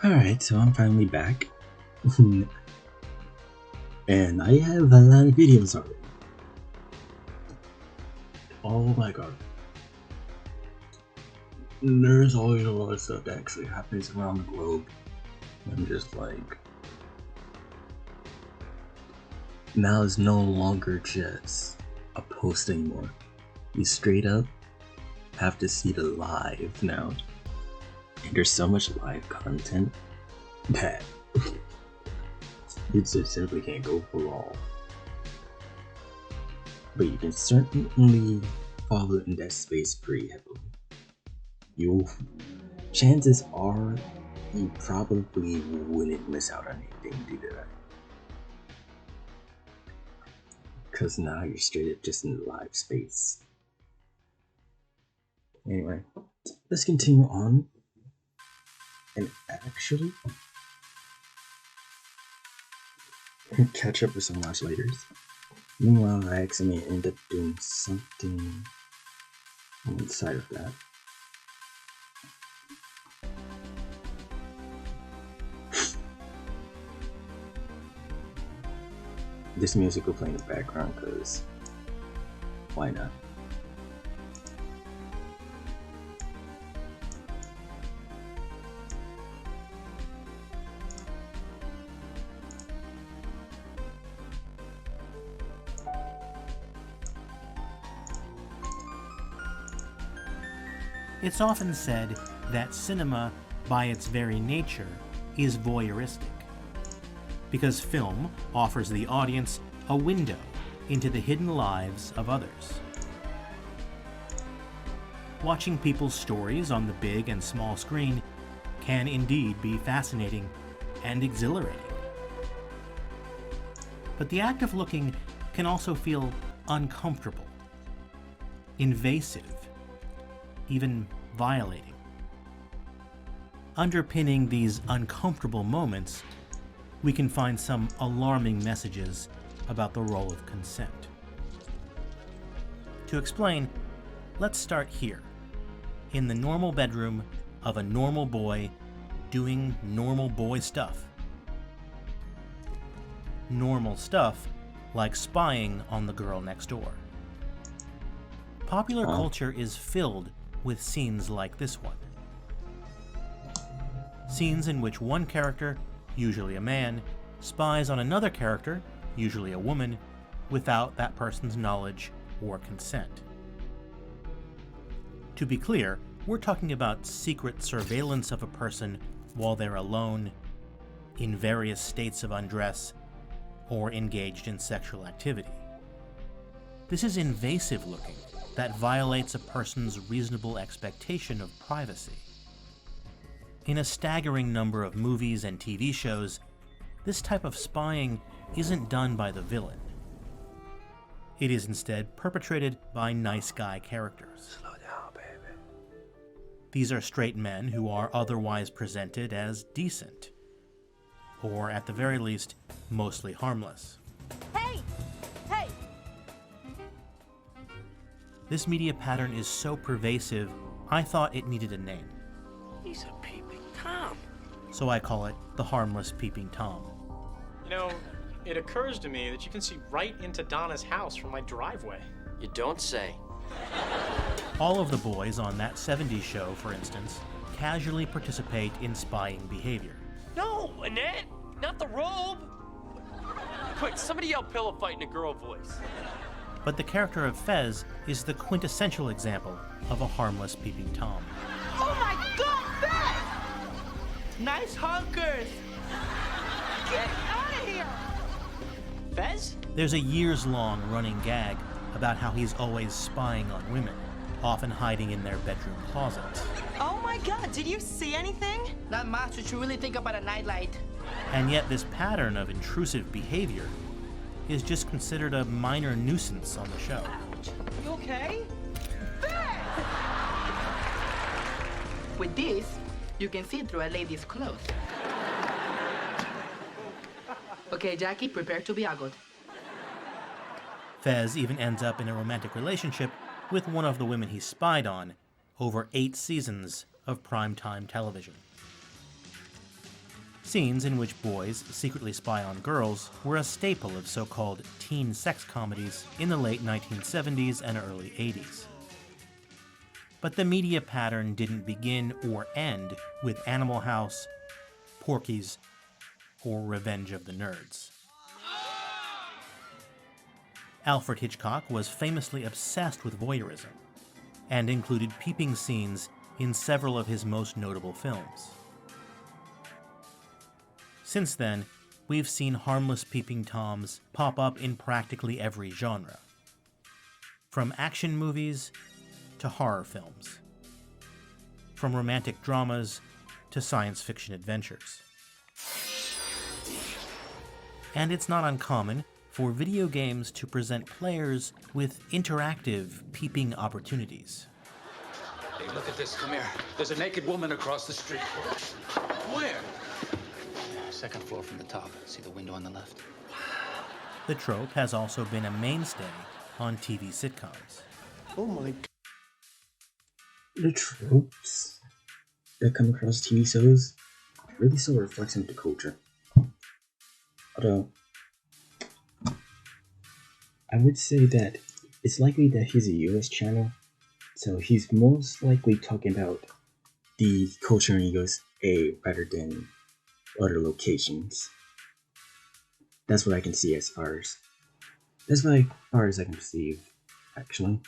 Alright, so I'm finally back. And I have a lot of videos already. Oh my god. There's always a lot of stuff that actually happens around the globe. I'm just like... Now it's no longer just a post anymore. You straight up have to see the live now. And there's so much live content that you just simply can't go for all. But you can certainly follow in that space pretty heavily. Chances are you probably wouldn't miss out on anything due to that. Because now you're straight up just in the live space. Anyway, let's continue on. And actually, catch up with some watch laters. Meanwhile, I actually end up doing something on the side of that. This music will play in the background because why not? It's often said that cinema, by its very nature, is voyeuristic, because film offers the audience a window into the hidden lives of others. Watching people's stories on the big and small screen can indeed be fascinating and exhilarating. But the act of looking can also feel uncomfortable, invasive, even violating. Underpinning these uncomfortable moments, we can find some alarming messages about the role of consent. To explain, let's start here, in the normal bedroom of a normal boy doing normal boy stuff. Normal stuff like spying on the girl next door. Popular culture is filled with scenes like this one. Scenes in which one character, usually a man, spies on another character, usually a woman, without that person's knowledge or consent. To be clear, we're talking about secret surveillance of a person while they're alone, in various states of undress, or engaged in sexual activity. This is invasive looking that violates a person's reasonable expectation of privacy. In a staggering number of movies and TV shows, this type of spying isn't done by the villain. It is instead perpetrated by nice guy characters. Slow down, baby. These are straight men who are otherwise presented as decent, or at the very least, mostly harmless. Hey! Hey! This media pattern is so pervasive, I thought it needed a name. He's a peeping Tom. So I call it the Harmless Peeping Tom. You know, it occurs to me that you can see right into Donna's house from my driveway. You don't say. All of the boys on that 70s show, for instance, casually participate in spying behavior. No, Annette! Not the robe! Quick, somebody yell pillow fight in a girl voice. But the character of Fez is the quintessential example of a harmless peeping Tom. Oh my god, Beth! Nice hunkers! Get out of here! Fez? There's a years-long running gag about how he's always spying on women, often hiding in their bedroom closets. Oh my god, did you see anything? Not much, you should really think about a nightlight. And yet this pattern of intrusive behavior is just considered a minor nuisance on the show. You okay? With this, you can see through a lady's clothes. Okay, Jackie, prepare to be aggled. Fez even ends up in a romantic relationship with one of the women he spied on over 8 seasons of primetime television. Scenes in which boys secretly spy on girls were a staple of so-called teen sex comedies in the late 1970s and early 80s. But the media pattern didn't begin or end with Animal House, Porky's, or Revenge of the Nerds. Alfred Hitchcock was famously obsessed with voyeurism, and included peeping scenes in several of his most notable films. Since then, we've seen harmless peeping toms pop up in practically every genre, from action movies to horror films, from romantic dramas to science fiction adventures. And it's not uncommon for video games to present players with interactive peeping opportunities. Hey, look at this. Come here. There's a naked woman across the street. Where? Second floor from the top. See the window on the left? The trope has also been a mainstay on TV sitcoms. Oh my God. The tropes that come across TV shows really still reflects into culture. Although, I would say that it's likely that he's a US channel, so he's most likely talking about the culture in USA rather than other locations. That's what I can see as far as I can perceive, actually.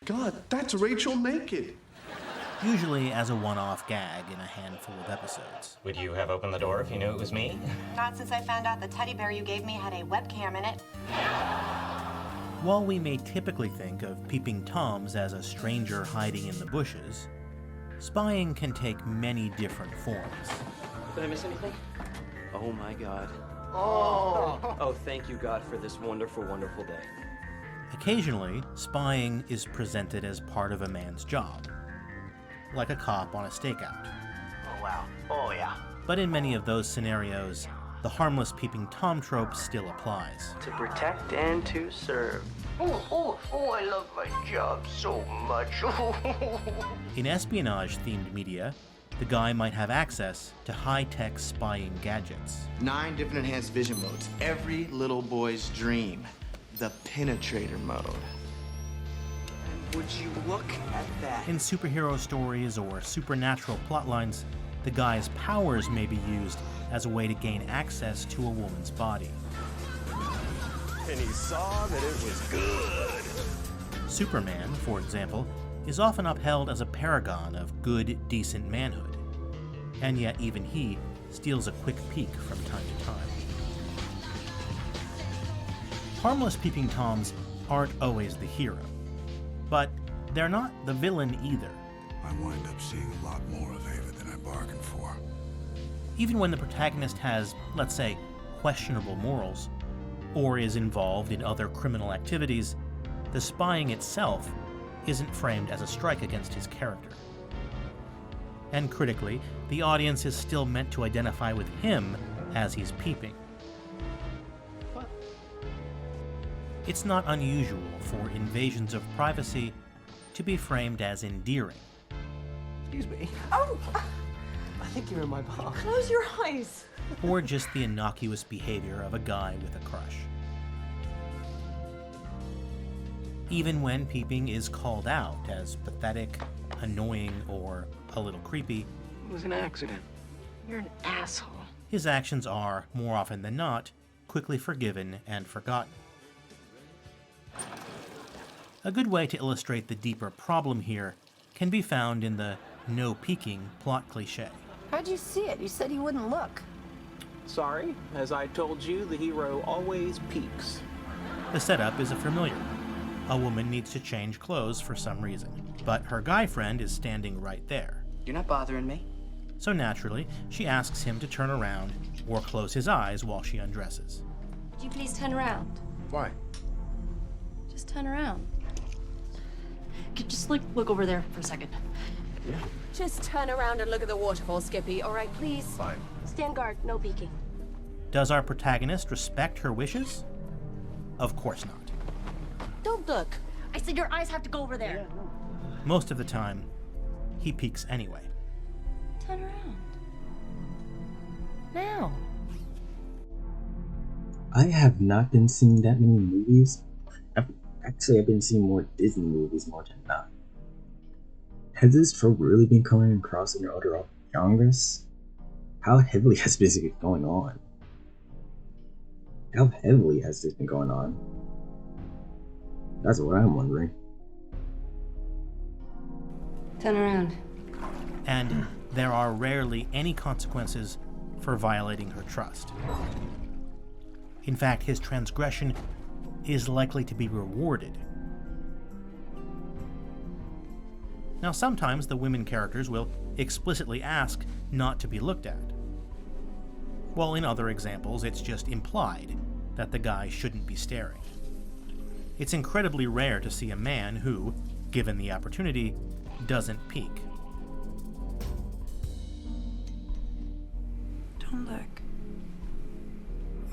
God, that's Rachel naked. Usually as a one-off gag in a handful of episodes. Would you have opened the door if you knew it was me? Not since I found out the teddy bear you gave me had a webcam in it. While we may typically think of peeping toms as a stranger hiding in the bushes, spying can take many different forms. Did I miss anything? Oh my God. Oh, thank you, God, for this wonderful, wonderful day. Occasionally, spying is presented as part of a man's job, like a cop on a stakeout. Oh, wow. Oh, yeah. But in many of those scenarios, the harmless peeping tom trope still applies. To protect and to serve. Oh, I love my job so much. In espionage-themed media, the guy might have access to high-tech spying gadgets. 9 different enhanced vision modes. Every little boy's dream. The penetrator mode. Would you look at that? In superhero stories or supernatural plotlines, the guy's powers may be used as a way to gain access to a woman's body. And he saw that it was good. Superman, for example, is often upheld as a paragon of good, decent manhood. And yet even he steals a quick peek from time to time. Harmless peeping toms aren't always the hero, but they're not the villain either. I wind up seeing a lot more of Ava than I bargained for. Even when the protagonist has, let's say, questionable morals, or is involved in other criminal activities, the spying itself isn't framed as a strike against his character. And critically, the audience is still meant to identify with him as he's peeping. It's not unusual for invasions of privacy to be framed as endearing. Excuse me. Oh! I think you're in my palm. Close your eyes. Or just the innocuous behavior of a guy with a crush. Even when peeping is called out as pathetic, annoying, or a little creepy, It was an accident. You're an asshole. his actions are, more often than not, quickly forgiven and forgotten. A good way to illustrate the deeper problem here can be found in the no peeking plot cliché. How'd you see it? You said you wouldn't look. Sorry, as I told you, the hero always peeks. The setup is a familiar one. A woman needs to change clothes for some reason, but her guy friend is standing right there. You're not bothering me? So naturally, she asks him to turn around or close his eyes while she undresses. Would you please turn around? Why? Just turn around. Just look over there for a second. Yeah. Just turn around and look at the waterfall, Skippy. All right, please? Fine. Stand guard, no peeking. Does our protagonist respect her wishes? Of course not. Don't look. I said your eyes have to go over there. Most of the time, he peeks anyway. Turn around. Now. I have not been seeing that many movies. I've been seeing more Disney movies more than not. Has this trope really been coming across in your other genres? How heavily has this been going on? How heavily has this been going on? That's what I'm wondering. Turn around. And there are rarely any consequences for violating her trust. In fact, his transgression is likely to be rewarded. Now, sometimes the women characters will explicitly ask not to be looked at, while in other examples it's just implied that the guy shouldn't be staring. It's incredibly rare to see a man who, given the opportunity, doesn't peek. Don't look.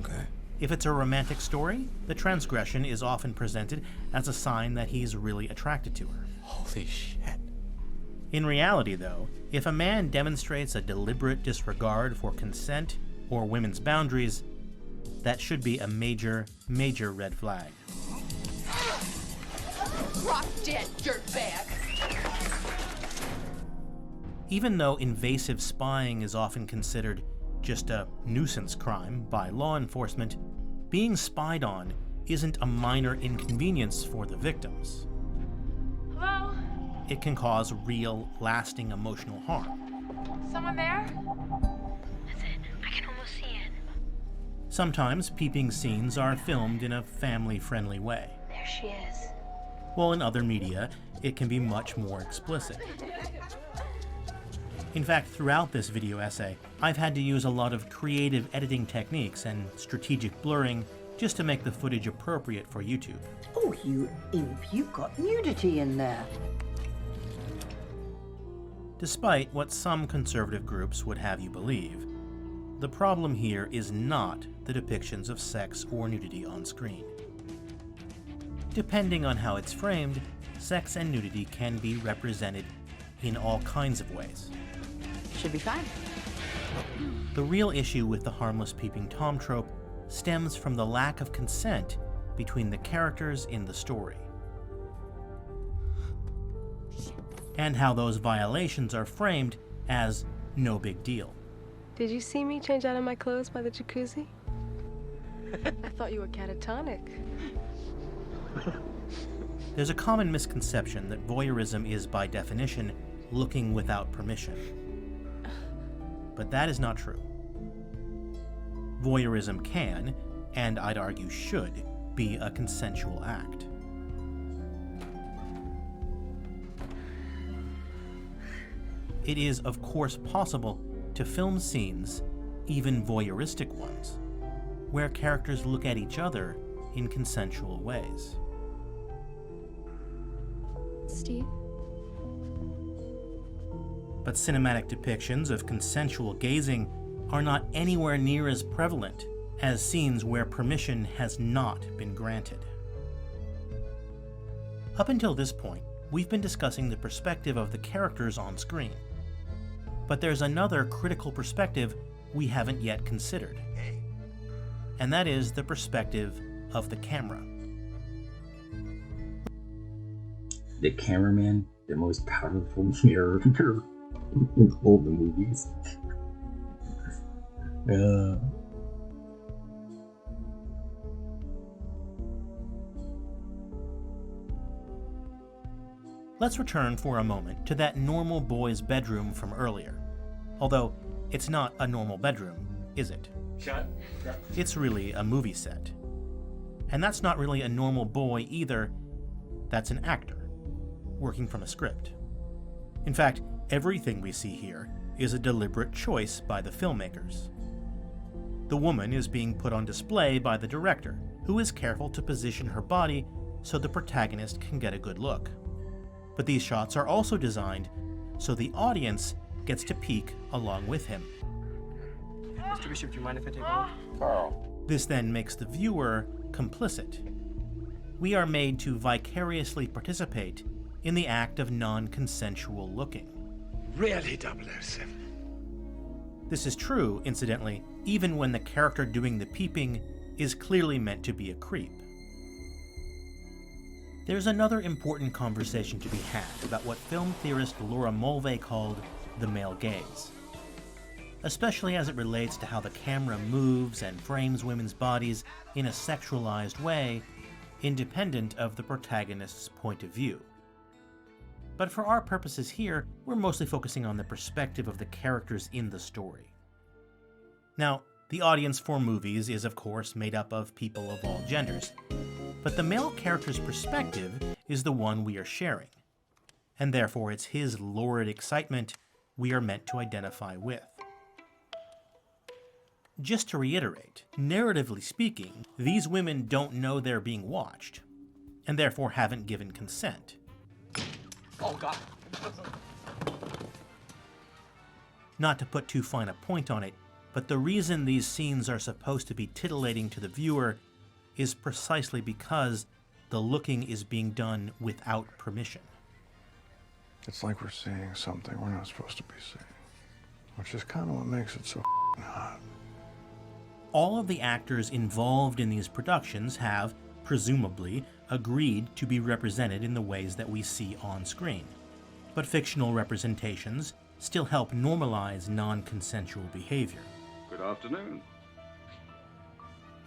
Okay. If it's a romantic story, the transgression is often presented as a sign that he's really attracted to her. Holy shit. In reality, though, if a man demonstrates a deliberate disregard for consent or women's boundaries, that should be a major, major red flag. Drop dead, dirtbag! Even though invasive spying is often considered just a nuisance crime by law enforcement, being spied on isn't a minor inconvenience for the victims. Hello? It can cause real, lasting emotional harm. Someone there? That's it. I can almost see it. Sometimes peeping scenes are filmed in a family-friendly way, There she is. while in other media, it can be much more explicit. In fact, throughout this video essay, I've had to use a lot of creative editing techniques and strategic blurring just to make the footage appropriate for YouTube. Oh, you imp, you've got nudity in there. Despite what some conservative groups would have you believe, the problem here is not the depictions of sex or nudity on screen. Depending on how it's framed, sex and nudity can be represented in all kinds of ways. Should be fine. The real issue with the harmless peeping Tom trope stems from the lack of consent between the characters in the story, and how those violations are framed as no big deal. Did you see me change out of my clothes by the jacuzzi? I thought you were catatonic. There's a common misconception that voyeurism is by definition looking without permission. But that is not true. Voyeurism can, and I'd argue should, be a consensual act. It is, of course, possible to film scenes, even voyeuristic ones, where characters look at each other in consensual ways. Steve? But cinematic depictions of consensual gazing are not anywhere near as prevalent as scenes where permission has not been granted. Up until this point, we've been discussing the perspective of the characters on screen. But there's another critical perspective we haven't yet considered. And that is the perspective of the camera. The cameraman, the most powerful mirror in all the movies. Let's return for a moment to that normal boy's bedroom from earlier. Although, it's not a normal bedroom, is it? Shut. It's really a movie set. And that's not really a normal boy either. That's an actor, working from a script. In fact, everything we see here is a deliberate choice by the filmmakers. The woman is being put on display by the director, who is careful to position her body so the protagonist can get a good look. But these shots are also designed so the audience gets to peek along with him. Mr. Bishop, do you mind if I take a look? This then makes the viewer complicit. We are made to vicariously participate in the act of non-consensual looking. Really, 007? This is true, incidentally, even when the character doing the peeping is clearly meant to be a creep. There's another important conversation to be had about what film theorist Laura Mulvey called the male gaze, especially as it relates to how the camera moves and frames women's bodies in a sexualized way, independent of the protagonist's point of view. But for our purposes here, we're mostly focusing on the perspective of the characters in the story. Now, the audience for movies is of course made up of people of all genders, but the male character's perspective is the one we are sharing, and therefore it's his lurid excitement we are meant to identify with. Just to reiterate, narratively speaking, these women don't know they're being watched, and therefore haven't given consent. Oh, God. Not to put too fine a point on it, but the reason these scenes are supposed to be titillating to the viewer is precisely because the looking is being done without permission. It's like we're seeing something we're not supposed to be seeing, which is kind of what makes it so hot. All of the actors involved in these productions have, presumably, agreed to be represented in the ways that we see on screen. But fictional representations still help normalize non-consensual behavior. Good afternoon.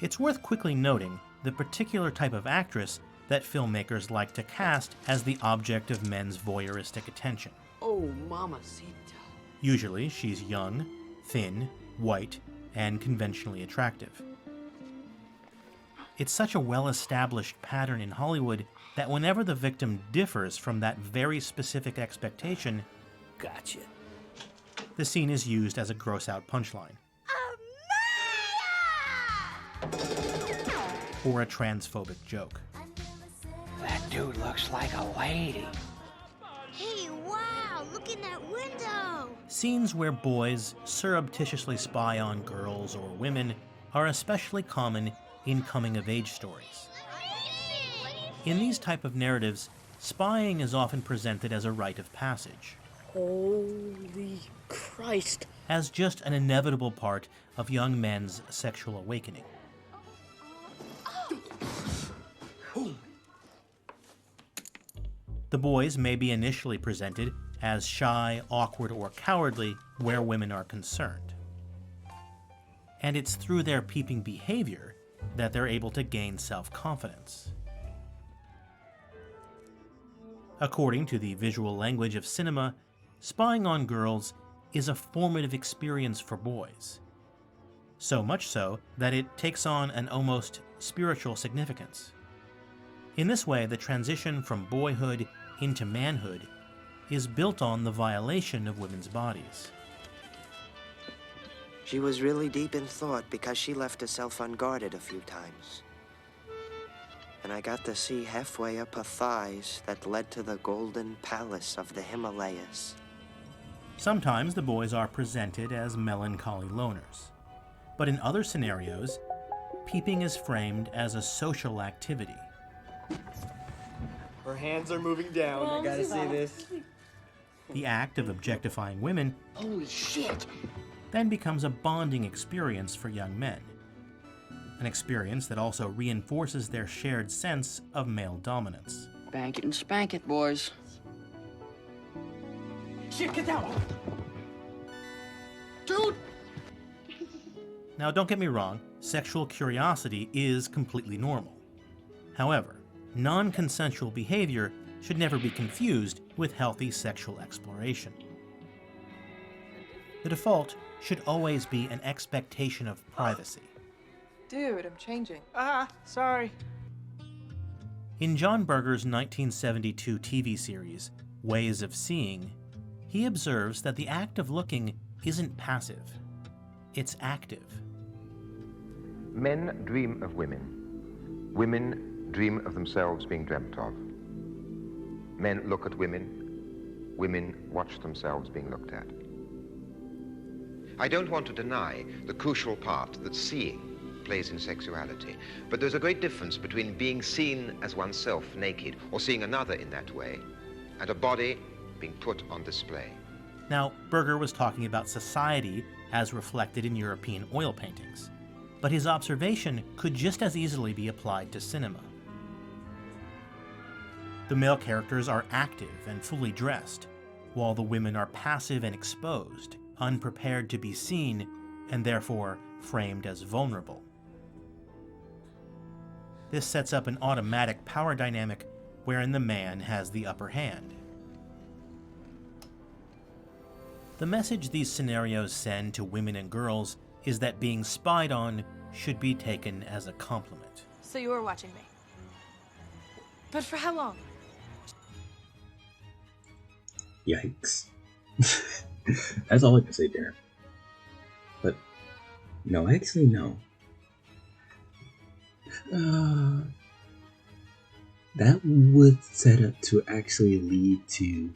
It's worth quickly noting the particular type of actress that filmmakers like to cast as the object of men's voyeuristic attention. Oh, mamacita. Usually, she's young, thin, white, and conventionally attractive. It's such a well-established pattern in Hollywood that whenever the victim differs from that very specific expectation, gotcha, the scene is used as a gross-out punchline. Or a transphobic joke. That dude looks like a lady. Hey, wow, look in that window. Scenes where boys surreptitiously spy on girls or women are especially common in coming-of-age stories. In these type of narratives, spying is often presented as a rite of passage. Holy Christ. As just an inevitable part of young men's sexual awakening. The boys may be initially presented as shy, awkward, or cowardly where women are concerned. And it's through their peeping behavior that they're able to gain self-confidence. According to the visual language of cinema, spying on girls is a formative experience for boys. So much so that it takes on an almost spiritual significance. In this way, the transition from boyhood into manhood is built on the violation of women's bodies. She was really deep in thought because she left herself unguarded a few times. And I got to see halfway up her thighs that led to the golden palace of the Himalayas. Sometimes the boys are presented as melancholy loners. But in other scenarios, peeping is framed as a social activity. Her hands are moving down. I gotta see this. The act of objectifying women Holy shit! then becomes a bonding experience for young men. An experience that also reinforces their shared sense of male dominance. Bank it and spank it, boys. Shit, get down! Dude! Now, don't get me wrong, sexual curiosity is completely normal. However, non-consensual behavior should never be confused with healthy sexual exploration. The default should always be an expectation of privacy. Dude, I'm changing. Sorry. In John Berger's 1972 TV series, Ways of Seeing, he observes that the act of looking isn't passive, it's active. Men dream of women. Women dream of themselves being dreamt of. Men look at women. Women watch themselves being looked at. I don't want to deny the crucial part that seeing plays in sexuality, but there's a great difference between being seen as oneself naked or seeing another in that way and a body being put on display. Now, Berger was talking about society as reflected in European oil paintings, but his observation could just as easily be applied to cinema. The male characters are active and fully dressed, while the women are passive and exposed, unprepared to be seen, and therefore framed as vulnerable. This sets up an automatic power dynamic wherein the man has the upper hand. The message these scenarios send to women and girls is that being spied on should be taken as a compliment. So you were watching me. But for how long? Yikes. That's all I can say there. But, no, actually, no. That would set up to actually lead to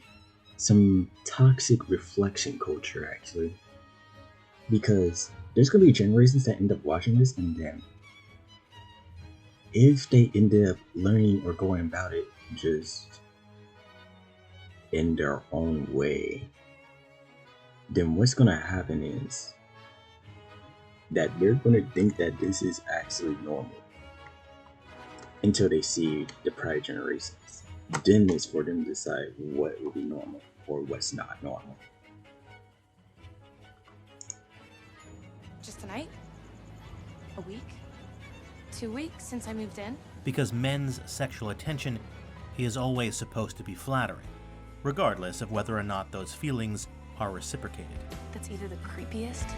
some toxic reflection culture, actually. Because there's going to be generations that end up watching this, and then if they end up learning or going about it just in their own way, then what's going to happen is that they're going to think that this is actually normal until they see the prior generations. Then it's for them to decide what will be normal or what's not normal. Just a night? A week? 2 weeks since I moved in? Because men's sexual attention is always supposed to be flattering, regardless of whether or not those feelings are reciprocated. That's either the creepiest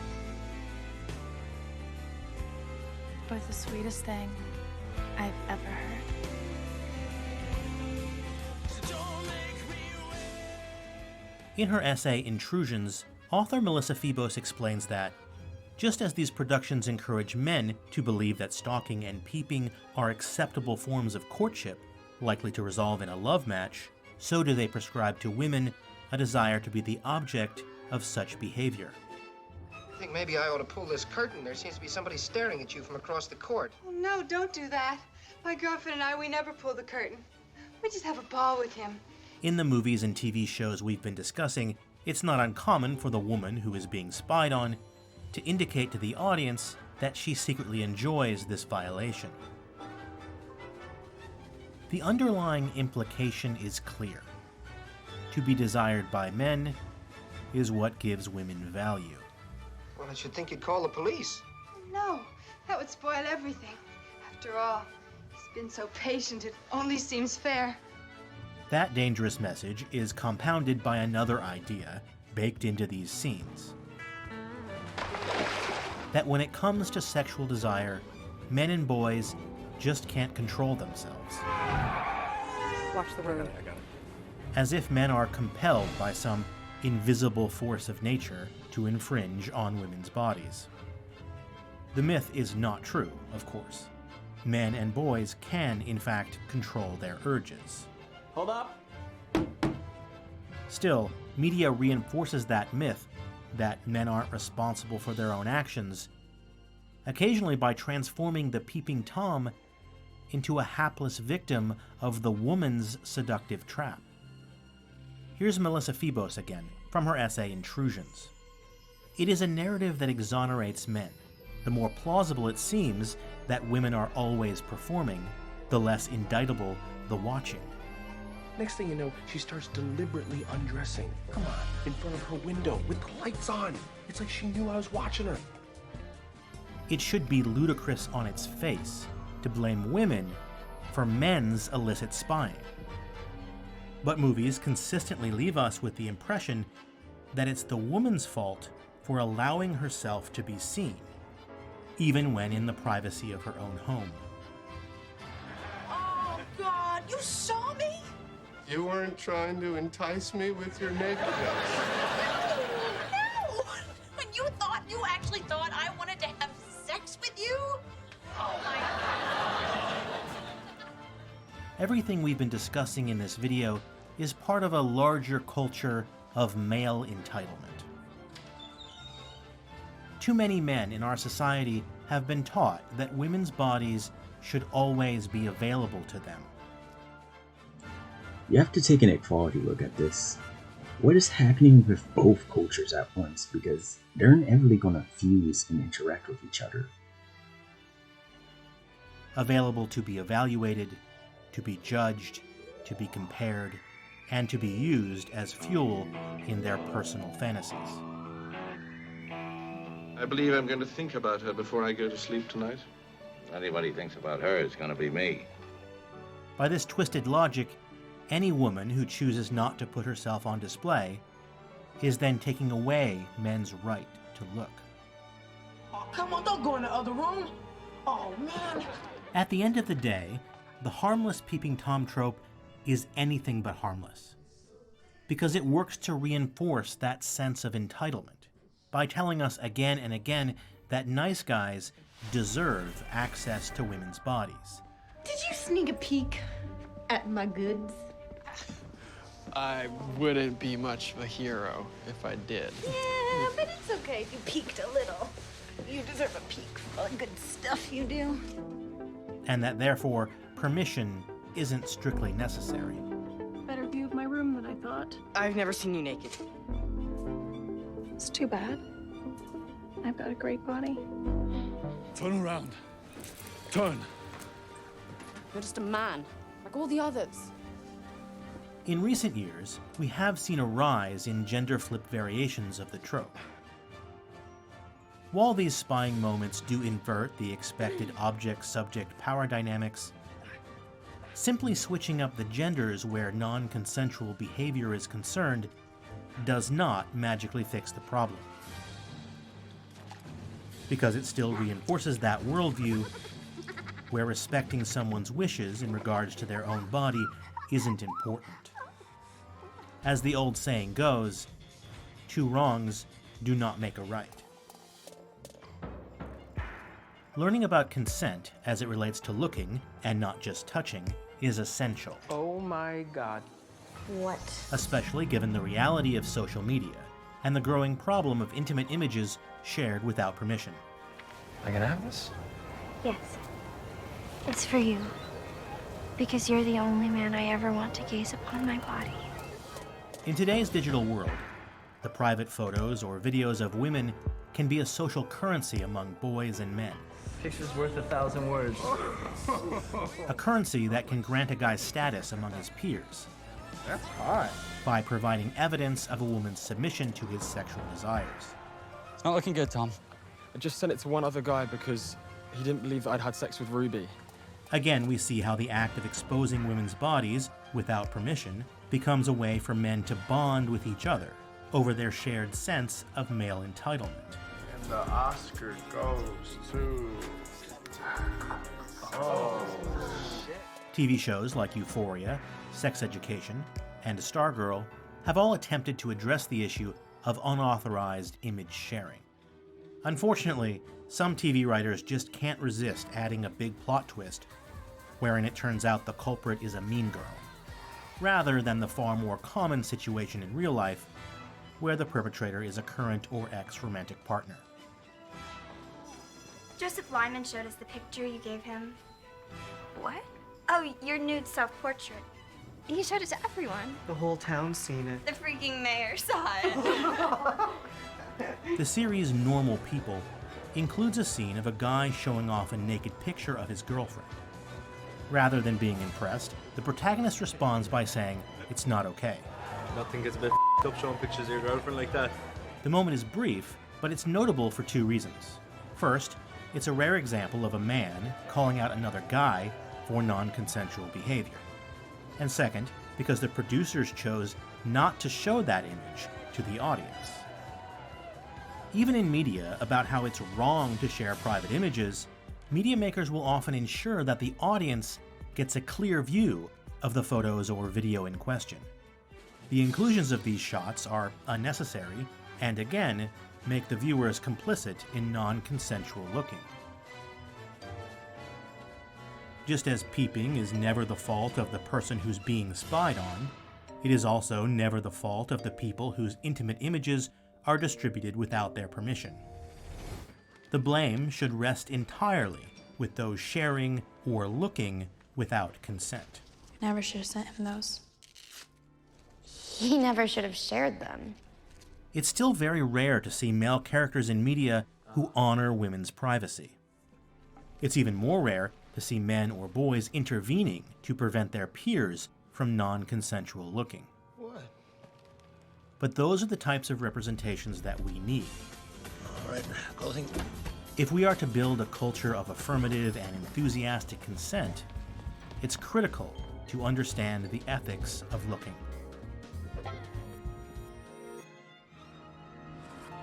or the sweetest thing I've ever heard. In her essay, Intrusions, author Melissa Febos explains that, just as these productions encourage men to believe that stalking and peeping are acceptable forms of courtship, likely to resolve in a love match, so do they prescribe to women a desire to be the object of such behavior. I think maybe I ought to pull this curtain. There seems to be somebody staring at you from across the court. Oh, no, don't do that. My girlfriend and I, we never pull the curtain. We just have a ball with him. In the movies and TV shows we've been discussing, it's not uncommon for the woman who is being spied on to indicate to the audience that she secretly enjoys this violation. The underlying implication is clear. To be desired by men is what gives women value. Well, I should think you'd call the police. No, that would spoil everything. After all, he's been so patient, it only seems fair. That dangerous message is compounded by another idea baked into these scenes. That when it comes to sexual desire, men and boys just can't control themselves. Watch the road. As if men are compelled by some invisible force of nature to infringe on women's bodies. The myth is not true, of course. Men and boys can, in fact, control their urges. Hold up. Still, media reinforces that myth that men aren't responsible for their own actions, occasionally by transforming the peeping Tom into a hapless victim of the woman's seductive trap. Here's Melissa Febos again, from her essay Intrusions. It is a narrative that exonerates men. The more plausible it seems that women are always performing, the less indictable the watching. Next thing you know, she starts deliberately undressing. Come on, in front of her window with the lights on. It's like she knew I was watching her. It should be ludicrous on its face to blame women for men's illicit spying. But movies consistently leave us with the impression that it's the woman's fault for allowing herself to be seen, even when in the privacy of her own home. Oh, God, you saw me? You weren't trying to entice me with your nakedness. No! When you actually thought I wanted to have sex with you? Oh, my God. Everything we've been discussing in this video is part of a larger culture of male entitlement. Too many men in our society have been taught that women's bodies should always be available to them. You have to take an equality look at this. What is happening with both cultures at once? Because they're inevitably gonna fuse and interact with each other. Available to be evaluated, to be judged, to be compared, and to be used as fuel in their personal fantasies. I believe I'm going to think about her before I go to sleep tonight. Anybody thinks about her, it's going to be me. By this twisted logic, any woman who chooses not to put herself on display is then taking away men's right to look. Oh, come on, don't go in the other room. Oh, man. At the end of the day, the harmless peeping Tom trope is anything but harmless, because it works to reinforce that sense of entitlement by telling us again and again that nice guys deserve access to women's bodies. Did you sneak a peek at my goods? I wouldn't be much of a hero if I did. Yeah, but it's okay if you peeked a little. You deserve a peek for all the good stuff you do. And that therefore, permission isn't strictly necessary. Better view of my room than I thought. I've never seen you naked. It's too bad. I've got a great body. Turn around. Turn. You're just a man, like all the others. In recent years, we have seen a rise in gender-flip variations of the trope. While these spying moments do invert the expected object-subject power dynamics, simply switching up the genders where non-consensual behavior is concerned does not magically fix the problem, because it still reinforces that worldview where respecting someone's wishes in regards to their own body isn't important. As the old saying goes, two wrongs do not make a right. Learning about consent as it relates to looking, and not just touching, is essential. Oh my God. What? Especially given the reality of social media and the growing problem of intimate images shared without permission. I can have this? Yes. It's for you. Because you're the only man I ever want to gaze upon my body. In today's digital world, the private photos or videos of women can be a social currency among boys and men. Picture's worth 1,000 words. A currency that can grant a guy's status among his peers. That's hot. By providing evidence of a woman's submission to his sexual desires. It's not looking good, Tom. I just sent it to one other guy because he didn't believe that I'd had sex with Ruby. Again, we see how the act of exposing women's bodies without permission becomes a way for men to bond with each other over their shared sense of male entitlement. And the Oscar goes to... Oh, shit. TV shows like Euphoria, Sex Education, and Stargirl have all attempted to address the issue of unauthorized image sharing. Unfortunately, some TV writers just can't resist adding a big plot twist wherein it turns out the culprit is a mean girl, rather than the far more common situation in real life where the perpetrator is a current or ex-romantic partner. Joseph Lyman showed us the picture you gave him. What? Oh, your nude self-portrait. He showed it to everyone. The whole town's seen it. The freaking mayor saw it. The series Normal People includes a scene of a guy showing off a naked picture of his girlfriend. Rather than being impressed, the protagonist responds by saying it's not okay. Nothing gets a bit up showing pictures of your girlfriend like that. The moment is brief, but it's notable for two reasons. First, it's a rare example of a man calling out another guy for non-consensual behavior. And second, because the producers chose not to show that image to the audience. Even in media about how it's wrong to share private images, media makers will often ensure that the audience gets a clear view of the photos or video in question. The inclusions of these shots are unnecessary and, again, make the viewers complicit in non-consensual looking. Just as peeping is never the fault of the person who's being spied on, it is also never the fault of the people whose intimate images are distributed without their permission. The blame should rest entirely with those sharing or looking without consent. Never should have sent him those. he never should have shared them. It's still very rare to see male characters in media who honor women's privacy. It's even more rare to see men or boys intervening to prevent their peers from non-consensual looking. What? But those are the types of representations that we need. All right, closing. If we are to build a culture of affirmative and enthusiastic consent, it's critical to understand the ethics of looking.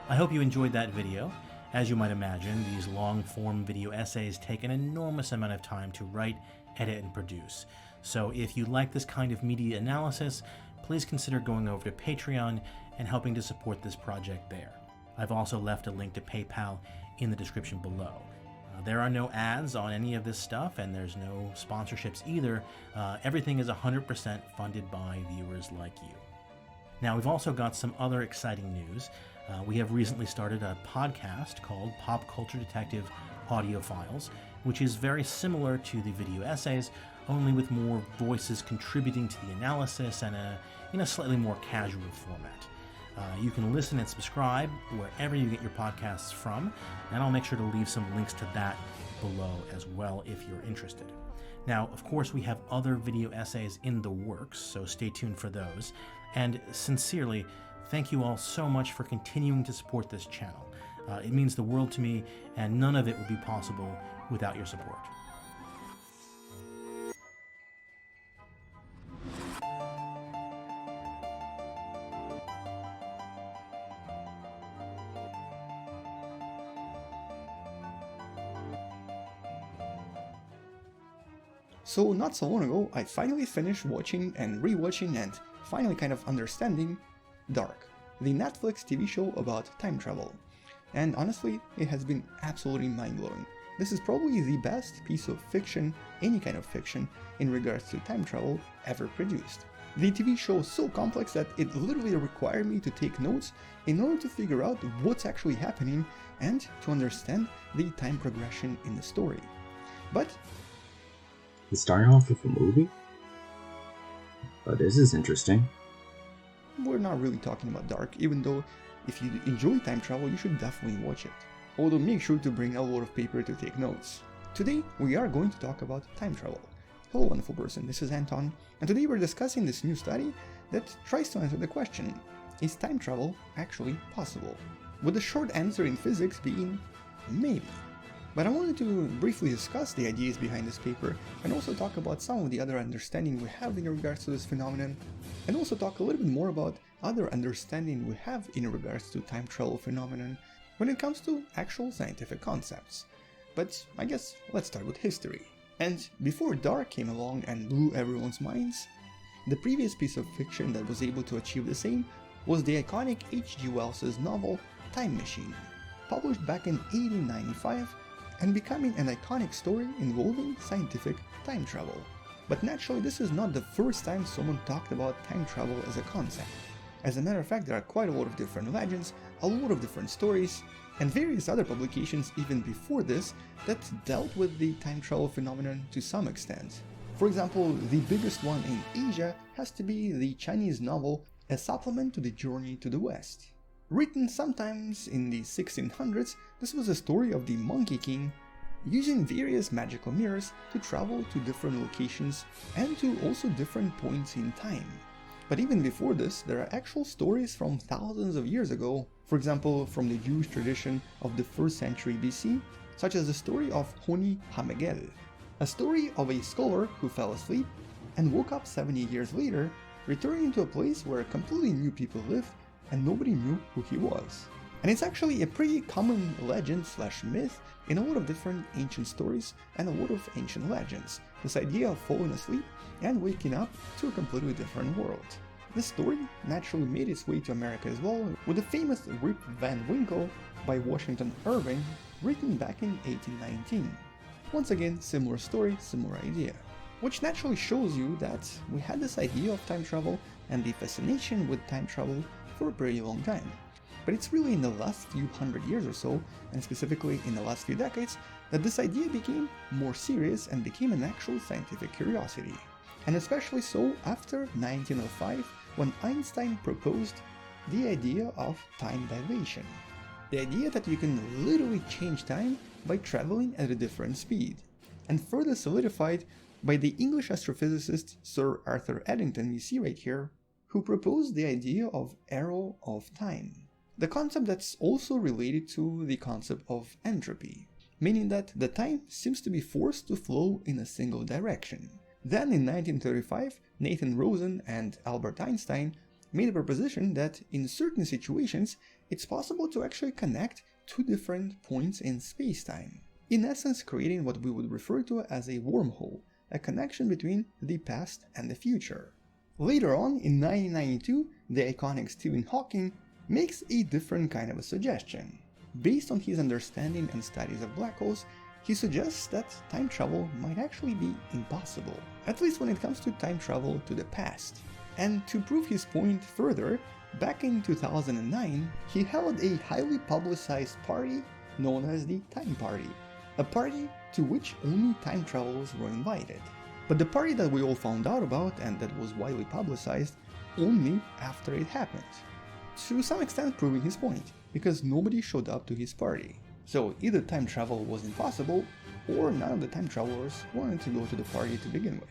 I hope you enjoyed that video. As you might imagine, these long-form video essays take an enormous amount of time to write, edit, and produce. So if you like this kind of media analysis, please consider going over to Patreon and helping to support this project there. I've also left a link to PayPal in the description below. There are no ads on any of this stuff, and there's no sponsorships either. Everything is 100% funded by viewers like you. Now, we've also got some other exciting news. We have recently started a podcast called Pop Culture Detective Audio Files, which is very similar to the video essays, only with more voices contributing to the analysis and in a slightly more casual format. You can listen and subscribe wherever you get your podcasts from, and I'll make sure to leave some links to that below as well if you're interested. Now, of course, we have other video essays in the works, so stay tuned for those. And sincerely, thank you all so much for continuing to support this channel. It means the world to me, and none of it would be possible without your support. So not so long ago, I finally finished watching and rewatching and finally kind of understanding Dark, the Netflix TV show about time travel. And honestly, it has been absolutely mind-blowing. This is probably the best piece of fiction, any kind of fiction, in regards to time travel ever produced. The TV show is so complex that it literally required me to take notes in order to figure out what's actually happening and to understand the time progression in the story. But it's starting off with a movie? Oh, this is interesting. We're not really talking about Dark, even though if you enjoy time travel, you should definitely watch it. Although make sure to bring a lot of paper to take notes. Today, we are going to talk about time travel. Hello wonderful person, this is Anton, and today we're discussing this new study that tries to answer the question, is time travel actually possible? With the short answer in physics being, maybe. But I wanted to briefly discuss the ideas behind this paper and also talk about some of the other understanding we have in regards to this phenomenon, and also talk a little bit more about other understanding we have in regards to time travel phenomenon when it comes to actual scientific concepts. But I guess let's start with history. And before Dark came along and blew everyone's minds, the previous piece of fiction that was able to achieve the same was the iconic H.G. Wells' novel Time Machine, published back in 1895 and becoming an iconic story involving scientific time travel. But naturally, this is not the first time someone talked about time travel as a concept. As a matter of fact, there are quite a lot of different legends, a lot of different stories, and various other publications even before this that dealt with the time travel phenomenon to some extent. For example, the biggest one in Asia has to be the Chinese novel A Supplement to the Journey to the West. Written sometimes in the 1600s, this was a story of the Monkey King using various magical mirrors to travel to different locations and to also different points in time. But even before this, there are actual stories from thousands of years ago, for example from the Jewish tradition of the 1st century BC, such as the story of Honi HaMegel, a story of a scholar who fell asleep and woke up 70 years later, returning to a place where completely new people lived and nobody knew who he was. And it's actually a pretty common legend / myth in a lot of different ancient stories and a lot of ancient legends, this idea of falling asleep and waking up to a completely different world. This story naturally made its way to America as well, with the famous Rip Van Winkle by Washington Irving, written back in 1819. Once again, similar story, similar idea. Which naturally shows you that we had this idea of time travel and the fascination with time travel for a pretty long time. But it's really in the last few hundred years or so, and specifically in the last few decades, that this idea became more serious and became an actual scientific curiosity. And especially so after 1905, when Einstein proposed the idea of time dilation. The idea that you can literally change time by traveling at a different speed, and further solidified by the English astrophysicist Sir Arthur Eddington you see right here, who proposed the idea of arrow of time. The concept that's also related to the concept of entropy, meaning that the time seems to be forced to flow in a single direction. Then in 1935, Nathan Rosen and Albert Einstein made a proposition that in certain situations it's possible to actually connect two different points in space-time, in essence creating what we would refer to as a wormhole, a connection between the past and the future. Later on, in 1992, the iconic Stephen Hawking makes a different kind of a suggestion. Based on his understanding and studies of black holes, he suggests that time travel might actually be impossible, at least when it comes to time travel to the past. And to prove his point further, back in 2009, he held a highly publicized party known as the Time Party, a party to which only time travelers were invited. But the party that we all found out about and that was widely publicized only after it happened, to some extent proving his point, because nobody showed up to his party. So either time travel was impossible, or none of the time travelers wanted to go to the party to begin with.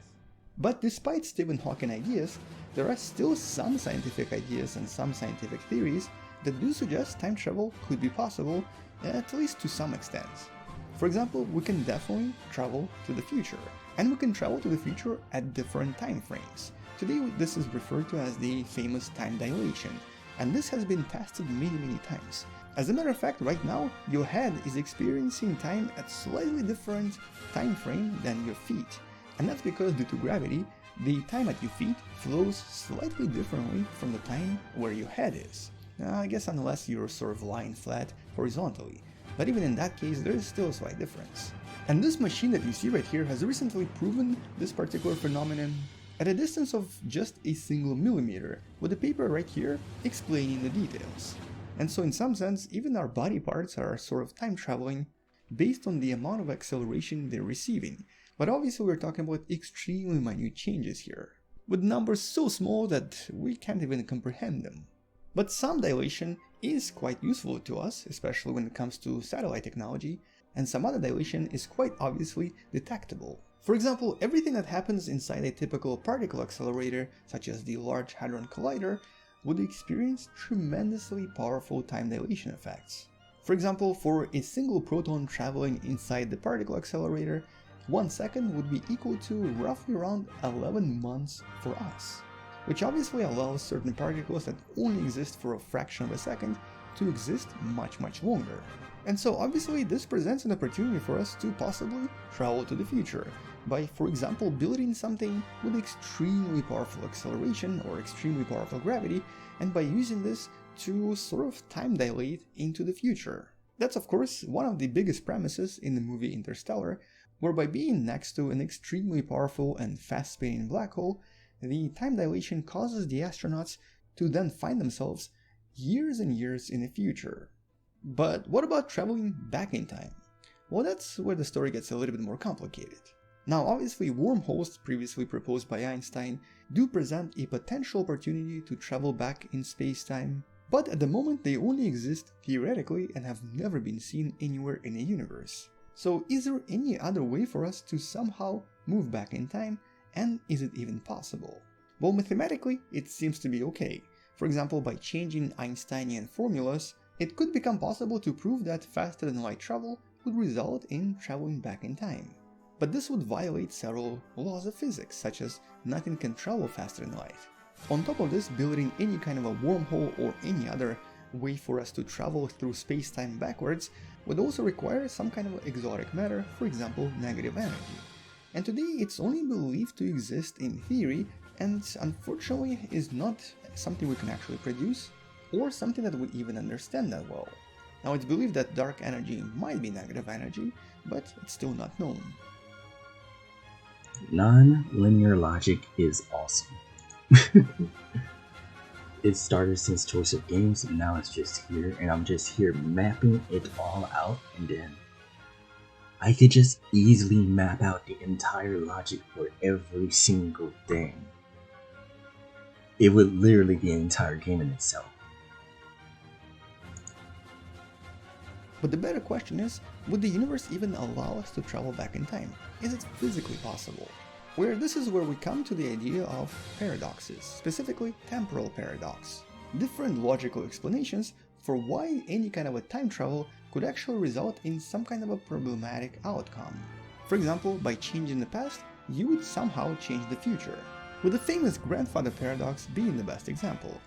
But despite Stephen Hawking ideas, there are still some scientific ideas and some scientific theories that do suggest time travel could be possible, at least to some extent. For example, we can definitely travel to the future, and we can travel to the future at different time frames. Today this is referred to as the famous time dilation, and this has been tested many times. As a matter of fact, right now, your head is experiencing time at slightly different time frame than your feet, and that's because due to gravity, the time at your feet flows slightly differently from the time where your head is. I guess unless you're sort of lying flat horizontally, but even in that case there is still a slight difference. And this machine that you see right here has recently proven this particular phenomenon at a distance of just a single millimeter, with a paper right here explaining the details. And so in some sense, even our body parts are sort of time traveling based on the amount of acceleration they're receiving. But obviously we're talking about extremely minute changes here, with numbers so small that we can't even comprehend them. But some dilation is quite useful to us, especially when it comes to satellite technology, and some other dilation is quite obviously detectable. For example, everything that happens inside a typical particle accelerator, such as the Large Hadron Collider, would experience tremendously powerful time dilation effects. For example, for a single proton traveling inside the particle accelerator, 1 second would be equal to roughly around 11 months for us, which obviously allows certain particles that only exist for a fraction of a second to exist much longer. And so obviously this presents an opportunity for us to possibly travel to the future by, for example, building something with extremely powerful acceleration or extremely powerful gravity, and by using this to sort of time dilate into the future. That's of course one of the biggest premises in the movie Interstellar, where by being next to an extremely powerful and fast-spinning black hole, the time dilation causes the astronauts to then find themselves years and years in the future. But what about traveling back in time? Well, that's where the story gets a little bit more complicated. Now obviously wormholes previously proposed by Einstein do present a potential opportunity to travel back in space-time, but at the moment they only exist theoretically and have never been seen anywhere in the universe. So is there any other way for us to somehow move back in time, and is it even possible? Well, mathematically it seems to be okay. For example, by changing Einsteinian formulas, it could become possible to prove that faster than light travel would result in traveling back in time. But this would violate several laws of physics, such as nothing can travel faster than light. On top of this, building any kind of a wormhole or any other way for us to travel through space-time backwards would also require some kind of exotic matter, for example negative energy. And today it's only believed to exist in theory, and unfortunately is not something we can actually produce, or something that we even understand that well. Now it's believed that dark energy might be negative energy, but it's still not known. Non-linear logic is awesome. It started since Choice of Games, and now it's just here, and I'm just here mapping it all out, and then I could just easily map out the entire logic for every single thing. It would literally be an entire game in itself. But the better question is, would the universe even allow us to travel back in time? Is it physically possible? This is where we come to the idea of paradoxes, specifically temporal paradox. Different logical explanations for why any kind of a time travel could actually result in some kind of a problematic outcome. For example, by changing the past, you would somehow change the future, with the famous grandfather paradox being the best example.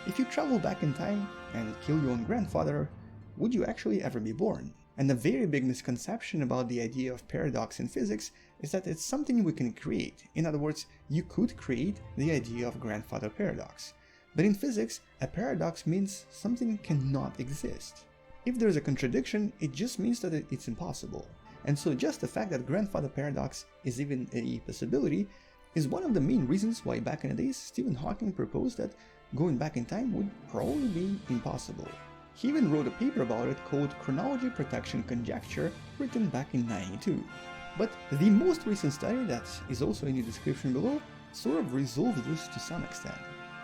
If you travel back in time and kill your own grandfather, would you actually ever be born? And a very big misconception about the idea of paradox in physics is that it's something we can create. In other words, you could create the idea of grandfather paradox. But in physics, a paradox means something cannot exist. If there's a contradiction, it just means that it's impossible. And so just the fact that grandfather paradox is even a possibility is one of the main reasons why back in the days Stephen Hawking proposed that going back in time would probably be impossible. He even wrote a paper about it called Chronology Protection Conjecture, written back in 1992. But the most recent study that is also in the description below sort of resolves this to some extent.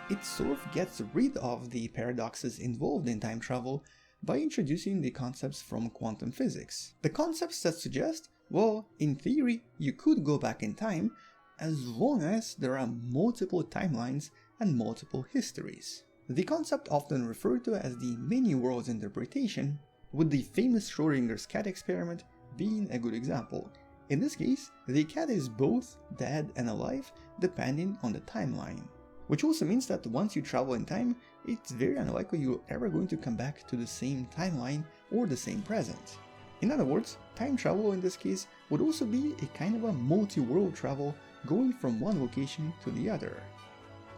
It sort of gets rid of the paradoxes involved in time travel by introducing the concepts from quantum physics. The concepts that suggest, well, in theory, you could go back in time as long as there are multiple timelines and multiple histories. The concept often referred to as the many worlds interpretation, with the famous Schrodinger's cat experiment being a good example. In this case, the cat is both dead and alive depending on the timeline. Which also means that once you travel in time, it's very unlikely you're ever going to come back to the same timeline or the same present. In other words, time travel in this case would also be a kind of a multi-world travel going from one location to the other.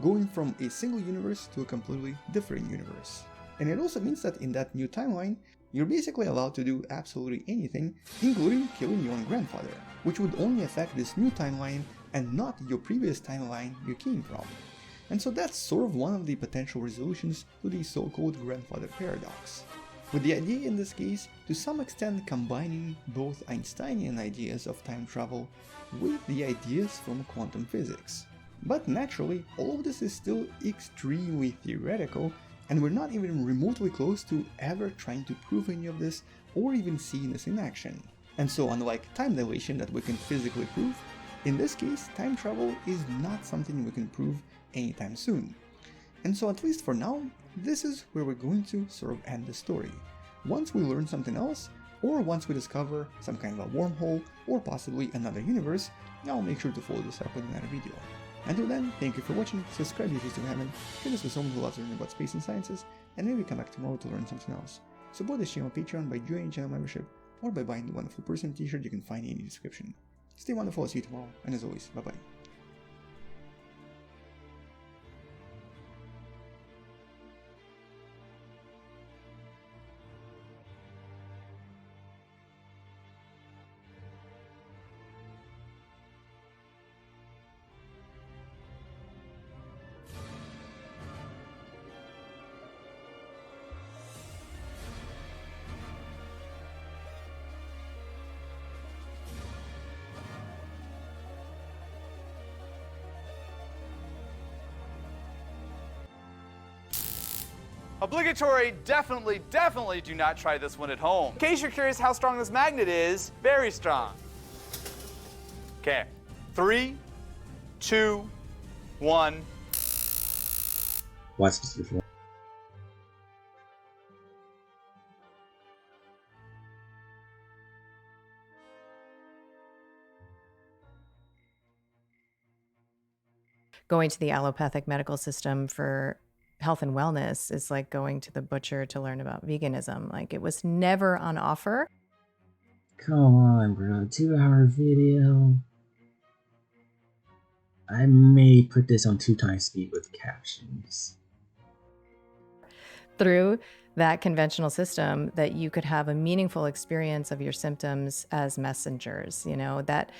Going from a single universe to a completely different universe. And it also means that in that new timeline, you're basically allowed to do absolutely anything, including killing your own grandfather, which would only affect this new timeline and not your previous timeline you came from. And so that's sort of one of the potential resolutions to the so-called grandfather paradox. With the idea in this case, to some extent combining both Einsteinian ideas of time travel with the ideas from quantum physics. But naturally, all of this is still extremely theoretical, and we're not even remotely close to ever trying to prove any of this or even seeing this in action. And so unlike time dilation that we can physically prove, in this case time travel is not something we can prove anytime soon. And so at least for now, this is where we're going to sort of end the story. Once we learn something else, or once we discover some kind of a wormhole or possibly another universe, I'll make sure to follow this up with another video. Until then, thank you for watching, subscribe if you still haven't, share this with someone who loves learning about space and sciences, and maybe come back tomorrow to learn something else. Support this channel on Patreon by joining channel membership, or by buying the Wonderful Person t-shirt you can find in the description. Stay wonderful, I'll see you tomorrow, and as always, bye bye. Obligatory, definitely do not try this one at home. In case you're curious how strong this magnet is, very strong. Okay, 3, 2, 1. Watch this before. Going to the allopathic medical system for health and wellness is like going to the butcher to learn about veganism. Like, it was never on offer. Come on, bro. 2-hour video. I may put this on 2x speed with captions. Through that conventional system, that you could have a meaningful experience of your symptoms as messengers, you know, that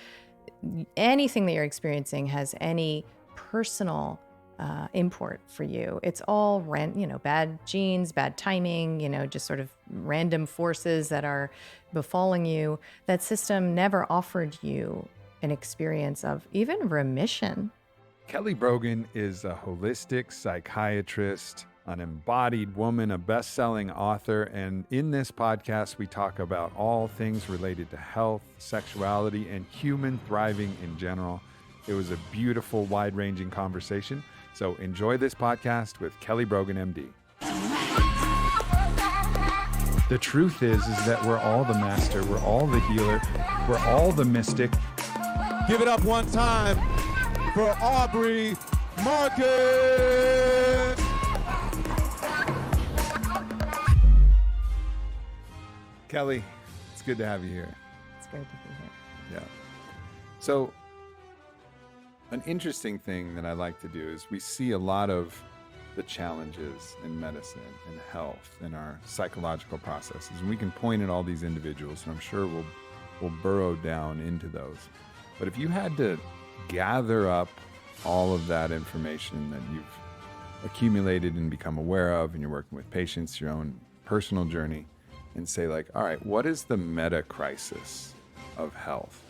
anything that you're experiencing has any personal import for you. It's all bad genes, bad timing, just sort of random forces that are befalling you. That system never offered you an experience of even remission. Kelly Brogan is a holistic psychiatrist, an embodied woman, a best-selling author, and in this podcast, we talk about all things related to health, sexuality, and human thriving in general. It was a beautiful, wide-ranging conversation, so enjoy this podcast with Kelly Brogan, MD. The truth is that we're all the master, we're all the healer, we're all the mystic. Give it up one time for Aubrey Marcus! Kelly, it's good to have you here. It's great to be here. Yeah. So, an interesting thing that I like to do is we see a lot of the challenges in medicine and health and our psychological processes, and we can point at all these individuals, and I'm sure we'll burrow down into those. But if you had to gather up all of that information that you've accumulated and become aware of, and you're working with patients, your own personal journey, and say like, all right, what is the meta crisis of health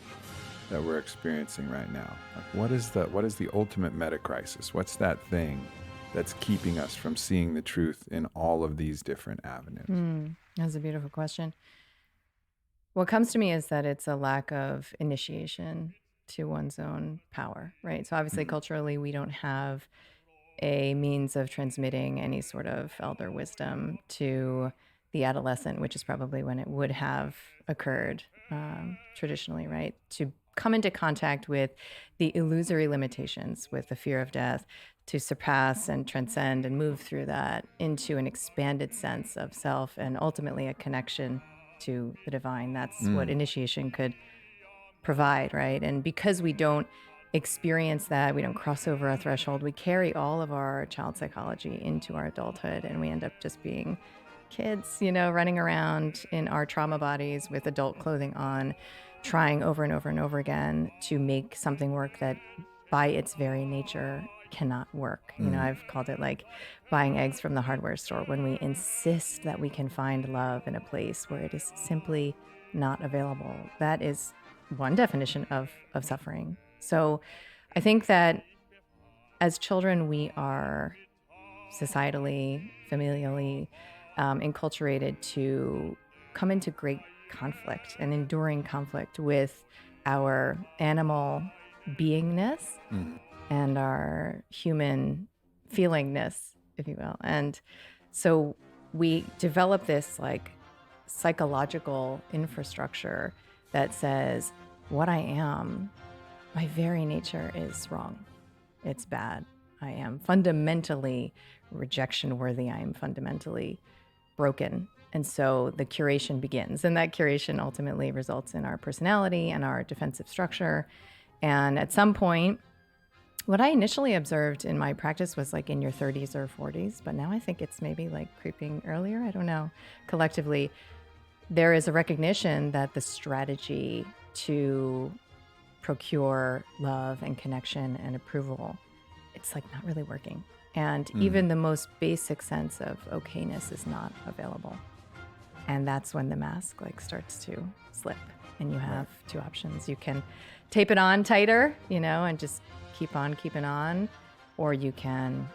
that we're experiencing right now? Like, what is the ultimate meta crisis? What's that thing that's keeping us from seeing the truth in all of these different avenues? That's a beautiful question. What comes to me is that it's a lack of initiation to one's own power, right? So obviously culturally, we don't have a means of transmitting any sort of elder wisdom to the adolescent, which is probably when it would have occurred traditionally, right? To come into contact with the illusory limitations, with the fear of death, to surpass and transcend and move through that into an expanded sense of self and ultimately a connection to the divine. That's what initiation could provide, right? And because we don't experience that, we don't cross over a threshold, we carry all of our child psychology into our adulthood, and we end up just being kids, running around in our trauma bodies with adult clothing on, trying over and over and over again to make something work that by its very nature cannot work. I've called it like buying eggs from the hardware store, when we insist that we can find love in a place where it is simply not available. That is one definition of suffering. So I think that as children, we are societally, familially enculturated to come into great conflict and enduring conflict with our animal beingness and our human feelingness, if you will. And so we develop this like psychological infrastructure that says, what I am, my very nature is wrong. It's bad. I am fundamentally rejection worthy. I am fundamentally broken. And so the curation begins, and that curation ultimately results in our personality and our defensive structure. And at some point, what I initially observed in my practice was like in your 30s or 40s, but now I think it's maybe like creeping earlier. I don't know. Collectively, there is a recognition that the strategy to procure love and connection and approval, it's like not really working. And even the most basic sense of okayness is not available. And that's when the mask like starts to slip, and you have two options. You can tape it on tighter, and just keep on keeping on, or you can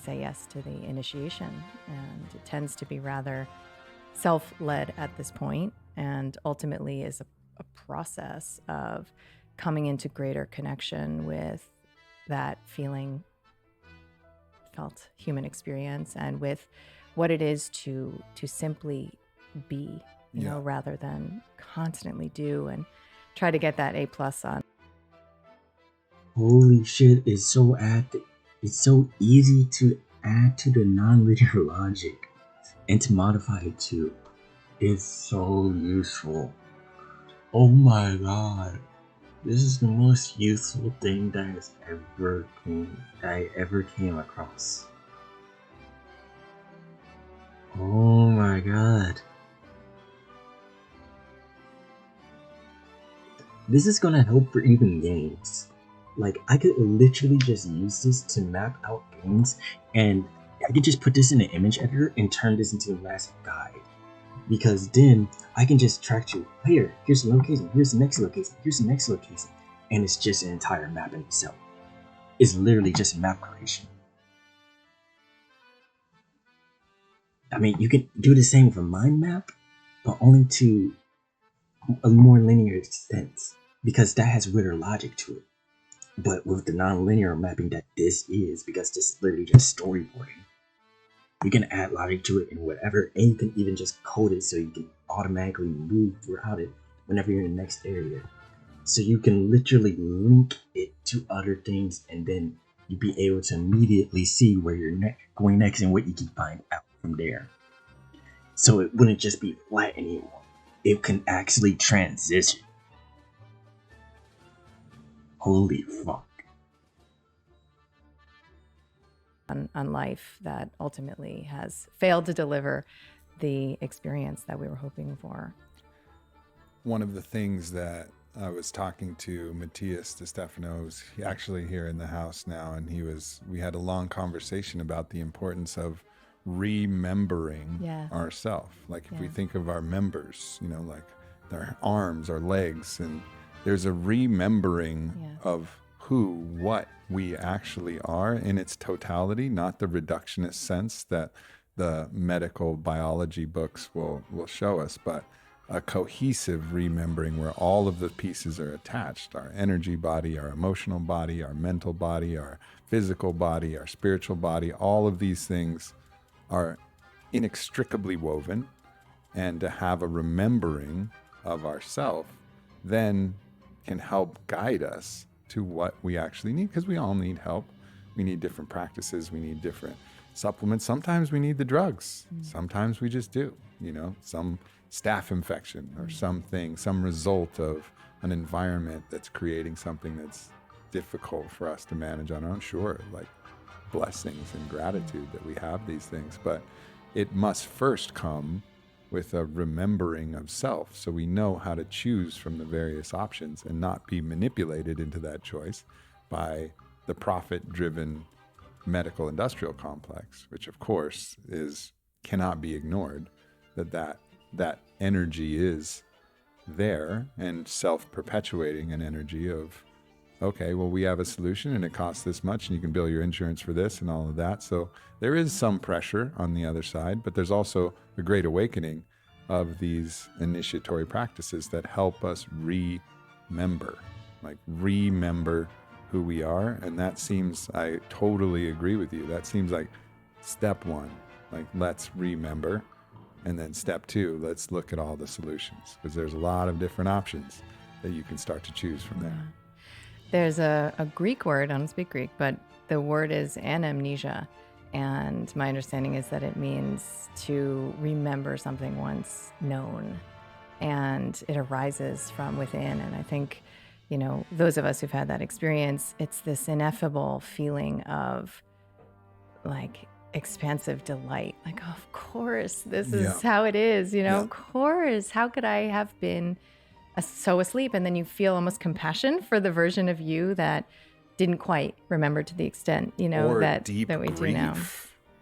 say yes to the initiation. And it tends to be rather self-led at this point, and ultimately is a process of coming into greater connection with that felt human experience, and with what it is to simply be, you know, rather than constantly do and try to get that A+ on. Holy shit, it's so easy to add to the non-linear logic and to modify it too. It's so useful. Oh my god. This is the most useful thing that I ever came across. Oh my god. This is gonna help for even games. Like, I could literally just use this to map out games, and I could just put this in an image editor and turn this into a massive guide. Because then I can just track you. Here, here's the location, here's the next location, here's the next location. And it's just an entire map in itself. is literally just map creation. I mean, you can do the same with a mind map, but only to a more linear extent, because that has greater logic to it. But with the non-linear mapping that this is, because this is literally just storyboarding, you can add logic to it and whatever, and you can even just code it so you can automatically move throughout it whenever you're in the next area. So you can literally link it to other things, and then you'll be able to immediately see where you're going next and what you can find out from there. So it wouldn't just be flat anymore. It can actually transition. Holy fuck. On life that ultimately has failed to deliver the experience that we were hoping for. One of the things that I was talking to Matthias DeStefano, who's actually here in the house now, and we had a long conversation about the importance of remembering ourselves. Like if we think of our members, you know, like our arms, our legs, and there's a remembering of who, what we actually are in its totality, not the reductionist sense that the medical biology books will show us, but a cohesive remembering where all of the pieces are attached: our energy body, our emotional body, our mental body, our physical body, our spiritual body. All of these things are inextricably woven, and to have a remembering of ourself then can help guide us to what we actually need, because we all need help. We need different practices, we need different supplements. Sometimes we need the drugs, sometimes we just do, you know, some staph infection or something, some result of an environment that's creating something that's difficult for us to manage on our own. Sure, like blessings and gratitude that we have these things, but it must first come with a remembering of self, so we know how to choose from the various options and not be manipulated into that choice by the profit-driven medical industrial complex, which of course cannot be ignored, that energy is there and self-perpetuating an energy of, okay, well, we have a solution and it costs this much and you can bill your insurance for this and all of that. So there is some pressure on the other side, but there's also a great awakening of these initiatory practices that help us remember who we are. And that seems, I totally agree with you. That seems like step one, like let's remember. And then step two, let's look at all the solutions, because there's a lot of different options that you can start to choose from there. There's a Greek word, I don't speak Greek, but the word is anamnesia. And my understanding is that it means to remember something once known. And it arises from within. And I think, you know, those of us who've had that experience, it's this ineffable feeling of like expansive delight. Like, oh, of course, this is how it is, you know, of course. How could I have been so asleep? And then you feel almost compassion for the version of you that didn't quite remember to the extent, you know, that we do now.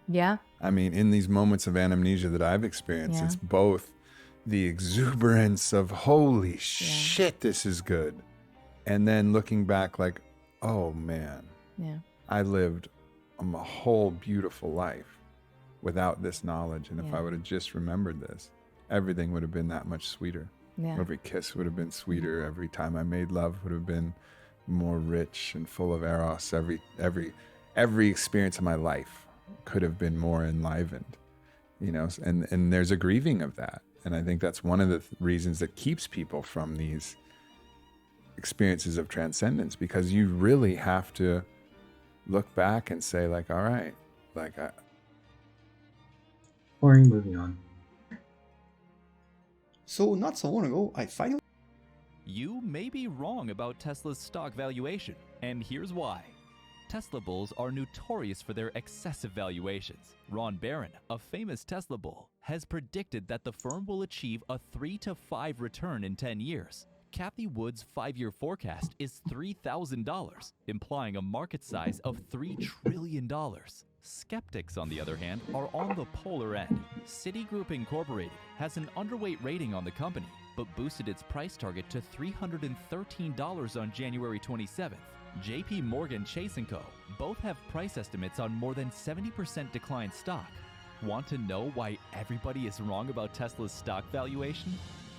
Yeah. I mean, in these moments of amnesia that I've experienced, it's both the exuberance of holy shit, this is good. And then looking back like, oh man, I lived a whole beautiful life without this knowledge. And if I would have just remembered this, everything would have been that much sweeter. Every kiss would have been sweeter. Every time I made love would have been more rich and full of eros. Every experience of my life could have been more enlivened, you know, and there's a grieving of that. And I think that's one of the reasons that keeps people from these experiences of transcendence, because you really have to look back and say like, all right, like or moving on. So not so long ago, I finally... You may be wrong about Tesla's stock valuation, and here's why. Tesla bulls are notorious for their excessive valuations. Ron Barron, a famous Tesla bull, has predicted that the firm will achieve a 3 to 5 return in 10 years. Cathie Wood's 5-year forecast is $3,000, implying a market size of $3 trillion. Skeptics, on the other hand, are on the polar end. Citigroup Incorporated has an underweight rating on the company, but boosted its price target to $313 on January 27th. JP Morgan Chase & Co. both have price estimates on more than 70% declined stock. Want to know why everybody is wrong about Tesla's stock valuation?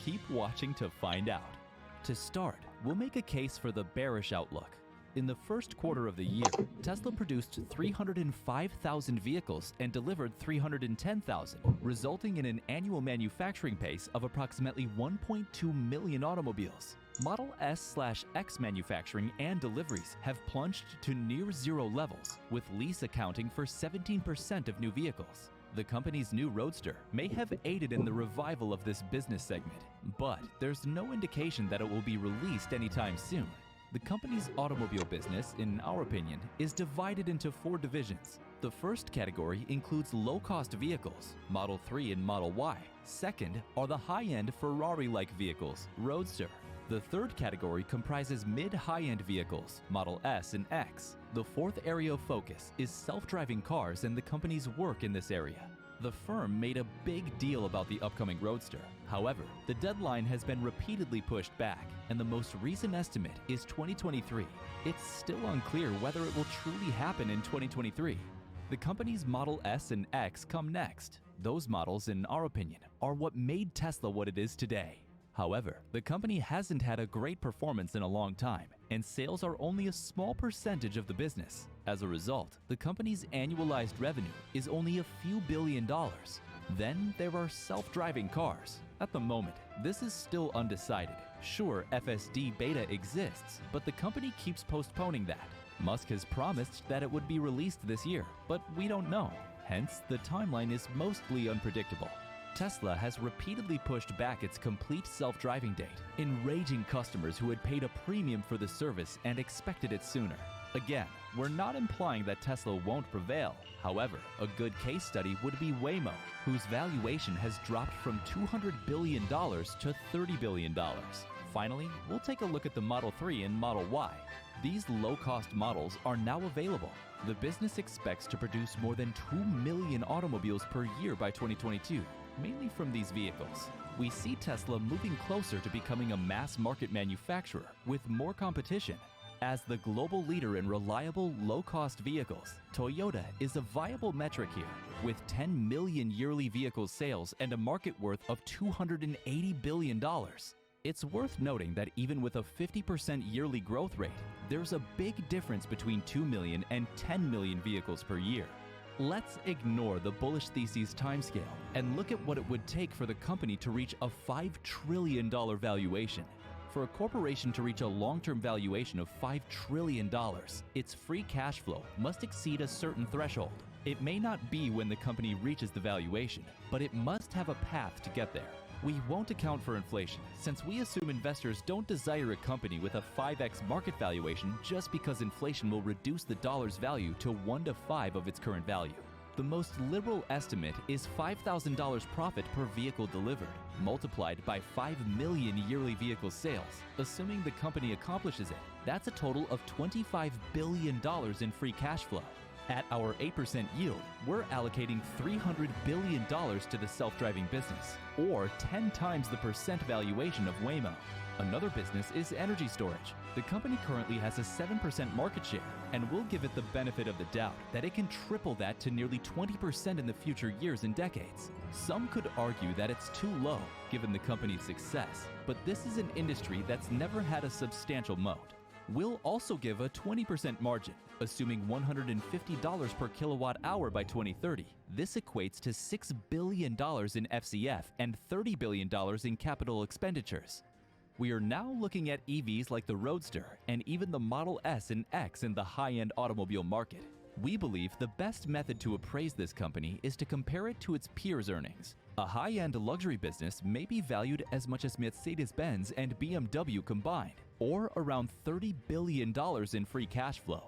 Keep watching to find out. To start, we'll make a case for the bearish outlook. In the first quarter of the year, Tesla produced 305,000 vehicles and delivered 310,000, resulting in an annual manufacturing pace of approximately 1.2 million automobiles. Model S/X manufacturing and deliveries have plunged to near zero levels, with lease accounting for 17% of new vehicles. The company's new Roadster may have aided in the revival of this business segment, but there's no indication that it will be released anytime soon. The company's automobile business, in our opinion, is divided into 4 divisions. The first category includes low-cost vehicles, Model 3 and Model Y. Second are the high-end Ferrari-like vehicles, Roadster. The third category comprises mid-high-end vehicles, Model S and X. The fourth area of focus is self-driving cars and the company's work in this area. The firm made a big deal about the upcoming Roadster. However, the deadline has been repeatedly pushed back, and the most recent estimate is 2023. It's still unclear whether it will truly happen in 2023. The company's Model S and X come next. Those models, in our opinion, are what made Tesla what it is today. However, the company hasn't had a great performance in a long time, and sales are only a small percentage of the business. As a result, the company's annualized revenue is only a few $billion. Then there are self-driving cars. At the moment, this is still undecided. Sure, FSD beta exists, but the company keeps postponing that. Musk has promised that it would be released this year, but we don't know. Hence, the timeline is mostly unpredictable. Tesla has repeatedly pushed back its complete self-driving date, enraging customers who had paid a premium for the service and expected it sooner. Again, we're not implying that Tesla won't prevail. However, a good case study would be Waymo, whose valuation has dropped from $200 billion to $30 billion. Finally, we'll take a look at the Model 3 and Model Y. These low-cost models are now available. The business expects to produce more than 2 million automobiles per year by 2022. Mainly from these vehicles. We see Tesla moving closer to becoming a mass market manufacturer with more competition. As the global leader in reliable, low-cost vehicles, Toyota is a viable metric here, with 10 million yearly vehicle sales and a market worth of $280 billion. It's worth noting that even with a 50% yearly growth rate, there's a big difference between 2 million and 10 million vehicles per year. Let's ignore the bullish thesis timescale and look at what it would take for the company to reach a $5 trillion valuation. For a corporation to reach a long-term valuation of $5 trillion, its free cash flow must exceed a certain threshold. It may not be when the company reaches the valuation, but it must have a path to get there. We won't account for inflation, since we assume investors don't desire a company with a 5x market valuation just because inflation will reduce the dollar's value to 1 to 5 of its current value. The most liberal estimate is $5,000 profit per vehicle delivered, multiplied by 5 million yearly vehicle sales. Assuming the company accomplishes it, that's a total of $25 billion in free cash flow. At our 8% yield, we're allocating $300 billion to the self-driving business, or 10 times the percent valuation of Waymo. Another business is energy storage. The company currently has a 7% market share, and we'll give it the benefit of the doubt that it can triple that to nearly 20% in the future years and decades. Some could argue that it's too low, given the company's success, but this is an industry that's never had a substantial moat. We'll also give a 20% margin, assuming $150 per kilowatt hour by 2030. This equates to $6 billion in FCF and $30 billion in capital expenditures. We are now looking at EVs like the Roadster and even the Model S and X in the high-end automobile market. We believe the best method to appraise this company is to compare it to its peers' earnings. A high-end luxury business may be valued as much as Mercedes-Benz and BMW combined, or around $30 billion in free cash flow.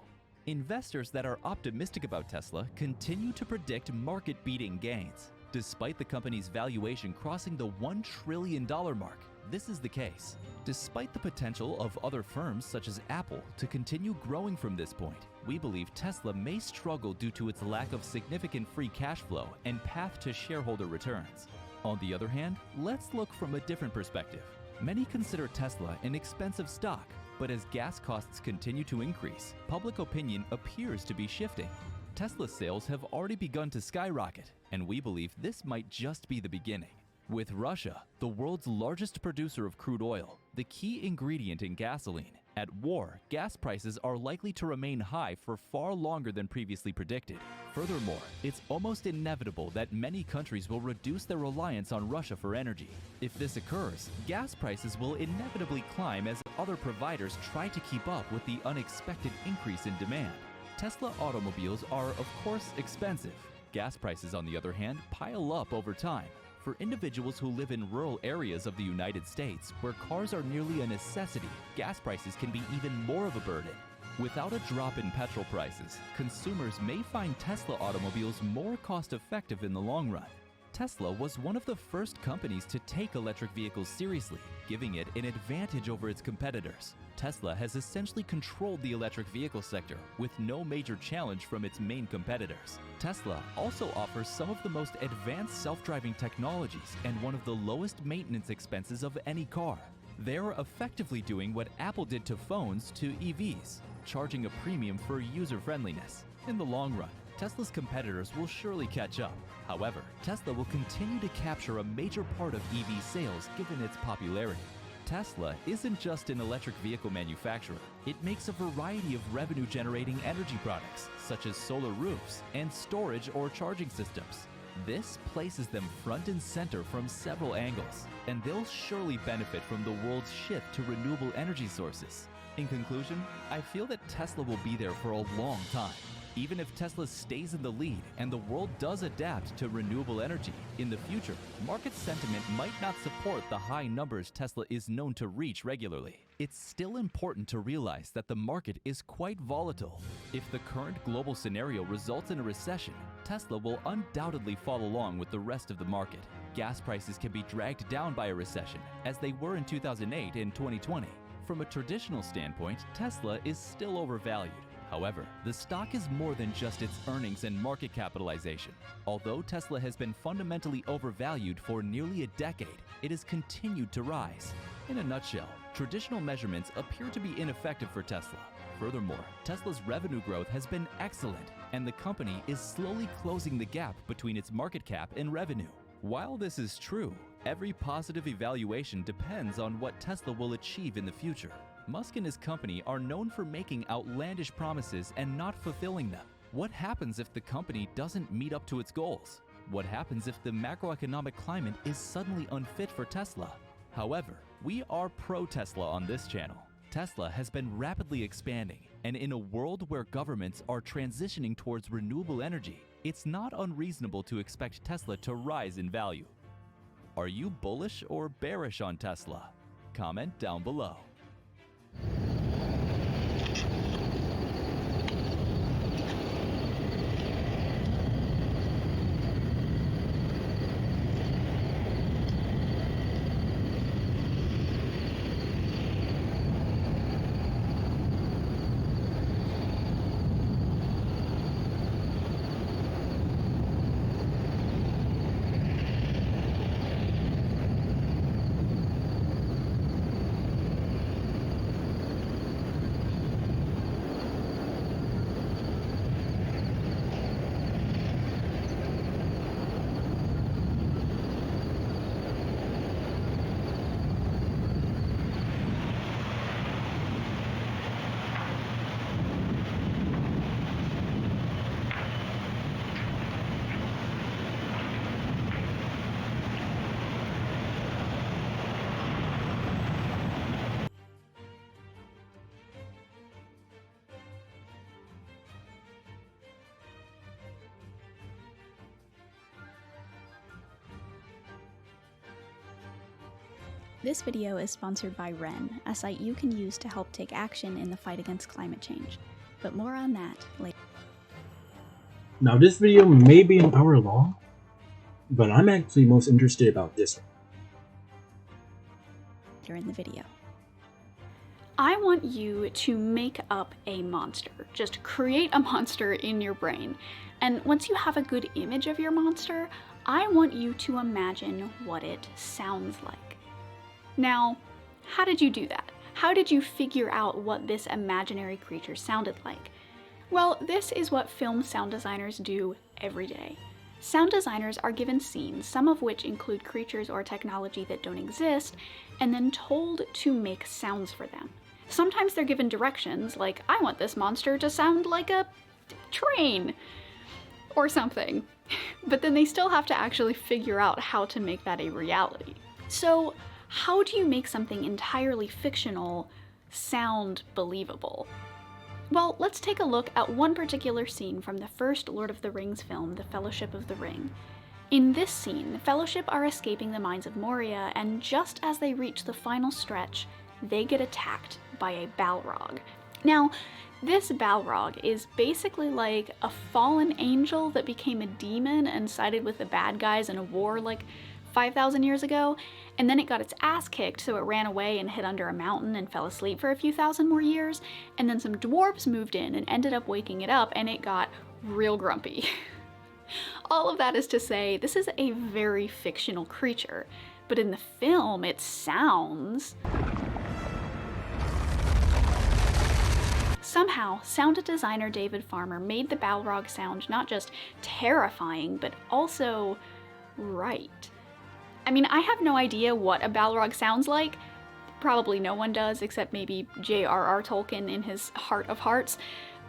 Investors that are optimistic about Tesla continue to predict market-beating gains. Despite the company's valuation crossing the $1 trillion mark, this is the case. Despite the potential of other firms such as Apple to continue growing from this point, we believe Tesla may struggle due to its lack of significant free cash flow and path to shareholder returns. On the other hand, let's look from a different perspective. Many consider Tesla an expensive stock, but but as gas costs continue to increase, public opinion appears to be shifting. Tesla sales have already begun to skyrocket, and we believe this might just be the beginning. With Russia, the world's largest producer of crude oil, the key ingredient in gasoline, at war, gas prices are likely to remain high for far longer than previously predicted. Furthermore, it's almost inevitable that many countries will reduce their reliance on Russia for energy. If this occurs, gas prices will inevitably climb as other providers try to keep up with the unexpected increase in demand. Tesla automobiles are, of course, expensive. Gas prices, on the other hand, pile up over time. For individuals who live in rural areas of the United States, where cars are nearly a necessity, gas prices can be even more of a burden. Without a drop in petrol prices, consumers may find Tesla automobiles more cost-effective in the long run. Tesla was one of the first companies to take electric vehicles seriously, giving it an advantage over its competitors. Tesla has essentially controlled the electric vehicle sector with no major challenge from its main competitors. Tesla also offers some of the most advanced self-driving technologies and one of the lowest maintenance expenses of any car. They're effectively doing what Apple did to phones to EVs, charging a premium for user-friendliness. In the long run, Tesla's competitors will surely catch up. However, Tesla will continue to capture a major part of EV sales given its popularity. Tesla isn't just an electric vehicle manufacturer. It makes a variety of revenue-generating energy products, such as solar roofs and storage or charging systems. This places them front and center from several angles, and they'll surely benefit from the world's shift to renewable energy sources. In conclusion, I feel that Tesla will be there for a long time. Even if Tesla stays in the lead and the world does adapt to renewable energy, in the future, market sentiment might not support the high numbers Tesla is known to reach regularly. It's still important to realize that the market is quite volatile. If the current global scenario results in a recession, Tesla will undoubtedly fall along with the rest of the market. Gas prices can be dragged down by a recession, as they were in 2008 and 2020. From a traditional standpoint, Tesla is still overvalued. However, the stock is more than just its earnings and market capitalization. Although Tesla has been fundamentally overvalued for nearly a decade, it has continued to rise. In a nutshell, traditional measurements appear to be ineffective for Tesla. Furthermore, Tesla's revenue growth has been excellent, and the company is slowly closing the gap between its market cap and revenue. While this is true, every positive evaluation depends on what Tesla will achieve in the future. Musk and his company are known for making outlandish promises and not fulfilling them. What happens if the company doesn't meet up to its goals? What happens if the macroeconomic climate is suddenly unfit for Tesla? However, we are pro-Tesla on this channel. Tesla has been rapidly expanding, and in a world where governments are transitioning towards renewable energy, it's not unreasonable to expect Tesla to rise in value. Are you bullish or bearish on Tesla? Comment down below. This video is sponsored by Wren, a site you can use to help take action in the fight against climate change. But more on that later. Now this video may be an hour long, but I'm actually most interested about this one. In the video. I want you to make up a monster. Just create a monster in your brain. And once you have a good image of your monster, I want you to imagine what it sounds like. Now, how did you do that? how did you figure out what this imaginary creature sounded like? Well, this is what film sound designers do every day. Sound designers are given scenes, some of which include creatures or technology that don't exist, and then told to make sounds for them. Sometimes they're given directions, like, I want this monster to sound like a train, or something. But then they still have to actually figure out how to make that a reality. So, how do you make something entirely fictional sound believable? Well, let's take a look at one particular scene from the first Lord of the Rings film, The Fellowship of the Ring. In this scene, the Fellowship are escaping the mines of Moria, and just as they reach the final stretch, they get attacked by a Balrog. Now, this Balrog is basically like a fallen angel that became a demon and sided with the bad guys in a war like 5,000 years ago, and then it got its ass kicked, so it ran away and hid under a mountain and fell asleep for a few thousand more years, and then some dwarves moved in and ended up waking it up, and it got real grumpy. All of that is to say, this is a very fictional creature, but in the film it sounds... Somehow, sound designer David Farmer made the Balrog sound not just terrifying, but also right. I mean, I have no idea what a Balrog sounds like. Probably no one does, except maybe J.R.R. Tolkien in his Heart of Hearts.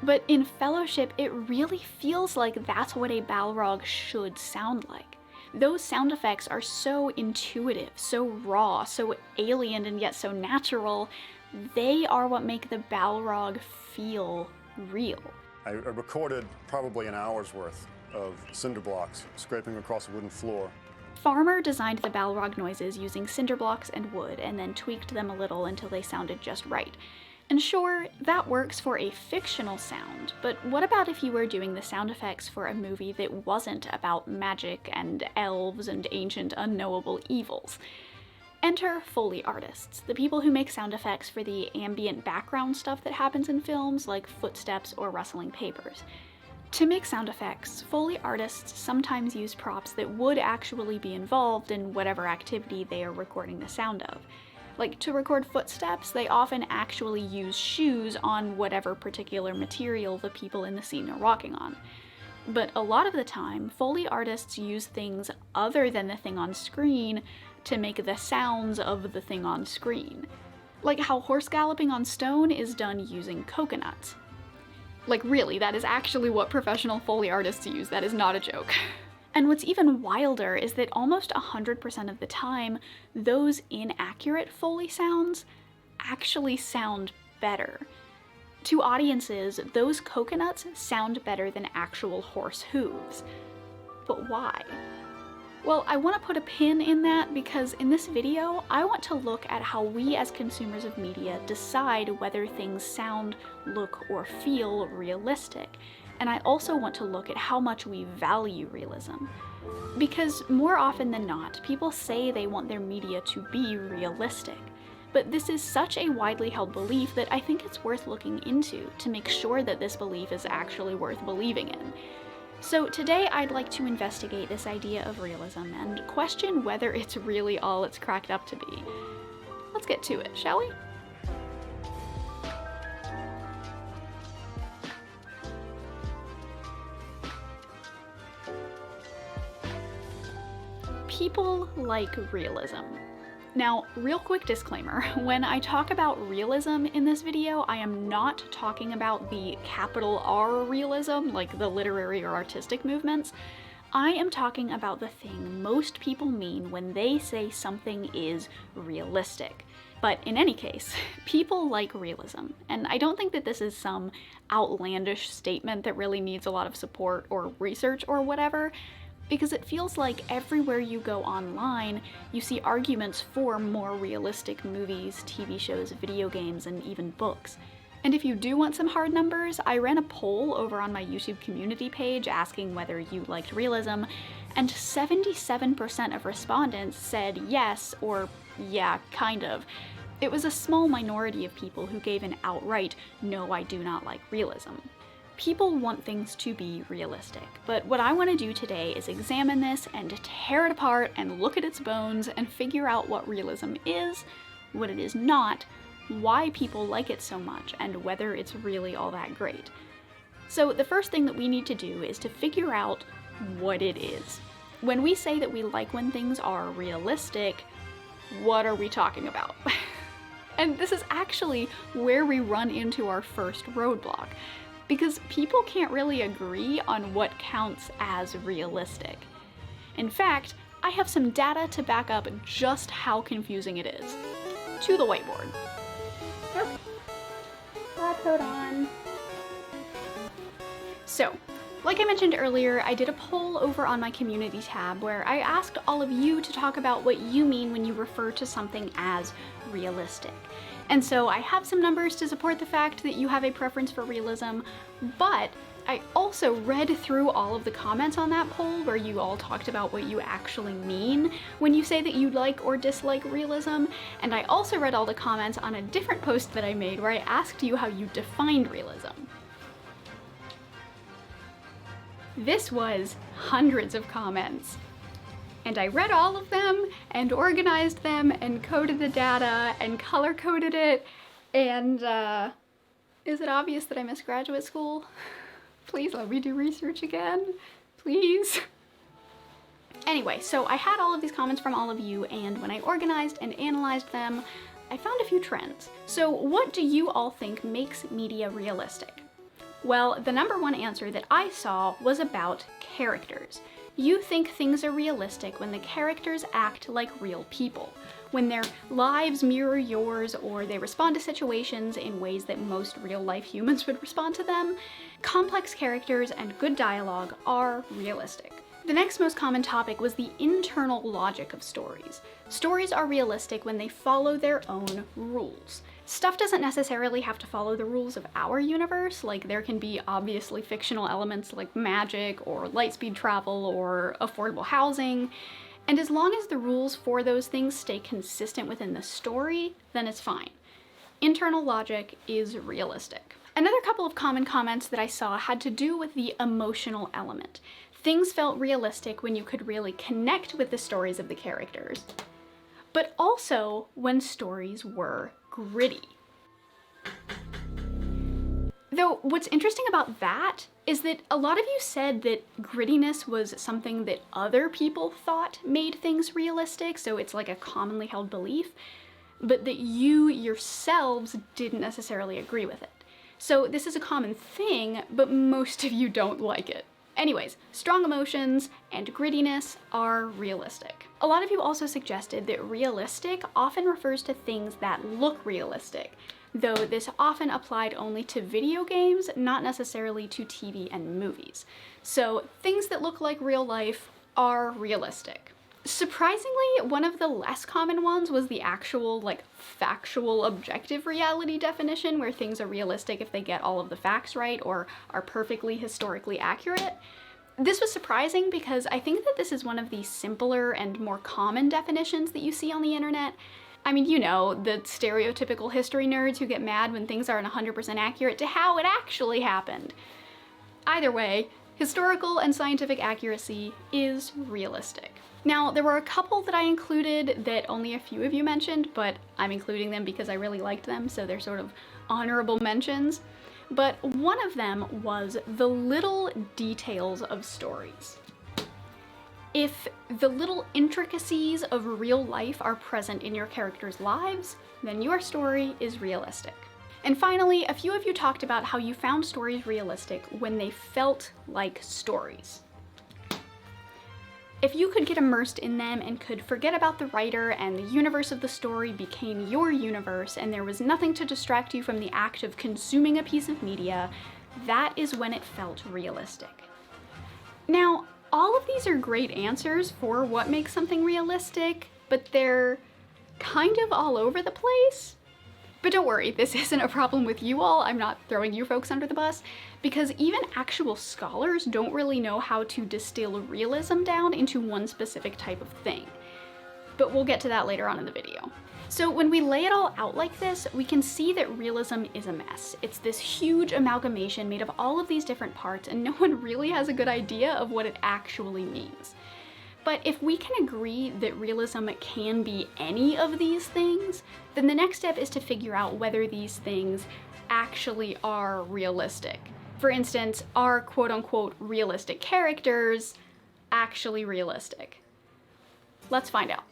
But in Fellowship, it really feels like that's what a Balrog should sound like. Those sound effects are so intuitive, so raw, so alien, and yet so natural. They are what make the Balrog feel real. I recorded probably an hour's worth of cinder blocks scraping across a wooden floor. Farmer designed the Balrog noises using cinder blocks and wood, and then tweaked them a little until they sounded just right. And sure, that works for a fictional sound, but what about if you were doing the sound effects for a movie that wasn't about magic and elves and ancient unknowable evils? Enter Foley artists, the people who make sound effects for the ambient background stuff that happens in films, like footsteps or rustling papers. To make sound effects, Foley artists sometimes use props that would actually be involved in whatever activity they are recording the sound of. Like, to record footsteps, they often actually use shoes on whatever particular material the people in the scene are walking on. But a lot of the time, Foley artists use things other than the thing on screen to make the sounds of the thing on screen. Like how horse galloping on stone is done using coconuts. Like really, that is actually what professional Foley artists use, that is not a joke. And what's even wilder is that almost 100% of the time, those inaccurate Foley sounds actually sound better. To audiences, those coconuts sound better than actual horse hooves. But why? Well, I want to put a pin in that because in this video, I want to look at how we as consumers of media decide whether things sound, look, or feel realistic. And I also want to look at how much we value realism. Because more often than not, people say they want their media to be realistic. But this is such a widely held belief that I think it's worth looking into to make sure that this belief is actually worth believing in. So today I'd like to investigate this idea of realism and question whether it's really all it's cracked up to be. Let's get to it, shall we? People like realism. Now, real quick disclaimer, when I talk about realism in this video, I am not talking about the capital R realism, like the literary or artistic movements. I am talking about the thing most people mean when they say something is realistic. But in any case, people like realism, and I don't think that this is some outlandish statement that really needs a lot of support or research or whatever. Because it feels like everywhere you go online, you see arguments for more realistic movies, TV shows, video games, and even books. And if you do want some hard numbers, I ran a poll over on my YouTube community page asking whether you liked realism, and 77% of respondents said yes, or yeah, kind of. It was a small minority of people who gave an outright, no, I do not like realism. People want things to be realistic, but what I want to do today is examine this and tear it apart and look at its bones and figure out what realism is, what it is not, why people like it so much, and whether it's really all that great. So the first thing that we need to do is to figure out what it is. When we say that we like when things are realistic, what are we talking about? And this is actually where we run into our first roadblock, because people can't really agree on what counts as realistic. In fact, I have some data to back up just how confusing it is. To the whiteboard. Okay. Lab coat on. So, like I mentioned earlier, I did a poll over on my community tab where I asked all of you to talk about what you mean when you refer to something as realistic. And so I have some numbers to support the fact that you have a preference for realism, but I also read through all of the comments on that poll where you all talked about what you actually mean when you say that you like or dislike realism, and I also read all the comments on a different post that I made where I asked you how you defined realism. This was hundreds of comments, and I read all of them and organized them and coded the data and color-coded it, and is it obvious that I missed graduate school? Please let me do research again, please. Anyway, so I had all of these comments from all of you, and when I organized and analyzed them, I found a few trends. So what do you all think makes media realistic? Well, the number one answer that I saw was about characters. You think things are realistic when the characters act like real people, when their lives mirror yours or they respond to situations in ways that most real-life humans would respond to them. Complex characters and good dialogue are realistic. The next most common topic was the internal logic of stories. Stories are realistic when they follow their own rules. Stuff doesn't necessarily have to follow the rules of our universe, like there can be obviously fictional elements like magic or lightspeed travel or affordable housing, and as long as the rules for those things stay consistent within the story, then it's fine. Internal logic is realistic. Another couple of common comments that I saw had to do with the emotional element. Things felt realistic when you could really connect with the stories of the characters, but also when stories were gritty. Though what's interesting about that is that a lot of you said that grittiness was something that other people thought made things realistic, so it's like a commonly held belief, but that you yourselves didn't necessarily agree with it. So this is a common thing, but most of you don't like it. Anyways, strong emotions and grittiness are realistic. A lot of you also suggested that realistic often refers to things that look realistic, though this often applied only to video games, not necessarily to TV and movies. So things that look like real life are realistic. Surprisingly, one of the less common ones was the actual, factual objective reality definition, where things are realistic if they get all of the facts right or are perfectly historically accurate. This was surprising because I think that this is one of the simpler and more common definitions that you see on the internet. I mean, you know, the stereotypical history nerds who get mad when things aren't 100% accurate to how it actually happened. Either way, historical and scientific accuracy is realistic. Now, there were a couple that I included that only a few of you mentioned, but I'm including them because I really liked them, so they're sort of honorable mentions. But one of them was the little details of stories. If the little intricacies of real life are present in your characters' lives, then your story is realistic. And finally, a few of you talked about how you found stories realistic when they felt like stories. If you could get immersed in them and could forget about the writer and the universe of the story became your universe and there was nothing to distract you from the act of consuming a piece of media, that is when it felt realistic. Now, all of these are great answers for what makes something realistic, but they're kind of all over the place. But don't worry, this isn't a problem with you all. I'm not throwing you folks under the bus, because even actual scholars don't really know how to distill realism down into one specific type of thing. But we'll get to that later on in the video. So when we lay it all out like this, we can see that realism is a mess. It's this huge amalgamation made of all of these different parts, and no one really has a good idea of what it actually means. But if we can agree that realism can be any of these things, then the next step is to figure out whether these things actually are realistic. For instance, are quote-unquote realistic characters actually realistic? Let's find out.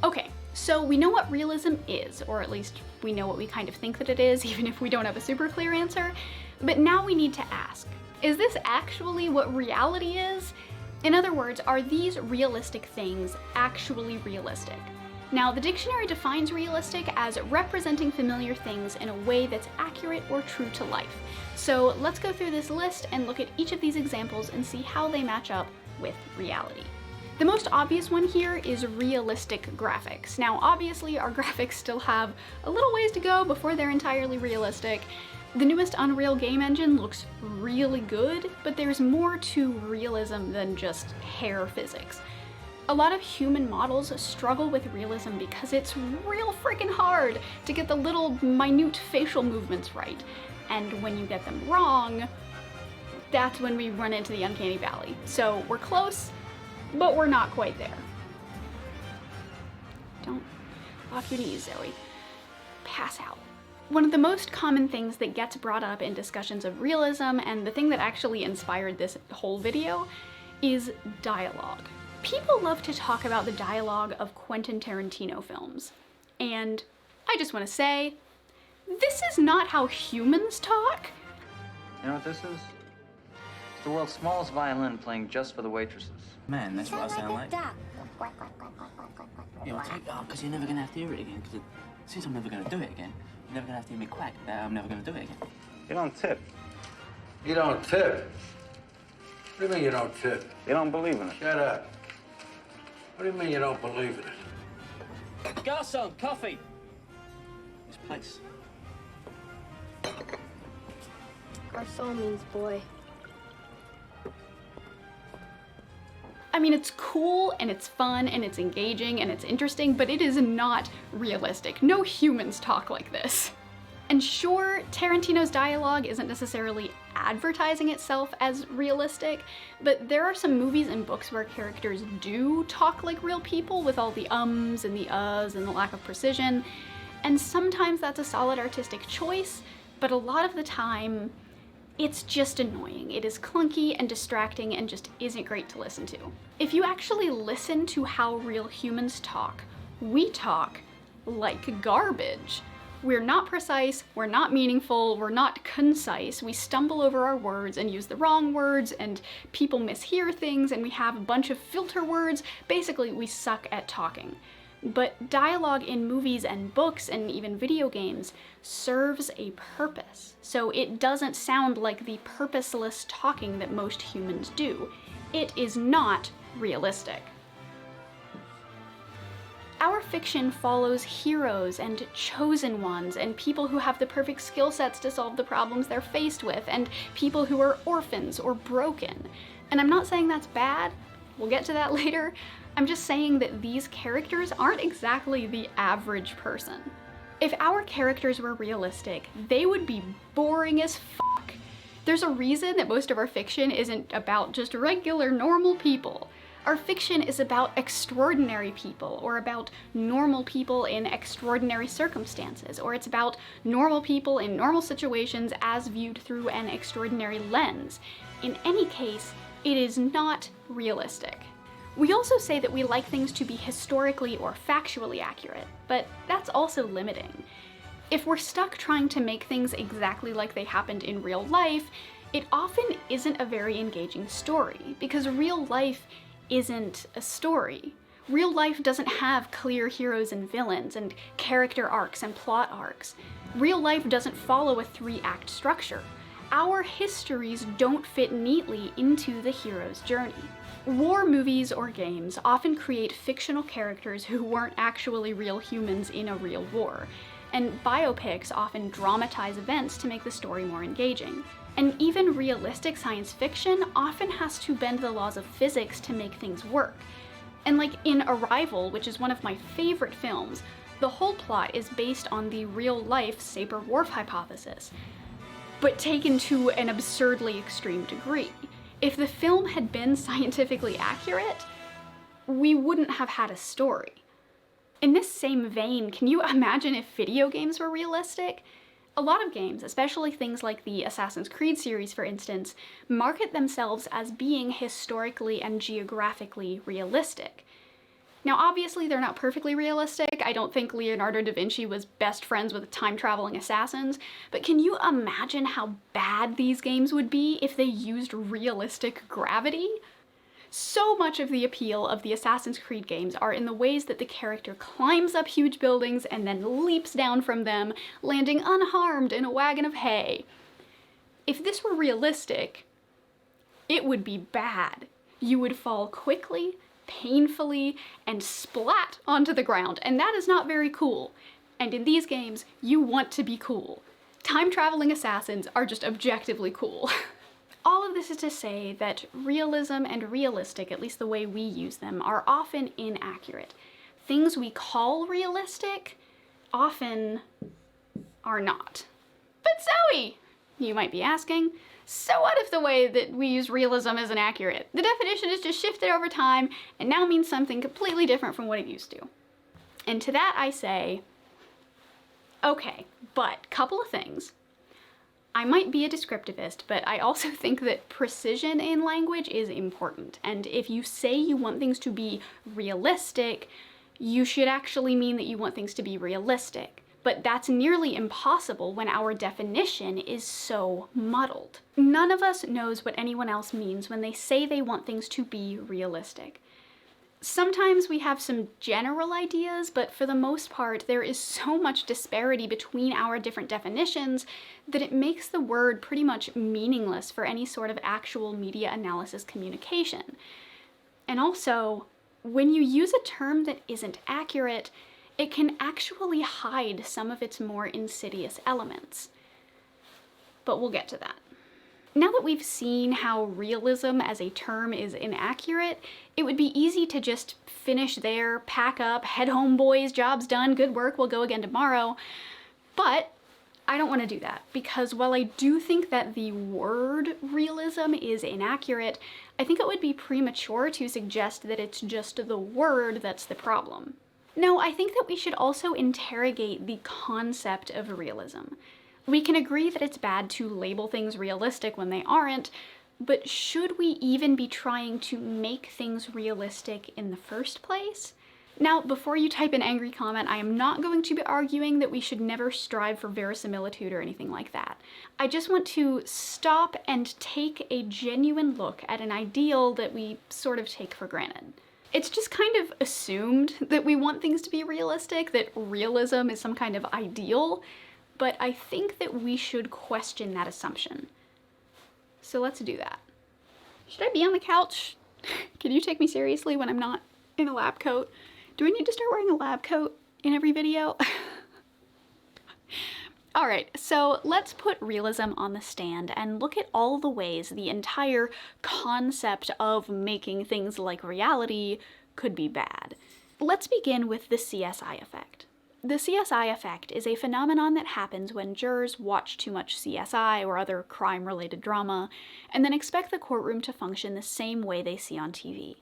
Okay, so we know what realism is, or at least we know what we kind of think that it is, even if we don't have a super clear answer. But now we need to ask, is this actually what reality is? In other words, are these realistic things actually realistic? Now, the dictionary defines realistic as representing familiar things in a way that's accurate or true to life. So let's go through this list and look at each of these examples and see how they match up with reality. The most obvious one here is realistic graphics. Now, obviously, our graphics still have a little ways to go before they're entirely realistic. The newest Unreal game engine looks really good, but there's more to realism than just hair physics. A lot of human models struggle with realism because it's real freaking hard to get the little minute facial movements right. And when you get them wrong, that's when we run into the uncanny valley. So we're close, but we're not quite there. Don't lock your knees, Zoe. Pass out. One of the most common things that gets brought up in discussions of realism, and the thing that actually inspired this whole video, is dialogue. People love to talk about the dialogue of Quentin Tarantino films, and I just want to say, this is not how humans talk. You know what this is? It's the world's smallest violin playing just for the waitresses. Man, that's what I sound like. Yeah, because you're never gonna have to hear it again, because since I'm never gonna do it again, you're never gonna have to hear me quack that I'm never gonna do it again. You don't tip. You don't tip? What do you mean you don't tip? You don't believe in it. Shut up. What do you mean you don't believe in it? Garçon, coffee! This place. Garçon means boy. I mean, it's cool and it's fun and it's engaging and it's interesting, but it is not realistic. No humans talk like this. And sure, Tarantino's dialogue isn't necessarily advertising itself as realistic, but there are some movies and books where characters do talk like real people with all the ums and the uhs and the lack of precision, and sometimes that's a solid artistic choice, but a lot of the time, it's just annoying. It is clunky and distracting and just isn't great to listen to. If you actually listen to how real humans talk, we talk like garbage. We're not precise, we're not meaningful, we're not concise. We stumble over our words and use the wrong words, and people mishear things, and we have a bunch of filter words. Basically, we suck at talking. But dialogue in movies and books and even video games serves a purpose. So it doesn't sound like the purposeless talking that most humans do. It is not realistic. Our fiction follows heroes and chosen ones and people who have the perfect skill sets to solve the problems they're faced with, and people who are orphans or broken. And I'm not saying that's bad, we'll get to that later. I'm just saying that these characters aren't exactly the average person. If our characters were realistic, they would be boring as fuck. There's a reason that most of our fiction isn't about just regular, normal people. Our fiction is about extraordinary people, or about normal people in extraordinary circumstances, or it's about normal people in normal situations as viewed through an extraordinary lens. In any case, it is not realistic. We also say that we like things to be historically or factually accurate, but that's also limiting. If we're stuck trying to make things exactly like they happened in real life, it often isn't a very engaging story, because real life isn't a story. Real life doesn't have clear heroes and villains and character arcs and plot arcs. Real life doesn't follow a 3-act structure. Our histories don't fit neatly into the hero's journey. War movies or games often create fictional characters who weren't actually real humans in a real war, and biopics often dramatize events to make the story more engaging. And even realistic science fiction often has to bend the laws of physics to make things work. And like in Arrival, which is one of my favorite films, the whole plot is based on the real-life Sapir-Whorf hypothesis, but taken to an absurdly extreme degree. If the film had been scientifically accurate, we wouldn't have had a story. In this same vein, can you imagine if video games were realistic? A lot of games, especially things like the Assassin's Creed series for instance, market themselves as being historically and geographically realistic. Now obviously they're not perfectly realistic. I don't think Leonardo da Vinci was best friends with time-traveling assassins, but can you imagine how bad these games would be if they used realistic gravity? So much of the appeal of the Assassin's Creed games are in the ways that the character climbs up huge buildings and then leaps down from them, landing unharmed in a wagon of hay. If this were realistic, it would be bad. You would fall quickly, painfully, and splat onto the ground, and that is not very cool. And in these games, you want to be cool. Time-traveling assassins are just objectively cool. All of this is to say that realism and realistic, at least the way we use them, are often inaccurate. Things we call realistic often are not. But Zoe, you might be asking, so what if the way that we use realism is inaccurate? The definition has just shifted over time and now means something completely different from what it used to. And to that I say, okay, but couple of things. I might be a descriptivist, but I also think that precision in language is important. And if you say you want things to be realistic, you should actually mean that you want things to be realistic. But that's nearly impossible when our definition is so muddled. None of us knows what anyone else means when they say they want things to be realistic. Sometimes we have some general ideas, but for the most part, there is so much disparity between our different definitions that it makes the word pretty much meaningless for any sort of actual media analysis communication. And also, when you use a term that isn't accurate, it can actually hide some of its more insidious elements. But we'll get to that. Now that we've seen how realism as a term is inaccurate, it would be easy to just finish there, pack up, head home boys, job's done, good work, we'll go again tomorrow. But I don't want to do that, because while I do think that the word realism is inaccurate, I think it would be premature to suggest that it's just the word that's the problem. No, I think that we should also interrogate the concept of realism. We can agree that it's bad to label things realistic when they aren't, but should we even be trying to make things realistic in the first place? Now, before you type an angry comment, I am not going to be arguing that we should never strive for verisimilitude or anything like that. I just want to stop and take a genuine look at an ideal that we sort of take for granted. It's just kind of assumed that we want things to be realistic, that realism is some kind of ideal, but I think that we should question that assumption. So let's do that. Should I be on the couch? Can you take me seriously when I'm not in a lab coat? Do I need to start wearing a lab coat in every video? All right, so let's put realism on the stand and look at all the ways the entire concept of making things like reality could be bad. Let's begin with the CSI effect. The CSI effect is a phenomenon that happens when jurors watch too much CSI or other crime-related drama and then expect the courtroom to function the same way they see on TV.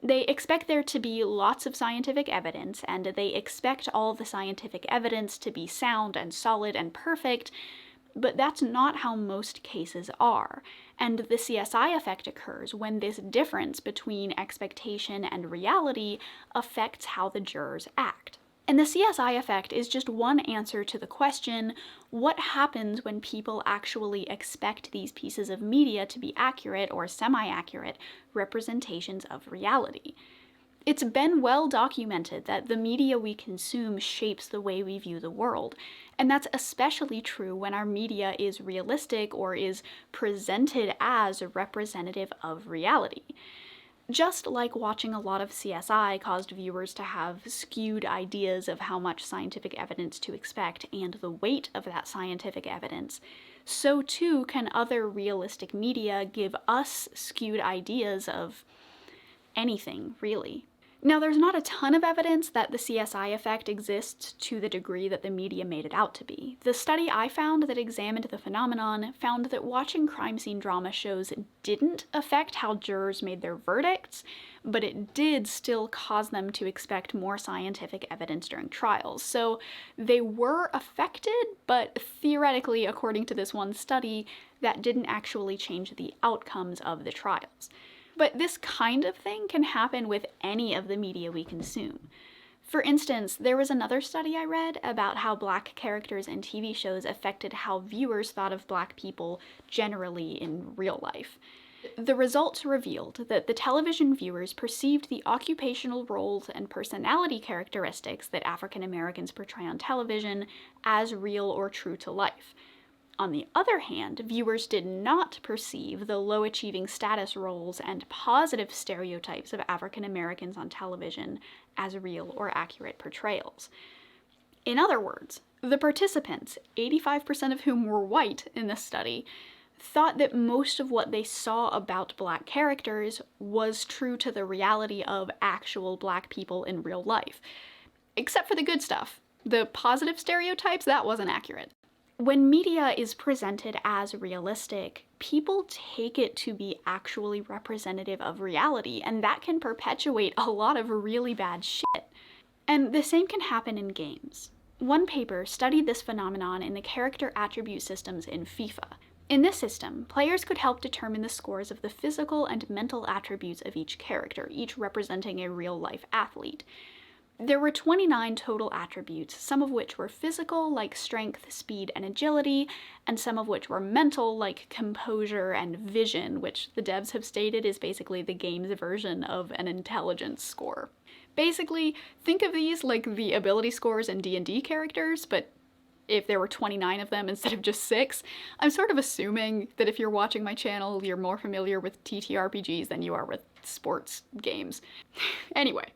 They expect there to be lots of scientific evidence, and they expect all the scientific evidence to be sound and solid and perfect, but that's not how most cases are, and the CSI effect occurs when this difference between expectation and reality affects how the jurors act. And the CSI effect is just one answer to the question, what happens when people actually expect these pieces of media to be accurate or semi-accurate representations of reality? It's been well documented that the media we consume shapes the way we view the world, and that's especially true when our media is realistic or is presented as representative of reality. Just like watching a lot of CSI caused viewers to have skewed ideas of how much scientific evidence to expect and the weight of that scientific evidence, so too can other realistic media give us skewed ideas of anything, really. Now, there's not a ton of evidence that the CSI effect exists to the degree that the media made it out to be. The study I found that examined the phenomenon found that watching crime scene drama shows didn't affect how jurors made their verdicts, but it did still cause them to expect more scientific evidence during trials. So they were affected, but theoretically, according to this one study, that didn't actually change the outcomes of the trials. But this kind of thing can happen with any of the media we consume. For instance, there was another study I read about how Black characters in TV shows affected how viewers thought of Black people generally in real life. The results revealed that the television viewers perceived the occupational roles and personality characteristics that African Americans portray on television as real or true to life. On the other hand, viewers did not perceive the low-achieving status roles and positive stereotypes of African Americans on television as real or accurate portrayals. In other words, the participants, 85% of whom were white in this study, thought that most of what they saw about Black characters was true to the reality of actual Black people in real life. Except for the good stuff. The positive stereotypes, that wasn't accurate. When media is presented as realistic, people take it to be actually representative of reality, and that can perpetuate a lot of really bad shit. And the same can happen in games. One paper studied this phenomenon in the character attribute systems in FIFA. In this system, players could help determine the scores of the physical and mental attributes of each character, each representing a real-life athlete. There were 29 total attributes, some of which were physical, like strength, speed, and agility, and some of which were mental, like composure and vision, which the devs have stated is basically the game's version of an intelligence score. Basically, think of these like the ability scores in D&D characters, but if there were 29 of them instead of just 6. I'm sort of assuming that if you're watching my channel, you're more familiar with TTRPGs than you are with sports games. Anyway,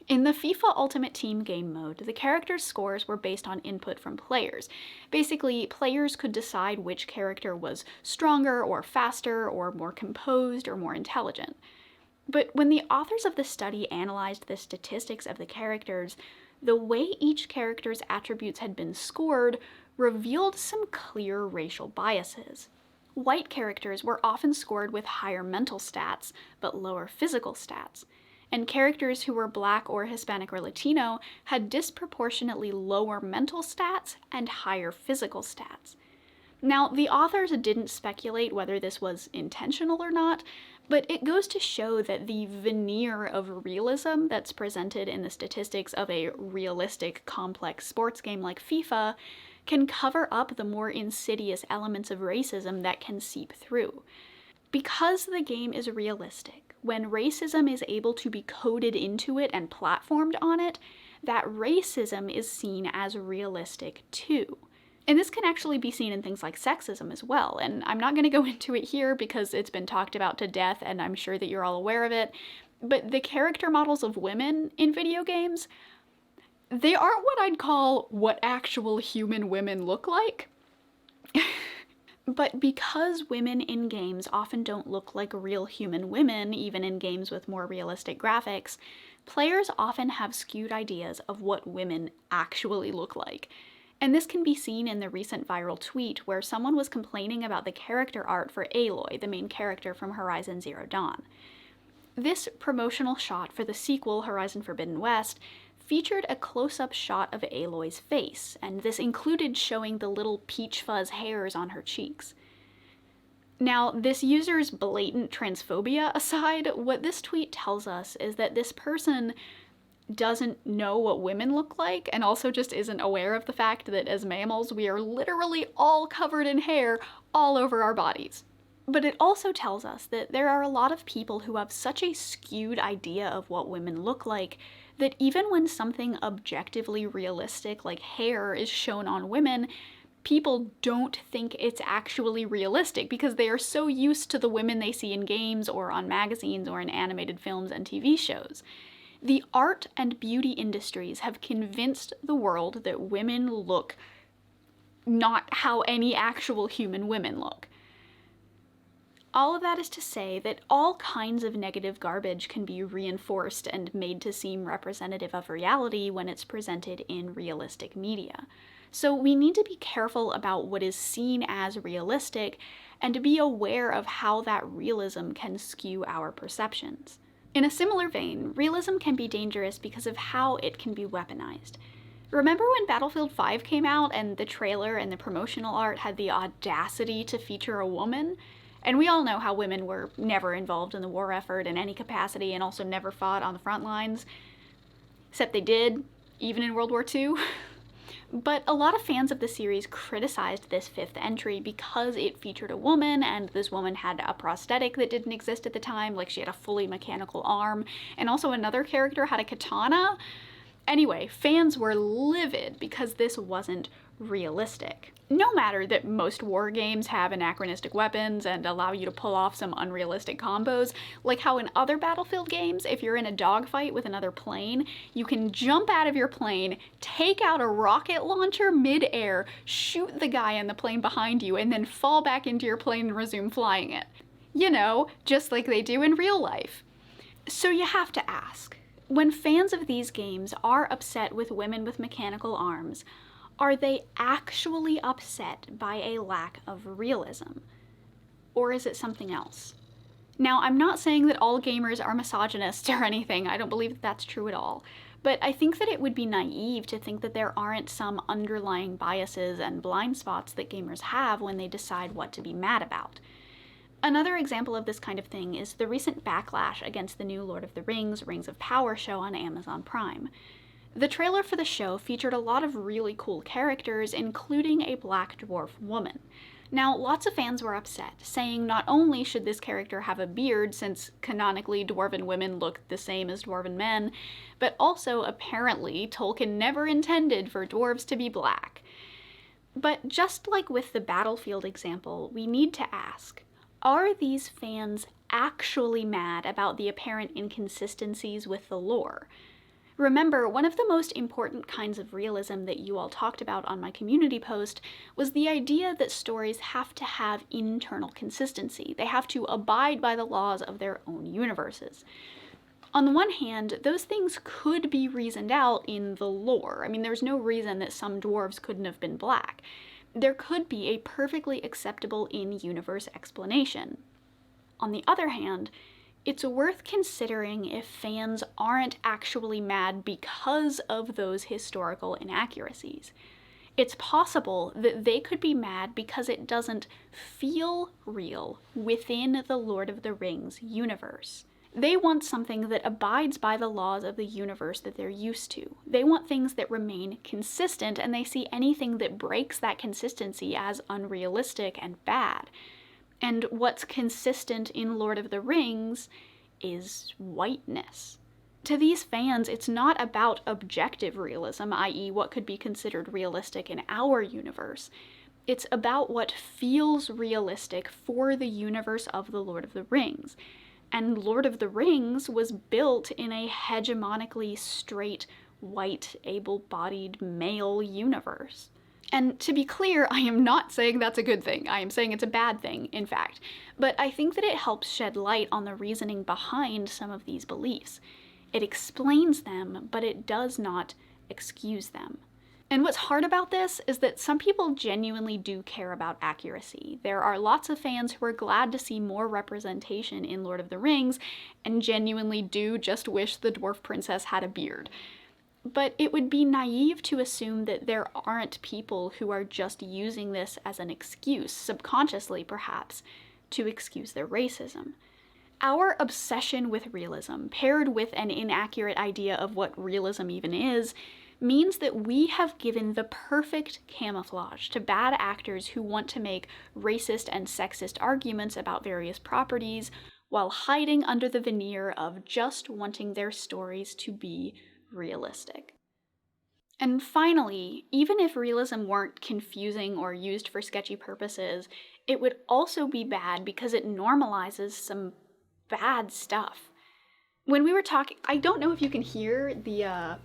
in the FIFA Ultimate Team game mode, the characters' scores were based on input from players. Basically, players could decide which character was stronger or faster or more composed or more intelligent. But when the authors of the study analyzed the statistics of the characters, the way each character's attributes had been scored revealed some clear racial biases. White characters were often scored with higher mental stats, but lower physical stats, and characters who were Black or Hispanic or Latino had disproportionately lower mental stats and higher physical stats. Now, the authors didn't speculate whether this was intentional or not, but it goes to show that the veneer of realism that's presented in the statistics of a realistic, complex sports game like FIFA can cover up the more insidious elements of racism that can seep through. Because the game is realistic, when racism is able to be coded into it and platformed on it, that racism is seen as realistic too. And this can actually be seen in things like sexism as well, and I'm not going to go into it here because it's been talked about to death and I'm sure that you're all aware of it, but the character models of women in video games, they aren't what I'd call what actual human women look like. But because women in games often don't look like real human women, even in games with more realistic graphics, players often have skewed ideas of what women actually look like. And this can be seen in the recent viral tweet where someone was complaining about the character art for Aloy, the main character from Horizon Zero Dawn. This promotional shot for the sequel, Horizon Forbidden West, featured a close-up shot of Aloy's face, and this included showing the little peach fuzz hairs on her cheeks. Now, this user's blatant transphobia aside, what this tweet tells us is that this person doesn't know what women look like, and also just isn't aware of the fact that as mammals, we are literally all covered in hair all over our bodies. But it also tells us that there are a lot of people who have such a skewed idea of what women look like that even when something objectively realistic like hair is shown on women, people don't think it's actually realistic because they are so used to the women they see in games or on magazines or in animated films and TV shows. The art and beauty industries have convinced the world that women look not how any actual human women look. All of that is to say that all kinds of negative garbage can be reinforced and made to seem representative of reality when it's presented in realistic media. So we need to be careful about what is seen as realistic and to be aware of how that realism can skew our perceptions. In a similar vein, realism can be dangerous because of how it can be weaponized. Remember when Battlefield 5 came out and the trailer and the promotional art had the audacity to feature a woman? And we all know how women were never involved in the war effort in any capacity and also never fought on the front lines. Except they did, even in World War II. But a lot of fans of the series criticized this 5th entry because it featured a woman, and this woman had a prosthetic that didn't exist at the time, like she had a fully mechanical arm, and also another character had a katana. Anyway, fans were livid because this wasn't realistic. No matter that most war games have anachronistic weapons and allow you to pull off some unrealistic combos, like how in other Battlefield games, if you're in a dogfight with another plane, you can jump out of your plane, take out a rocket launcher mid-air, shoot the guy in the plane behind you, and then fall back into your plane and resume flying it. You know, just like they do in real life. So you have to ask, when fans of these games are upset with women with mechanical arms, are they actually upset by a lack of realism? Or is it something else? Now, I'm not saying that all gamers are misogynists or anything. I don't believe that that's true at all. But I think that it would be naive to think that there aren't some underlying biases and blind spots that gamers have when they decide what to be mad about. Another example of this kind of thing is the recent backlash against the new Lord of the Rings, Rings of Power show on Amazon Prime. The trailer for the show featured a lot of really cool characters, including a black dwarf woman. Now, lots of fans were upset, saying not only should this character have a beard, since canonically dwarven women look the same as dwarven men, but also apparently Tolkien never intended for dwarves to be black. But just like with the Battlefield example, we need to ask, are these fans actually mad about the apparent inconsistencies with the lore? Remember, one of the most important kinds of realism that you all talked about on my community post was the idea that stories have to have internal consistency. They have to abide by the laws of their own universes. On the one hand, those things could be reasoned out in the lore. I mean, there's no reason that some dwarves couldn't have been black. There could be a perfectly acceptable in-universe explanation. On the other hand, it's worth considering if fans aren't actually mad because of those historical inaccuracies. It's possible that they could be mad because it doesn't feel real within the Lord of the Rings universe. They want something that abides by the laws of the universe that they're used to. They want things that remain consistent, and they see anything that breaks that consistency as unrealistic and bad. And what's consistent in Lord of the Rings is whiteness. To these fans, it's not about objective realism, i.e. what could be considered realistic in our universe. It's about what feels realistic for the universe of the Lord of the Rings. And Lord of the Rings was built in a hegemonically straight, white, able-bodied male universe. And to be clear, I am not saying that's a good thing. I am saying it's a bad thing, in fact. But I think that it helps shed light on the reasoning behind some of these beliefs. It explains them, but it does not excuse them. And what's hard about this is that some people genuinely do care about accuracy. There are lots of fans who are glad to see more representation in Lord of the Rings, and genuinely do just wish the dwarf princess had a beard. But it would be naive to assume that there aren't people who are just using this as an excuse, subconsciously perhaps, to excuse their racism. Our obsession with realism, paired with an inaccurate idea of what realism even is, means that we have given the perfect camouflage to bad actors who want to make racist and sexist arguments about various properties while hiding under the veneer of just wanting their stories to be realistic. And finally, even if realism weren't confusing or used for sketchy purposes, it would also be bad because it normalizes some bad stuff. When we were talking, I don't know if you can hear the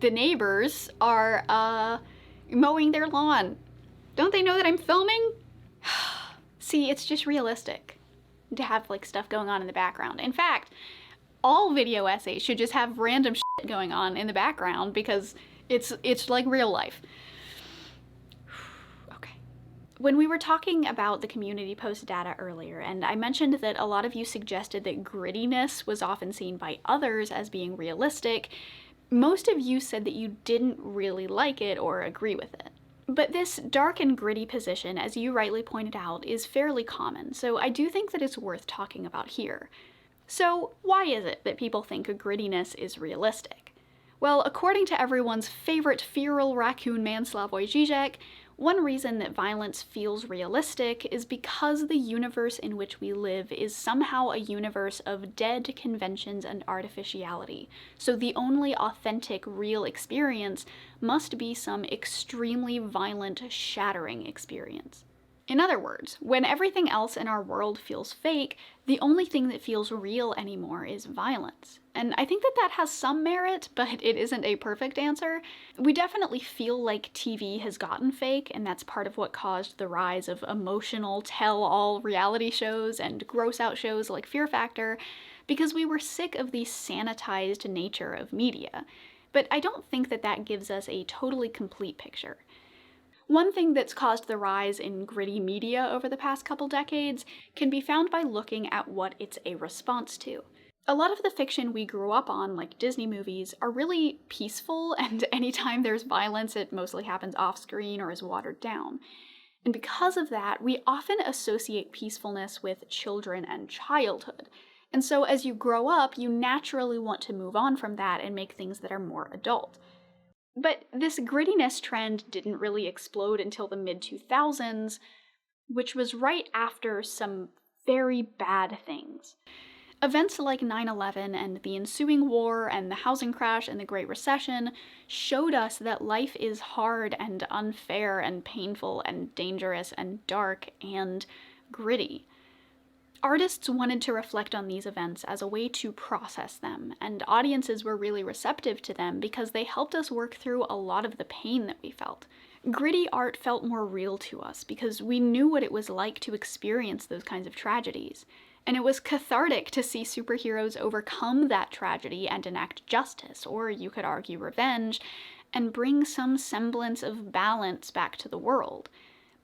neighbors are mowing their lawn. Don't they know that I'm filming? See, it's just realistic to have like stuff going on in the background. In fact, all video essays should just have random shit going on in the background because it's like real life. Okay. When we were talking about the community post data earlier, and I mentioned that a lot of you suggested that grittiness was often seen by others as being realistic, most of you said that you didn't really like it or agree with it. But this dark and gritty position, as you rightly pointed out, is fairly common, so I do think that it's worth talking about here. So why is it that people think grittiness is realistic? Well, according to everyone's favorite feral raccoon man Slavoj Žižek, one reason that violence feels realistic is because the universe in which we live is somehow a universe of dead conventions and artificiality. So the only authentic, real experience must be some extremely violent, shattering experience. In other words, when everything else in our world feels fake, the only thing that feels real anymore is violence. And I think that that has some merit, but it isn't a perfect answer. We definitely feel like TV has gotten fake, and that's part of what caused the rise of emotional tell-all reality shows and gross-out shows like Fear Factor, because we were sick of the sanitized nature of media. But I don't think that that gives us a totally complete picture. One thing that's caused the rise in gritty media over the past couple decades can be found by looking at what it's a response to. A lot of the fiction we grew up on, like Disney movies, are really peaceful, and anytime there's violence, it mostly happens off-screen or is watered down. And because of that, we often associate peacefulness with children and childhood. And so as you grow up, you naturally want to move on from that and make things that are more adult. But this grittiness trend didn't really explode until the mid-2000s, which was right after some very bad things. Events like 9/11 and the ensuing war and the housing crash and the Great Recession showed us that life is hard and unfair and painful and dangerous and dark and gritty. Artists wanted to reflect on these events as a way to process them, and audiences were really receptive to them because they helped us work through a lot of the pain that we felt. Gritty art felt more real to us because we knew what it was like to experience those kinds of tragedies. And it was cathartic to see superheroes overcome that tragedy and enact justice, or you could argue revenge, and bring some semblance of balance back to the world.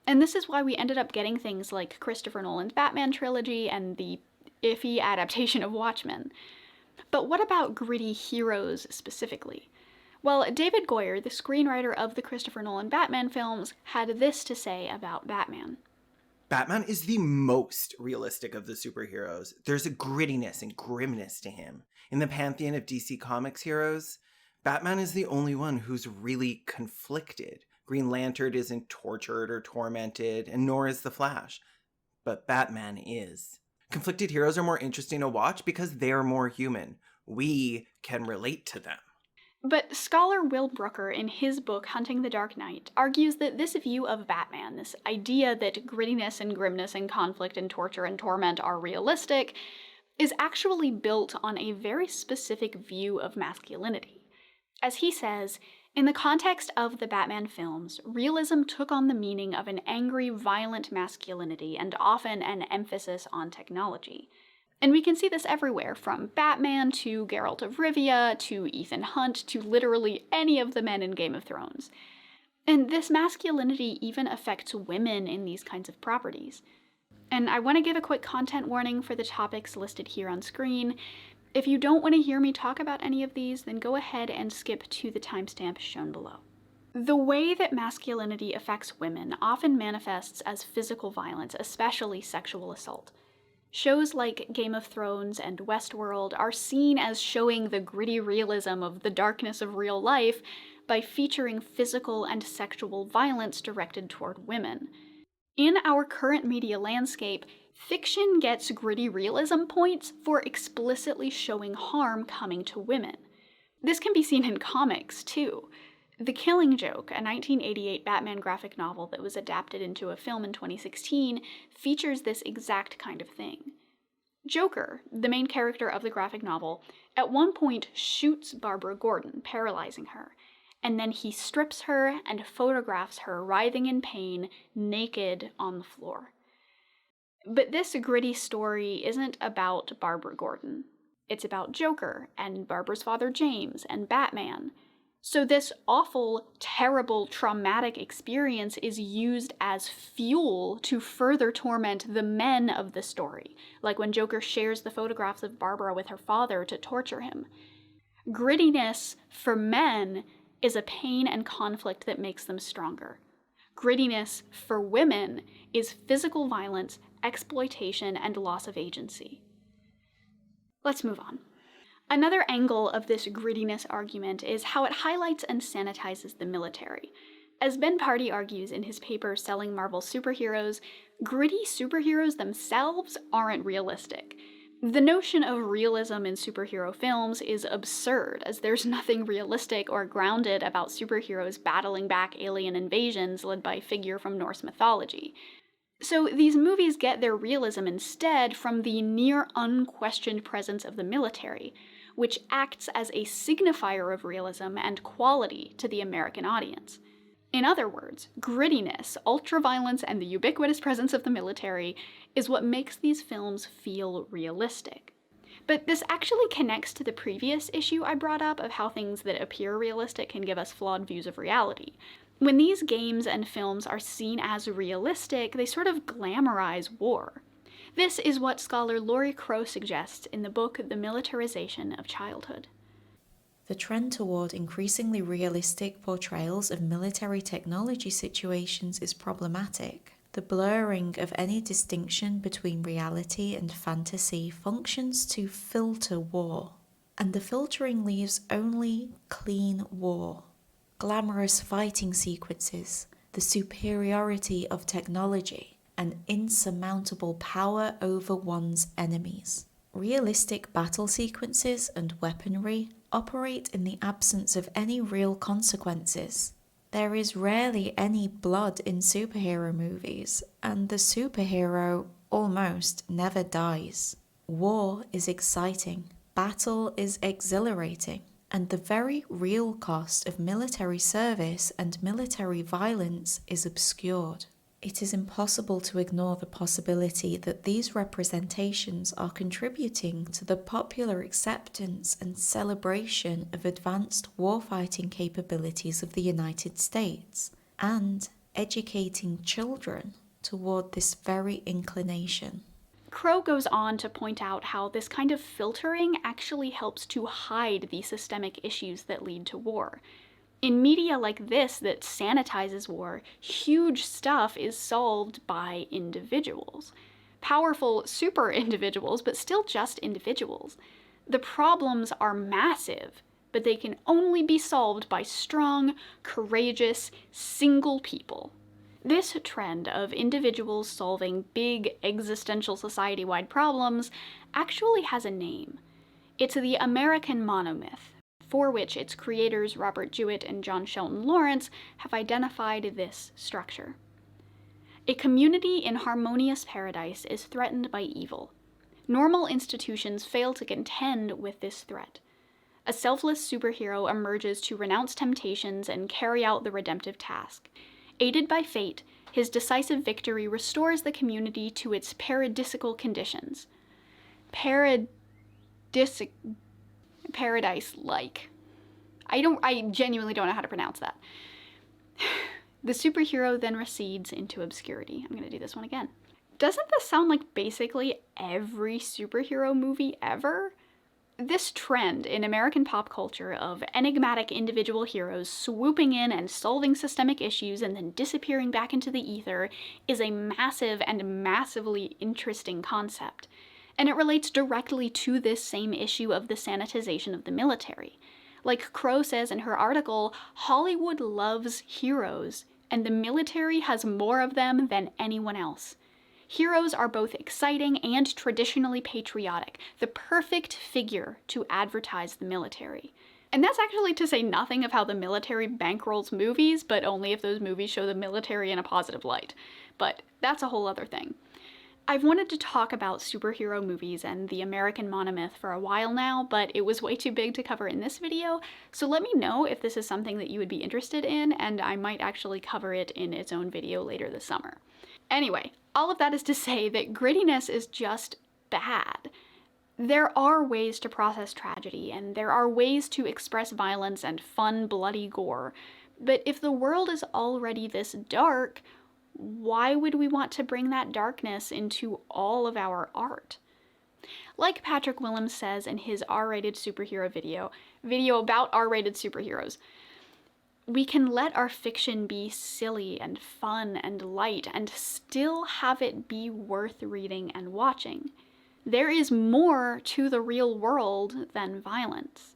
And this is why we ended up getting things like Christopher Nolan's Batman trilogy and the iffy adaptation of Watchmen. But what about gritty heroes specifically? Well, David Goyer, the screenwriter of the Christopher Nolan Batman films, had this to say about Batman. Batman is the most realistic of the superheroes. There's a grittiness and grimness to him. In the pantheon of DC Comics heroes, Batman is the only one who's really conflicted. Green Lantern isn't tortured or tormented, and nor is the Flash. But Batman is. Conflicted heroes are more interesting to watch because they're more human. We can relate to them. But scholar Will Brooker, in his book Hunting the Dark Knight, argues that this view of Batman, this idea that grittiness and grimness and conflict and torture and torment are realistic, is actually built on a very specific view of masculinity. As he says, in the context of the Batman films, realism took on the meaning of an angry, violent masculinity and often an emphasis on technology. And we can see this everywhere, from Batman to Geralt of Rivia to Ethan Hunt to literally any of the men in Game of Thrones. And this masculinity even affects women in these kinds of properties. And I want to give a quick content warning for the topics listed here on screen. If you don't want to hear me talk about any of these, then go ahead and skip to the timestamp shown below. The way that masculinity affects women often manifests as physical violence, especially sexual assault. Shows like Game of Thrones and Westworld are seen as showing the gritty realism of the darkness of real life by featuring physical and sexual violence directed toward women. In our current media landscape, fiction gets gritty realism points for explicitly showing harm coming to women. This can be seen in comics, too. The Killing Joke, a 1988 Batman graphic novel that was adapted into a film in 2016, features this exact kind of thing. Joker, the main character of the graphic novel, at one point shoots Barbara Gordon, paralyzing her, and then he strips her and photographs her writhing in pain, naked on the floor. But this gritty story isn't about Barbara Gordon. It's about Joker and Barbara's father James and Batman. So this awful, terrible, traumatic experience is used as fuel to further torment the men of the story, like when Joker shares the photographs of Barbara with her father to torture him. Grittiness for men is a pain and conflict that makes them stronger. Grittiness for women is physical violence, exploitation, and loss of agency. Let's move on. Another angle of this grittiness argument is how it highlights and sanitizes the military. As Ben Pardy argues in his paper Selling Marvel Superheroes, gritty superheroes themselves aren't realistic. The notion of realism in superhero films is absurd, as there's nothing realistic or grounded about superheroes battling back alien invasions led by a figure from Norse mythology. So these movies get their realism instead from the near unquestioned presence of the military, which acts as a signifier of realism and quality to the American audience. In other words, grittiness, ultraviolence, and the ubiquitous presence of the military is what makes these films feel realistic. But this actually connects to the previous issue I brought up of how things that appear realistic can give us flawed views of reality. When these games and films are seen as realistic, they sort of glamorize war. This is what scholar Laurie Crow suggests in the book The Militarization of Childhood. The trend toward increasingly realistic portrayals of military technology situations is problematic. The blurring of any distinction between reality and fantasy functions to filter war, and the filtering leaves only clean war. Glamorous fighting sequences, the superiority of technology, and insurmountable power over one's enemies. Realistic battle sequences and weaponry operate in the absence of any real consequences. There is rarely any blood in superhero movies, and the superhero almost never dies. War is exciting, battle is exhilarating, and the very real cost of military service and military violence is obscured. It is impossible to ignore the possibility that these representations are contributing to the popular acceptance and celebration of advanced warfighting capabilities of the United States, and educating children toward this very inclination. Crow goes on to point out how this kind of filtering actually helps to hide the systemic issues that lead to war. In media like this that sanitizes war, huge stuff is solved by individuals. Powerful super individuals, but still just individuals. The problems are massive, but they can only be solved by strong, courageous, single people. This trend of individuals solving big existential society-wide problems actually has a name. It's the American monomyth, for which its creators Robert Jewett and John Shelton Lawrence have identified this structure. A community in harmonious paradise is threatened by evil. Normal institutions fail to contend with this threat. A selfless superhero emerges to renounce temptations and carry out the redemptive task. Aided by fate, his decisive victory restores the community to its paradisical conditions. Paradise-like. I genuinely don't know how to pronounce that. The superhero then recedes into obscurity. I'm gonna do this one again. Doesn't this sound like basically every superhero movie ever? This trend in American pop culture of enigmatic individual heroes swooping in and solving systemic issues and then disappearing back into the ether is a massive and massively interesting concept. And it relates directly to this same issue of the sanitization of the military. Like Crow says in her article, Hollywood loves heroes, and the military has more of them than anyone else. Heroes are both exciting and traditionally patriotic, the perfect figure to advertise the military. And that's actually to say nothing of how the military bankrolls movies, but only if those movies show the military in a positive light. But that's a whole other thing. I've wanted to talk about superhero movies and the American monomyth for a while now, but it was way too big to cover in this video, so let me know if this is something that you would be interested in, and I might actually cover it in its own video later this summer. Anyway, All of that is to say that grittiness is just bad. There are ways to process tragedy, and there are ways to express violence and fun, bloody gore. But if the world is already this dark, why would we want to bring that darkness into all of our art? Like Patrick Willems says in his R-rated superhero video about R-rated superheroes, we can let our fiction be silly and fun and light and still have it be worth reading and watching. There is more to the real world than violence.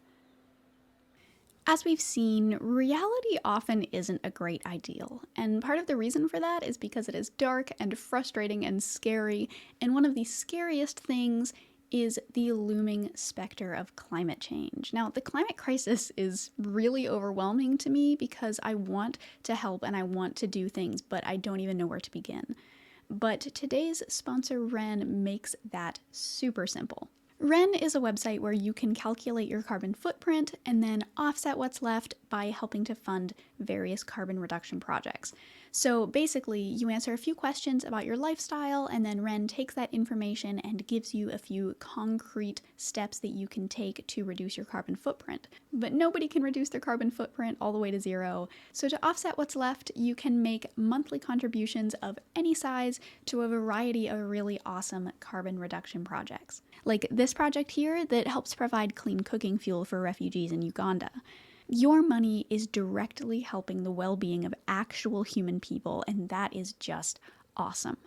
As we've seen, reality often isn't a great ideal, and part of the reason for that is because it is dark and frustrating and scary, and one of the scariest things is the looming specter of climate change. Now, the climate crisis is really overwhelming to me because I want to help and I want to do things, but I don't even know where to begin. But today's sponsor, Wren, makes that super simple. Wren is a website where you can calculate your carbon footprint and then offset what's left by helping to fund various carbon reduction projects. So basically, you answer a few questions about your lifestyle, and then Wren takes that information and gives you a few concrete steps that you can take to reduce your carbon footprint. But nobody can reduce their carbon footprint all the way to zero. So to offset what's left, you can make monthly contributions of any size to a variety of really awesome carbon reduction projects. Like this project here that helps provide clean cooking fuel for refugees in Uganda. Your money is directly helping the well-being of actual human people, and that is just awesome.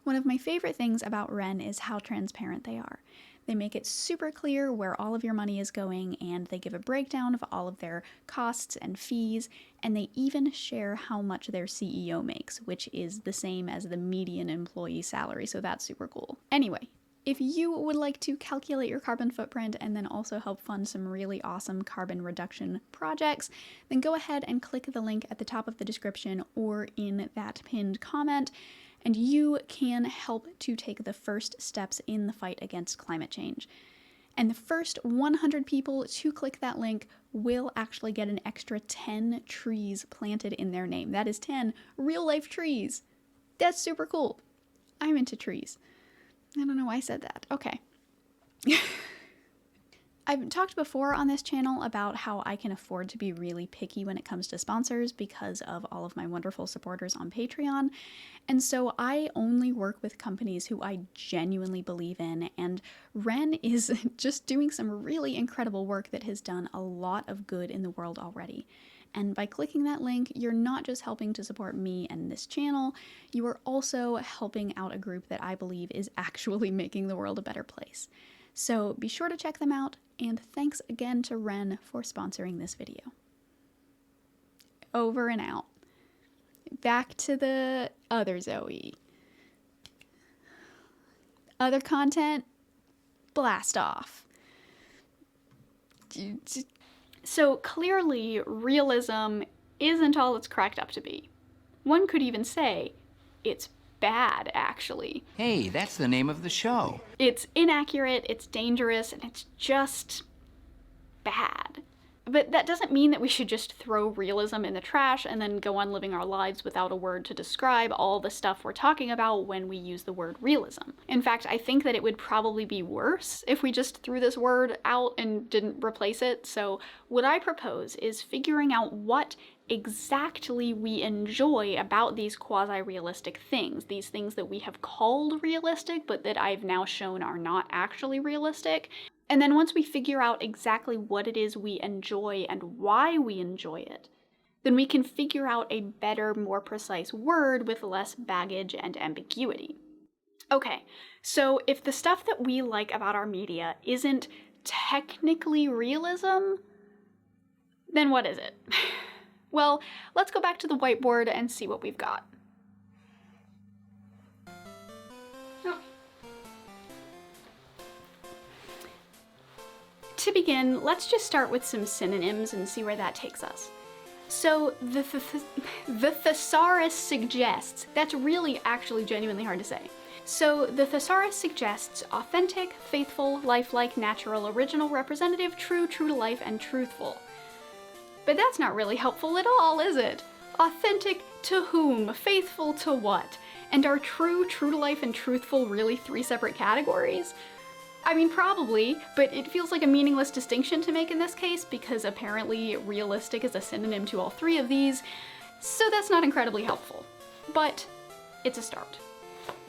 One of my favorite things about Wren is how transparent they are. They make it super clear where all of your money is going, and they give a breakdown of all of their costs and fees, and they even share how much their CEO makes, which is the same as the median employee salary, so that's super cool. Anyway, if you would like to calculate your carbon footprint and then also help fund some really awesome carbon reduction projects, then go ahead and click the link at the top of the description or in that pinned comment, and you can help to take the first steps in the fight against climate change. And the first 100 people to click that link will actually get an extra 10 trees planted in their name. That is 10 real-life trees. That's super cool. I'm into trees. I don't know why I said that. Okay. I've talked before on this channel about how I can afford to be really picky when it comes to sponsors because of all of my wonderful supporters on Patreon. And so I only work with companies who I genuinely believe in, and Wren is just doing some really incredible work that has done a lot of good in the world already. And by clicking that link, you're not just helping to support me and this channel, you are also helping out a group that I believe is actually making the world a better place. So be sure to check them out, and thanks again to Wren for sponsoring this video. Over and out. Back to the other Zoe. Other content, blast off. So clearly, realism isn't all it's cracked up to be. One could even say it's bad, actually. Hey, that's the name of the show. It's inaccurate, it's dangerous, and it's just bad. But that doesn't mean that we should just throw realism in the trash and then go on living our lives without a word to describe all the stuff we're talking about when we use the word realism. In fact, I think that it would probably be worse if we just threw this word out and didn't replace it. So what I propose is figuring out what exactly we enjoy about these quasi-realistic things, these things that we have called realistic, but that I've now shown are not actually realistic. And then once we figure out exactly what it is we enjoy and why we enjoy it, then we can figure out a better, more precise word with less baggage and ambiguity. Okay, so if the stuff that we like about our media isn't technically realism, then what is it? Well, let's go back to the whiteboard and see what we've got. To begin, let's just start with some synonyms and see where that takes us. So, the thesaurus suggests, that's really actually genuinely hard to say. So, the thesaurus suggests authentic, faithful, lifelike, natural, original, representative, true, true to life, and truthful. But that's not really helpful at all, is it? Authentic to whom? Faithful to what? And are true to life, and truthful really 3 separate categories? I mean, probably, but it feels like a meaningless distinction to make in this case because apparently realistic is a synonym to all 3 of these, so that's not incredibly helpful. But it's a start.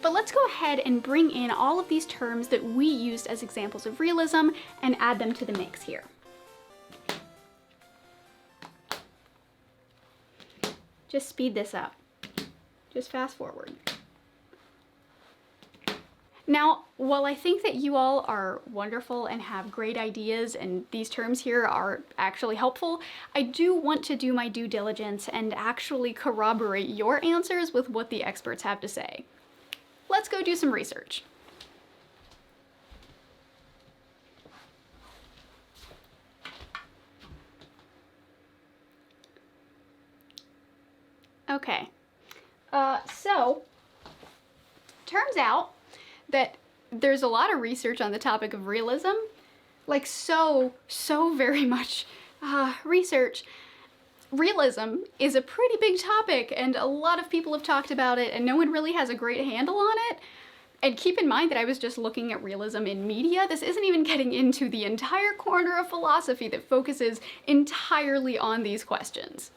But let's go ahead and bring in all of these terms that we used as examples of realism and add them to the mix here. Just speed this up. Just fast forward. Now, while I think that you all are wonderful and have great ideas and these terms here are actually helpful, I do want to do my due diligence and actually corroborate your answers with what the experts have to say. Let's go do some research. Okay, so turns out that there's a lot of research on the topic of realism, like so very much research. Realism is a pretty big topic and a lot of people have talked about it and no one really has a great handle on it. And keep in mind that I was just looking at realism in media. This isn't even getting into the entire corner of philosophy that focuses entirely on these questions.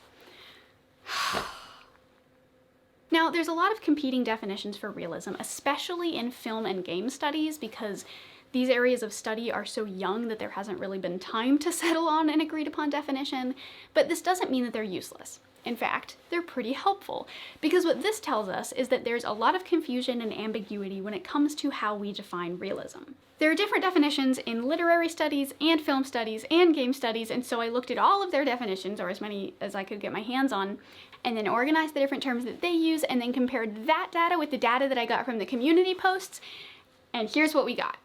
Now, there's a lot of competing definitions for realism, especially in film and game studies, because these areas of study are so young that there hasn't really been time to settle on an agreed upon definition, but this doesn't mean that they're useless. In fact, they're pretty helpful, because what this tells us is that there's a lot of confusion and ambiguity when it comes to how we define realism. There are different definitions in literary studies and film studies and game studies, and so I looked at all of their definitions, or as many as I could get my hands on, and then organized the different terms that they use, and then compared that data with the data that I got from the community posts, and here's what we got.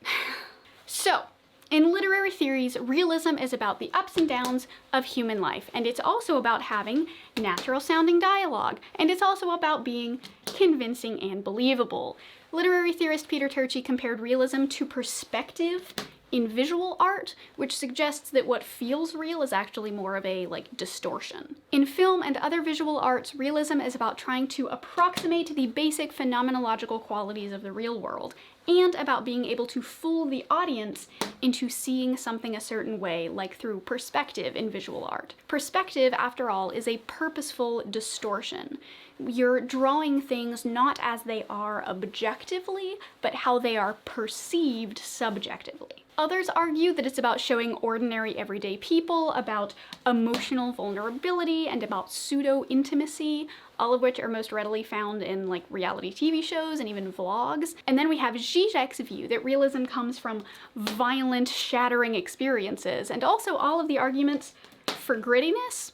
So, in literary theories, realism is about the ups and downs of human life, and it's also about having natural-sounding dialogue, and it's also about being convincing and believable. Literary theorist Peter Turchi compared realism to perspective in visual art, which suggests that what feels real is actually more of a, distortion. In film and other visual arts, realism is about trying to approximate the basic phenomenological qualities of the real world, and about being able to fool the audience into seeing something a certain way, like through perspective in visual art. Perspective, after all, is a purposeful distortion. You're drawing things not as they are objectively, but how they are perceived subjectively. Others argue that it's about showing ordinary everyday people, about emotional vulnerability, and about pseudo-intimacy, all of which are most readily found in reality TV shows and even vlogs. And then we have Zizek's view that realism comes from violent, shattering experiences, and also all of the arguments for grittiness,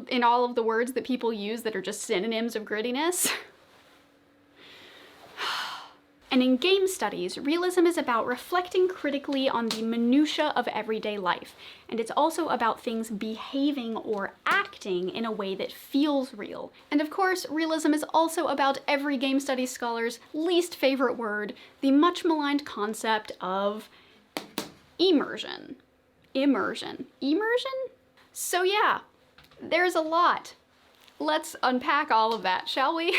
in all of the words that people use that are just synonyms of grittiness. And in game studies, realism is about reflecting critically on the minutiae of everyday life, and it's also about things behaving or acting in a way that feels real. And of course, realism is also about every game studies scholar's least favorite word, the much maligned concept of immersion. Immersion. So yeah, there's a lot. Let's unpack all of that, shall we?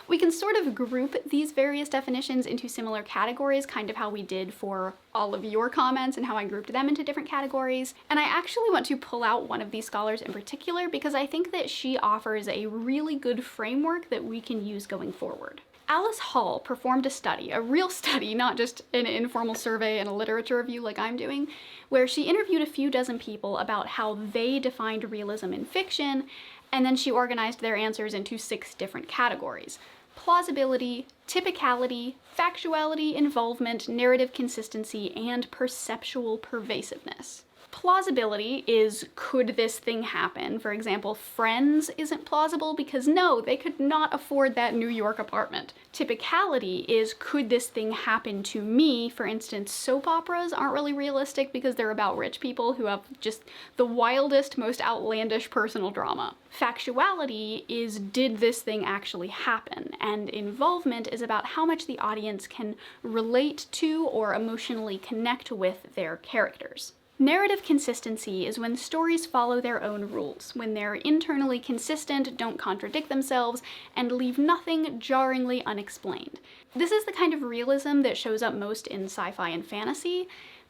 We can sort of group these various definitions into similar categories, kind of how we did for all of your comments and how I grouped them into different categories. And I actually want to pull out one of these scholars in particular because I think that she offers a really good framework that we can use going forward. Alice Hall performed a study, a real study, not just an informal survey and a literature review like I'm doing, where she interviewed a few dozen people about how they defined realism in fiction, and then she organized their answers into 6 different categories: plausibility, typicality, factuality, involvement, narrative consistency, and perceptual pervasiveness. Plausibility is, could this thing happen? For example, Friends isn't plausible because no, they could not afford that New York apartment. Typicality is, could this thing happen to me? For instance, soap operas aren't really realistic because they're about rich people who have just the wildest, most outlandish personal drama. Factuality is, did this thing actually happen? And involvement is about how much the audience can relate to or emotionally connect with their characters. Narrative consistency is when stories follow their own rules, when they're internally consistent, don't contradict themselves, and leave nothing jarringly unexplained. This is the kind of realism that shows up most in sci-fi and fantasy.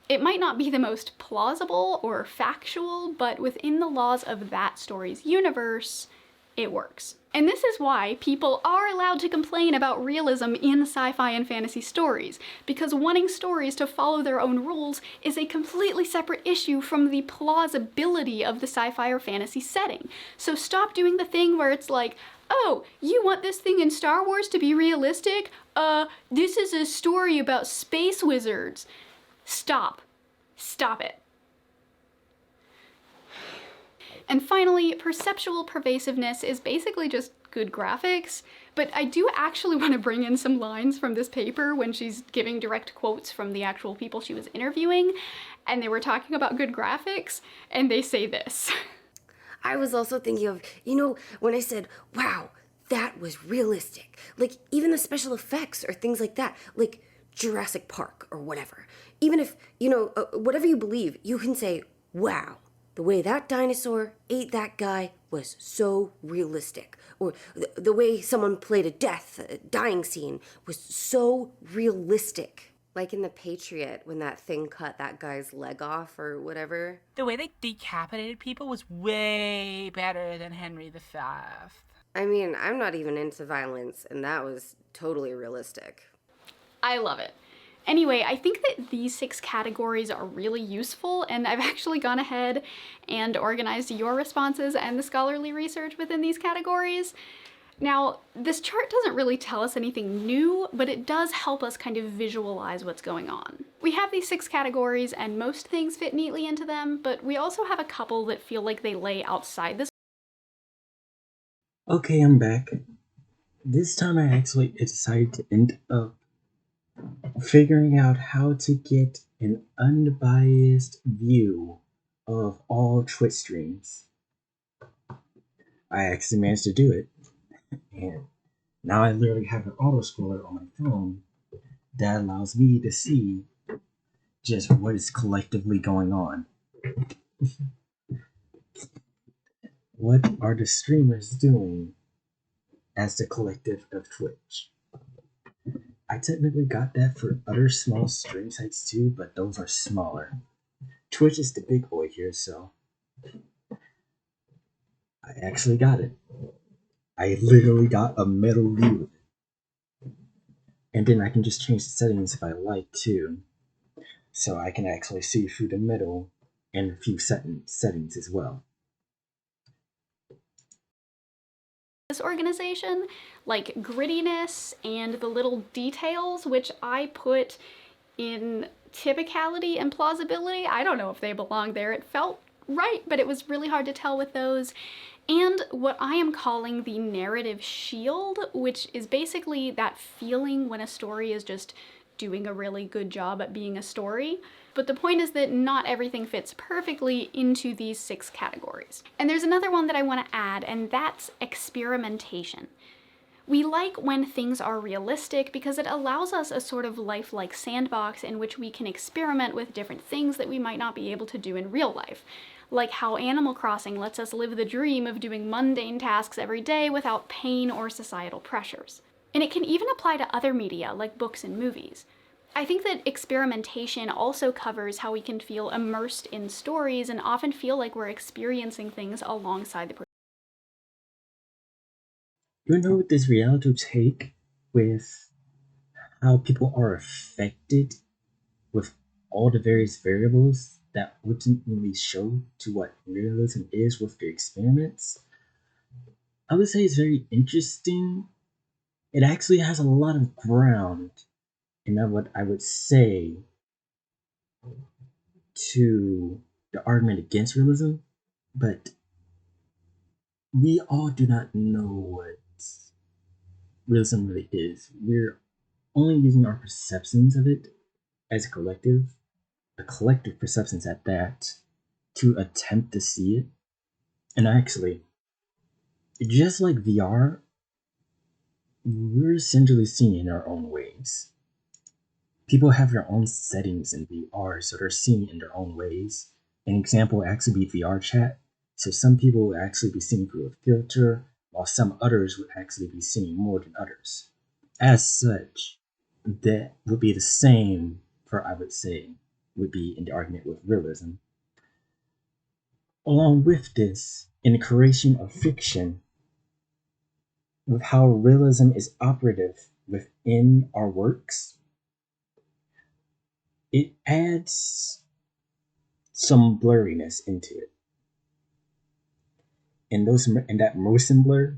It might not be the most plausible or factual, but within the laws of that story's universe, it works. And this is why people are allowed to complain about realism in sci-fi and fantasy stories, because wanting stories to follow their own rules is a completely separate issue from the plausibility of the sci-fi or fantasy setting. So stop doing the thing where it's like, oh, you want this thing in Star Wars to be realistic? This is a story about space wizards. Stop. Stop it. And finally, perceptual pervasiveness is basically just good graphics, but I do actually want to bring in some lines from this paper when she's giving direct quotes from the actual people she was interviewing, and they were talking about good graphics, and they say this. I was also thinking of, you know, when I said, wow, that was realistic. Like, even the special effects or things like that, like Jurassic Park or whatever. Even if, you know, whatever you believe, you can say, wow. The way that dinosaur ate that guy was so realistic. Or the way someone played a dying scene was so realistic. Like in The Patriot, when that thing cut that guy's leg off or whatever. The way they decapitated people was way better than Henry V. I mean, I'm not even into violence, and that was totally realistic. I love it. Anyway, I think that these 6 categories are really useful, and I've actually gone ahead and organized your responses and the scholarly research within these categories. Now, this chart doesn't really tell us anything new, but it does help us kind of visualize what's going on. We have these 6 categories, and most things fit neatly into them, but we also have a couple that feel like they lay outside this. Okay, I'm back. This time I actually decided to end up figuring out how to get an unbiased view of all Twitch streams. I actually managed to do it, and now I literally have an autoscroller on my phone that allows me to see just what is collectively going on. What are the streamers doing as the collective of Twitch? I technically got that for other small stream sites too, but those are smaller. Twitch is the big boy here, so I actually got it. I literally got a middle view of it. And then I can just change the settings if I like too. So I can actually see through the middle and a few settings as well. This organization, like grittiness and the little details, which I put in typicality and plausibility. I don't know if they belong there. It felt right, but it was really hard to tell with those. And what I am calling the narrative shield, which is basically that feeling when a story is just doing a really good job at being a story. But the point is that not everything fits perfectly into these 6 categories. And there's another one that I want to add, and that's experimentation. We like when things are realistic because it allows us a sort of lifelike sandbox in which we can experiment with different things that we might not be able to do in real life. Like how Animal Crossing lets us live the dream of doing mundane tasks every day without pain or societal pressures. And it can even apply to other media, like books and movies. I think that experimentation also covers how we can feel immersed in stories and often feel like we're experiencing things alongside the. You know, this reality take with how people are affected with all the various variables that ultimately show to what realism is with the experiments, I would say it's very interesting. It actually has a lot of ground in what I would say to the argument against realism, but we all do not know what realism really is. We're only using our perceptions of it as a collective perceptions at that, to attempt to see it. And actually, just like VR, we're essentially seeing it in our own ways. People have their own settings in VR, so they're seeing it in their own ways. An example would actually be VR chat. So some people would actually be seeing through a filter, while some others would actually be seeing more than others. As such, that would be the same for, I would say, would be in the argument with realism. Along with this, in the creation of fiction, with how realism is operative within our works, it adds some blurriness into it. And that motion blur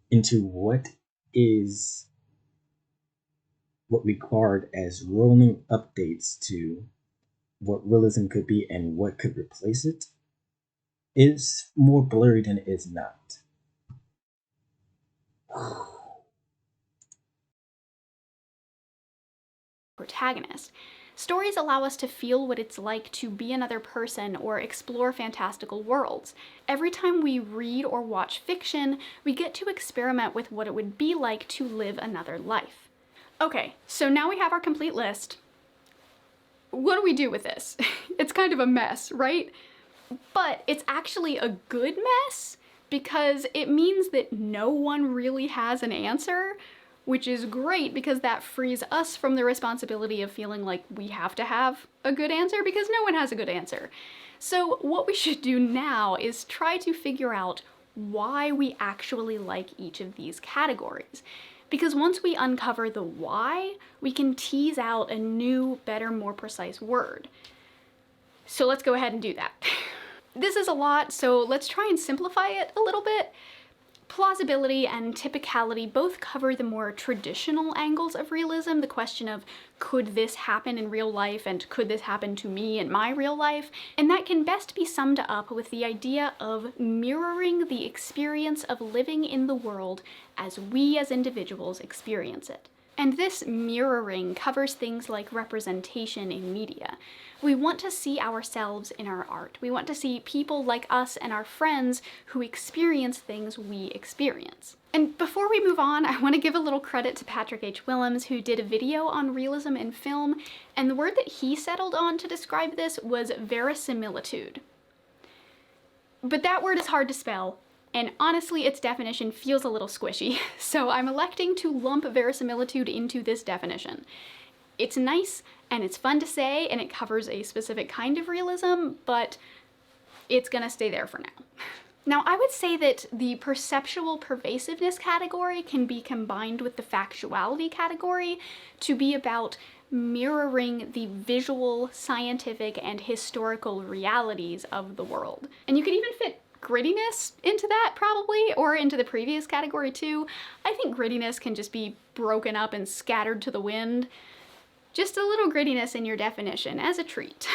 into what we regard as rolling updates to what realism could be and what could replace it is more blurry than it is not. Protagonist. Stories allow us to feel what it's like to be another person or explore fantastical worlds. Every time we read or watch fiction, we get to experiment with what it would be like to live another life. Okay, so now we have our complete list. What do we do with this? It's kind of a mess, right? But it's actually a good mess because it means that no one really has an answer, which is great because that frees us from the responsibility of feeling like we have to have a good answer because no one has a good answer. So what we should do now is try to figure out why we actually like each of these categories. Because once we uncover the why, we can tease out a new, better, more precise word. So let's go ahead and do that. This is a lot, so let's try and simplify it a little bit. Plausibility and typicality both cover the more traditional angles of realism, the question of could this happen in real life and could this happen to me in my real life? And that can best be summed up with the idea of mirroring the experience of living in the world as we as individuals experience it. And this mirroring covers things like representation in media. We want to see ourselves in our art. We want to see people like us and our friends who experience things we experience. And before we move on, I want to give a little credit to Patrick H. Willems, who did a video on realism in film, and the word that he settled on to describe this was verisimilitude. But that word is hard to spell, and honestly its definition feels a little squishy, so I'm electing to lump verisimilitude into this definition. It's nice and it's fun to say and it covers a specific kind of realism, but it's gonna stay there for now. Now, I would say that the perceptual pervasiveness category can be combined with the factuality category to be about mirroring the visual, scientific, and historical realities of the world. And you could even fit grittiness into that probably, or into the previous category too. I think grittiness can just be broken up and scattered to the wind. Just a little grittiness in your definition as a treat.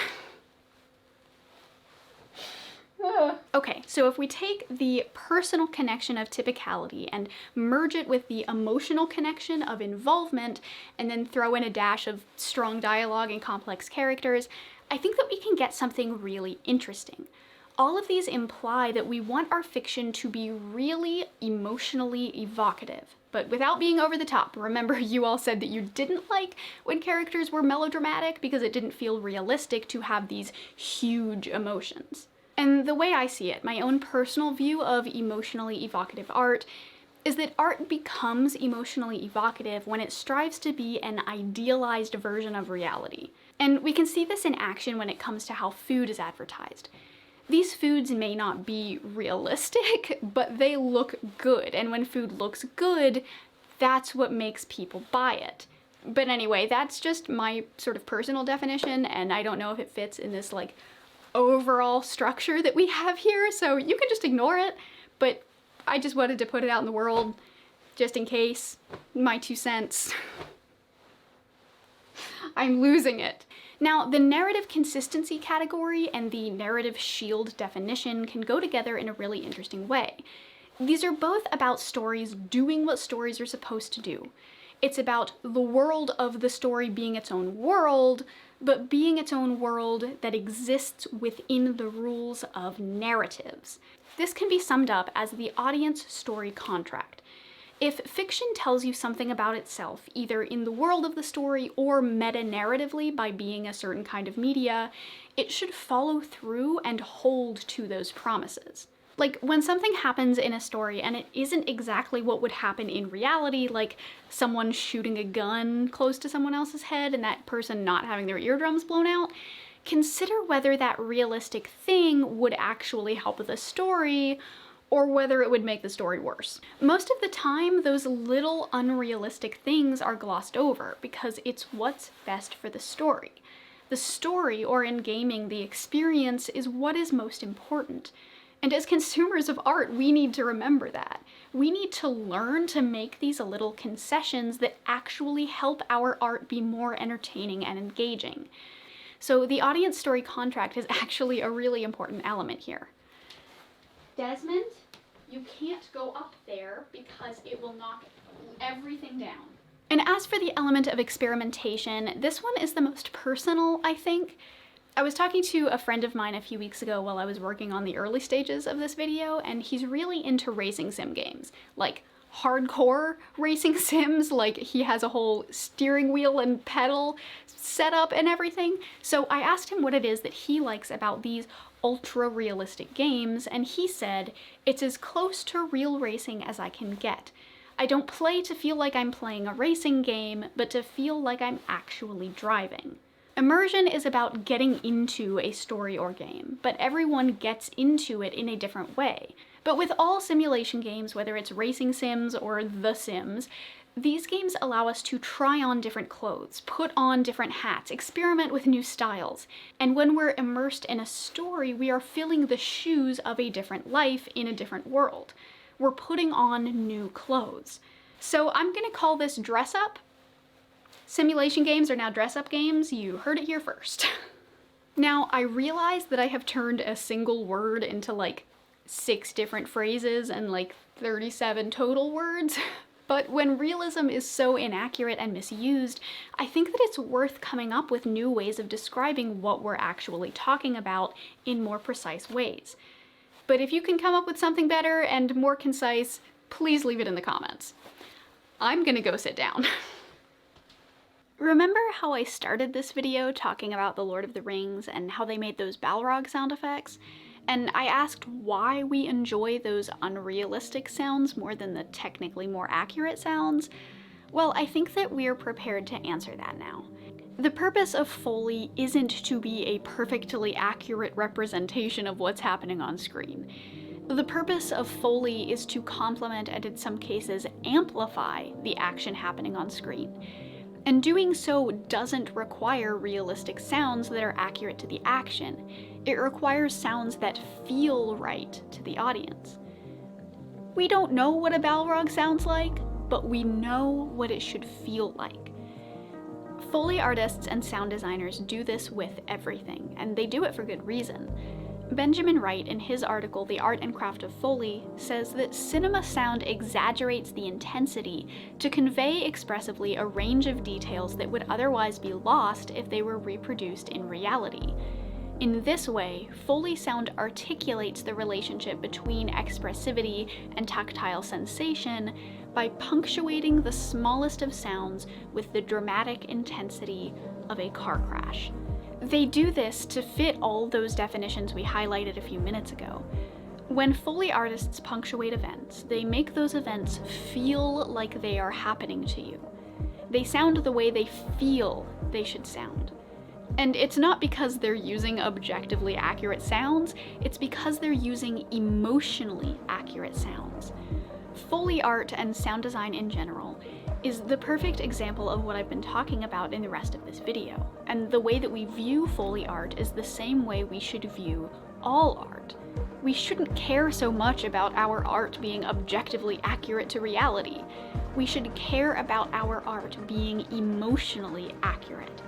Okay, so if we take the personal connection of typicality and merge it with the emotional connection of involvement, and then throw in a dash of strong dialogue and complex characters, I think that we can get something really interesting. All of these imply that we want our fiction to be really emotionally evocative, but without being over the top. Remember, you all said that you didn't like when characters were melodramatic because it didn't feel realistic to have these huge emotions. And the way I see it, my own personal view of emotionally evocative art, is that art becomes emotionally evocative when it strives to be an idealized version of reality. And we can see this in action when it comes to how food is advertised. These foods may not be realistic, but they look good, and when food looks good, that's what makes people buy it. But anyway, that's just my sort of personal definition, and I don't know if it fits in this like overall structure that we have here, so you can just ignore it, but I just wanted to put it out in the world just in case. My 2 cents. I'm losing it. Now, the narrative consistency category and the narrative shield definition can go together in a really interesting way. These are both about stories doing what stories are supposed to do. It's about the world of the story being its own world, but being its own world that exists within the rules of narratives. This can be summed up as the audience story contract. If fiction tells you something about itself, either in the world of the story or meta-narratively by being a certain kind of media, it should follow through and hold to those promises. Like, when something happens in a story and it isn't exactly what would happen in reality, like someone shooting a gun close to someone else's head and that person not having their eardrums blown out, consider whether that realistic thing would actually help the story or whether it would make the story worse. Most of the time, those little unrealistic things are glossed over because it's what's best for the story. The story, or in gaming, the experience, is what is most important. And as consumers of art, we need to remember that. We need to learn to make these little concessions that actually help our art be more entertaining and engaging. So the audience story contract is actually a really important element here. Desmond, you can't go up there because it will knock everything down. And as for the element of experimentation, this one is the most personal, I think. I was talking to a friend of mine a few weeks ago while I was working on the early stages of this video, and he's really into racing sim games. Like, hardcore racing sims, like he has a whole steering wheel and pedal setup and everything. So I asked him what it is that he likes about these ultra-realistic games, and he said, "It's as close to real racing as I can get. I don't play to feel like I'm playing a racing game, but to feel like I'm actually driving." Immersion is about getting into a story or game, but everyone gets into it in a different way. But with all simulation games, whether it's racing sims or The Sims, these games allow us to try on different clothes, put on different hats, experiment with new styles. And when we're immersed in a story, we are filling the shoes of a different life in a different world. We're putting on new clothes. So I'm gonna call this dress up. Simulation games are now dress up games. You heard it here first. Now, I realize that I have turned a single word into like 6 different phrases and like 37 total words. But when realism is so inaccurate and misused, I think that it's worth coming up with new ways of describing what we're actually talking about in more precise ways. But if you can come up with something better and more concise, please leave it in the comments. I'm gonna go sit down. Remember how I started this video talking about The Lord of the Rings and how they made those Balrog sound effects? And I asked why we enjoy those unrealistic sounds more than the technically more accurate sounds? Well, I think that we're prepared to answer that now. The purpose of Foley isn't to be a perfectly accurate representation of what's happening on screen. The purpose of Foley is to complement and in some cases amplify the action happening on screen. And doing so doesn't require realistic sounds that are accurate to the action. It requires sounds that feel right to the audience. We don't know what a Balrog sounds like, but we know what it should feel like. Foley artists and sound designers do this with everything, and they do it for good reason. Benjamin Wright, in his article, The Art and Craft of Foley, says that cinema sound exaggerates the intensity to convey expressively a range of details that would otherwise be lost if they were reproduced in reality. In this way, Foley sound articulates the relationship between expressivity and tactile sensation by punctuating the smallest of sounds with the dramatic intensity of a car crash. They do this to fit all those definitions we highlighted a few minutes ago. When Foley artists punctuate events, they make those events feel like they are happening to you. They sound the way they feel they should sound. And it's not because they're using objectively accurate sounds, it's because they're using emotionally accurate sounds. Foley art and sound design in general is the perfect example of what I've been talking about in the rest of this video. And the way that we view Foley art is the same way we should view all art. We shouldn't care so much about our art being objectively accurate to reality. We should care about our art being emotionally accurate.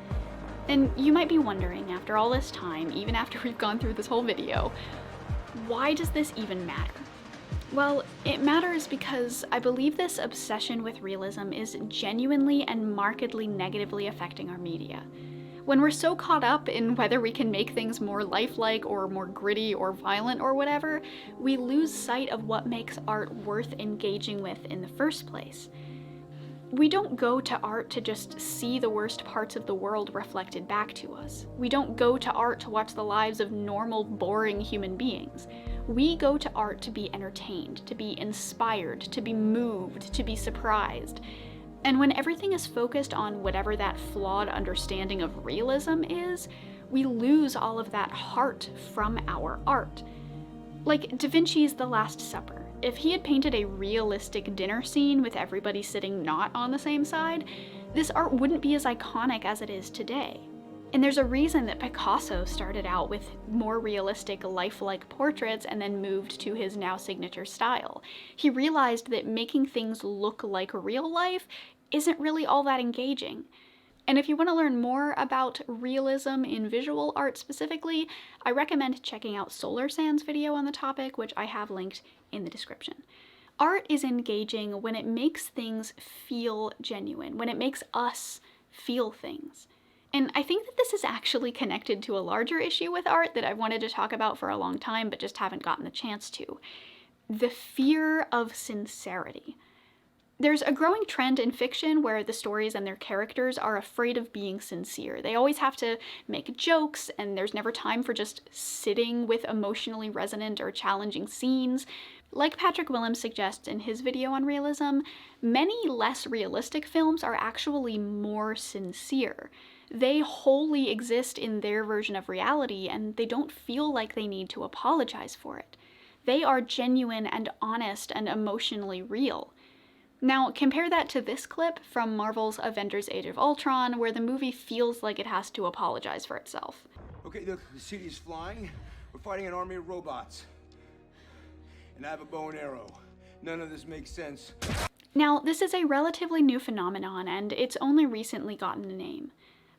And you might be wondering, after all this time, even after we've gone through this whole video, why does this even matter? Well, it matters because I believe this obsession with realism is genuinely and markedly negatively affecting our media. When we're so caught up in whether we can make things more lifelike or more gritty or violent or whatever, we lose sight of what makes art worth engaging with in the first place. We don't go to art to just see the worst parts of the world reflected back to us. We don't go to art to watch the lives of normal, boring human beings. We go to art to be entertained, to be inspired, to be moved, to be surprised. And when everything is focused on whatever that flawed understanding of realism is, we lose all of that heart from our art. Like Da Vinci's The Last Supper. If he had painted a realistic dinner scene with everybody sitting not on the same side, this art wouldn't be as iconic as it is today. And there's a reason that Picasso started out with more realistic, lifelike portraits and then moved to his now signature style. He realized that making things look like real life isn't really all that engaging. And if you want to learn more about realism in visual art specifically, I recommend checking out Solar Sand's video on the topic, which I have linked in the description. Art is engaging when it makes things feel genuine, when it makes us feel things. And I think that this is actually connected to a larger issue with art that I've wanted to talk about for a long time, but just haven't gotten the chance to. The fear of sincerity. There's a growing trend in fiction where the stories and their characters are afraid of being sincere. They always have to make jokes, and there's never time for just sitting with emotionally resonant or challenging scenes. Like Patrick Willems suggests in his video on realism, many less realistic films are actually more sincere. They wholly exist in their version of reality, and they don't feel like they need to apologize for it. They are genuine and honest and emotionally real. Now, compare that to this clip from Marvel's Avengers Age of Ultron, where the movie feels like it has to apologize for itself. Okay, look, the city is flying. We're fighting an army of robots. And I have a bow and arrow. None of this makes sense. Now, this is a relatively new phenomenon, and it's only recently gotten a name.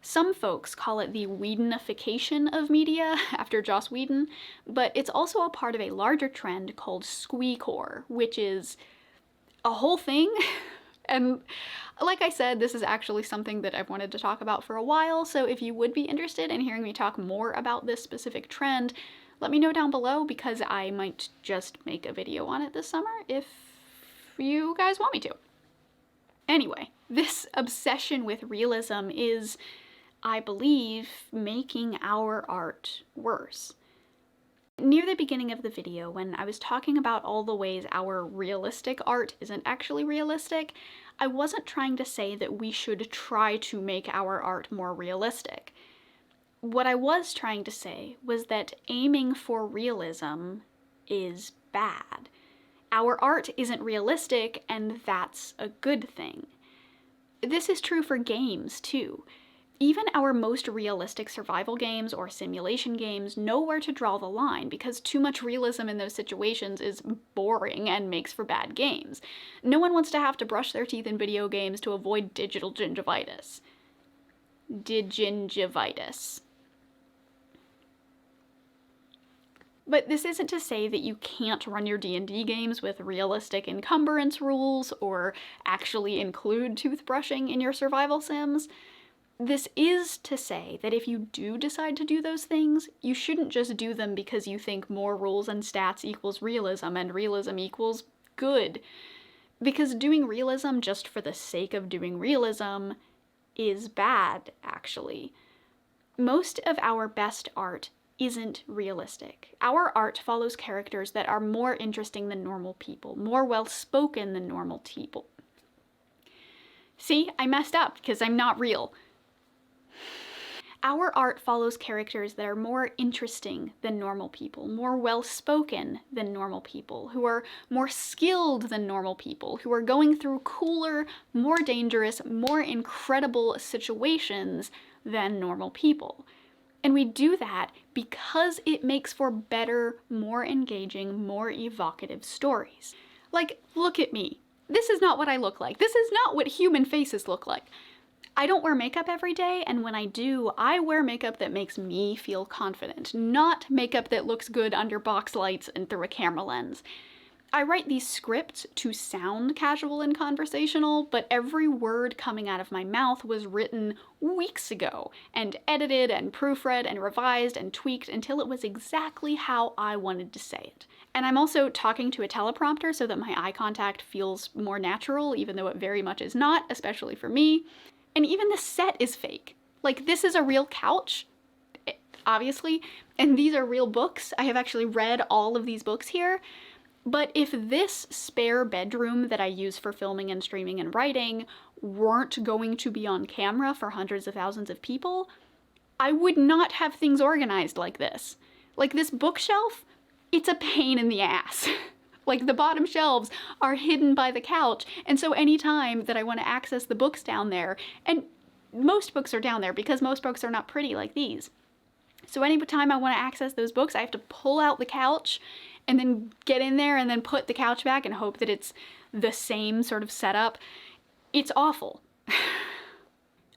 Some folks call it the Whedonification of media, after Joss Whedon, but it's also a part of a larger trend called squeecore, which is a whole thing. And like I said, this is actually something that I've wanted to talk about for a while, so if you would be interested in hearing me talk more about this specific trend, let me know down below, because I might just make a video on it this summer if you guys want me to. Anyway, this obsession with realism is, I believe, making our art worse. Near the beginning of the video, when I was talking about all the ways our realistic art isn't actually realistic, I wasn't trying to say that we should try to make our art more realistic. What I was trying to say was that aiming for realism is bad. Our art isn't realistic, and that's a good thing. This is true for games, too. Even our most realistic survival games or simulation games know where to draw the line, because too much realism in those situations is boring and makes for bad games. No one wants to have to brush their teeth in video games to avoid digital gingivitis. Digingivitis. But this isn't to say that you can't run your D&D games with realistic encumbrance rules or actually include toothbrushing in your survival sims. This is to say that if you do decide to do those things, you shouldn't just do them because you think more rules and stats equals realism and realism equals good. Because doing realism just for the sake of doing realism is bad, actually. Most of our best art isn't realistic. Our art follows characters that are more interesting than normal people, more well-spoken than normal people. See, I messed up because I'm not real. Our art follows characters that are more interesting than normal people, more well-spoken than normal people, who are more skilled than normal people, who are going through cooler, more dangerous, more incredible situations than normal people. And we do that because it makes for better, more engaging, more evocative stories. Like, look at me. This is not what I look like. This is not what human faces look like. I don't wear makeup every day, and when I do, I wear makeup that makes me feel confident, not makeup that looks good under box lights and through a camera lens. I write these scripts to sound casual and conversational, but every word coming out of my mouth was written weeks ago, and edited and proofread and revised and tweaked until it was exactly how I wanted to say it. And I'm also talking to a teleprompter so that my eye contact feels more natural, even though it very much is not, especially for me. And even the set is fake. Like, this is a real couch, obviously, and these are real books. I have actually read all of these books here. But if this spare bedroom that I use for filming and streaming and writing weren't going to be on camera for hundreds of thousands of people, I would not have things organized like this. Like, this bookshelf, it's a pain in the ass. Like, the bottom shelves are hidden by the couch, and so anytime that I want to access the books down there, and most books are down there because most books are not pretty like these. So anytime I want to access those books, I have to pull out the couch and then get in there and then put the couch back and hope that it's the same sort of setup. It's awful.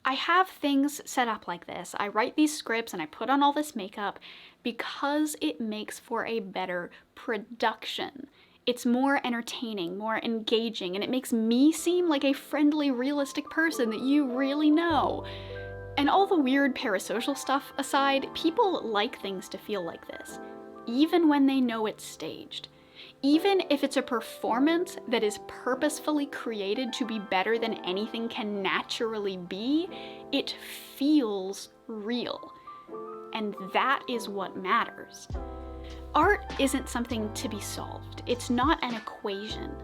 I have things set up like this. I write these scripts and I put on all this makeup because it makes for a better production. It's more entertaining, more engaging, and it makes me seem like a friendly, realistic person that you really know. And all the weird parasocial stuff aside, people like things to feel like this, even when they know it's staged. Even if it's a performance that is purposefully created to be better than anything can naturally be, it feels real. And that is what matters. Art isn't something to be solved. It's not an equation.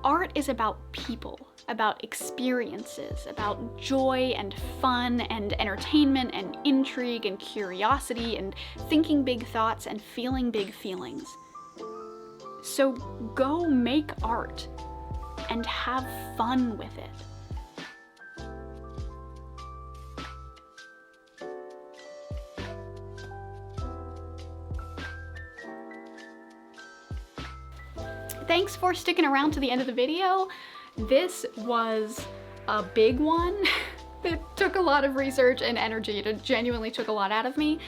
Art is about people, about experiences, about joy and fun and entertainment and intrigue and curiosity and thinking big thoughts and feeling big feelings. So go make art and have fun with it. Thanks for sticking around to the end of the video. This was a big one. It took a lot of research and energy. It genuinely took a lot out of me.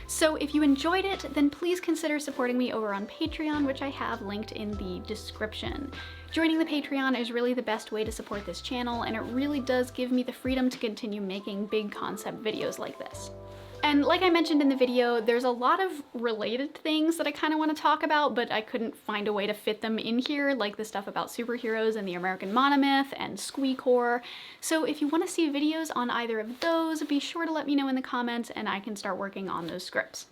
So if you enjoyed it, then please consider supporting me over on Patreon, which I have linked in the description. Joining the Patreon is really the best way to support this channel, and it really does give me the freedom to continue making big concept videos like this. And like I mentioned in the video, there's a lot of related things that I kind of want to talk about, but I couldn't find a way to fit them in here, like the stuff about superheroes and the American Monomyth and Squeakcore. So if you want to see videos on either of those, be sure to let me know in the comments and I can start working on those scripts.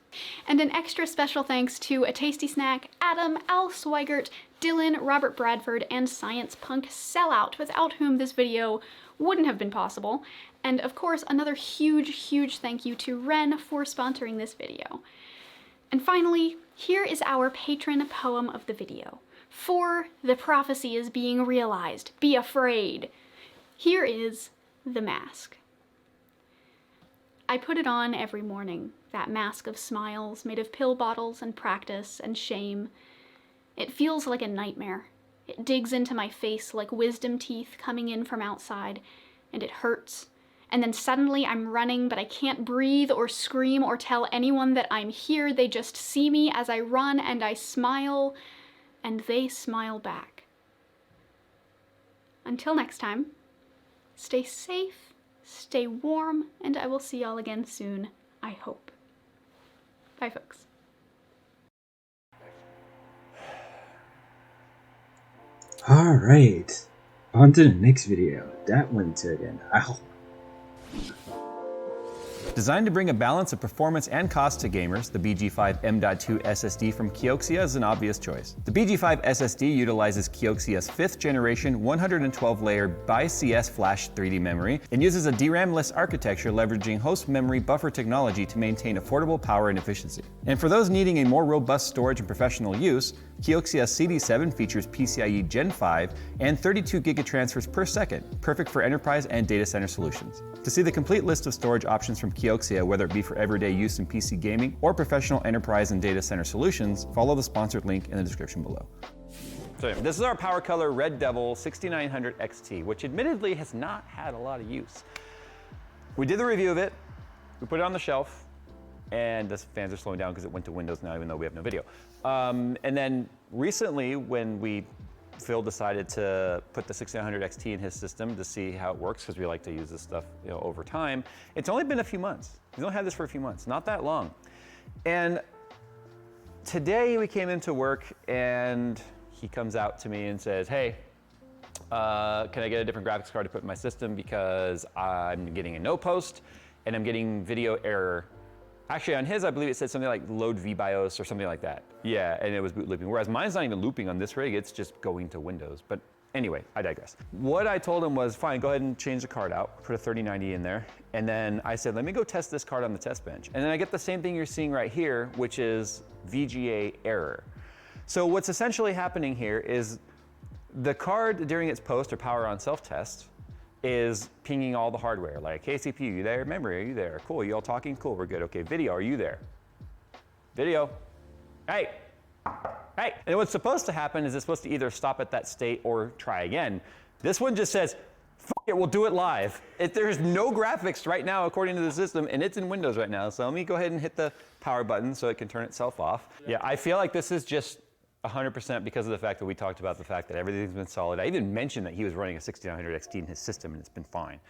And an extra special thanks to A Tasty Snack, Adam, Al Swigert, Dylan, Robert Bradford, and Science Punk Sellout, without whom this video wouldn't have been possible. And of course, another huge thank you to Ren for sponsoring this video. And finally, here is our patron poem of the video. For the prophecy is being realized, be afraid. Here is The Mask. I put it on every morning, that mask of smiles made of pill bottles and practice and shame. It feels like a nightmare. It digs into my face like wisdom teeth coming in from outside, and it hurts. And then suddenly I'm running, but I can't breathe or scream or tell anyone that I'm here. They just see me as I run and I smile, and they smile back. Until next time, stay safe, stay warm, and I will see y'all again soon, I hope. Bye, folks. Alright, on to the next video. That one took an hour. Designed to bring a balance of performance and cost to gamers, the BG5 M.2 SSD from Kioxia is an obvious choice. The BG5 SSD utilizes Kioxia's 5th generation 112-layer BiCS flash 3D memory and uses a DRAM-less architecture leveraging host memory buffer technology to maintain affordable power and efficiency. And for those needing a more robust storage and professional use, Kioxia CD7 features PCIe Gen 5 and 32 gigatransfers per second, perfect for enterprise and data center solutions. To see the complete list of storage options from Kioxia, whether it be for everyday use in PC gaming or professional enterprise and data center solutions, follow the sponsored link in the description below. So this is our Power Color Red Devil 6900 XT, which admittedly has not had a lot of use. We did the review of it, we put it on the shelf, and the fans are slowing down because it went to Windows now, even though we have no video. And then recently, when Phil decided to put the 6900 XT in his system to see how it works, because we like to use this stuff, you know, over time. It's only been a few months. He's only had this for a few months, not that long. And today we came into work and he comes out to me and says, hey, can I get a different graphics card to put in my system because I'm getting a no post and I'm getting video error. Actually, on his, I believe it said something like load VBIOS or something like that. Yeah, and it was boot looping. Whereas mine's not even looping on this rig, it's just going to Windows. But anyway, I digress. What I told him was, fine, go ahead and change the card out, put a 3090 in there. And then I said, let me go test this card on the test bench. And then I get the same thing you're seeing right here, which is VGA error. So what's essentially happening here is the card during its post or power on self-test is pinging all the hardware, like, hey, CPU, you there? Memory, are you there? Cool, you all talking? Cool, we're good. Okay, video, are you there? Video, hey, hey. And what's supposed to happen is it's supposed to either stop at that state or try again. This one just says, F it, we'll do it live. There's no graphics right now according to the system, and it's in Windows right now, so let me go ahead and hit the power button so it can turn itself off. Yeah, I feel like this is just 100% because of the fact that we talked about the fact that everything's been solid. I even mentioned that he was running a 6900 XT in his system and it's been fine.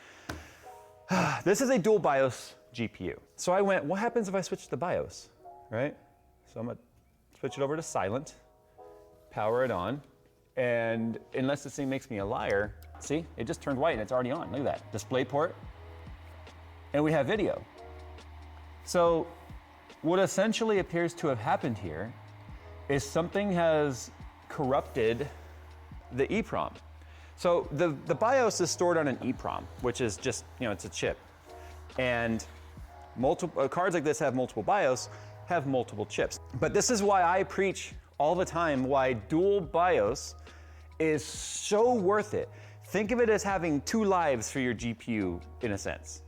This is a dual BIOS GPU. So I went, what happens if I switch the BIOS, right? So I'm gonna switch it over to silent, power it on, and unless this thing makes me a liar, see, it just turned white and it's already on. Look at that, display port, and we have video. So what essentially appears to have happened here is something has corrupted the EEPROM. So the BIOS is stored on an EEPROM, which is just, you know, it's a chip. And multiple cards like this have multiple BIOS, have multiple chips. But this is why I preach all the time why dual BIOS is so worth it. Think of it as having two lives for your GPU in a sense.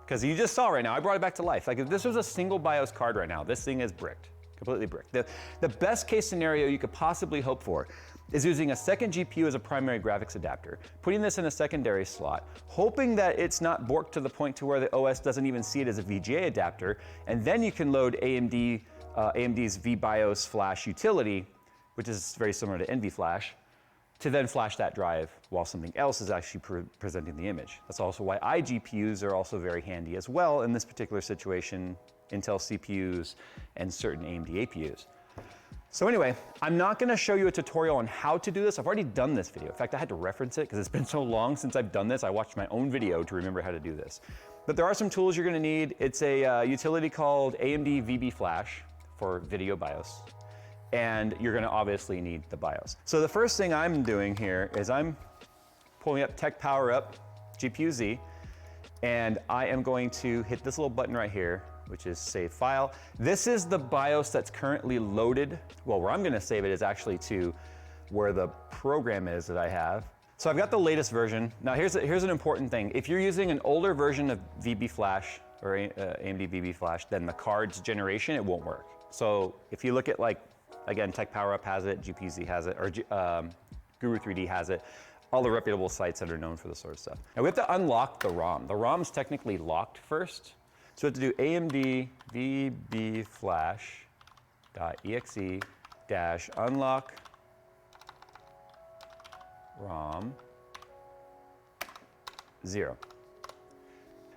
Because you just saw right now, I brought it back to life. Like if this was a single BIOS card right now, this thing is bricked. Completely bricked. The best case scenario you could possibly hope for is using a second GPU as a primary graphics adapter, putting this in a secondary slot, hoping that it's not borked to the point to where the OS doesn't even see it as a VGA adapter, and then you can load AMD's VBIOS flash utility, which is very similar to NVFlash, to then flash that drive while something else is actually presenting the image. That's also why iGPUs are also very handy as well in this particular situation, Intel CPUs and certain AMD APUs. So anyway, I'm not gonna show you a tutorial on how to do this. I've already done this video. In fact, I had to reference it because it's been so long since I've done this. I watched my own video to remember how to do this. But there are some tools you're gonna need. It's a utility called AMD VBFlash for video BIOS. And you're gonna obviously need the BIOS. So the first thing I'm doing here is I'm pulling up Tech Power Up GPU-Z, and I am going to hit this little button right here, which is Save File. This is the BIOS that's currently loaded. Well, where I'm gonna save it is actually to where the program is that I have. So I've got the latest version. Now here's an important thing. If you're using an older version of VBFlash or AMD VBFlash, then the card's generation, it won't work. So if you look at like, again, Tech Power Up has it, GPU-Z has it, or Guru 3D has it, all the reputable sites that are known for this sort of stuff. Now we have to unlock the ROM. The ROM's technically locked first. So we have to do AMD VBFlash.exe-unlock ROM 0.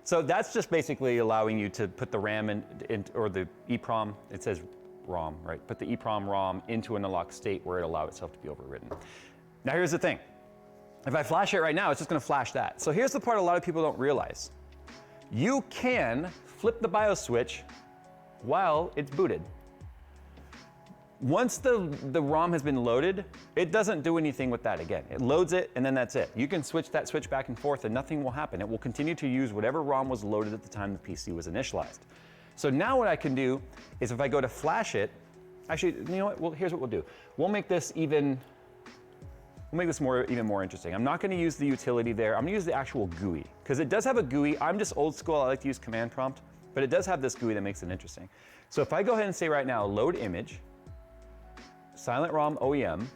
So that's just basically allowing you to put the RAM in or the EEPROM, it says ROM, right? Put the EEPROM ROM into an unlocked state where it allows itself to be overridden. Now here's the thing. If I flash it right now, it's just gonna flash that. So here's the part a lot of people don't realize. You can flip the BIOS switch while it's booted. Once the ROM has been loaded, it doesn't do anything with that again. It loads it and then that's it. You can switch that switch back and forth and nothing will happen. It will continue to use whatever ROM was loaded at the time the PC was initialized. So now what I can do is if I go to flash it, actually, you know what, well, here's what we'll do. We'll make this even more interesting. I'm not gonna use the utility there. I'm gonna use the actual GUI, because it does have a GUI. I'm just old school, I like to use command prompt, but it does have this GUI that makes it interesting. So if I go ahead and say right now, load image, silent ROM OEM, and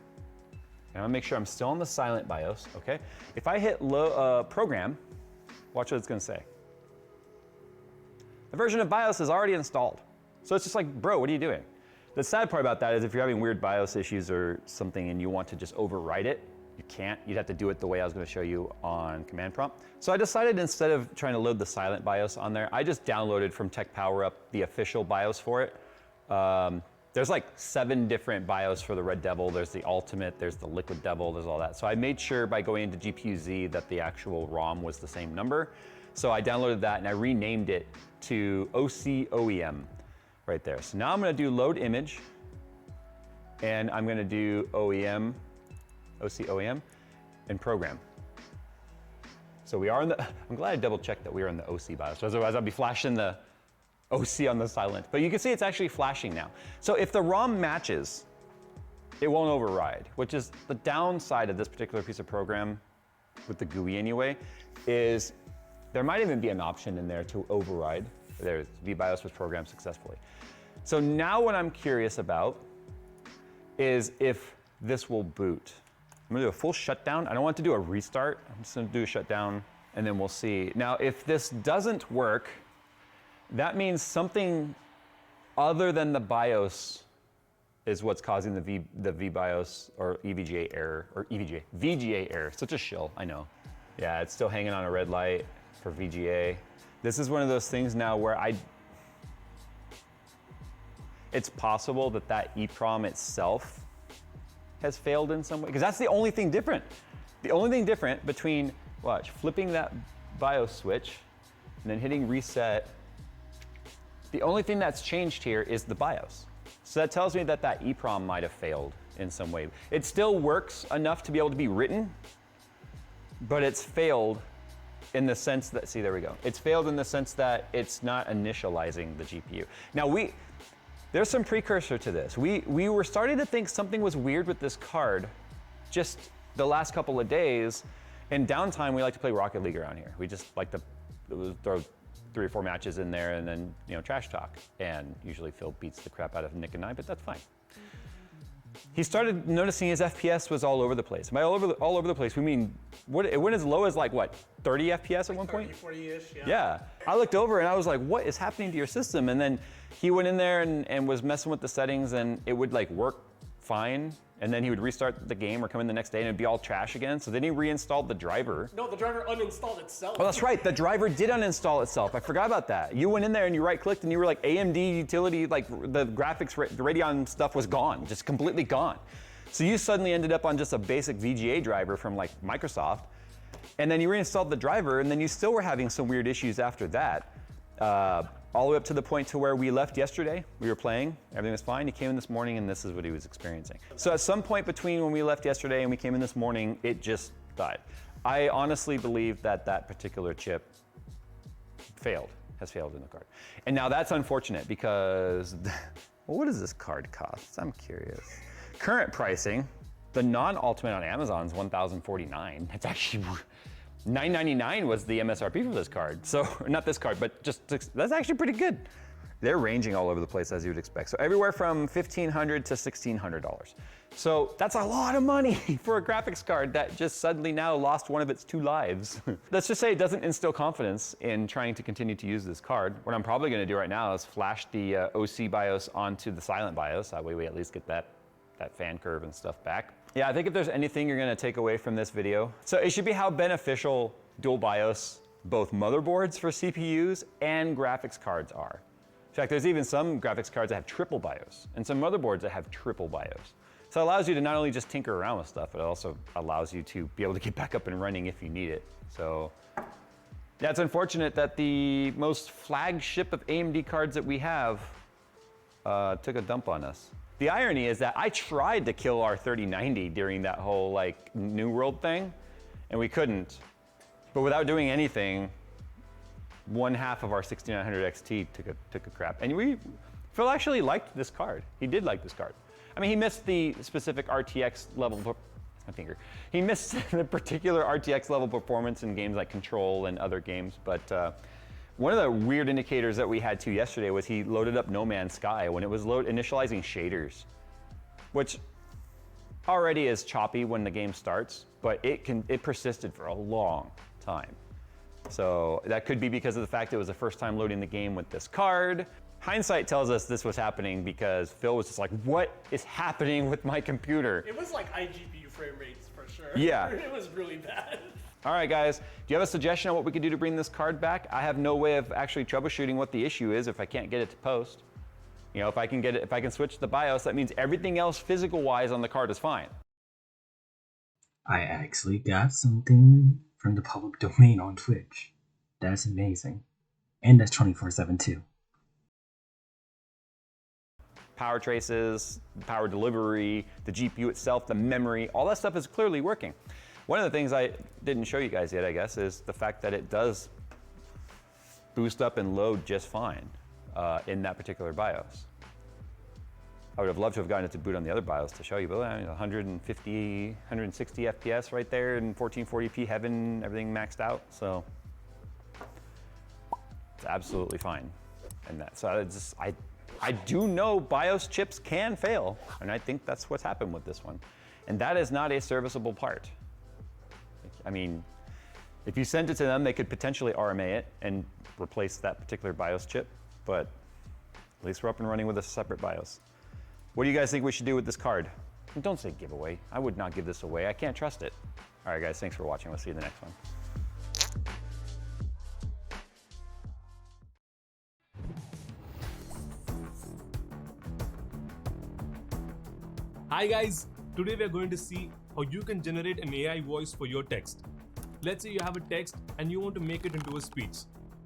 I'm gonna make sure I'm still on the silent BIOS, okay? If I hit program, watch what it's gonna say. The version of BIOS is already installed. So it's just like, bro, what are you doing? The sad part about that is if you're having weird BIOS issues or something and you want to just overwrite it, you can't. You'd have to do it the way I was going to show you on command prompt. So I decided instead of trying to load the silent BIOS on there, I just downloaded from Tech PowerUp the official BIOS for it. There's like 7 different BIOS for the Red Devil. There's the Ultimate, there's the Liquid Devil, there's all that. So I made sure by going into GPU-Z that the actual ROM was the same number. So I downloaded that and I renamed it to OC OEM right there. So now I'm going to do load image and I'm going to do OEM, OC OEM, and program. So we are in the, I'm glad I double checked that we are in the OC BIOS, otherwise I'd be flashing the OC on the silent. But you can see it's actually flashing now. So if the ROM matches, it won't override, which is the downside of this particular piece of program with the GUI anyway, is there might even be an option in there to override. There's vBIOS was programmed successfully. So now what I'm curious about is if this will boot. I'm gonna do a full shutdown. I don't want to do a restart. I'm just gonna do a shutdown and then we'll see. Now, if this doesn't work, that means something other than the BIOS is what's causing the vBIOS or EVGA error, or VGA error. Such a shill, I know. Yeah, it's still hanging on a red light for VGA. This is one of those things now where it's possible that that EEPROM itself has failed in some way, because that's the only thing different. The only thing different between, watch, flipping that BIOS switch and then hitting reset, the only thing that's changed here is the BIOS. So that tells me that that EEPROM might have failed in some way. It still works enough to be able to be written, but it's failed in the sense that, see, there we go. It's failed in the sense that it's not initializing the GPU. Now there's some precursor to this. We were starting to think something was weird with this card just the last couple of days. In downtime, we like to play Rocket League around here. We just like to throw 3 or 4 matches in there and then, you know, trash talk. And usually Phil beats the crap out of Nick and I, but that's fine. He started noticing his FPS was all over the place. By all over the place, we mean, it went as low as like what, 30 FPS at one point? 40-ish, yeah. Yeah. I looked over and I was like, what is happening to your system? And then he went in there and was messing with the settings and it would like work fine. And then he would restart the game or come in the next day and it'd be all trash again. So then he reinstalled the driver. No, the driver uninstalled itself. Oh, that's right. The driver did uninstall itself. I forgot about that. You went in there and you right-clicked and you were like AMD utility, like the graphics, the Radeon stuff was gone, just completely gone. So you suddenly ended up on just a basic VGA driver from like Microsoft. And then you reinstalled the driver and then you still were having some weird issues after that. All the way up to the point to where we left yesterday. We were playing, everything was fine. He came in this morning and this is what he was experiencing. So at some point between when we left yesterday and we came in this morning, it just died. I honestly believe that that particular chip has failed in the card. And now that's unfortunate because, well, what does this card cost? I'm curious. Current pricing, the non-ultimate on Amazon is $1,049. It's actually, $999 was the MSRP for this card. So, not this card, but just, that's actually pretty good. They're ranging all over the place as you would expect. So everywhere from $1,500 to $1,600. So that's a lot of money for a graphics card that just suddenly now lost one of its 2 lives. Let's just say it doesn't instill confidence in trying to continue to use this card. What I'm probably gonna do right now is flash the OC BIOS onto the silent BIOS. That way we at least get that fan curve and stuff back. Yeah, I think if there's anything you're gonna take away from this video, so it should be how beneficial dual BIOS, both motherboards for CPUs and graphics cards are. In fact, there's even some graphics cards that have triple BIOS and some motherboards that have triple BIOS. So it allows you to not only just tinker around with stuff, but it also allows you to be able to get back up and running if you need it. So yeah, it's unfortunate that the most flagship of AMD cards that we have took a dump on us. The irony is that I tried to kill our 3090 during that whole like New World thing, and we couldn't. But without doing anything, 1/2 of our 6900 XT took a crap. And Phil actually liked this card. He did like this card. I mean, he missed the specific RTX level, he missed the particular RTX level performance in games like Control and other games, but one of the weird indicators that we had too yesterday was he loaded up No Man's Sky when it was initializing shaders, which already is choppy when the game starts, but it persisted for a long time. So that could be because of the fact it was the first time loading the game with this card. Hindsight tells us this was happening because Phil was just like, what is happening with my computer? It was like iGPU frame rates for sure. Yeah. It was really bad. All right, guys, do you have a suggestion on what we could do to bring this card back? I have no way of actually troubleshooting what the issue is if I can't get it to post. You know, if I can switch the BIOS, that means everything else physical-wise on the card is fine. I actually got something from the public domain on Twitch. That's amazing. And that's 24/7 too. Power traces, power delivery, the GPU itself, the memory, all that stuff is clearly working. One of the things I didn't show you guys yet, I guess, is the fact that it does boost up and load just fine in that particular BIOS. I would have loved to have gotten it to boot on the other BIOS to show you, but I mean, 150, 160 FPS right there in 1440p heaven, everything maxed out, so it's absolutely fine. And that, so I do know BIOS chips can fail, and I think that's what's happened with this one. And that is not a serviceable part. I mean, if you sent it to them, they could potentially RMA it and replace that particular BIOS chip, but at least we're up and running with a separate BIOS. What do you guys think we should do with this card? And don't say giveaway. I would not give this away. I can't trust it. All right, guys, thanks for watching. We'll see you in the next one. Hi guys, today we are going to see how you can generate an AI voice for your text. Let's say you have a text and you want to make it into a speech.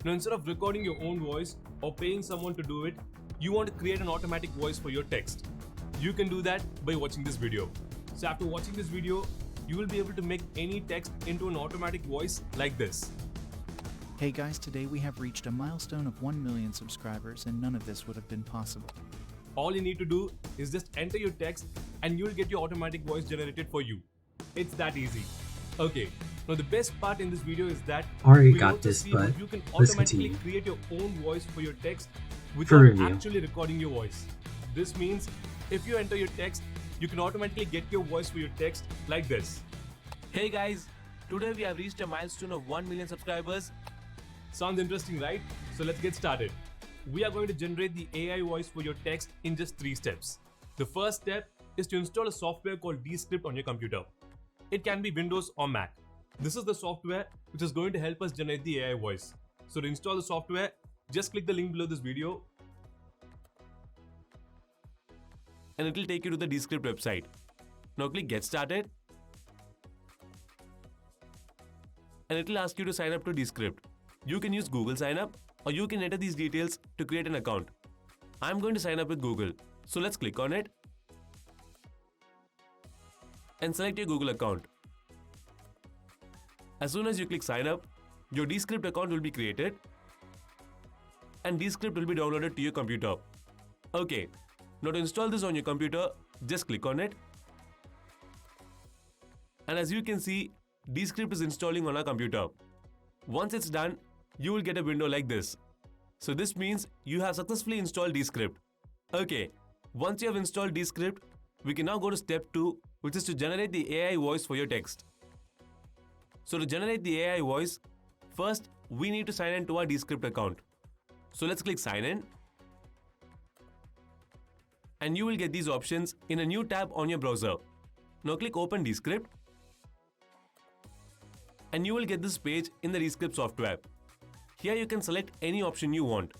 Now instead of recording your own voice or paying someone to do it, you want to create an automatic voice for your text. You can do that by watching this video. So after watching this video, you will be able to make any text into an automatic voice like this. Hey guys, today we have reached a milestone of 1 million subscribers and none of this would have been possible. All you need to do is just enter your text and you'll get your automatic voice generated for you. It's that easy. Okay, now the best part in this video is that Already we'll got also this, see but how you can let's automatically continue. create your own voice for your text For without review. actually recording your voice. This means if you enter your text, you can automatically get your voice for your text like this. Hey guys, today we have reached a milestone of 1 million subscribers. Sounds interesting, right? So let's get started. We are going to generate the AI voice for your text in just 3 steps. The first step is to install a software called Descript on your computer. It can be Windows or Mac. This is the software which is going to help us generate the AI voice. So to install the software, just click the link below this video And it will take you to the Descript website. Now click Get Started. And it will ask you to sign up to Descript. You can use Google Sign Up or you can enter these details to create an account. I'm going to sign up with Google. So let's click on it. And select your Google account. As soon as you click Sign Up, your Descript account will be created. And Descript will be downloaded to your computer. Okay, now to install this on your computer, just click on it. And as you can see, Descript is installing on our computer. Once it's done, you will get a window like this. So this means you have successfully installed Descript. Okay, once you have installed Descript, we can now go to step 2, which is to generate the AI voice for your text. So to generate the AI voice, first we need to sign in to our Descript account. So let's click Sign In. And you will get these options in a new tab on your browser. Now click Open Descript. And you will get this page in the Descript software. Here you can select any option you want.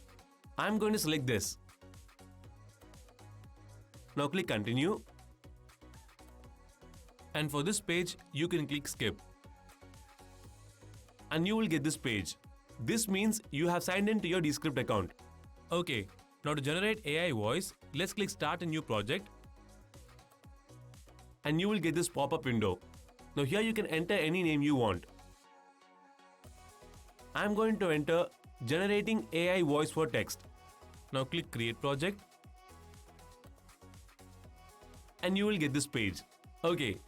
I'm going to select this. Now click Continue. And for this page, you can click Skip. And you will get this page. This means you have signed in to your Descript account. Okay, now to generate AI voice, let's click Start a new project. And you will get this pop-up window. Now here you can enter any name you want. I'm going to enter Generating AI Voice for Text. Now click Create Project. And you will get this page. Okay,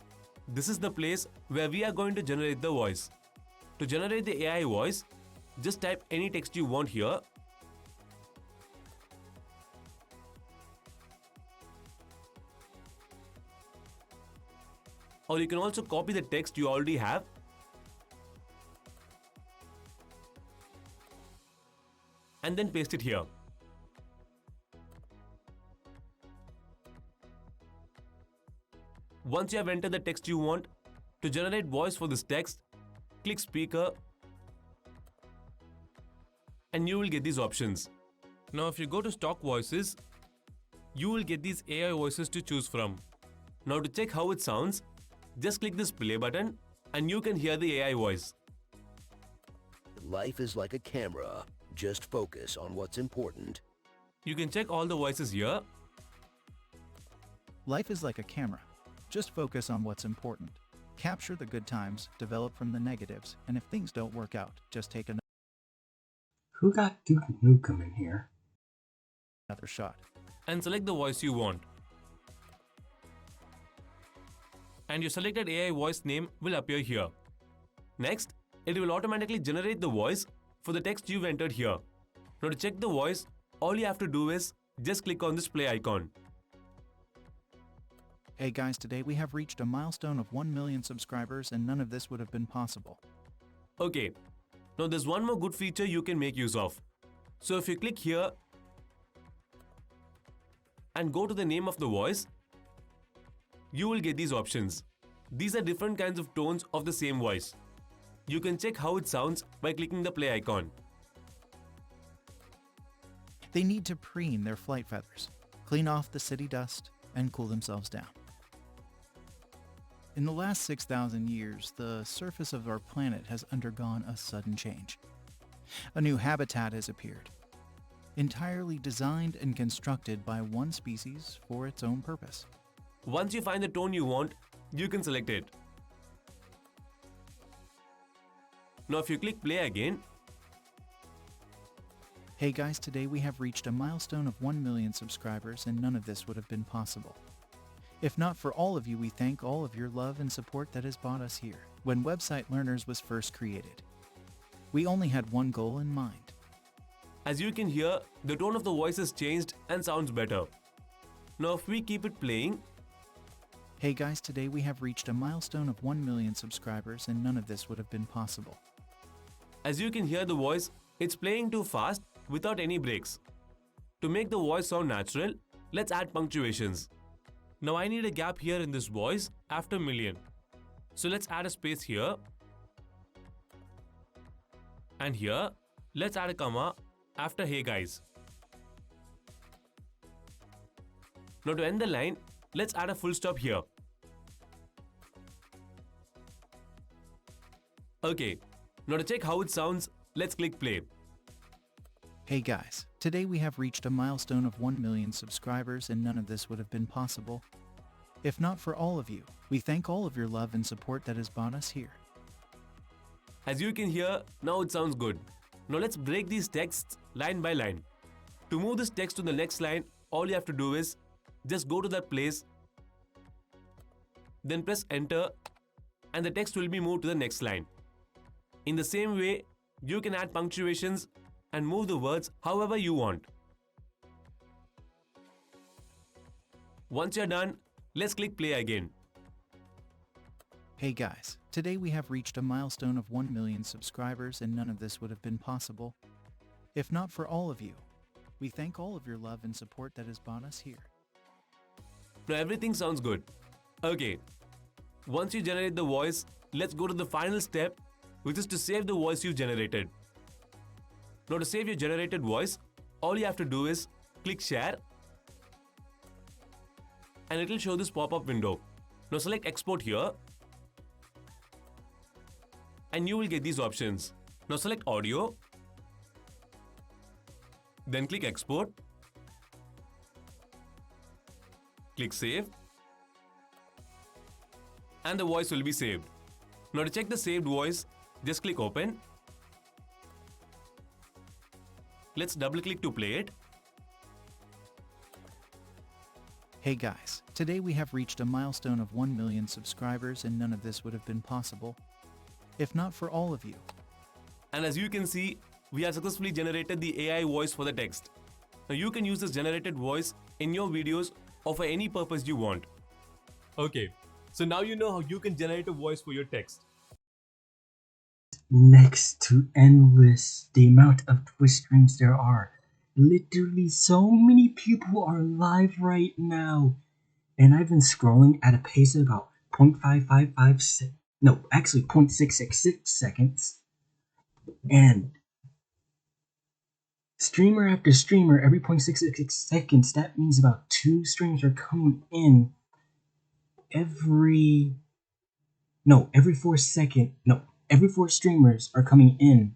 this is the place where we are going to generate the voice. To generate the AI voice, just type any text you want here. Or you can also copy the text you already have and then paste it here. Once you have entered the text you want, to generate voice for this text, click speaker and you will get these options. Now if you go to stock voices, you will get these AI voices to choose from. Now to check how it sounds, just click this play button and you can hear the AI voice. Life is like a camera. Just focus on what's important. You can check all the voices here. Life is like a camera. Just focus on what's important. Capture the good times, develop from the negatives, and if things don't work out, just take Who got Duke Nukem in here? another shot. And select the voice you want. And your selected AI voice name will appear here. Next, it will automatically generate the voice for the text you've entered here. Now to check the voice, all you have to do is just click on this play icon. Hey guys, today we have reached a milestone of 1 million subscribers and none of this would have been possible. Okay, now there's one more good feature you can make use of. So if you click here and go to the name of the voice, you will get these options. These are different kinds of tones of the same voice. You can check how it sounds by clicking the play icon. They need to preen their flight feathers, clean off the city dust, and cool themselves down. In the last 6,000 years, the surface of our planet has undergone a sudden change. A new habitat has appeared, entirely designed and constructed by one species for its own purpose. Once you find the tone you want, you can select it. Now if you click play again, Hey guys, today we have reached a milestone of 1 million subscribers and none of this would have been possible. If not for all of you, we thank all of your love and support that has brought us here. When Website Learners was first created, we only had one goal in mind. as you can hear, the tone of the voice has changed and sounds better. Now if we keep it playing, Hey guys, today we have reached a milestone of 1 million subscribers and none of this would have been possible. as you can hear the voice, it's playing too fast without any breaks. To make the voice sound natural, let's add punctuations. Now I need a gap here in this voice after million. So let's add a space here. And here, let's add a comma after hey guys. Now to end the line, let's add a full stop here. Okay, now to check how it sounds, let's click play. Hey guys, today we have reached a milestone of 1 million subscribers and none of this would have been possible. If not for all of you, we thank all of your love and support that has brought us here. As you can hear, now it sounds good. Now let's break these texts line by line. To move this text to the next line, all you have to do is just go to that place, then press enter, and the text will be moved to the next line. In the same way, you can add punctuations and move the words however you want. Once you're done, let's click play again. Hey guys, today we have reached a milestone of 1 million subscribers and none of this would have been possible. If not for all of you, we thank all of your love and support that has brought us here. Now everything sounds good. Okay, once you generate the voice, let's go to the final step, which is to save the voice you generated. Now to save your generated voice, all you have to do is click share and it will show this pop-up window. Now select export here and you will get these options. Now select audio, then click export, click save, and the voice will be saved. Now to check the saved voice, just click open. Let's double click to play it. Hey guys, today we have reached a milestone of 1 million subscribers and none of this would have been possible. If not for all of you. And as you can see, we have successfully generated the AI voice for the text. Now you can use this generated voice in your videos or for any purpose you want. Okay, so now you know how you can generate a voice for your text. next to endless the amount of Twitch streams there are. Literally so many people are live right now. And I've been scrolling at a pace of about 0.666 seconds. And streamer after streamer, every 0.66 seconds, that means about 2 streams are coming in every 4 streamers are coming in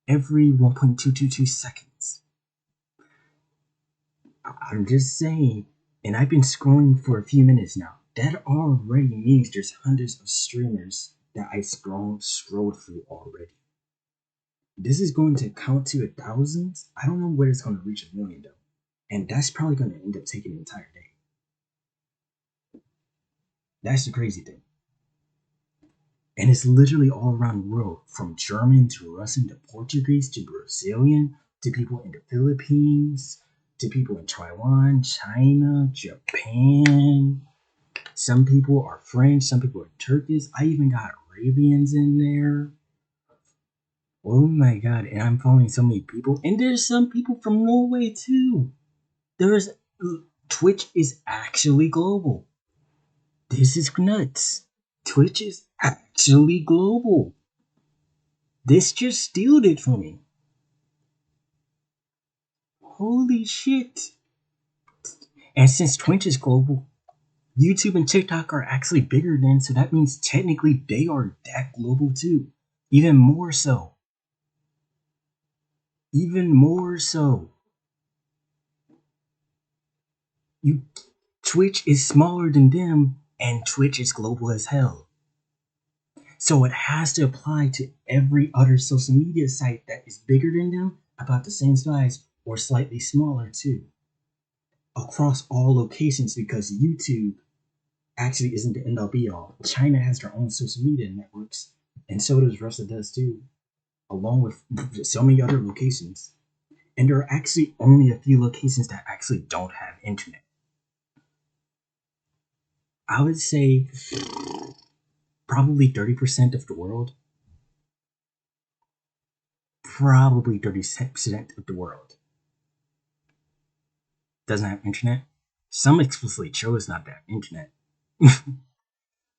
every 1.222 seconds. I'm just saying, and I've been scrolling for a few minutes now. That already means there's hundreds of streamers that I scrolled through already. This is going to count to 1,000. I don't know where it's going to reach 1 million though. And that's probably going to end up taking an entire day. That's the crazy thing. And it's literally all around the world, from German to Russian to Portuguese to Brazilian to people in the Philippines to people in Taiwan, China, Japan. Some people are French, some people are Turkish. I even got Arabians in there. Oh my god, and I'm following so many people. And there's some people from Norway too. Twitch is actually global. This is nuts. Twitch is actually global. This just stealed it from me. Holy shit. And since Twitch is global, YouTube and TikTok are actually bigger than, so that means technically they are that global too. Even more so. Even more so. Twitch is smaller than them, and Twitch is global as hell. So it has to apply to every other social media site that is bigger than them, about the same size, or slightly smaller too. Across all locations, because YouTube actually isn't the end-all be-all. China has their own social media networks, and so does Russia does too, along with so many other locations. And there are actually only a few locations that actually don't have internet. I would say probably 30% of the world. Probably 30% of the world doesn't have internet. Some explicitly chose not to have internet.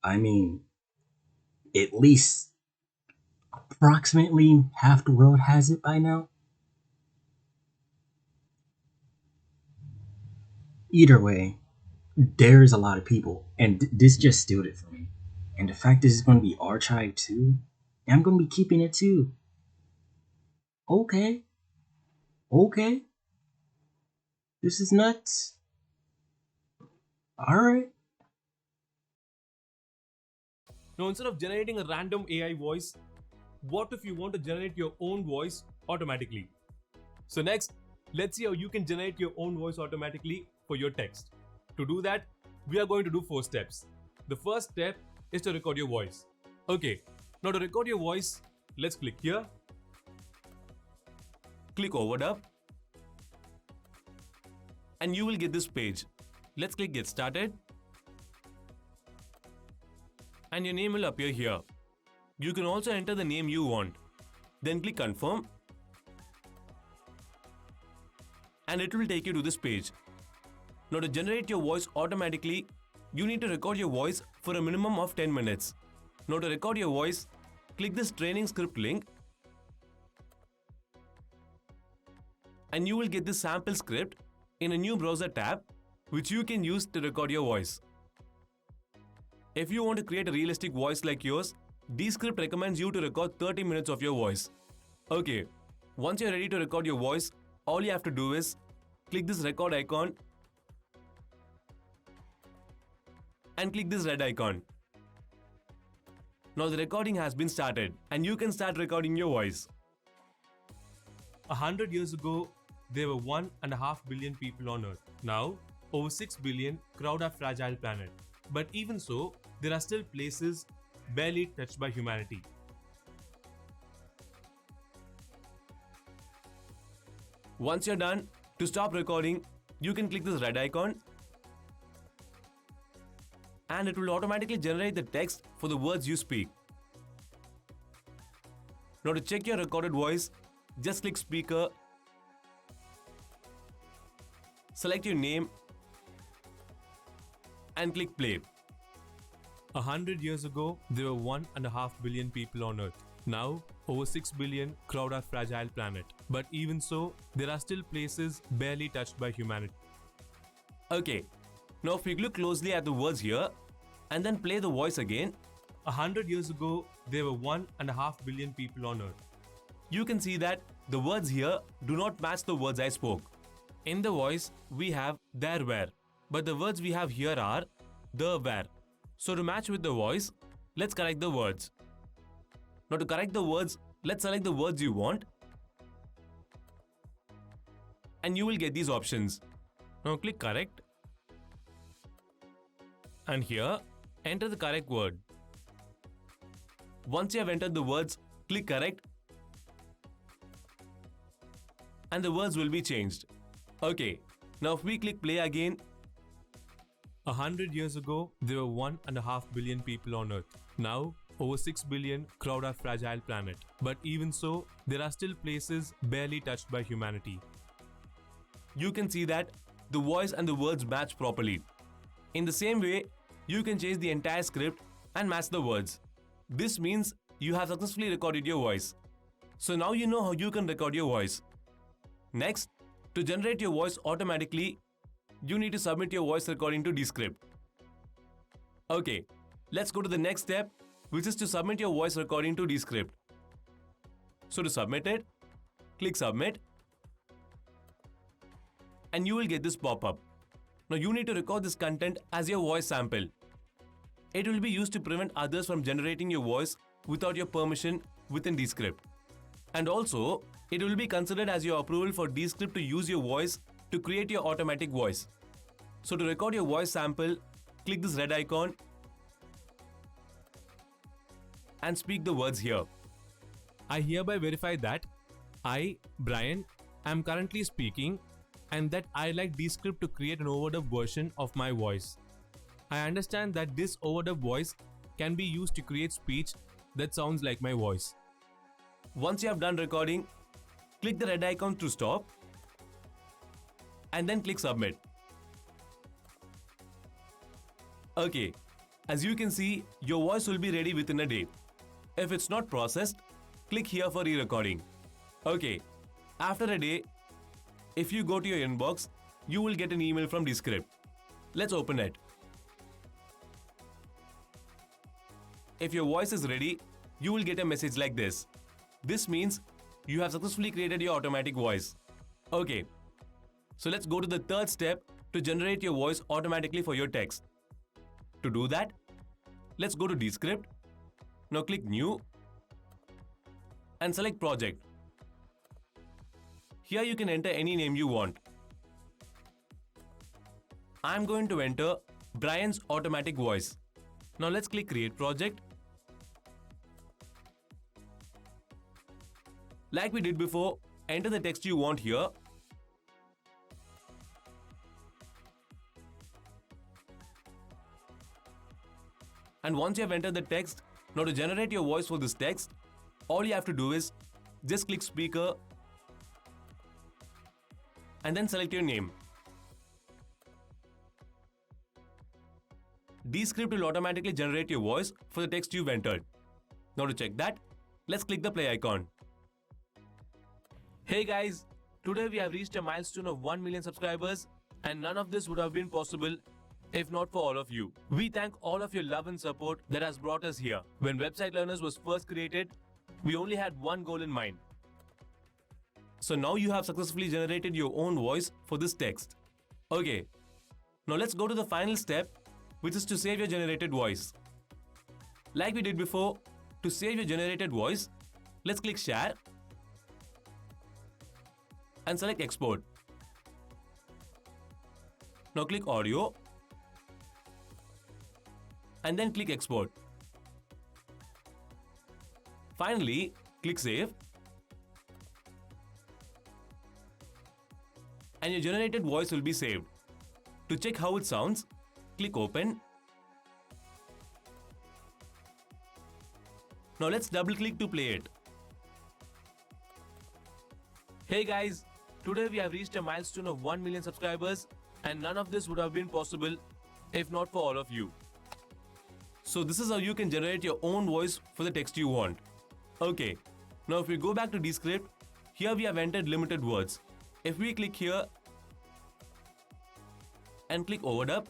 I mean, at least approximately half the world has it by now. Either way, there's a lot of people, and this just stealed it from me. And the fact this is going to be archived too, I'm going to be keeping it too. Okay. This is nuts. Alright. Now, instead of generating a random AI voice, what if you want to generate your own voice automatically? So next, let's see how you can generate your own voice automatically for your text. To do that, we are going to do 4 steps. The first step is to record your voice. Okay, now to record your voice, let's click here. Click overdub. And you will get this page. Let's click get started. And your name will appear here. You can also enter the name you want. Then click confirm. And it will take you to this page. Now to generate your voice automatically, you need to record your voice for a minimum of 10 minutes. Now to record your voice, click this training script link. And you will get this sample script in a new browser tab, which you can use to record your voice. If you want to create a realistic voice like yours, Descript recommends you to record 30 minutes of your voice. Okay, once you're ready to record your voice, all you have to do is click this record icon and click this red icon. Now the recording has been started and you can start recording your voice. 100 years ago, there were 1.5 billion people on Earth. Now, over 6 billion crowd our fragile planet. But even so, there are still places barely touched by humanity. Once you're done, to stop recording, you can click this red icon and it will automatically generate the text for the words you speak. Now to check your recorded voice, just click speaker, select your name and click play. 100 years ago, there were 1.5 billion people on Earth. Now, over 6 billion crowd our fragile planet. But even so, there are still places barely touched by humanity. Okay, now if we look closely at the words here and then play the voice again. 100 years ago, there were 1.5 billion people on Earth. You can see that the words here do not match the words I spoke. In the voice, we have there were, but the words we have here are the were. So to match with the voice, let's correct the words. Now to correct the words, let's select the words you want. And you will get these options. Now click correct. And here, enter the correct word. Once you have entered the words, click correct. And the words will be changed. Okay, now if we click play again. 100 years ago, there were 1.5 billion people on Earth. Now, over 6 billion crowd our fragile planet. But even so, there are still places barely touched by humanity. You can see that the voice and the words match properly. In the same way, you can change the entire script and match the words. This means you have successfully recorded your voice. So now you know how you can record your voice. Next, to generate your voice automatically, you need to submit your voice recording to Descript. Okay, let's go to the next step, which is to submit your voice recording to Descript. So to submit it, click submit. And you will get this pop-up. Now you need to record this content as your voice sample. It will be used to prevent others from generating your voice without your permission within Descript. And also, it will be considered as your approval for Descript to use your voice to create your automatic voice. So to record your voice sample, click this red icon and speak the words here. I hereby verify that I, Brian, am currently speaking and that I like Descript to create an overdubbed version of my voice. I understand that this overdubbed voice can be used to create speech that sounds like my voice. Once you have done recording, click the red icon to stop and then click submit. Okay, as you can see, your voice will be ready within a day. If it's not processed, click here for re-recording. Okay, after a day, if you go to your inbox, you will get an email from Descript. Let's open it. If your voice is ready, you will get a message like this. This means you have successfully created your automatic voice. Okay, so let's go to the third step to generate your voice automatically for your text. To do that, let's go to Descript. Now click New and select Project. Here you can enter any name you want. I'm going to enter Brian's automatic voice. Now let's click Create Project. Like we did before, enter the text you want here. And once you have entered the text, now to generate your voice for this text, all you have to do is just click speaker and then select your name. Descript will automatically generate your voice for the text you've entered. Now to check that, let's click the play icon. Hey guys, today we have reached a milestone of 1 million subscribers and none of this would have been possible if not for all of you. We thank all of your love and support that has brought us here. When Website Learners was first created, we only had one goal in mind. So now you have successfully generated your own voice for this text. Okay, now let's go to the final step, which is to save your generated voice. Like we did before, to save your generated voice, let's click Share and select Export. Now click Audio and then click Export. Finally, click Save and your generated voice will be saved. To check how it sounds, click Open. Now let's double click to play it. Hey guys, today we have reached a milestone of 1 million subscribers, and none of this would have been possible if not for all of you. So this is how you can generate your own voice for the text you want. Okay, now if we go back to Descript, here we have entered limited words. If we click here and click overdub,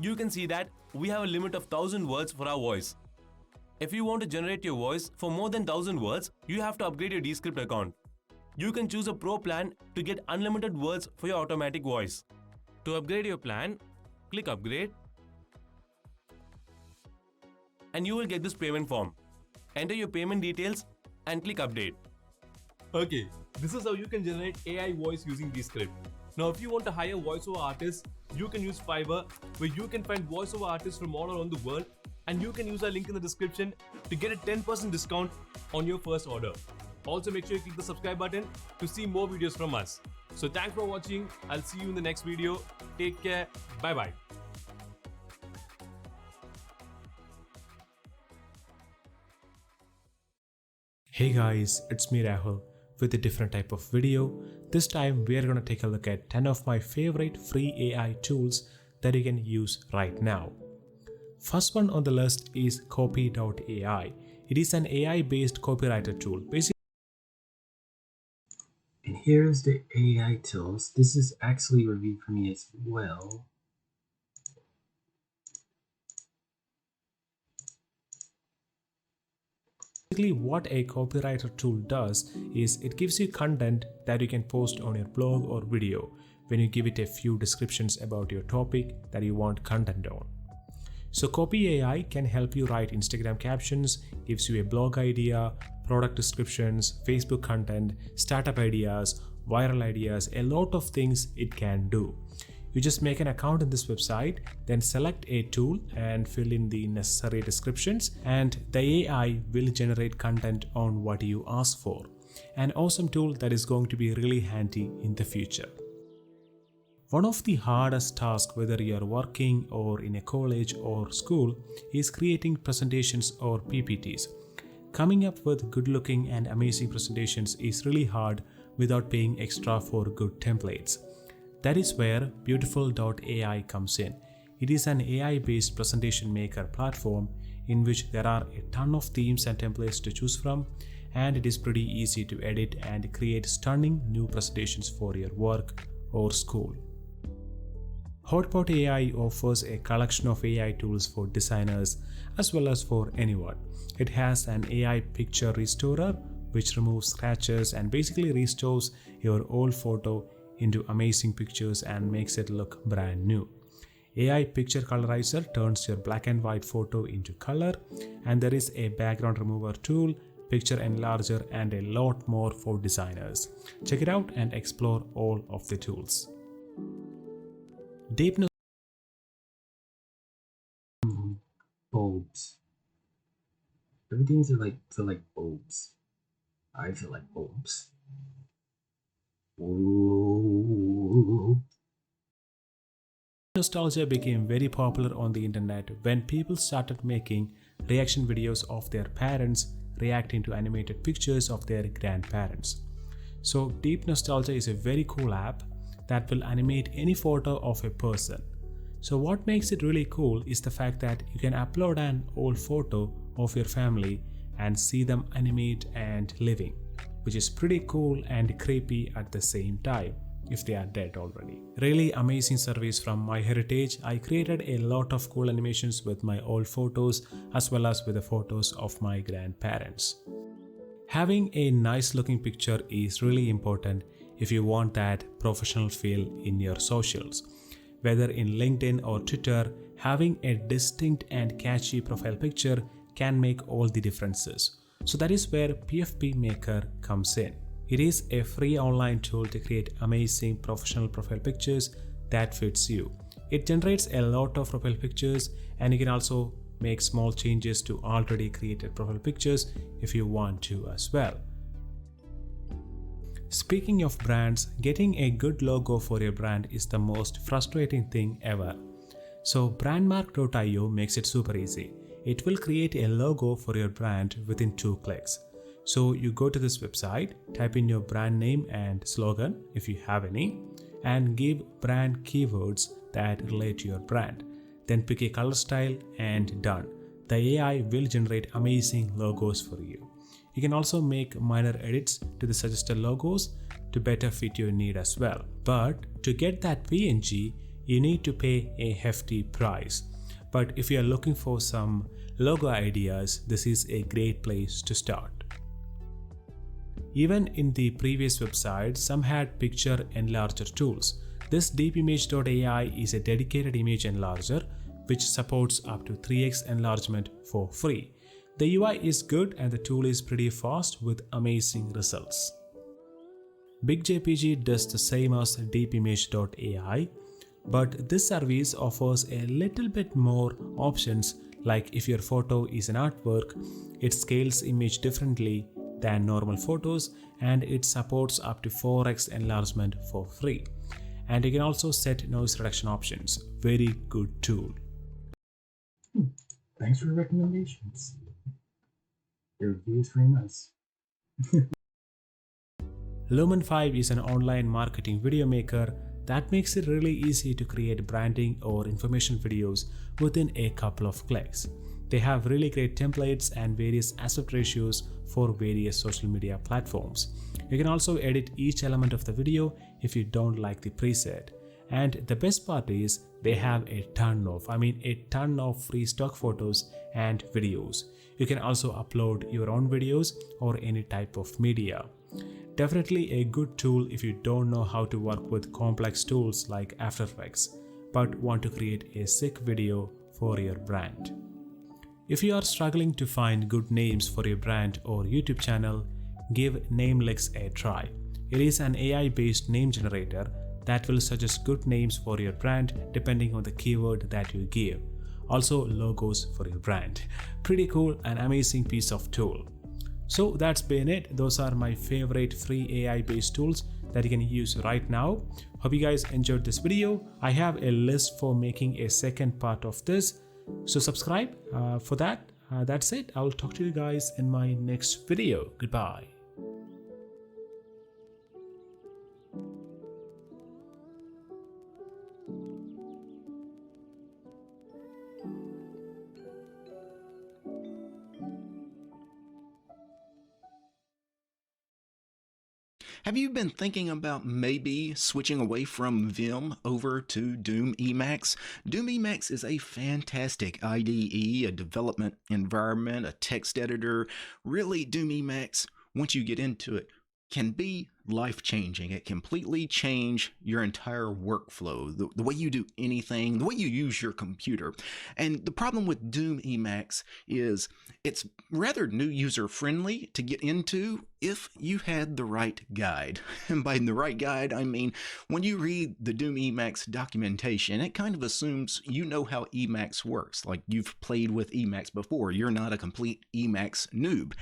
you can see that we have a limit of 1000 words for our voice. If you want to generate your voice for more than 1000 words, you have to upgrade your Descript account. You can choose a pro plan to get unlimited words for your automatic voice. To upgrade your plan, click upgrade and you will get this payment form. Enter your payment details and click update. Okay, this is how you can generate AI voice using Descript. Now if you want to hire voiceover artists, you can use Fiverr, where you can find voiceover artists from all around the world, and you can use our link in the description to get a 10% discount on your first order. Also make sure you click the subscribe button to see more videos from us. So thanks for watching. I'll see you in the next video. Take care. Bye bye. Hey guys, it's me Rahul with a different type of video. This time we are going to take a look at 10 of my favorite free AI tools that you can use right now. First one on the list is Copy.ai. It is an AI-based copywriter tool. And here's the AI tools. This is actually reviewed for me as well. Basically, what a copywriter tool does is it gives you content that you can post on your blog or video when you give it a few descriptions about your topic that you want content on. So Copy AI can help you write Instagram captions, gives you a blog idea, product descriptions, Facebook content, startup ideas, viral ideas, a lot of things it can do. You just make an account in this website, then select a tool and fill in the necessary descriptions, and the AI will generate content on what you ask for. An awesome tool that is going to be really handy in the future. One of the hardest tasks, whether you are working or in a college or school, is creating presentations or PPTs. Coming up with good looking and amazing presentations is really hard without paying extra for good templates. That is where Beautiful.ai comes in. It is an AI-based presentation maker platform in which there are a ton of themes and templates to choose from, and it is pretty easy to edit and create stunning new presentations for your work or school. Hotpot AI offers a collection of AI tools for designers as well as for anyone. It has an AI picture restorer which removes scratches and basically restores your old photo into amazing pictures and makes it look brand new. AI Picture Colorizer turns your black and white photo into color, and there is a background remover tool, picture enlarger, and a lot more for designers. Check it out and explore all of the tools. Deep bulbs. Everything's feel like bulbs. I feel like bulbs. Ooh. Nostalgia became very popular on the internet when people started making reaction videos of their parents reacting to animated pictures of their grandparents. So Deep Nostalgia is a very cool app that will animate any photo of a person. So what makes it really cool is the fact that you can upload an old photo of your family and see them animate and living, which is pretty cool and creepy at the same time if they are dead already. Really amazing service from MyHeritage. I created a lot of cool animations with my old photos as well as with the photos of my grandparents. Having a nice looking picture is really important if you want that professional feel in your socials. Whether in LinkedIn or Twitter, having a distinct and catchy profile picture can make all the differences. So that is where PFP Maker comes in. It is a free online tool to create amazing professional profile pictures that fits you. It generates a lot of profile pictures, and you can also make small changes to already created profile pictures if you want to as well. Speaking of brands, getting a good logo for your brand is the most frustrating thing ever. So Brandmark.io makes it super easy. It will create a logo for your brand within 2 clicks. So you go to this website, type in your brand name and slogan if you have any, and give brand keywords that relate to your brand. Then pick a color style and done. The AI will generate amazing logos for you. You can also make minor edits to the suggested logos to better fit your need as well. But to get that PNG, you need to pay a hefty price. But if you are looking for some logo ideas, this is a great place to start. Even in the previous website, some had picture enlarger tools. This deepimage.ai is a dedicated image enlarger which supports up to 3x enlargement for free. The UI is good and the tool is pretty fast with amazing results. BigJPG does the same as deepimage.ai, but this service offers a little bit more options, like if your photo is an artwork, it scales image differently than normal photos and it supports up to 4x enlargement for free. And you can also set noise reduction options. Very good tool. Thanks for the recommendations. Your review is very nice. Lumen 5 is an online marketing video maker that makes it really easy to create branding or information videos within a couple of clicks. They have really great templates and various aspect ratios for various social media platforms. You can also edit each element of the video if you don't like the preset. And the best part is they have a ton of free stock photos and videos. You can also upload your own videos or any type of media. Definitely a good tool if you don't know how to work with complex tools like After Effects, but want to create a sick video for your brand. If you are struggling to find good names for your brand or YouTube channel, give Namelix a try. It is an AI-based name generator that will suggest good names for your brand depending on the keyword that you give. Also logos for your brand. Pretty cool and amazing piece of tool. So that's been it. Those are my favorite free AI-based tools that you can use right now. Hope you guys enjoyed this video. I have a list for making a second part of this. So subscribe for that. That's it. I'll talk to you guys in my next video. Goodbye. Have you been thinking about maybe switching away from Vim over to Doom Emacs? Doom Emacs is a fantastic IDE, a development environment, a text editor. Really, Doom Emacs, once you get into it, can be life-changing. It completely change your entire workflow, the way you do anything, the way you use your computer. And the problem with Doom Emacs is it's rather new user-friendly to get into if you had the right guide. And by the right guide, I mean when you read the Doom Emacs documentation, it kind of assumes you know how Emacs works, like you've played with Emacs before. You're not a complete Emacs noob.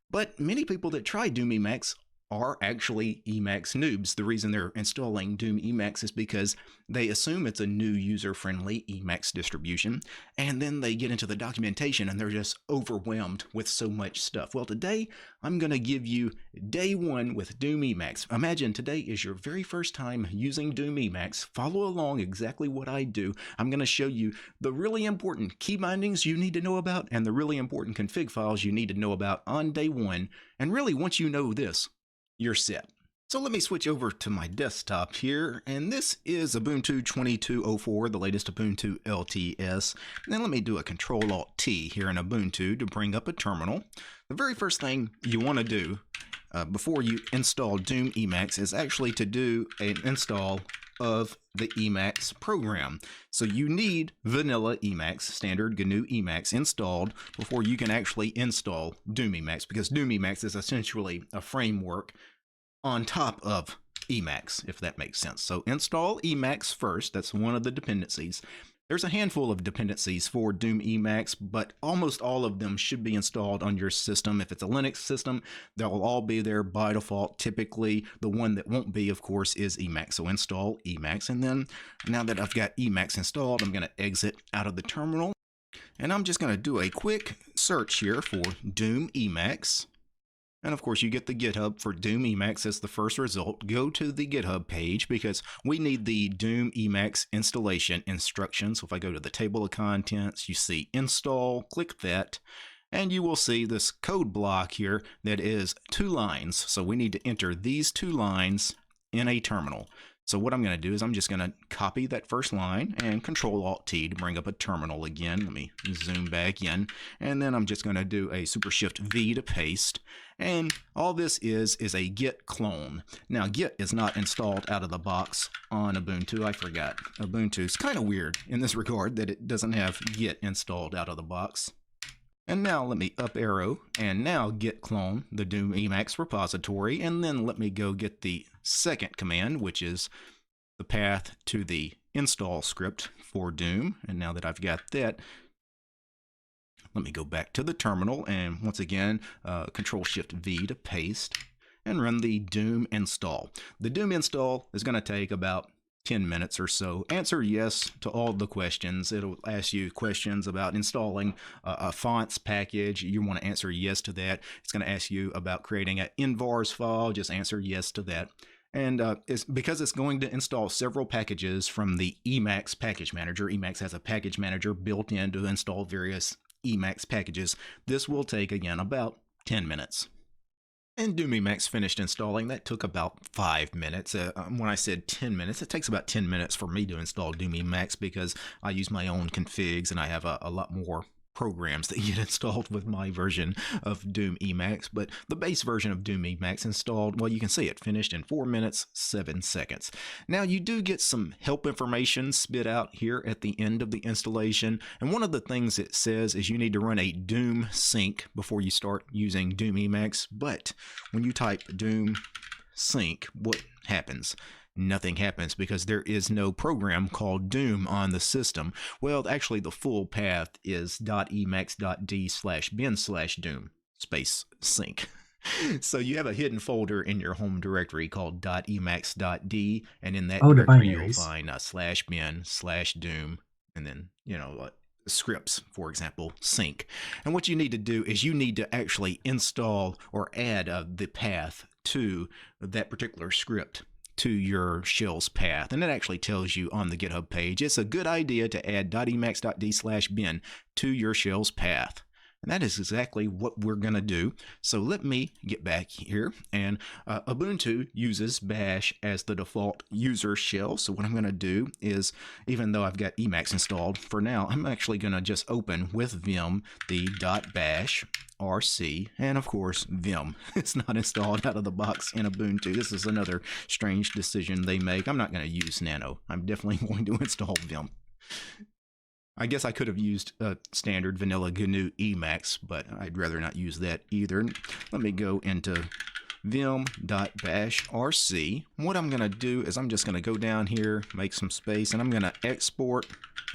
But many people that try Doom Emacs are actually Emacs noobs. The reason they're installing Doom Emacs is because they assume it's a new user-friendly Emacs distribution, and then they get into the documentation and they're just overwhelmed with so much stuff. Well, today I'm going to give you day one with Doom Emacs. Imagine today is your very first time using Doom Emacs. Follow along exactly what I do. I'm going to show you the really important key bindings you need to know about and the really important config files you need to know about on day one. And really, once you know this, you're set. So let me switch over to my desktop here, and this is Ubuntu 22.04, the latest Ubuntu LTS. And then let me do a Control-Alt-T here in Ubuntu to bring up a terminal. The very first thing you want to do before you install Doom Emacs is actually to do an install of the Emacs program. So you need vanilla Emacs, standard GNU Emacs installed before you can actually install Doom Emacs, because Doom Emacs is essentially a framework on top of Emacs, if that makes sense. So install Emacs first. That's one of the dependencies. There's a handful of dependencies for Doom Emacs, but almost all of them should be installed on your system. If it's a Linux system, they'll all be there by default. Typically, the one that won't be, of course, is Emacs. So install Emacs. And then now that I've got Emacs installed, I'm going to exit out of the terminal. And I'm just going to do a quick search here for Doom Emacs. And of course, you get the GitHub for Doom Emacs as the first result. Go to the GitHub page because we need the Doom Emacs installation instructions. So if I go to the table of contents, you see install, click that, and you will see this code block here that is 2 lines. So we need to enter these 2 lines in a terminal. So what I'm going to do is I'm just going to copy that first line and Control-Alt-T to bring up a terminal again. Let me zoom back in. And then I'm just going to do a Super Shift V to paste. And all this is a Git clone. Now, Git is not installed out of the box on Ubuntu. I forgot. Ubuntu is kind of weird in this regard that it doesn't have Git installed out of the box. And now let me up arrow and now git clone the Doom Emacs repository, and then let me go get the second command, which is the path to the install script for Doom. And now that I've got that, let me go back to the terminal and once again Control-Shift-V to paste and run the Doom install. The Doom install is going to take about 10 minutes or so. Answer yes to all the questions. It'll ask you questions about installing a fonts package. You want to answer yes to that. It's going to ask you about creating an invars file. Just answer yes to that. And it's because it's going to install several packages from the Emacs package manager. Emacs has a package manager built in to install various Emacs packages. This will take, again, about 10 minutes. And Doom Emacs finished installing. That took about 5 minutes. When I said 10 minutes, it takes about 10 minutes for me to install Doom Emacs because I use my own configs and I have a lot more programs that get installed with my version of Doom Emacs. But the base version of Doom Emacs installed, well, you can see it finished in 4 minutes, 7 seconds. Now you do get some help information spit out here at the end of the installation. And one of the things it says is you need to run a Doom sync before you start using Doom Emacs. But when you type Doom sync, what happens? Nothing happens because there is no program called Doom on the system. Well, actually the full path is .emacs.d/bin/doom space sync. So you have a hidden folder in your home directory called .emacs.d, and in that directory you'll find /bin/doom, and then, scripts, for example, sync. And what you need to do is you need to actually install or add the path to that particular script to your shell's path, and it actually tells you on the GitHub page it's a good idea to add .emacs.d/bin to your shell's path. And that is exactly what we're going to do. So let me get back here, and Ubuntu uses Bash as the default user shell. So what I'm going to do is, even though I've got Emacs installed for now, I'm actually going to just open with Vim the .bash RC, and of course Vim. It's not installed out of the box in Ubuntu. This is another strange decision they make. I'm not going to use Nano. I'm definitely going to install Vim. I guess I could have used a standard vanilla GNU Emacs, but I'd rather not use that either. Let me go into vim.bash rc. What I'm going to do is I'm just going to go down here, make some space, and I'm going to export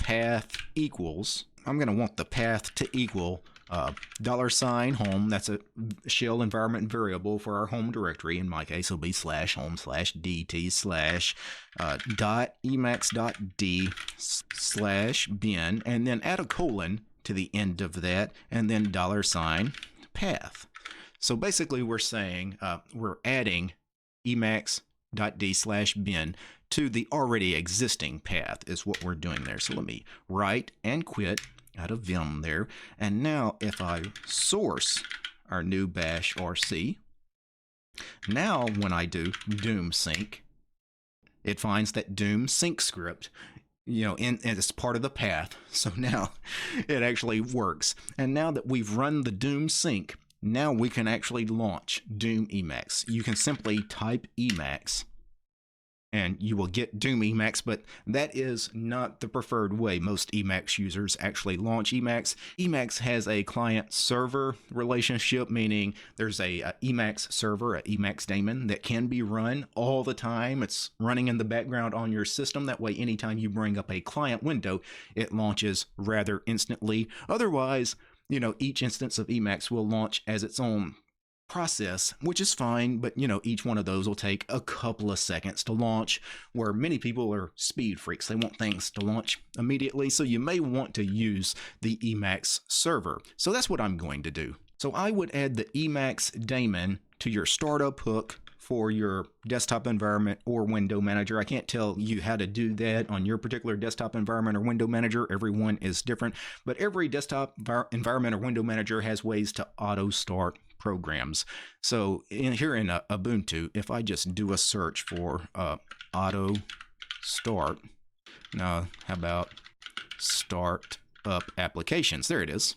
path equals. I'm going to want the path to equal $home. That's a shell environment variable for our home directory. In my case, it'll be /home/dt/.emacs.d/bin, and then add a colon to the end of that, and then $path. So basically, we're saying we're adding emacs.d/bin to the already existing path is what we're doing there. So let me write and quit out of Vim there. And now if I source our new bash RC, now when I do Doom sync, it finds that Doom sync script, and it's part of the path. So now it actually works. And now that we've run the Doom sync, now we can actually launch Doom Emacs. You can simply type Emacs and you will get Doom Emacs, but that is not the preferred way most Emacs users actually launch Emacs. Emacs has a client-server relationship, meaning there's a Emacs server, a Emacs daemon, that can be run all the time. It's running in the background on your system. That way, anytime you bring up a client window, it launches rather instantly. Otherwise, each instance of Emacs will launch as its own process, which is fine, but each one of those will take a couple of seconds to launch, where many people are speed freaks. They want things to launch immediately, so you may want to use the Emacs server. So that's what I'm going to do. So I would add the Emacs daemon to your startup hook for your desktop environment or window manager. I can't tell you how to do that on your particular desktop environment or window manager. Everyone is different, but every desktop environment or window manager has ways to auto start programs. So here in Ubuntu, if I just do a search for auto start, now how about start up applications? There it is.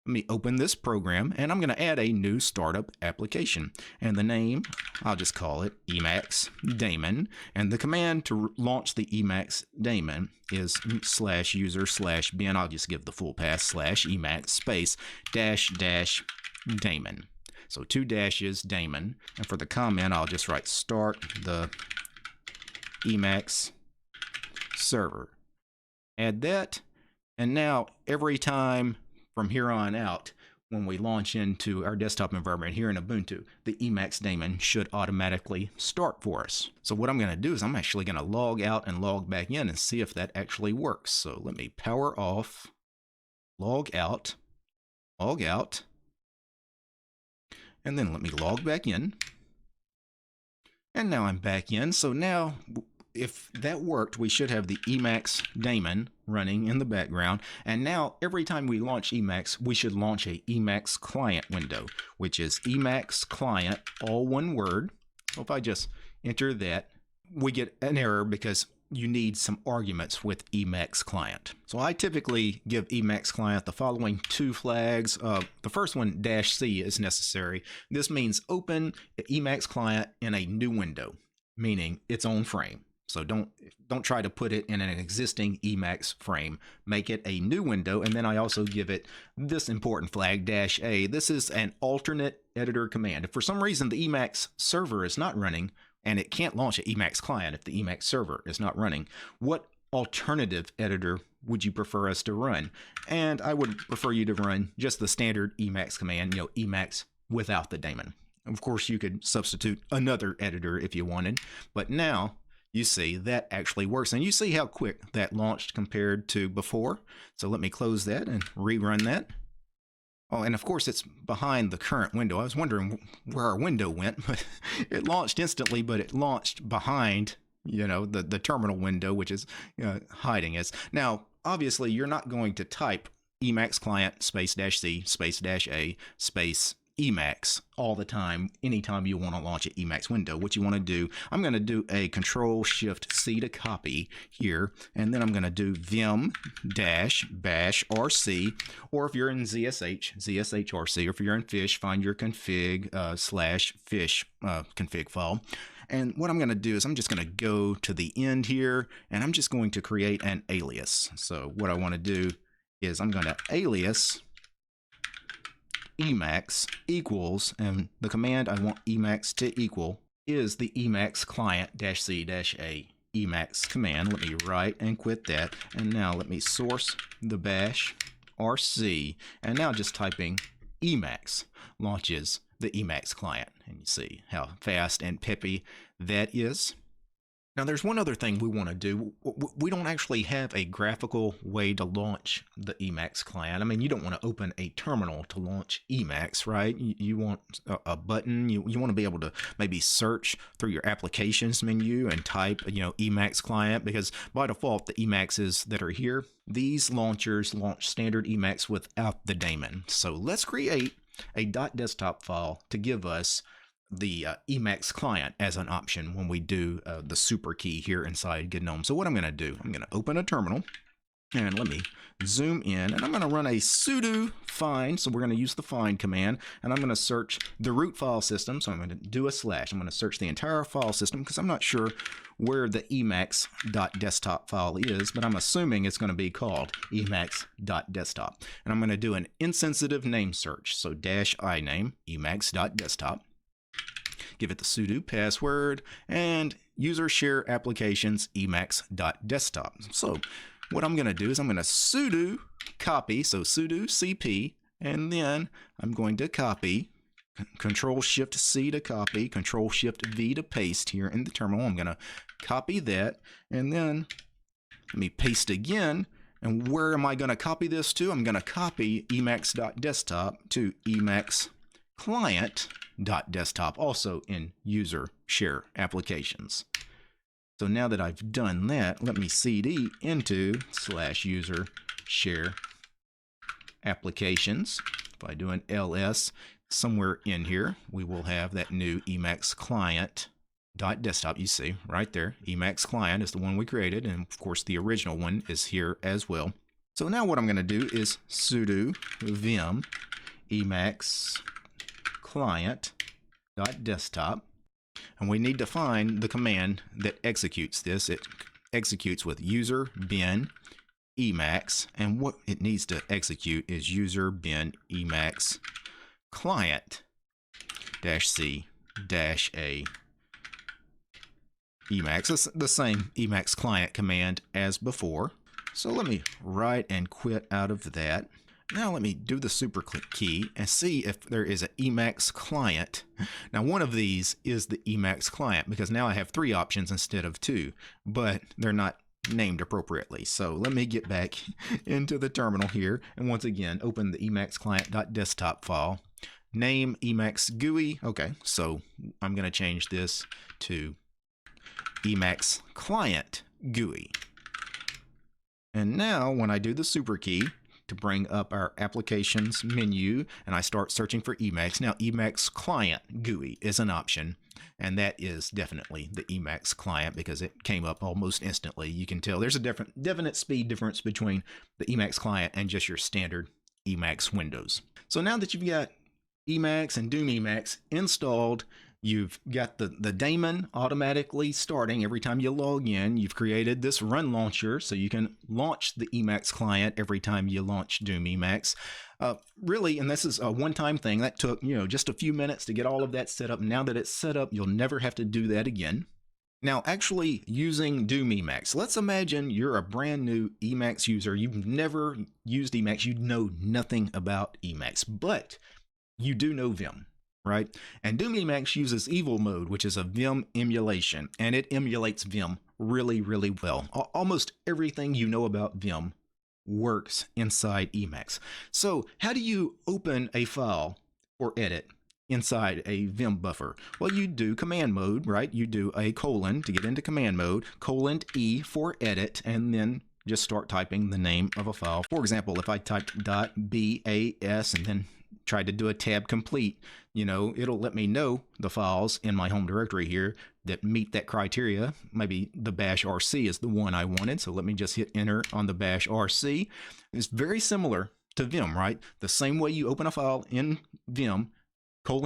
Let me open this program, and I'm going to add a new startup application. And the name, I'll just call it Emacs daemon. And the command to launch the Emacs daemon is /user/bin. I'll just give the full pass /Emacs space -- daemon. So 2 dashes daemon. And for the comment, I'll just write start the Emacs server. Add that. And now every time from here on out, when we launch into our desktop environment here in Ubuntu, the Emacs daemon should automatically start for us. So what I'm going to do is I'm actually going to log out and log back in and see if that actually works. So let me power off, log out, and then let me log back in. And now I'm back in. So now, if that worked, we should have the Emacs daemon running in the background. And now every time we launch Emacs, we should launch a Emacs client window, which is Emacs client, all one word. So if I just enter that, we get an error because you need some arguments with Emacs client. So I typically give Emacs client the following 2 flags. The first one, -C, is necessary. This means open Emacs client in a new window, meaning its own frame. So don't try to put it in an existing Emacs frame. Make it a new window, and then I also give it this important flag, -A. This is an alternate editor command. If for some reason the Emacs server is not running, and it can't launch an Emacs client if the Emacs server is not running, what alternative editor would you prefer us to run? And I would prefer you to run just the standard Emacs command, Emacs without the daemon. Of course, you could substitute another editor if you wanted, but now you see that actually works, and you see how quick that launched compared to before. So let me close that and rerun that. Oh, and of course it's behind the current window. I was wondering where our window went, but it launched instantly, but it launched behind, the terminal window, which is hiding us. Now, obviously, you're not going to type Emacs client space -C space -A space Emacs all the time, anytime you want to launch an Emacs window. What you want to do, I'm going to do a Control-Shift-C to copy here, and then I'm going to do vim -bash rc, or if you're in ZSH rc, or if you're in Fish, find your config /fish config file. And what I'm going to do is I'm just going to go to the end here, and I'm just going to create an alias. So what I want to do is I'm going to alias Emacs equals, and the command I want Emacs to equal is the Emacs client -C -A Emacs command. Let me write and quit that, and now let me source the bash rc, and now just typing Emacs launches the Emacs client, and you see how fast and peppy that is. Now, there's one other thing we want to do. We don't actually have a graphical way to launch the Emacs client. I mean, you don't want to open a terminal to launch Emacs, right? You want a button. You want to be able to maybe search through your applications menu and type, Emacs client, because by default, the Emacs that are here, these launchers launch standard Emacs without the daemon. So let's create a .desktop file to give us the Emacs client as an option when we do the super key here inside GNOME. So what I'm going to do, I'm going to open a terminal, and let me zoom in, and I'm going to run a sudo find. So we're going to use the find command, and I'm going to search the root file system. So I'm going to do a /. I'm going to search the entire file system because I'm not sure where the Emacs.desktop file is, but I'm assuming it's going to be called Emacs.desktop. And I'm going to do an insensitive name search. So -I name Emacs.desktop. Give it the sudo password, and user share applications Emacs.desktop. So what I'm going to do is I'm going to sudo copy, so sudo cp, and then I'm going to copy, Control-Shift-C to copy, Control-Shift-V to paste here in the terminal. I'm going to copy that, and then let me paste again, And where am I going to copy this to? I'm going to copy emacs.desktop to emacs-client.desktop, also in user share applications. So now that I've done that, let me cd into /user share applications. If I do an ls, somewhere in here, we will have that new Emacs client.desktop. You see right there, Emacs client is the one we created, and of course the original one is here as well. So now what I'm going to do is sudo vim Emacs client.desktop, and we need to find the command that executes this. It executes with user bin Emacs, and what it needs to execute is user bin Emacs client -c -a Emacs. It's the same Emacs client command as before. So let me write and quit out of that. Now let me do the super click key and see if there is an Emacs client. Now one of these is the Emacs client because now I have 3 options instead of 2, but they're not named appropriately. So let me get back into the terminal here and once again open the Emacs client.desktop file. Name Emacs GUI. Okay, so I'm going to change this to Emacs client GUI. And now when I do the super key to bring up our applications menu and I start searching for Emacs, now Emacs client GUI is an option, and that is definitely the Emacs client because it came up almost instantly. You can tell there's a definite speed difference between the Emacs client and just your standard Emacs Windows. So now that you've got Emacs and Doom Emacs installed, you've got the daemon automatically starting every time you log in. You've created this run launcher so you can launch the Emacs client every time you launch Doom Emacs. Really, and this is a one-time thing that took, just a few minutes to get all of that set up. Now that it's set up, you'll never have to do that again. Now, actually using Doom Emacs, let's imagine you're a brand new Emacs user. You've never used Emacs. You know nothing about Emacs, but you do know Vim, right? And Doom Emacs uses Evil Mode, which is a Vim emulation, and it emulates Vim really, really well. Almost everything you know about Vim works inside Emacs. So how do you open a file or edit inside a Vim buffer? Well, you do command mode, right? You do a colon to get into command mode, :E for edit, and then just start typing the name of a file. For example, if I typed .bas and then tried to do a tab complete, it'll let me know the files in my home directory here that meet that criteria. Maybe the bash rc is the one I wanted, so let me just hit enter on the bash rc. It's very similar to Vim, right? The same way you open a file in Vim,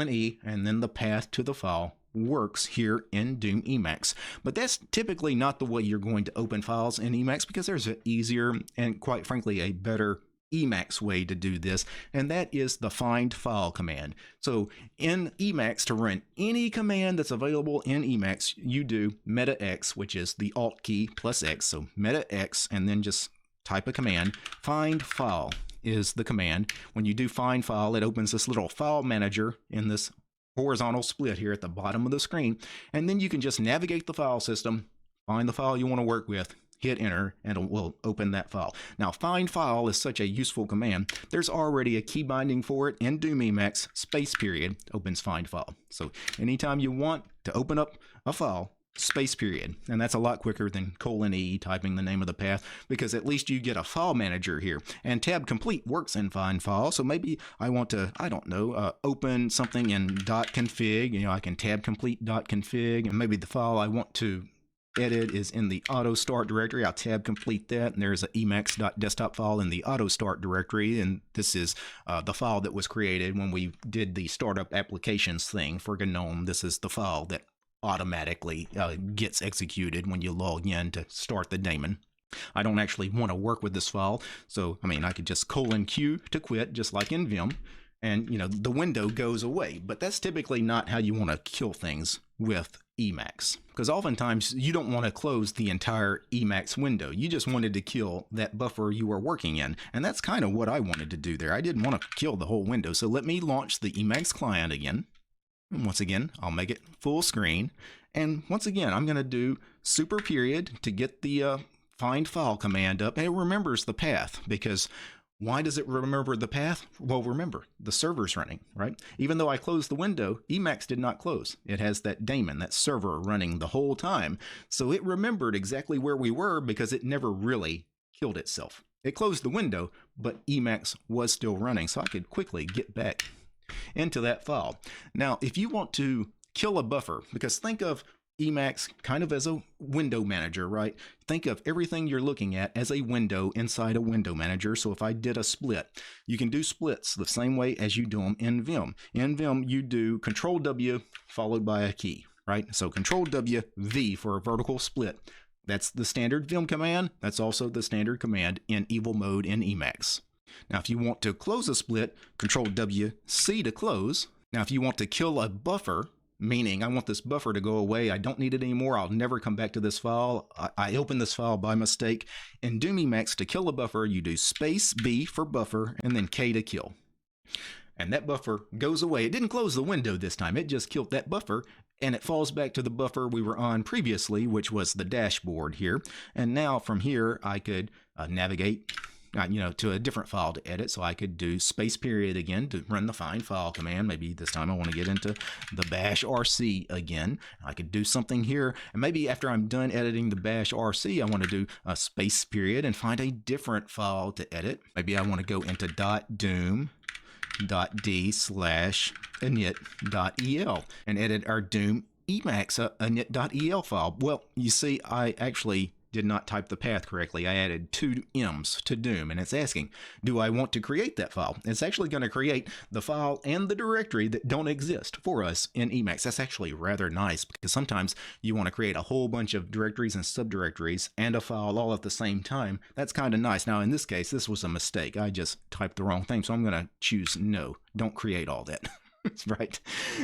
:E, and then the path to the file works here in Doom Emacs. But that's typically not the way you're going to open files in Emacs because there's an easier and quite frankly a better Emacs way to do this, and that is the find file command. So in Emacs, to run any command that's available in Emacs, you do meta-x, which is the alt key plus x, so meta-x, and then just type a command. Find file is the command. When you do find file, it opens this little file manager in this horizontal split here at the bottom of the screen, and then you can just navigate the file system, find the file you want to work with, hit enter, and it will open that file. Now, find file is such a useful command. There's already a key binding for it in Doom Emacs, space period, opens find file. So anytime you want to open up a file, space period, and that's a lot quicker than :E typing the name of the path, because at least you get a file manager here. And tab complete works in find file, so maybe I want to, open something in .config. I can tab complete .config, and maybe the file I want to edit is in the auto start directory. I'll tab complete that, and there's an emacs.desktop file in the auto start directory, and this is the file that was created when we did the startup applications thing for GNOME. This is the file that automatically gets executed when you log in to start the daemon. I don't actually want to work with this file, so I could just :Q to quit, just like in Vim, and the window goes away. But that's typically not how you want to kill things with Emacs, because oftentimes you don't want to close the entire Emacs window. You just wanted to kill that buffer you were working in, and that's kind of what I wanted to do there. I didn't want to kill the whole window, so let me launch the Emacs client again. And once again, I'll make it full screen, and once again I'm going to do super period to get the find file command up, and it remembers the path. Because why does it remember the path? Well, remember, the server's running, right? Even though I closed the window, Emacs did not close. It has that daemon, that server running the whole time. So it remembered exactly where we were because it never really killed itself. It closed the window, but Emacs was still running, so I could quickly get back into that file. Now, if you want to kill a buffer, because think of Emacs kind of as a window manager, right? Think of everything you're looking at as a window inside a window manager. So if I did a split, you can do splits the same way as you do them in Vim. In Vim, you do Control W followed by a key, right? So Control W, V for a vertical split. That's the standard Vim command. That's also the standard command in Evil Mode in Emacs. Now, if you want to close a split, Control W, C to close. Now, if you want to kill a buffer, meaning I want this buffer to go away, I don't need it anymore, I'll never come back to this file, I opened this file by mistake. In Doom Emacs, to kill a buffer, you do space B for buffer and then K to kill. And that buffer goes away. It didn't close the window this time, it just killed that buffer, and it falls back to the buffer we were on previously, which was the dashboard here. And now from here, I could navigate to a different file to edit. So I could do space period again to run the find file command. Maybe this time I want to get into the bash RC again. I could do something here. And maybe after I'm done editing the bash RC, I want to do a space period and find a different file to edit. Maybe I want to go into .doom.d/init.el and edit our Doom Emacs init.el file. Well, you see, I actually did not type the path correctly. I added 2 M's to Doom, and it's asking, do I want to create that file? It's actually going to create the file and the directory that don't exist for us in Emacs. That's actually rather nice, because sometimes you want to create a whole bunch of directories and subdirectories and a file all at the same time. That's kind of nice. Now, in this case, this was a mistake. I just typed the wrong thing, so I'm going to choose no. Don't create all that. That's right.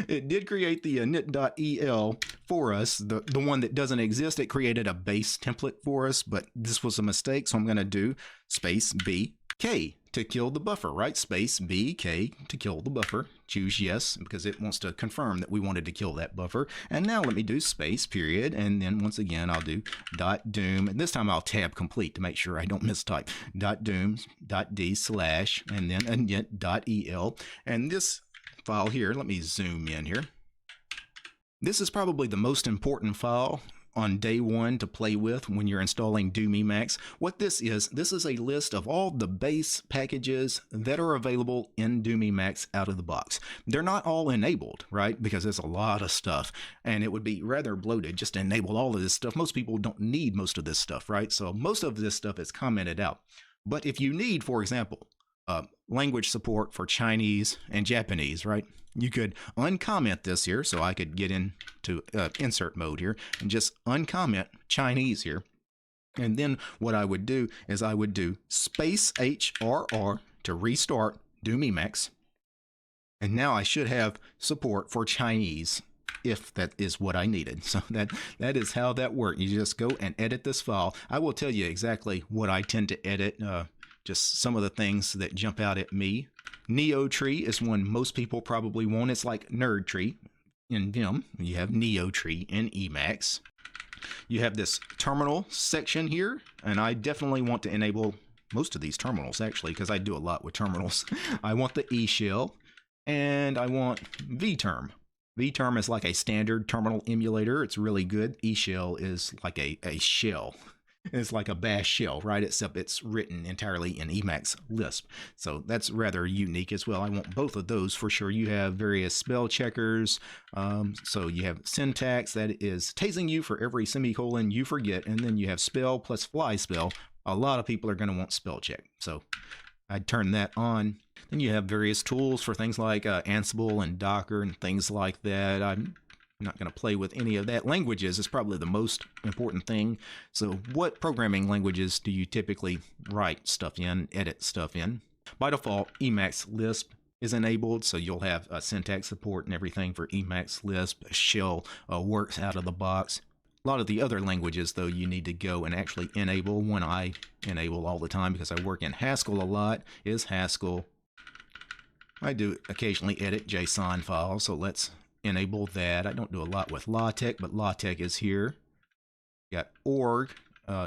It did create the init.el for us, the one that doesn't exist. It created a base template for us, but this was a mistake, so I'm going to do space B K to kill the buffer, right? Space B K to kill the buffer. Choose yes, because it wants to confirm that we wanted to kill that buffer. And now let me do space period, and then once again I'll do .doom, and this time I'll tab complete to make sure I don't mistype. .doom.d/ and then init.el, and this file here, let me zoom in here. This is probably the most important file on day one to play with when you're installing Doom Emacs. What this is a list of all the base packages that are available in Doom Emacs out of the box. They're not all enabled, right? Because there's a lot of stuff, and it would be rather bloated just to enable all of this stuff. Most people don't need most of this stuff, right? So most of this stuff is commented out. But if you need, for example, language support for Chinese and Japanese, right? You could uncomment this here, so I could get into insert mode here and just uncomment Chinese here. And then what I would do is I would do space HRR to restart Doom Emacs. And now I should have support for Chinese if that is what I needed. So that is how that works. You just go and edit this file. I will tell you exactly what I tend to edit. Just some of the things that jump out at me. NeoTree is one most people probably want. It's like NerdTree in Vim. You have NeoTree in Emacs. You have this terminal section here, and I definitely want to enable most of these terminals actually, because I do a lot with terminals. I want the eShell, and I want vTerm. vTerm is like a standard terminal emulator. It's really good. eShell is like a shell. It's like a bash shell, right? Except it's written entirely in Emacs Lisp. So that's rather unique as well. I want both of those for sure. You have various spell checkers. So you have syntax that is tasing you for every semicolon you forget. And then you have spell plus fly spell. A lot of people are going to want spell check. So I'd turn that on. Then you have various tools for things like Ansible and Docker and things like that. I'm not going to play with any of that. Languages is probably the most important thing. So what programming languages do you typically write stuff in, edit stuff in? By default, Emacs Lisp is enabled, so you'll have syntax support and everything for Emacs Lisp. Shell works out of the box. A lot of the other languages, though, you need to go and actually enable. One I enable all the time because I work in Haskell a lot is Haskell. I do occasionally edit JSON files, so let's enable that. I don't do a lot with LaTeX, but LaTeX is here. Got org.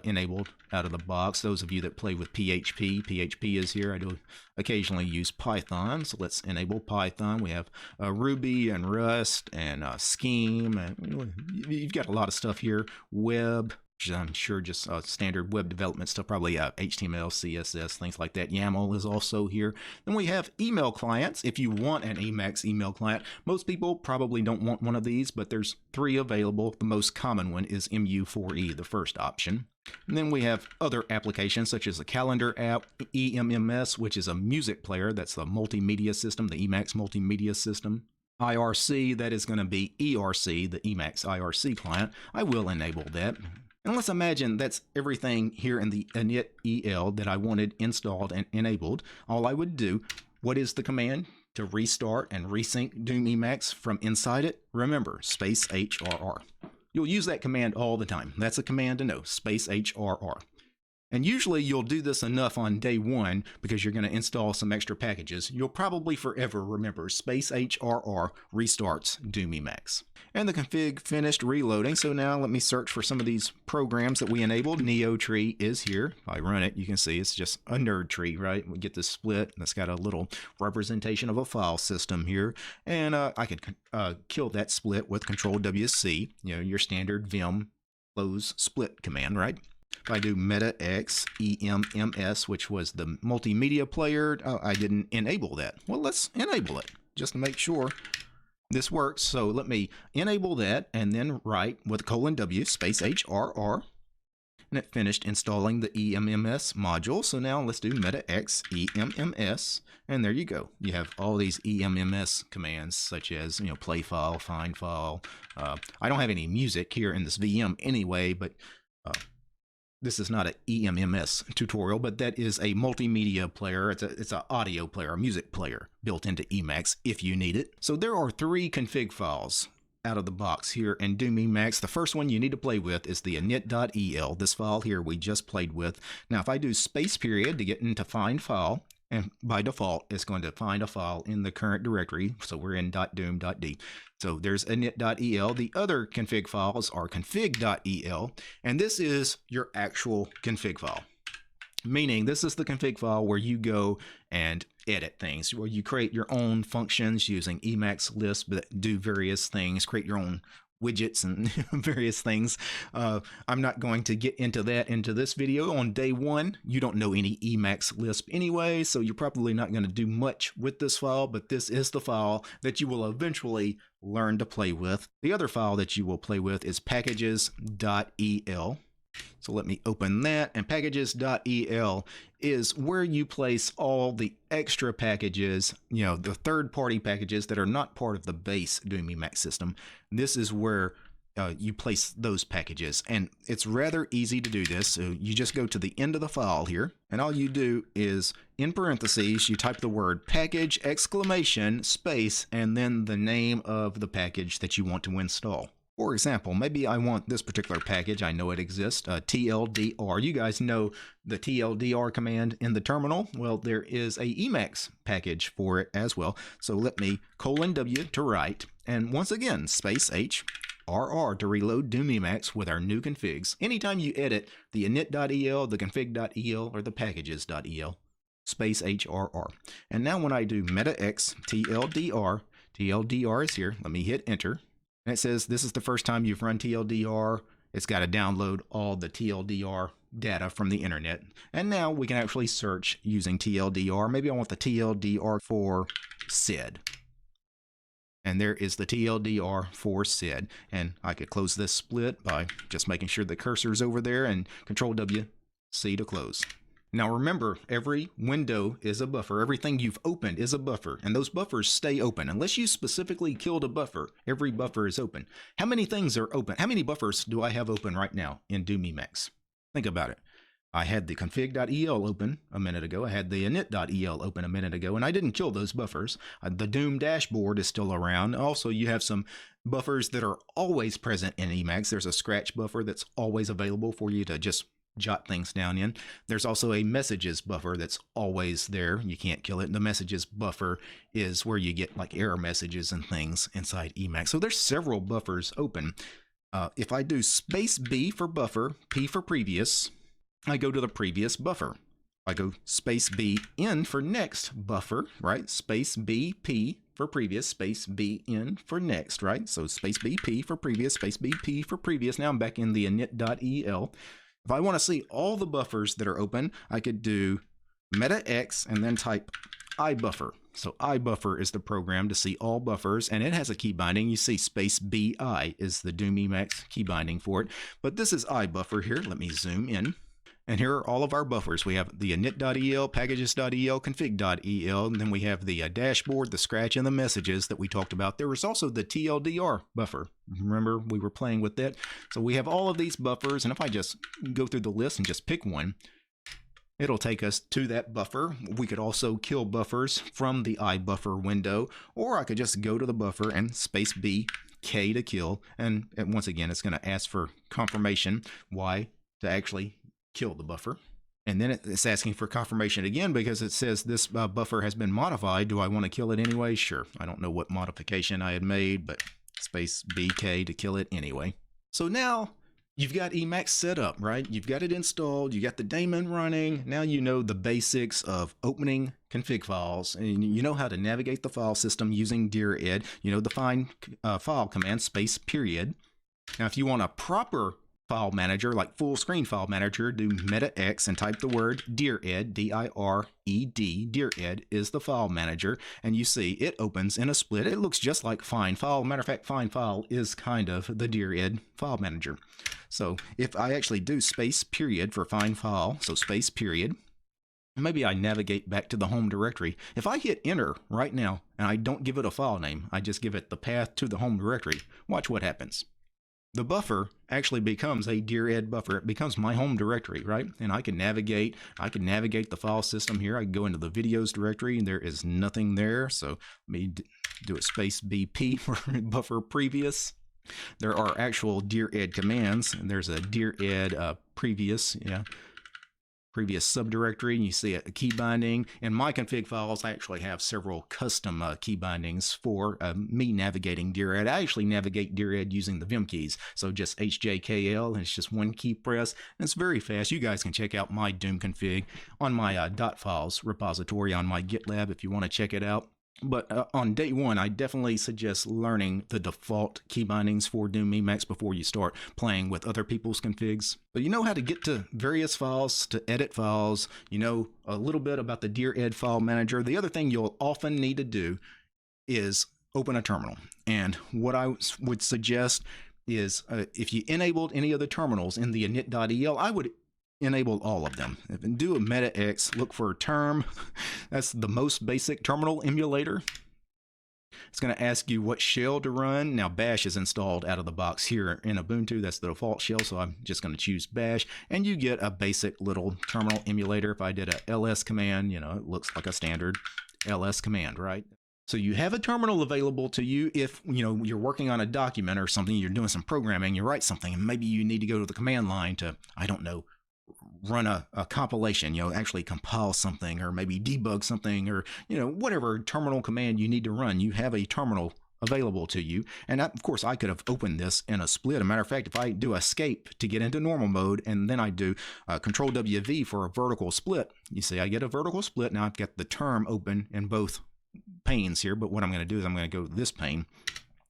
enabled out of the box. Those of you that play with PHP is here. I do occasionally use Python, so let's enable Python. We have Ruby and Rust and Scheme, and you've got a lot of stuff here. Web, I'm sure just standard web development stuff, probably HTML, CSS, things like that. YAML is also here. Then we have email clients. If you want an Emacs email client, most people probably don't want one of these, but there's 3 available. The most common one is MU4E, the first option. And then we have other applications such as the calendar app, EMMS, which is a music player. That's the multimedia system, the Emacs multimedia system. IRC, that is going to be ERC, the Emacs IRC client. I will enable that. And let's imagine that's everything here in the init EL that I wanted installed and enabled. All I would do, what is the command to restart and resync Doom Emacs from inside it? Remember, space HRR. You'll use that command all the time. That's a command to know, space HRR. And usually you'll do this enough on day 1 because you're going to install some extra packages. You'll probably forever remember space HRR restarts Doom Emacs. And the config finished reloading. So now let me search for some of these programs that we enabled. NeoTree is here. If I run it, you can see it's just a nerd tree, right? We get this split and it's got a little representation of a file system here. And I could kill that split with Control-WC, you know, your standard vim close split command, right? If I do meta-x EMMS, which was the multimedia player, I didn't enable that. Well, let's enable it just to make sure this works. So let me enable that and then write with :W space HRR. And it finished installing the EMMS module. So now let's do meta-x EMMS. And there you go. You have all these EMMS commands such as, you know, play file, find file. I don't have any music here in this VM anyway, but this is not an EMMS tutorial, but that is a multimedia player. It's an audio player, a music player built into Emacs if you need it. So there are 3 config files out of the box here in Doom Emacs. The first one you need to play with is the init.el, this file here we just played with. Now if I do space period to get into find file, and by default it's going to find a file in the current directory, so we're in .doom.d. So there's init.el. The other config files are config.el, and this is your actual config file. Meaning this is the config file where you go and edit things, where you create your own functions using Emacs Lisp that do various things, create your own widgets and various things. I'm not going to get into that into this video. On day 1, you don't know any Emacs Lisp anyway, so you're probably not going to do much with this file, but this is the file that you will eventually learn to play with. The other file that you will play with is packages.el. So let me open that, and packages.el is where you place all the extra packages, you know, the third-party packages that are not part of the base Doom Emacs system. This is where you place those packages, and it's rather easy to do this. So you just go to the end of the file here, and all you do is, in parentheses, you type the word package exclamation space and then the name of the package that you want to install. For example, maybe I want this particular package. I know it exists, TLDR. You guys know the TLDR command in the terminal. Well, there is a Emacs package for it as well. So let me :W to write, and once again, space HRR to reload Doom Emacs with our new configs. Anytime you edit the init.el, the config.el, or the packages.el, space HRR. And now when I do meta-x TLDR, TLDR is here. Let me hit enter. And it says this is the first time you've run TLDR. It's got to download all the TLDR data from the internet. And now we can actually search using TLDR. Maybe I want the TLDR for SID. And there is the TLDR for SID. And I could close this split by just making sure the cursor's over there and Control-W-C to close. Now remember, every window is a buffer. Everything you've opened is a buffer, and those buffers stay open. Unless you specifically killed a buffer, every buffer is open. How many things are open? How many buffers do I have open right now in Doom Emacs? Think about it. I had the config.el open a minute ago. I had the init.el open a minute ago, and I didn't kill those buffers. The Doom dashboard is still around. Also, you have some buffers that are always present in Emacs. There's a scratch buffer that's always available for you to just jot things down in. There's also a messages buffer that's always there. You can't kill it. The messages buffer is where you get like error messages and things inside Emacs. So there's several buffers open. If I do space B for buffer, P for previous, I go to the previous buffer. I go space B in for next buffer, right? Space B P for previous, space B in for next, right? So space B P for previous, space B P for previous. Now I'm back in the init.el. If I want to see all the buffers that are open, I could do meta X and then type iBuffer. So iBuffer is the program to see all buffers, and it has a key binding. You see space BI is the Doom Emacs key binding for it. But this is iBuffer here. Let me zoom in. And here are all of our buffers. We have the init.el, packages.el, config.el, and then we have the dashboard, the scratch, and the messages that we talked about. There was also the TLDR buffer. Remember, we were playing with that. So we have all of these buffers, and if I just go through the list and just pick one, it'll take us to that buffer. We could also kill buffers from the iBuffer window, or I could just go to the buffer and space B, K to kill, and once again, it's going to ask for confirmation, Y to actually kill the buffer. And then it's asking for confirmation again because it says this buffer has been modified. Do I want to kill it anyway? Sure. I don't know what modification I had made, but space BK to kill it anyway. So now you've got Emacs set up, right? You've got it installed. You got the daemon running. Now you know the basics of opening config files, and you know how to navigate the file system using dir-ed. You know the find file command, space period. Now if you want a proper file manager, like full screen file manager, do meta X and type the word dir-ed, D-I-R-E-D. dir-ed is the file manager, and you see it opens in a split. It looks just like find file. Matter of fact, find file is kind of the dir-ed file manager. So if I actually do space period for find file, so space period, maybe I navigate back to the home directory. If I hit enter right now and I don't give it a file name, I just give it the path to the home directory, watch what happens. The buffer actually becomes a dir-ed buffer. It becomes my home directory, right? And I can navigate the file system here. I can go into the videos directory and there is nothing there. So let me do a space BP for buffer previous. There are actual dir-ed commands, and there's a dir-ed previous, previous subdirectory, and you see a key binding. In my config files, I actually have several custom key bindings for me navigating dir-ed. I actually navigate dir-ed using the Vim keys. So just HJKL, and it's just one key press, and it's very fast. You guys can check out my Doom config on my .files repository on my GitLab if you want to check it out. But on day one, I definitely suggest learning the default key bindings for Doom Emacs before you start playing with other people's configs. But you know how to get to various files, to edit files. You know a little bit about the dir-ed file manager. The other thing you'll often need to do is open a terminal. And what I would suggest is if you enabled any of the terminals in the init.el, I would enable all of them. Do a meta X, look for a term. That's the most basic terminal emulator. It's going to ask you what shell to run. Now Bash is installed out of the box here in Ubuntu. That's the default shell, so I'm just going to choose Bash, and you get a basic little terminal emulator. If I did a ls command, it looks like a standard ls command, right? So you have a terminal available to you if you're working on a document or something, you're doing some programming, you write something, and maybe you need to go to the command line to, I don't know, run a compilation, actually compile something, or maybe debug something, or whatever terminal command you need to run. You have a terminal available to you, and of course I could have opened this in a split. As a matter of fact, if I do escape to get into normal mode, and then I do control WV for a vertical split, you see I get a vertical split. Now I've got the term open in both panes here, but what I'm going to do is I'm going to go to this pane.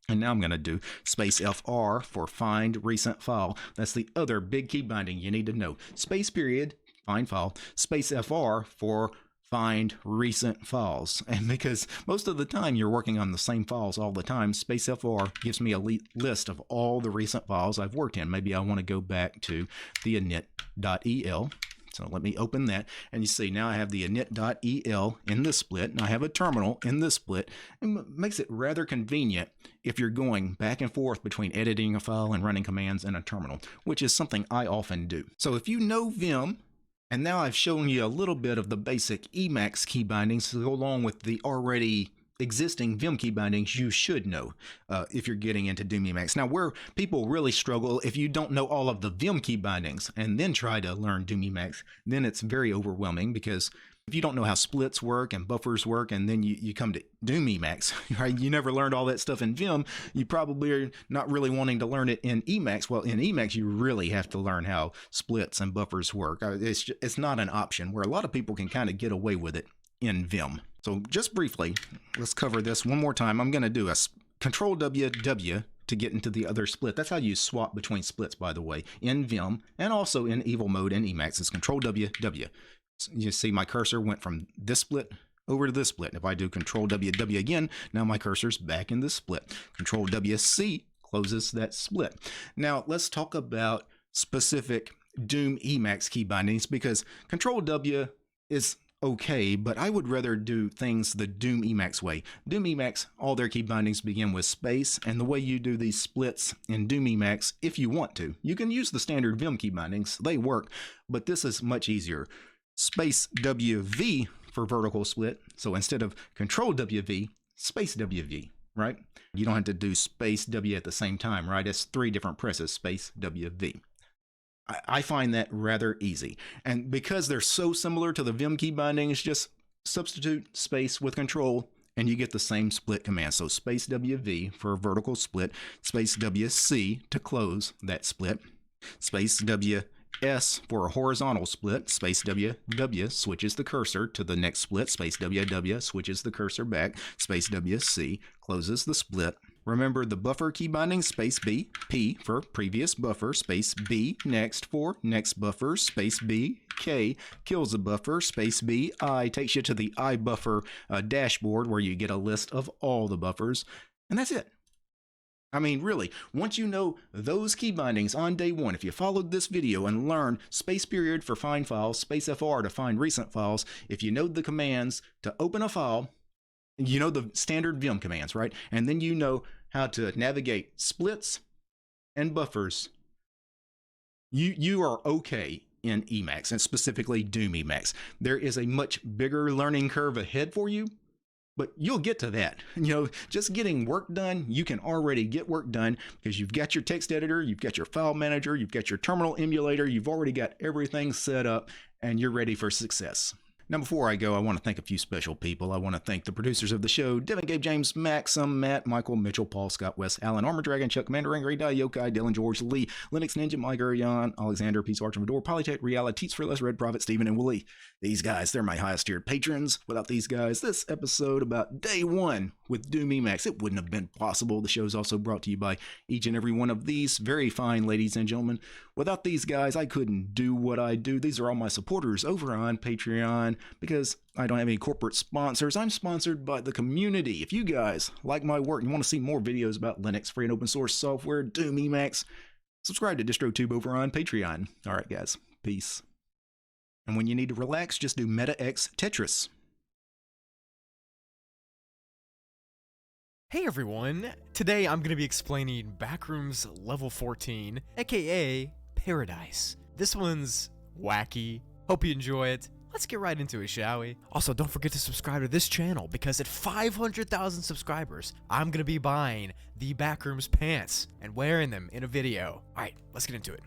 And now I'm going to do space FR for find recent file. That's the other big key binding you need to know. Space period, find file, space FR for find recent files. And because most of the time you're working on the same files all the time, space FR gives me a list of all the recent files I've worked in. Maybe I want to go back to the init.el. So let me open that, and you see now I have the init.el in this split, and I have a terminal in this split. It makes it rather convenient if you're going back and forth between editing a file and running commands in a terminal, which is something I often do. So if you know Vim, and now I've shown you a little bit of the basic Emacs key bindings to go along with the already existing Vim key bindings you should know if you're getting into Doom Emacs. Now, where people really struggle, if you don't know all of the Vim key bindings and then try to learn Doom Emacs, then it's very overwhelming because If you don't know how splits work and buffers work, and then you come to Doom Emacs, right? You never learned all that stuff in Vim. You probably are not really wanting to learn it in Emacs. Well, in Emacs, you really have to learn how splits and buffers work. It's not an option, where a lot of people can kind of get away with it in Vim. So just briefly, let's cover this one more time. I'm going to do a Control W to get into the other split. That's how you swap between splits, by the way, in Vim and also in Evil Mode in Emacs. It's Control W. You see my cursor went from this split over to this split. If I do Control W again, now my cursor's back in this split. Control WC closes that split. Now let's talk about specific Doom Emacs key bindings, because Control W is okay, but I would rather do things the Doom Emacs way. Doom Emacs, all their key bindings begin with space, and the way you do these splits in Doom Emacs, if you want to, you can use the standard Vim key bindings. They work, but this is much easier. Space WV for vertical split. So instead of Control WV, space WV, right? You don't have to do space W at the same time, right? It's 3 different presses, space WV. I find that rather easy. And because they're so similar to the Vim key bindings, just substitute space with Control and you get the same split command. So space WV for a vertical split, space WC to close that split, space WS for a horizontal split, space WW switches the cursor to the next split, space WW switches the cursor back, space WC closes the split. Remember the buffer key binding, space B, P for previous buffer, space B next for next buffer, space B, K kills the buffer, space B, I takes you to the iBuffer dashboard where you get a list of all the buffers, and that's it. I mean, really, once you know those key bindings on day one, if you followed this video and learned space period for find files, space FR to find recent files, if you know the commands to open a file, you know the standard Vim commands, right? And then you know how to navigate splits and buffers, you are okay in Emacs, and specifically Doom Emacs. There is a much bigger learning curve ahead for you, but you'll get to that. You know, just getting work done, you can already get work done because you've got your text editor, you've got your file manager, you've got your terminal emulator, you've already got everything set up, and you're ready for success. Now, before I go, I want to thank a few special people. I want to thank the producers of the show: Devin, Gabe, James, Maxim, Matt, Michael, Mitchell, Paul, Scott, West, Alan, Armor Dragon, Chuck, Commander, Angry, Die, Yokai, Dylan, George, Lee, Linux Ninja, Mike, Jan, Alexander, Peace, Archer, Vador, Polytech, Reality, Teats for Less, Red Prophet, Steven, and Willie. These guys, they're my highest tiered patrons. Without these guys, this episode about day one with Doom Emacs, it wouldn't have been possible. The show is also brought to you by each and every one of these very fine ladies and gentlemen. Without these guys, I couldn't do what I do. These are all my supporters over on Patreon, because I don't have any corporate sponsors. I'm sponsored by the community. If you guys like my work and want to see more videos about Linux, free and open source software, Doom Emacs, subscribe to DistroTube over on Patreon. All right, guys. Peace. And when you need to relax, just do MetaX Tetris. Hey everyone! Today I'm going to be explaining Backrooms Level 14, aka Paradise. This one's wacky. Hope you enjoy it. Let's get right into it, shall we? Also, don't forget to subscribe to this channel, because at 500,000 subscribers, I'm going to be buying the Backrooms pants and wearing them in a video. Alright, let's get into it.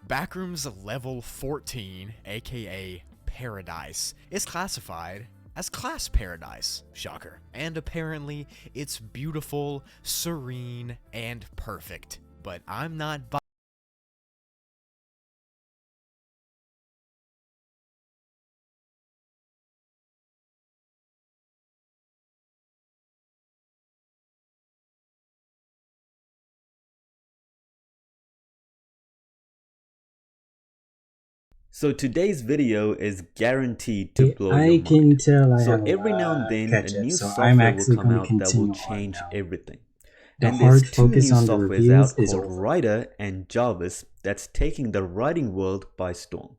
Backrooms Level 14, aka Paradise, is classified as Class Paradise. Shocker. And apparently, it's beautiful, serene, and perfect. But I'm not So today's video is guaranteed to blow I your can mind. tell I So have every now and then catch a up, new so software I'm will actually come going out to that will continue on change now. everything. The And hard there's two new focus on the softwares reviews out is called over. Writer and Jarvis that's taking the writing world by storm.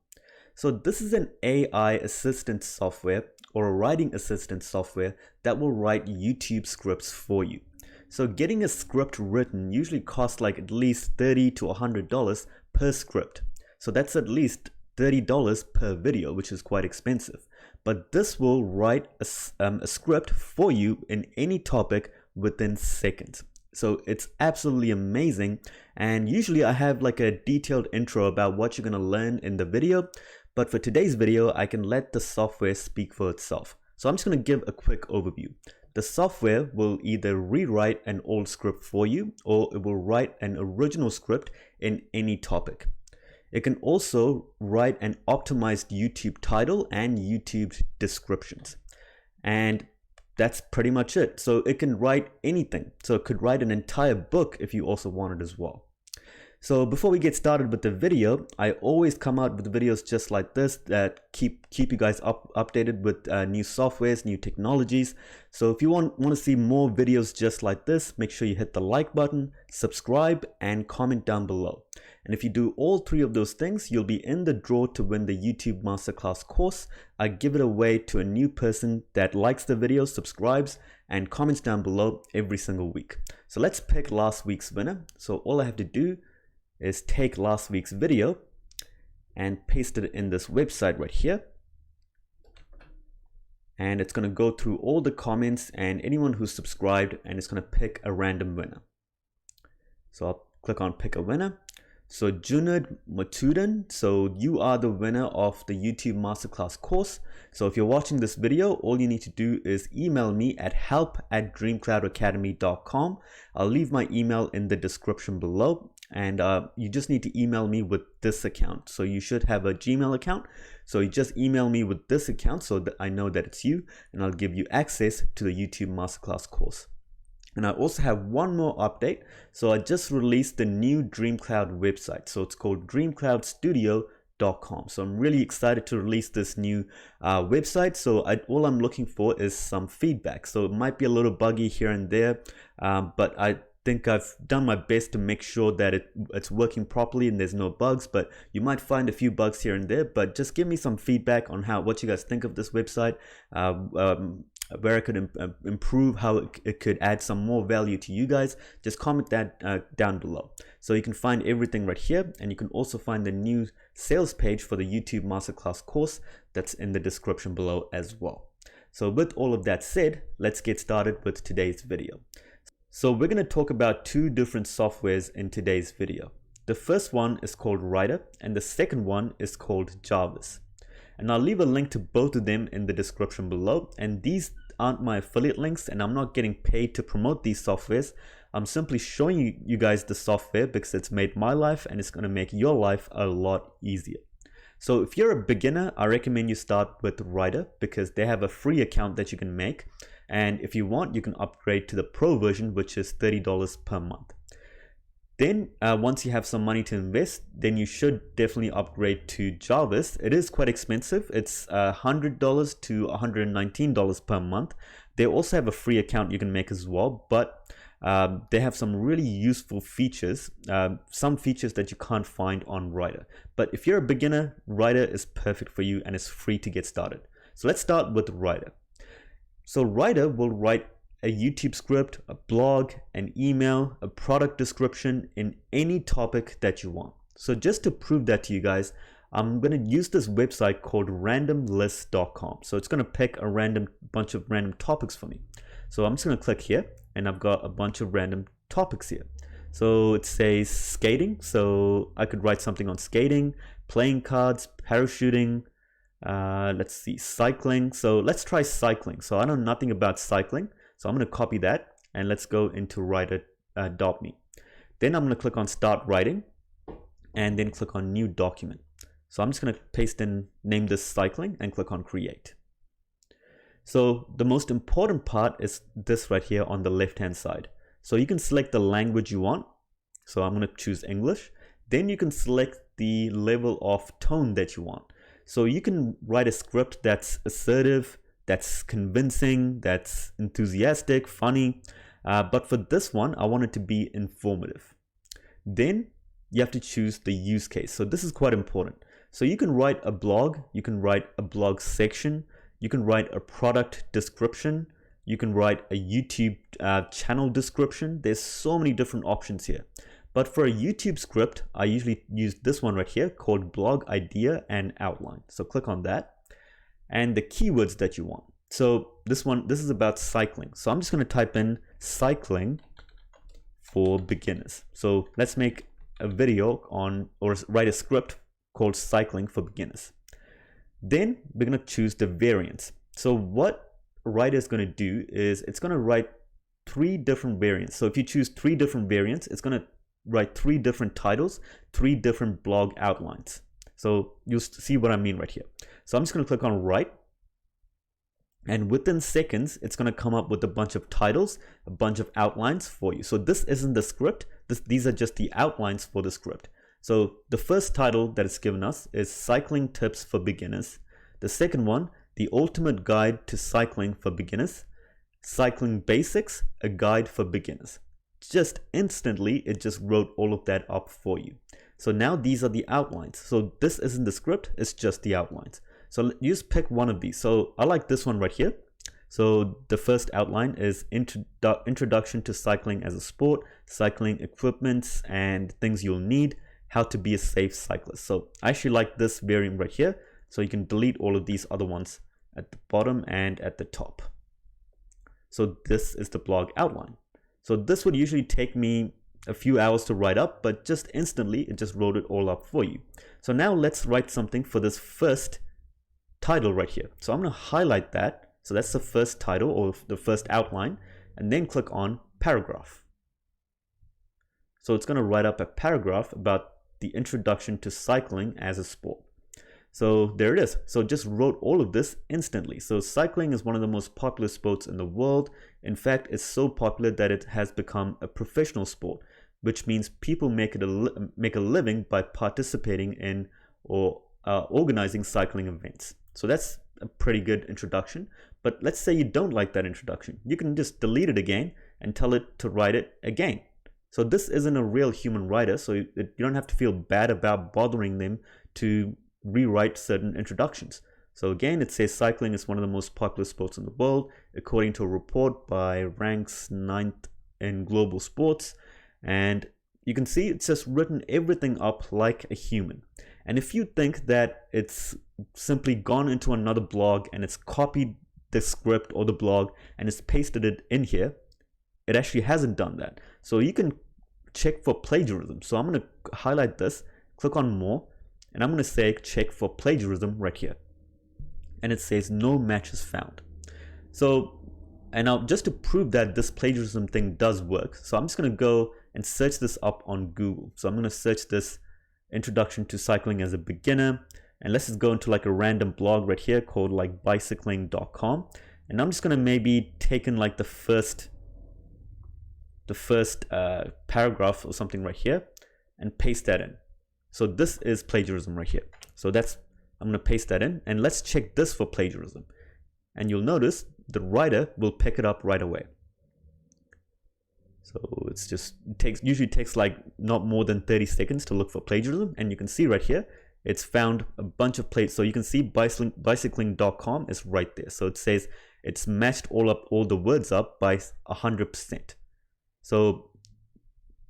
So this is an AI assistant software or a writing assistant software that will write YouTube scripts for you. So getting a script written usually costs like at least $30 to $100 per script. So that's at least $30 per video, which is quite expensive. But this will write a script for you in any topic within seconds. So it's absolutely amazing. And usually I have like a detailed intro about what you're going to learn in the video. But for today's video, I can let the software speak for itself. So I'm just going to give a quick overview. The software will either rewrite an old script for you, or it will write an original script in any topic. It can also write an optimized YouTube title and YouTube descriptions. And that's pretty much it. So it can write anything. So it could write an entire book if you also wanted as well. So before we get started with the video, I always come out with videos just like this that keep you guys updated with new softwares, new technologies. So if you want to see more videos just like this, make sure you hit the like button, subscribe, and comment down below. And if you do all three of those things, you'll be in the draw to win the YouTube Masterclass course. I give it away to a new person that likes the video, subscribes, and comments down below every single week. So let's pick last week's winner. So all I have to do is take last week's video and paste it in this website right here. And it's going to go through all the comments and anyone who's subscribed, and it's going to pick a random winner. So I'll click on pick a winner. So Junad Matudan, so you are the winner of the YouTube Masterclass course. So if you're watching this video, all you need to do is email me at help@dreamcloudacademy.com. I'll leave my email in the description below. And you just need to email me with this account. So you should have a Gmail account. So you just email me with this account so that I know that it's you, and I'll give you access to the YouTube Masterclass course. And I also have one more update. So I just released the new DreamCloud website. So it's called dreamcloudstudio.com. So I'm really excited to release this new website. So all I'm looking for is some feedback. So it might be a little buggy here and there, but I think I've done my best to make sure that it's working properly and there's no bugs, but you might find a few bugs here and there. But just give me some feedback on what you guys think of this website, where I could improve, how it could add some more value to you guys. Just comment that down below. So you can find everything right here, and you can also find the new sales page for the YouTube Masterclass course that's in the description below as well. So with all of that said, let's get started with today's video. So we're going to talk about two different softwares in today's video. The first one is called Writer, and the second one is called Jarvis. And I'll leave a link to both of them in the description below. And these aren't my affiliate links, and I'm not getting paid to promote these softwares. I'm simply showing you guys the software because it's made my life and it's going to make your life a lot easier. So if you're a beginner, I recommend you start with Writer because they have a free account that you can make. And if you want, you can upgrade to the pro version, which is $30 per month. Then once you have some money to invest, then you should definitely upgrade to Jarvis. It is quite expensive. It's $100 to $119 per month. They also have a free account you can make as well, but they have some really useful features, some features that you can't find on Writer. But if you're a beginner, Writer is perfect for you and it's free to get started. So let's start with Writer. So Writer will write a YouTube script, a blog, an email, a product description in any topic that you want. So just to prove that to you guys, I'm going to use this website called randomlist.com. So it's going to pick a bunch of random topics for me. So I'm just going to click here and I've got a bunch of random topics here. So it says skating. So I could write something on skating, playing cards, parachuting, let's see, cycling. So let's try cycling. So I know nothing about cycling. So I'm going to copy that and let's go into writer.me. Then I'm going to click on start writing and then click on new document. So I'm just going to paste in, name this cycling and click on create. So the most important part is this right here on the left hand side. So you can select the language you want. So I'm going to choose English. Then you can select the level of tone that you want. So you can write a script that's assertive, that's convincing, that's enthusiastic, funny. But for this one, I want it to be informative. Then you have to choose the use case. So this is quite important. So you can write a blog, you can write a blog section, you can write a product description, you can write a YouTube channel description. There's so many different options here. But for a YouTube script, I usually use this one right here called blog idea and outline. So click on that and the keywords that you want. So this is about cycling. So I'm just going to type in cycling for beginners. So let's make a video on, or write a script called cycling for beginners. Then we're going to choose the variants. So what writer is going to do is it's going to write 3 different variants. So if you choose 3 different variants, it's going to write 3 different titles, 3 different blog outlines. So you'll see what I mean right here. So I'm just going to click on write, and within seconds it's going to come up with a bunch of titles, a bunch of outlines for you. So this isn't the script, these are just the outlines for the script. So the first title that it's given us is Cycling Tips for Beginners. The second one, The Ultimate Guide to Cycling for Beginners. Cycling Basics, a guide for beginners. Just instantly, it just wrote all of that up for you. So now these are the outlines. So this isn't the script, it's just the outlines. So you just pick one of these. So I like this one right here. So the first outline is Introduction to Cycling as a Sport, Cycling Equipment and Things You'll Need, How to Be a Safe Cyclist. So I actually like this variant right here. So you can delete all of these other ones at the bottom and at the top. So this is the blog outline. So this would usually take me a few hours to write up, but just instantly it just wrote it all up for you. So now let's write something for this first title right here. So I'm going to highlight that. So that's the first title or the first outline, and then click on paragraph. So it's going to write up a paragraph about the introduction to cycling as a sport. So there it is. So it just wrote all of this instantly. So cycling is one of the most popular sports in the world. In fact, it's so popular that it has become a professional sport, which means people make a living by participating in or organizing cycling events. So that's a pretty good introduction. But let's say you don't like that introduction. You can just delete it again and tell it to write it again. So this isn't a real human writer, so you don't have to feel bad about bothering them to rewrite certain introductions. So again, it says cycling is one of the most popular sports in the world, according to a report by ranks 9th in global sports. And you can see it's just written everything up like a human. And if you think that it's simply gone into another blog and it's copied the script or the blog and it's pasted it in here, it actually hasn't done that. So you can check for plagiarism. So I'm going to highlight this, click on more, and I'm going to say check for plagiarism right here. And it says no matches found. So, and now just to prove that this plagiarism thing does work, so I'm just going to go and search this up on Google. So I'm going to search this Introduction to Cycling as a Beginner, and let's just go into like a random blog right here called like bicycling.com, and I'm just going to maybe take in like the first paragraph or something right here and paste that in. So this is plagiarism right here. So I'm going to paste that in, and let's check this for plagiarism. And you'll notice the writer will pick it up right away. So usually takes like not more than 30 seconds to look for plagiarism. And you can see right here, it's found a bunch of plates. So you can see bicycling.com is right there. So it says it's matched all the words up by 100%. So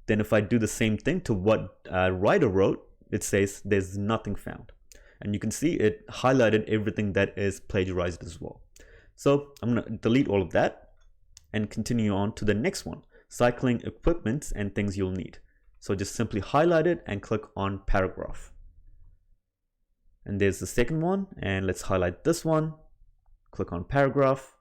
then if I do the same thing to what writer wrote, it says there's nothing found. And you can see it highlighted everything that is plagiarized as well. So I'm going to delete all of that and continue on to the next one. Cycling Equipment and Things You'll Need. So just simply highlight it and click on paragraph. And there's the second one, and let's highlight this one, click on paragraph,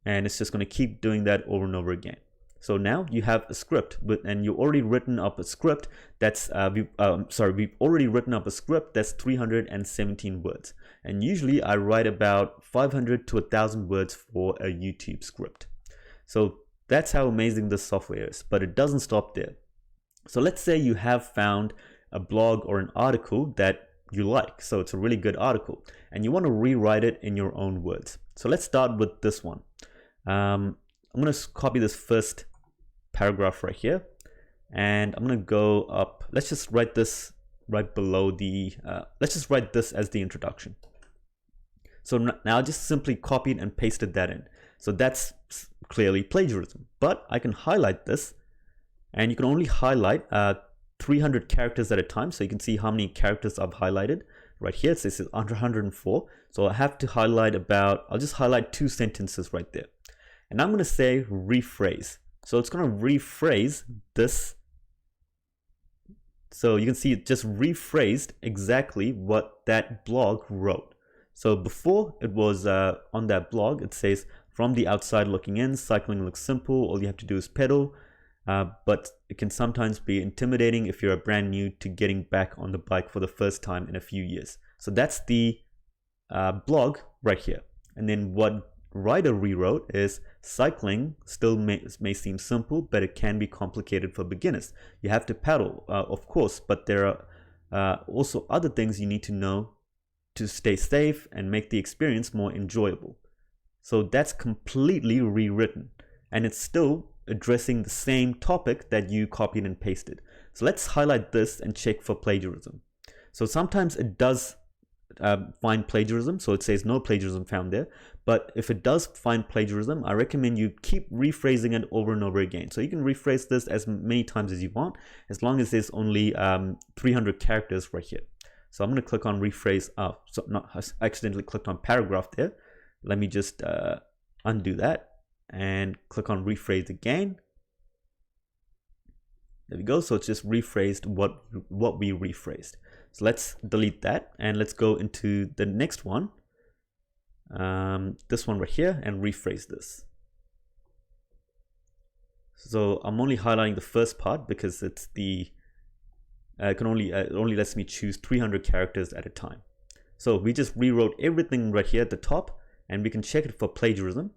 and it's just going to keep doing that over and over again. So now you have a script, and you've already written up a script that's we've already written up a script that's 317 words, and usually I write about 500 to 1,000 words for a YouTube script. So that's how amazing this software is, but it doesn't stop there. So let's say you have found a blog or an article that you like, so it's a really good article, and you want to rewrite it in your own words. So let's start with this one. I'm going to copy this first paragraph right here, and I'm going to go up. Let's just write this right below the, let's just write this as the introduction. So now just simply copied and pasted that in. So that's clearly plagiarism, but I can highlight this, and you can only highlight 300 characters at a time. So you can see how many characters I've highlighted right here. It says 104. So I have to highlight I'll just highlight 2 sentences right there. And I'm going to say rephrase. So it's going to rephrase this. So you can see it just rephrased exactly what that blog wrote. So before it was on that blog, it says, from the outside looking in, cycling looks simple. All you have to do is pedal. But it can sometimes be intimidating if you're brand new to getting back on the bike for the first time in a few years. So that's the blog right here. And then what Ryder rewrote is, cycling still may seem simple, but it can be complicated for beginners. You have to pedal, of course, but there are also other things you need to know to stay safe and make the experience more enjoyable. So that's completely rewritten, and it's still addressing the same topic that you copied and pasted. So let's highlight this and check for plagiarism. So sometimes it does find plagiarism, so it says no plagiarism found there. But if it does find plagiarism, I recommend you keep rephrasing it over and over again. So you can rephrase this as many times as you want, as long as there's only 300 characters right here. So I'm going to click on rephrase. I accidentally clicked on paragraph there. Let me just undo that and click on rephrase again. There we go. So it's just rephrased what we rephrased. So let's delete that and let's go into the next one. This one right here, and rephrase this. So I'm only highlighting the first part because it's the it only lets me choose 300 characters at a time. So we just rewrote everything right here at the top, and we can check it for plagiarism.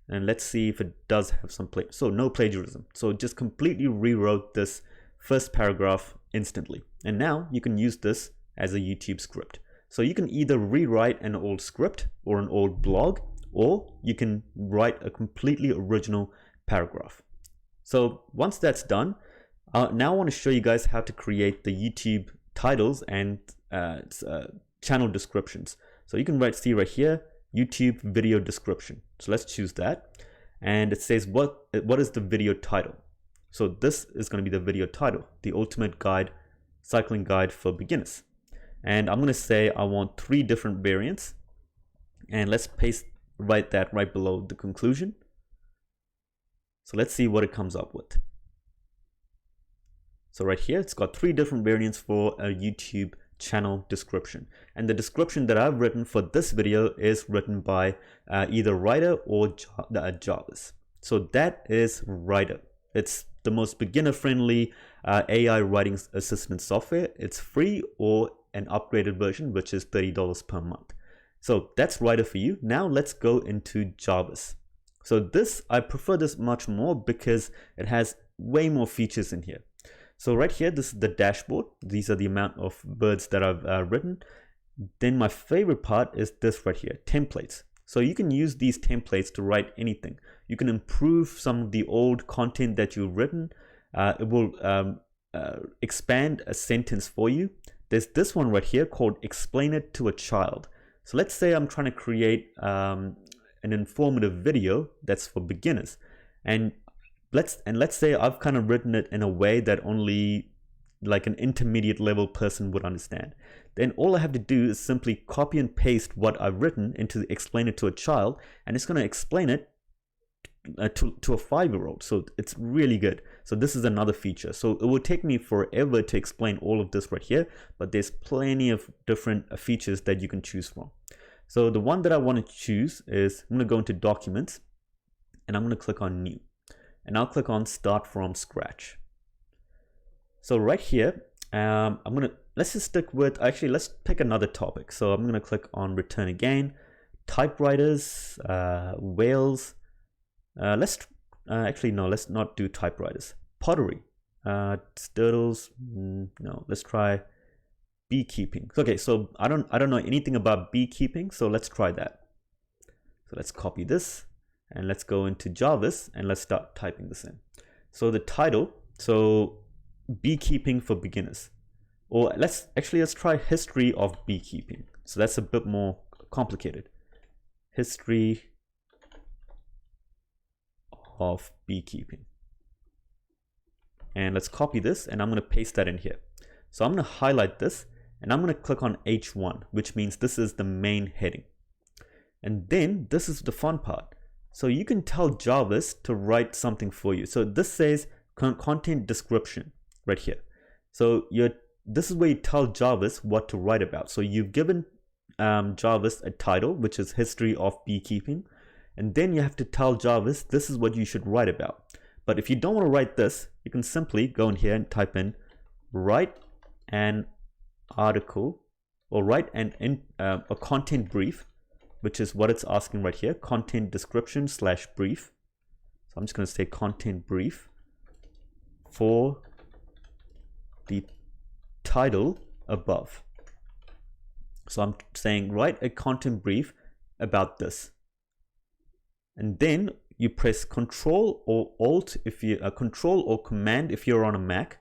And let's see if it does have some so no plagiarism. So it just completely rewrote this first paragraph instantly. And now you can use this as a YouTube script. So you can either rewrite an old script or an old blog, or you can write a completely original paragraph. So once that's done, now I want to show you guys how to create the YouTube titles and channel descriptions. So you can see right here, YouTube video description. So let's choose that. And it says what is the video title. So this is going to be the video title, the ultimate guide, cycling guide for beginners. And I'm going to say I want 3 different variants, and let's write that right below the conclusion. So let's see what it comes up with. So right here, it's got 3 different variants for a YouTube channel description. And the description that I've written for this video is written by either Ryder or Jarvis. So that is Ryder. It's the most beginner-friendly AI writing assistant software. It's free or an upgraded version, which is $30 per month. So that's Ryder for you. Now let's go into Jarvis. So this, I prefer this much more because it has way more features in here. So right here, this is the dashboard. These are the amount of words that I've written. Then my favorite part is this right here, templates. So you can use these templates to write anything. You can improve some of the old content that you've written. It will expand a sentence for you. There's this one right here called Explain It to a Child. So let's say I'm trying to create an informative video that's for beginners. And let's say I've kind of written it in a way that only like an intermediate level person would understand. Then all I have to do is simply copy and paste what I've written into Explain It to a Child, and it's going to explain it to a 5-year-old. So it's really good. So this is another feature. So it will take me forever to explain all of this right here, but there's plenty of different features that you can choose from. So the one that I want to choose is, I'm going to go into Documents, and I'm going to click on New, and I'll click on Start from Scratch. So right here, let's just stick with, actually let's pick another topic. So I'm going to click on Return Again, typewriters, whales. Let's not do typewriters. Pottery, sturtles. No, let's try beekeeping. Okay, so I don't know anything about beekeeping, so let's try that. So let's copy this and let's go into Jarvis and let's start typing this in. So the title, so beekeeping for beginners, or let's try history of beekeeping. So that's a bit more complicated. History of beekeeping. And let's copy this, and I'm going to paste that in here. So I'm going to highlight this, and I'm going to click on H1, which means this is the main heading. And then this is the fun part. So you can tell Jarvis to write something for you. So this says content description right here. So this is where you tell Jarvis what to write about. So you've given Jarvis a title, which is history of beekeeping. And then you have to tell Jarvis, this is what you should write about. But if you don't want to write this, you can simply go in here and type in write an article or write a content brief, which is what it's asking right here, content description / brief. So I'm just going to say content brief for the title above. So I'm saying write a content brief about this. And then you press Control or Alt if you Control or Command if you're on a Mac,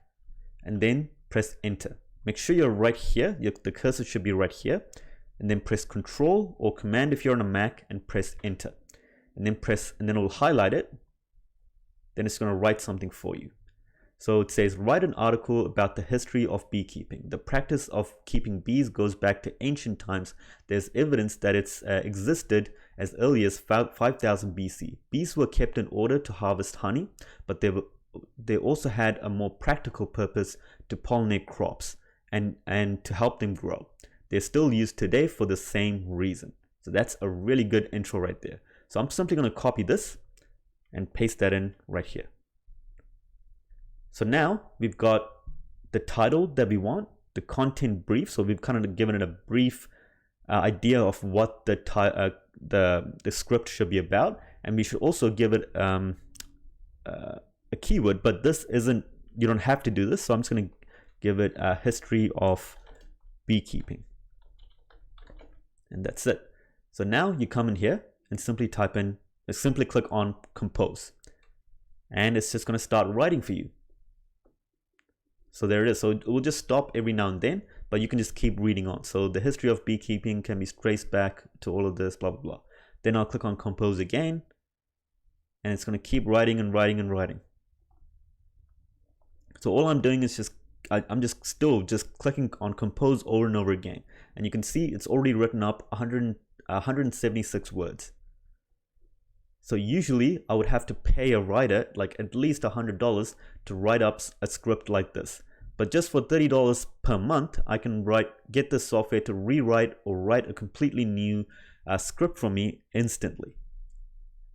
and then press Enter. Make sure you're right here. The cursor should be right here, and then press Control or Command if you're on a Mac and press Enter, and then it will highlight it. Then it's going to write something for you. So it says write an article about the history of beekeeping. The practice of keeping bees goes back to ancient times. There's evidence that it's existed as early as 5000 BC. Bees were kept in order to harvest honey, but they also had a more practical purpose to pollinate crops and to help them grow. They're still used today for the same reason. So that's a really good intro right there. So I'm simply going to copy this and paste that in right here. So now we've got the title that we want, the content brief. So we've kind of given it a brief idea of what the script should be about, and we should also give it a keyword. But this isn't. You don't have to do this. So I'm just going to give it a history of beekeeping, and that's it. So now you come in here and simply simply click on compose, and it's just going to start writing for you. So there it is. So it will just stop every now and then, but you can just keep reading on. So the history of beekeeping can be traced back to all of this, blah, blah, blah. Then I'll click on compose again, and it's going to keep writing and writing and writing. So all I'm doing is I'm still clicking on compose over and over again. And you can see it's already written up 176 words. So usually I would have to pay a writer like at least $100 to write up a script like this. But just for $30 per month, I can get this software to rewrite or write a completely new script for me instantly.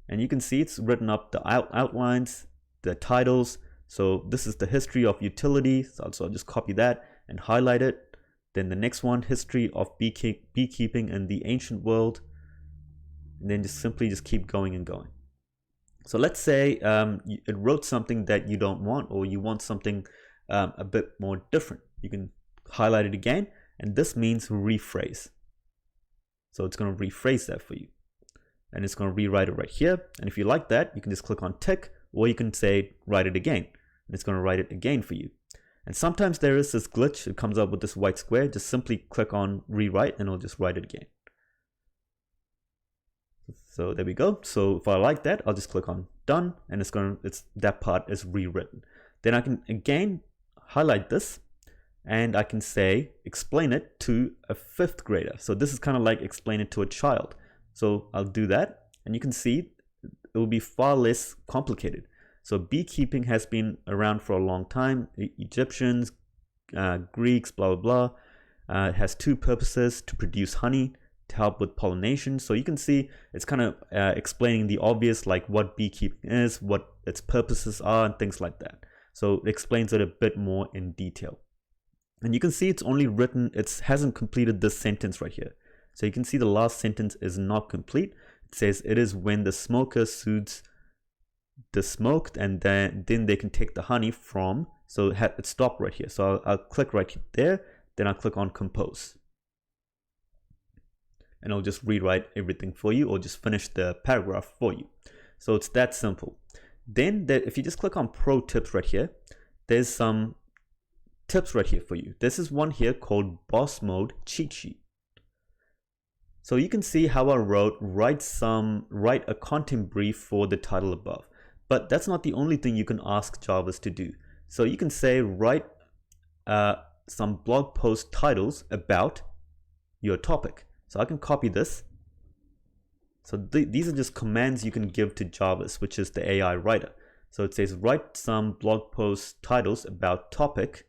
And you can see it's written up the outlines, the titles. So this is the history of utility. So I'll just copy that and highlight it. Then the next one, history of beekeeping in the ancient world. And then simply keep going and going. So let's say it wrote something that you don't want, or you want something a bit more different. You can highlight it again, and this means rephrase. So it's going to rephrase that for you, and it's going to rewrite it right here. And if you like that, you can just click on tick, or you can say write it again, and it's going to write it again for you. And sometimes there is this glitch. It comes up with this white square. Just simply click on rewrite, and it'll just write it again. So there we go. So if I like that, I'll just click on done, and that part is rewritten. Then I can again highlight this, and I can say explain it to a 5th grader. So this is kind of like explain it to a child. So I'll do that, and you can see it will be far less complicated. So beekeeping has been around for a long time. Egyptians, Greeks, blah blah blah. It has 2 purposes: to produce honey, to help with pollination. So you can see it's kind of explaining the obvious, like what beekeeping is, what its purposes are, and things like that. So it explains it a bit more in detail. And you can see it's only written, it hasn't completed this sentence right here. So you can see the last sentence is not complete. It says it is when the smoker soothes the smoked, and then they can take the honey from. So it stopped right here. So I'll click right there, then I'll click on compose. And I'll just rewrite everything for you, or just finish the paragraph for you. So it's that simple. Then if you just click on pro tips right here, there's some tips right here for you. This is one here called boss mode cheat sheet. So you can see how I write a content brief for the title above. But that's not the only thing you can ask Jarvis to do. So you can say write some blog post titles about your topic. So I can copy this, So these are just commands you can give to Jarvis, which is the AI writer. So it says write some blog post titles about topic.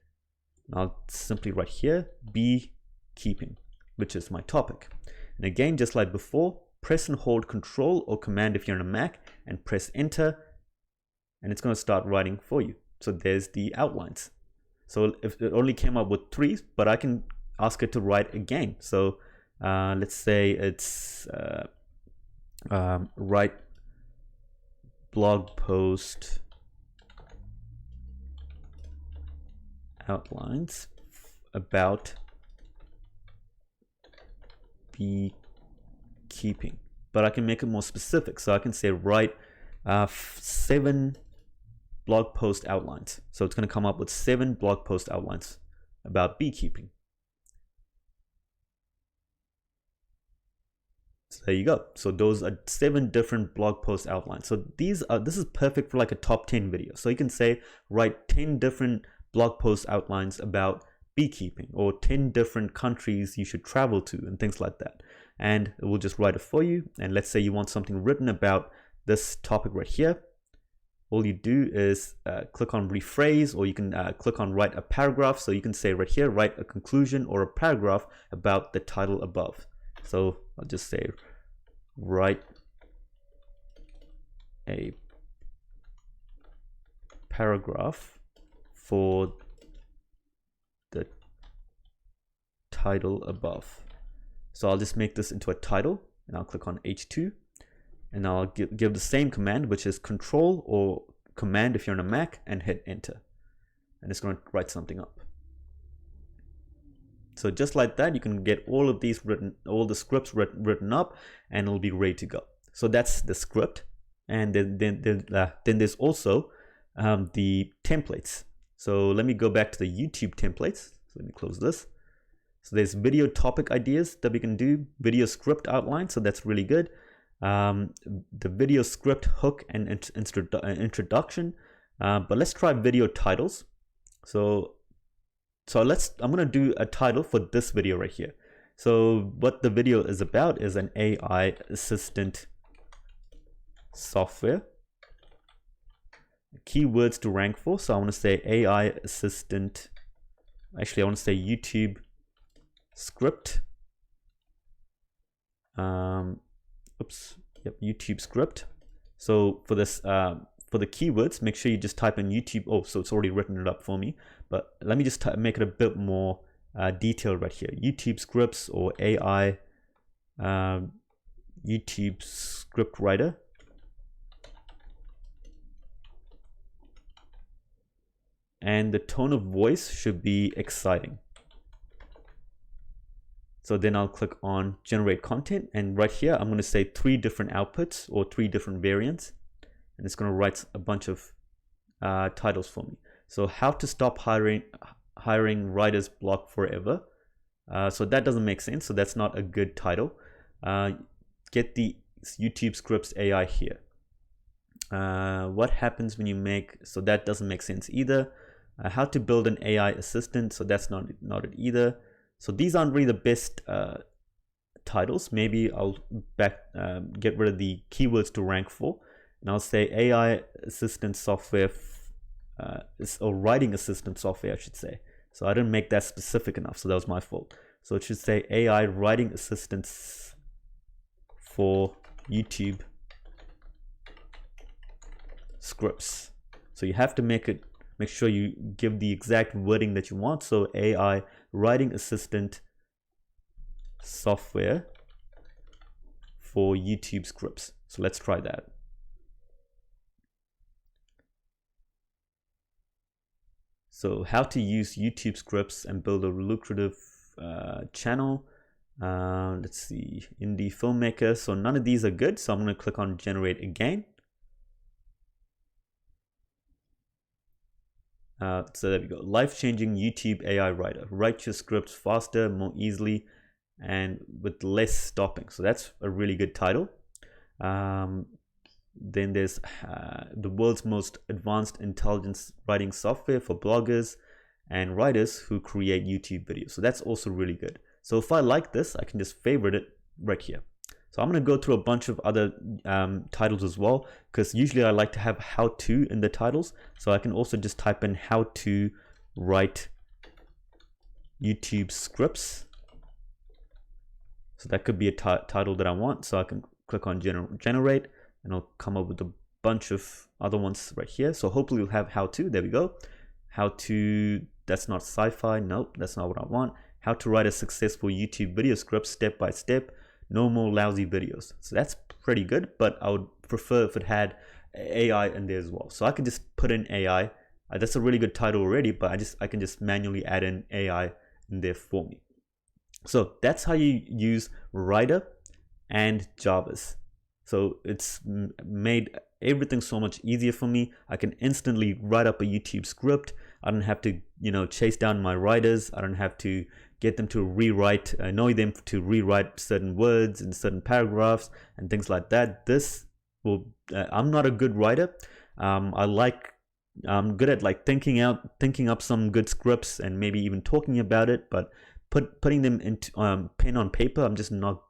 I'll simply write here beekeeping, which is my topic. And again, just like before, press and hold Control or Command if you're on a Mac and press enter, and it's going to start writing for you. So there's the outlines. So if it only came up with 3, but I can ask it to write again. So let's say it's write blog post outlines about beekeeping, but I can make it more specific. So I can say write 7 blog post outlines. So it's going to come up with 7 blog post outlines about beekeeping. So there you go. So those are 7 different blog post outlines. So this is perfect for like a top 10 video. So you can say write 10 different blog post outlines about beekeeping, or 10 different countries you should travel to, and things like that. And it will just write it for you. And let's say you want something written about this topic right here. All you do is click on rephrase, or you can click on write a paragraph. So you can say right here, write a conclusion or a paragraph about the title above. So I'll just say write a paragraph for the title above. So I'll just make this into a title, and I'll click on H2, and I'll give the same command, which is Control or Command if you're on a Mac, and hit enter, and it's going to write something up. So just like that, you can get all of these written, all the scripts written up, and it'll be ready to go. So that's the script. And then there's also the templates. So let me go back to the YouTube templates. So let me close this. So there's video topic ideas that we can do, video script outline. So that's really good. The video script hook and introduction. But let's try video titles. So I'm going to do a title for this video right here. So what the video is about is an AI assistant software. Keywords to rank for. So I want to say AI assistant. Actually, I want to say YouTube script. YouTube script. So for this, for the keywords, make sure you just type in YouTube. Oh, so it's already written it up for me. But let me just make it a bit more detailed right here. YouTube scripts or AI YouTube script writer. And the tone of voice should be exciting. So then I'll click on generate content, and right here I'm going to say 3 different outputs or 3 different variants, and it's going to write a bunch of titles for me. So how to stop hiring writer's block forever. So that doesn't make sense, so that's not a good title. Get the YouTube scripts AI here. What happens when you make, so that doesn't make sense either. How to build an AI assistant, so that's not it either. So these aren't really the best titles. Maybe I'll get rid of the keywords to rank for, and I'll say AI assistant software, or writing assistant software, I should say. So I didn't make that specific enough, so that was my fault. So it should say AI writing assistants for YouTube scripts. So you have to make sure you give the exact wording that you want. So AI writing assistant software for YouTube scripts. So let's try that. So how to use YouTube scripts and build a lucrative channel. Let's see, indie filmmaker. So none of these are good. So I'm going to click on generate again. So there we go. Life-changing YouTube AI writer. Write your scripts faster, more easily, and with less stopping. So that's a really good title. Then there's the world's most advanced intelligence writing software for bloggers and writers who create YouTube videos. So that's also really good. So if I like this, I can just favorite it right here. So I'm going to go through a bunch of other titles as well, because usually I like to have how to in the titles. So I can also just type in how to write YouTube scripts. So that could be a title that I want. So I can click on generate, and I'll come up with a bunch of other ones right here. So hopefully we'll have how to. There we go. How to, that's not sci-fi. Nope, that's not what I want. How to write a successful YouTube video script step by step. No more lousy videos. So that's pretty good, but I would prefer if it had AI in there as well. So I can just put in AI. That's a really good title already, but I can just manually add in AI in there for me. So that's how you use Writer and Jarvis. So it's made everything so much easier for me. I can instantly write up a YouTube script. I don't have to, chase down my writers. I don't have to get them to annoy them to rewrite certain words and certain paragraphs and things like that. This will, I'm not a good writer. I'm good at like thinking up some good scripts and maybe even talking about it, but putting them into pen on paper, I'm just not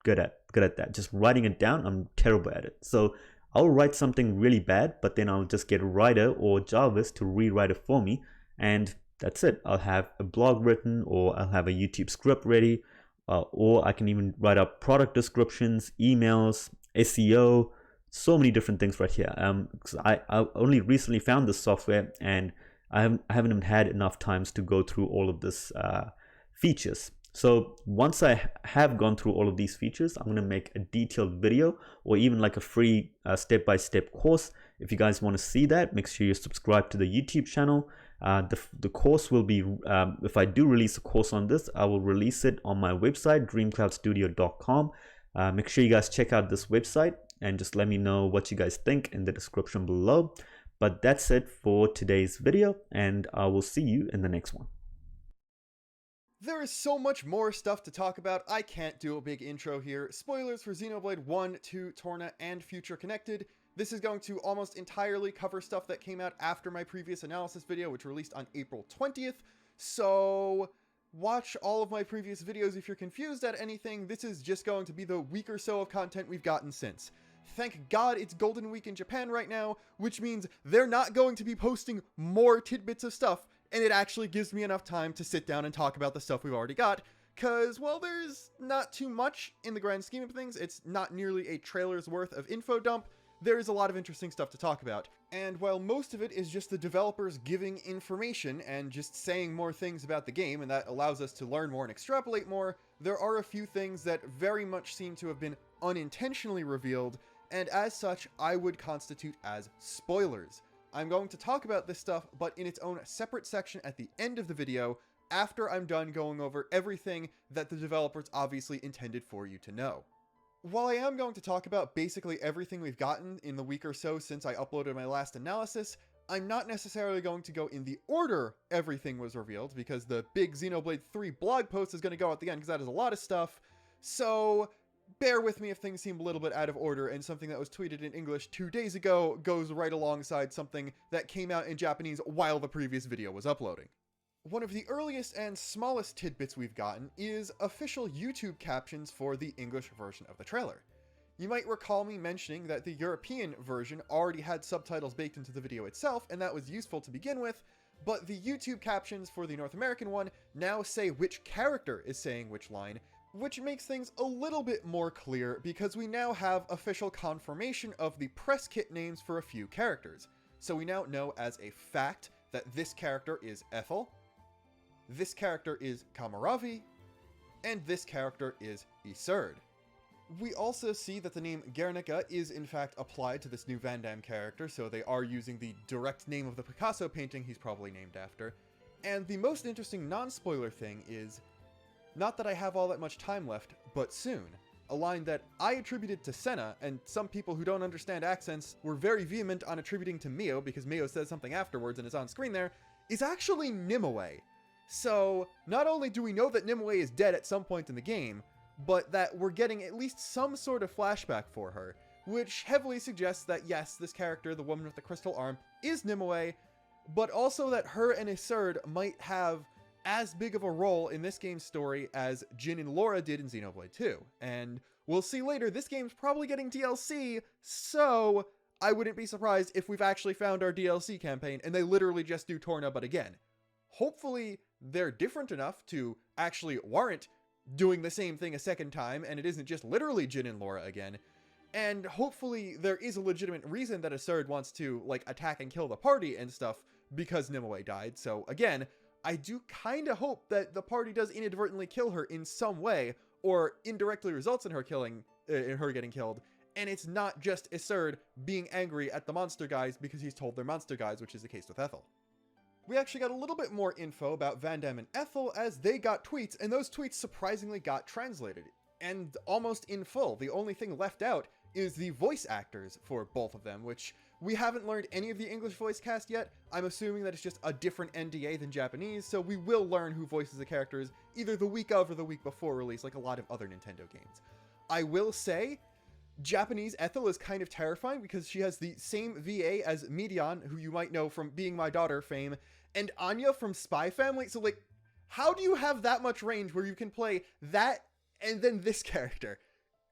good at that. Just writing it down, I'm terrible at it. So I'll write something really bad, but then I'll just get Writer or Jarvis to rewrite it for me, and that's it. I'll have a blog written, or I'll have a YouTube script ready, or I can even write up product descriptions, emails, SEO, so many different things right here. I only recently found this software, and I haven't even had enough times to go through all of this features. So once I have gone through all of these features, I'm going to make a detailed video, or even like a free step-by-step course. If you guys want to see that, make sure you subscribe to the YouTube channel. The course will be, if I do release a course on this, I will release it on my website, dreamcloudstudio.com. Make sure you guys check out this website and just let me know what you guys think in the description below. But that's it for today's video, and I will see you in the next one. There is so much more stuff to talk about, I can't do a big intro here. Spoilers for Xenoblade 1, 2, Torna, and Future Connected. This is going to almost entirely cover stuff that came out after my previous analysis video, which released on April 20th. So watch all of my previous videos if you're confused at anything. This is just going to be the week or so of content we've gotten since. Thank God it's Golden Week in Japan right now, which means they're not going to be posting more tidbits of stuff, and it actually gives me enough time to sit down and talk about the stuff we've already got, because, well, there's not too much in the grand scheme of things. It's not nearly a trailer's worth of info dump. There is a lot of interesting stuff to talk about, and while most of it is just the developers giving information and just saying more things about the game, and that allows us to learn more and extrapolate more, there are a few things that very much seem to have been unintentionally revealed, and as such, I would constitute as spoilers. I'm going to talk about this stuff, but in its own separate section at the end of the video, after I'm done going over everything that the developers obviously intended for you to know. While I am going to talk about basically everything we've gotten in the week or so since I uploaded my last analysis, I'm not necessarily going to go in the order everything was revealed, because the big Xenoblade 3 blog post is going to go at the end, because that is a lot of stuff. So bear with me if things seem a little bit out of order, and something that was tweeted in English 2 days ago goes right alongside something that came out in Japanese while the previous video was uploading. One of the earliest and smallest tidbits we've gotten is official YouTube captions for the English version of the trailer. You might recall me mentioning that the European version already had subtitles baked into the video itself, and that was useful to begin with, but the YouTube captions for the North American one now say which character is saying which line, which makes things a little bit more clear because we now have official confirmation of the press kit names for a few characters. So we now know as a fact that this character is Ethel, this character is Kamaravi, and this character is Iserd. We also see that the name Guernica is in fact applied to this new Van Damme character, so they are using the direct name of the Picasso painting he's probably named after. And the most interesting non-spoiler thing is, not that I have all that much time left, but soon, a line that I attributed to Senna, and some people who don't understand accents were very vehement on attributing to Mio, because Mio says something afterwards and is on screen there, is actually Nimue. So, not only do we know that Nimue is dead at some point in the game, but that we're getting at least some sort of flashback for her, which heavily suggests that yes, this character, the woman with the crystal arm, is Nimue, but also that her and Iserd might have as big of a role in this game's story as Jin and Laura did in Xenoblade 2. And We'll see later, this game's probably getting DLC, so I wouldn't be surprised if we've actually found our DLC campaign and they literally just do Torna, but again. Hopefully they're different enough to actually warrant doing the same thing a second time, and it isn't just literally Jin and Laura again. And hopefully there is a legitimate reason that Iserd wants to, like, attack and kill the party and stuff because Nimue died. So again, I do kind of hope that the party does inadvertently kill her in some way, or indirectly results in her getting killed, and it's not just Iserd being angry at the monster guys because he's told they're monster guys, which is the case with Ethel. We actually got a little bit more info about Vandham and Ethel as they got tweets, and those tweets surprisingly got translated, and almost in full. The only thing left out is the voice actors for both of them, which we haven't learned any of the English voice cast yet. I'm assuming that it's just a different NDA than Japanese, so we will learn who voices the characters either the week of or the week before release, like a lot of other Nintendo games. I will say, Japanese Ethel is kind of terrifying because she has the same VA as Midian, who you might know from Being My Daughter fame, and Anya from Spy Family. So, like, how do you have that much range where you can play that and then this character?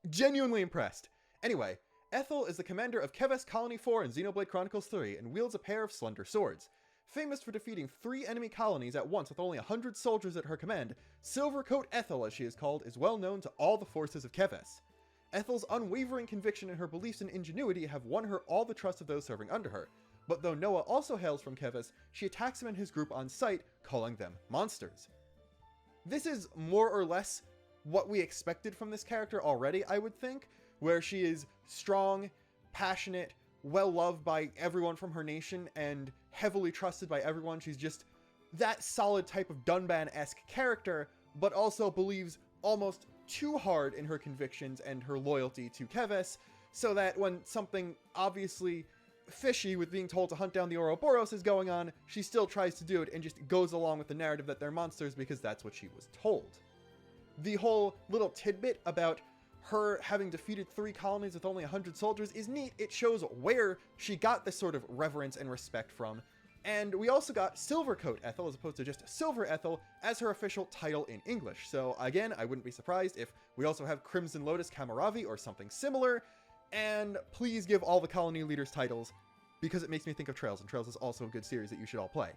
Genuinely impressed. Anyway, Ethel is the commander of Keves Colony 4 in Xenoblade Chronicles 3 and wields a pair of slender swords. Famous for defeating 3 enemy colonies at once with only 100 soldiers at her command, Silvercoat Ethel, as she is called, is well known to all the forces of Keves. Ethel's unwavering conviction and her beliefs in ingenuity have won her all the trust of those serving under her, but though Noah also hails from Keves, she attacks him and his group on sight, calling them monsters. This is more or less what we expected from this character already, I would think, where she is strong, passionate, well-loved by everyone from her nation, and heavily trusted by everyone. She's just that solid type of Dunban-esque character, but also believes almost too hard in her convictions and her loyalty to Keves, so that when something obviously fishy with being told to hunt down the Ouroboros is going on, she still tries to do it and just goes along with the narrative that they're monsters because that's what she was told. The whole little tidbit about her having defeated 3 colonies with only 100 soldiers is neat. It shows where she got this sort of reverence and respect from. And we also got Silvercoat Ethel, as opposed to just Silver Ethel, as her official title in English. So again, I wouldn't be surprised if we also have Crimson Lotus Kamaravi or something similar. And please give all the colony leaders titles, because it makes me think of Trails, and Trails is also a good series that you should all play.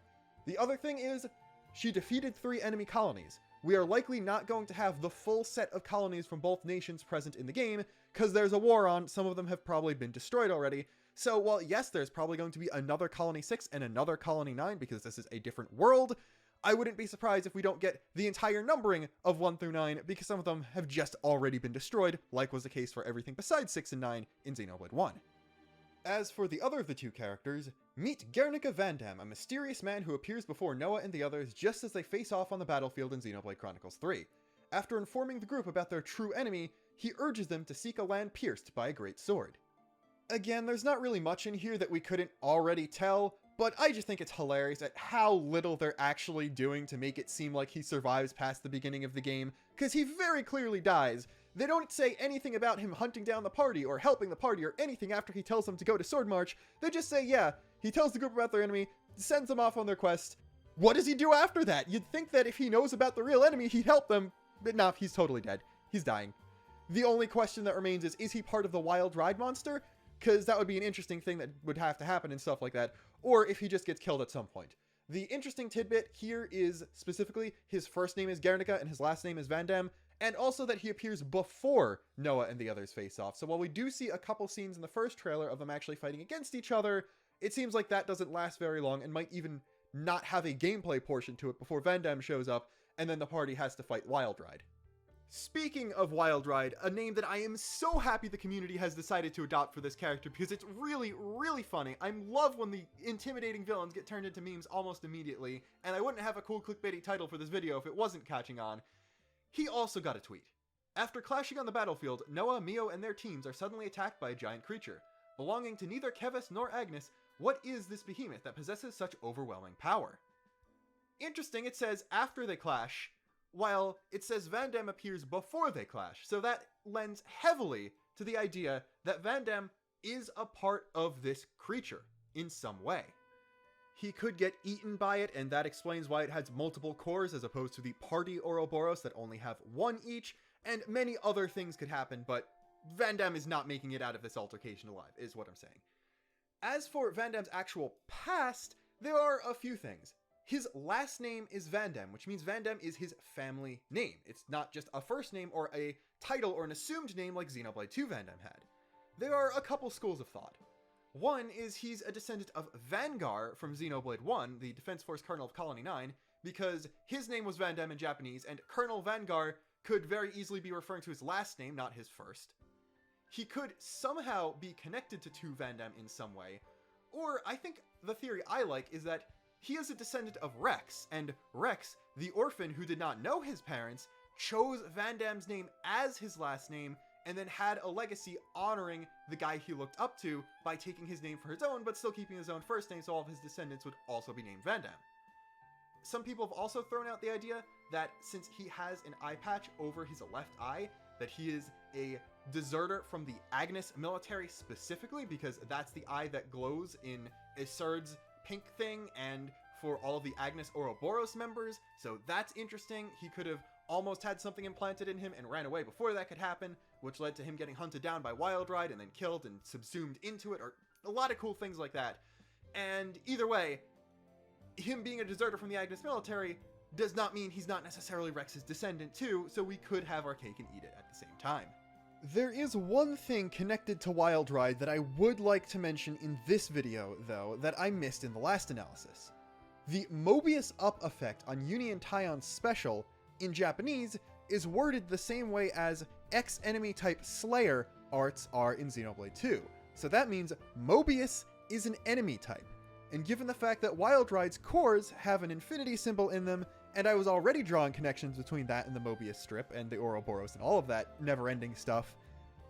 The other thing is, she defeated 3 enemy colonies. We are likely not going to have the full set of colonies from both nations present in the game, because there's a war on. Some of them have probably been destroyed already. So while yes, there's probably going to be another Colony 6 and another Colony 9, because this is a different world, I wouldn't be surprised if we don't get the entire numbering of 1 through 9, because some of them have just already been destroyed, like was the case for everything besides 6 and 9 in Xenoblade 1. As for the other of the 2 characters, meet Guernica Vandham, a mysterious man who appears before Noah and the others just as they face off on the battlefield in Xenoblade Chronicles 3. After informing the group about their true enemy, he urges them to seek a land pierced by a great sword. Again, there's not really much in here that we couldn't already tell, but I just think it's hilarious at how little they're actually doing to make it seem like he survives past the beginning of the game, because he very clearly dies. They don't say anything about him hunting down the party or helping the party or anything after he tells them to go to Sword March. They just say, yeah, he tells the group about their enemy, sends them off on their quest. What does he do after that? You'd think that if he knows about the real enemy, he'd help them, but no, he's totally dead. He's dying. The only question that remains is he part of the Wild Ride monster? Because that would be an interesting thing that would have to happen and stuff like that, or if he just gets killed at some point. The interesting tidbit here is specifically his first name is Guernica and his last name is Vandham, and also that he appears before Noah and the others face off. So while we do see a couple scenes in the first trailer of them actually fighting against each other, it seems like that doesn't last very long and might even not have a gameplay portion to it before Vandham shows up and then the party has to fight Wild Ride. Speaking of Wild Ride, a name that I am so happy the community has decided to adopt for this character because it's really, really funny. I love when the intimidating villains get turned into memes almost immediately, and I wouldn't have a cool clickbaity title for this video if it wasn't catching on. He also got a tweet. After clashing on the battlefield, Noah, Mio, and their teams are suddenly attacked by a giant creature. Belonging to neither Keves nor Agnes, what is this behemoth that possesses such overwhelming power? Interesting, it says after they clash, while it says Vandham appears before they clash, so that lends heavily to the idea that Vandham is a part of this creature in some way. He could get eaten by it, and that explains why it has multiple cores as opposed to the party Ouroboros that only have 1 each, And many other things could happen, but Van Damme is not making it out of this altercation alive, is what I'm saying. As for Van Damme's actual past, there are a few things. His last name is Van Damme, which means Van Damme is his family name. It's not just a first name or a title or an assumed name like Xenoblade 2 Van Damme had. There are a couple schools of thought. One is he's a descendant of Vanguard from Xenoblade 1, the Defense Force Colonel of Colony 9, because his name was Van Damme in Japanese, and Colonel Vanguard could very easily be referring to his last name, not his first. He could somehow be connected to 2 Van Damme in some way, or I think the theory I like is that he is a descendant of Rex, and Rex, the orphan who did not know his parents, chose Van Damme's name as his last name, and then had a legacy honoring the guy he looked up to by taking his name for his own, but still keeping his own first name, so all of his descendants would also be named Van Damme. Some people have also thrown out the idea that since he has an eye patch over his left eye, that he is a deserter from the Agnes military specifically, because that's the eye that glows in Isurd's pink thing and for all of the Agnes Ouroboros members, so that's interesting. He could have almost had something implanted in him and ran away before that could happen, which led to him getting hunted down by Wild Ride and then killed and subsumed into it, or a lot of cool things like that. And either way, him being a deserter from the Agnes military does not mean he's not necessarily Rex's descendant too, so we could have our cake and eat it at the same time. There is one thing connected to Wild Ride that I would like to mention in this video, though, that I missed in the last analysis. The Mobius Up effect on Union Tion's special, in Japanese, is worded the same way as X-enemy type Slayer arts are in Xenoblade 2. So that means Mobius is an enemy type. And given the fact that Wild Ride's cores have an infinity symbol in them, and I was already drawing connections between that and the Mobius strip and the Ouroboros and all of that never-ending stuff,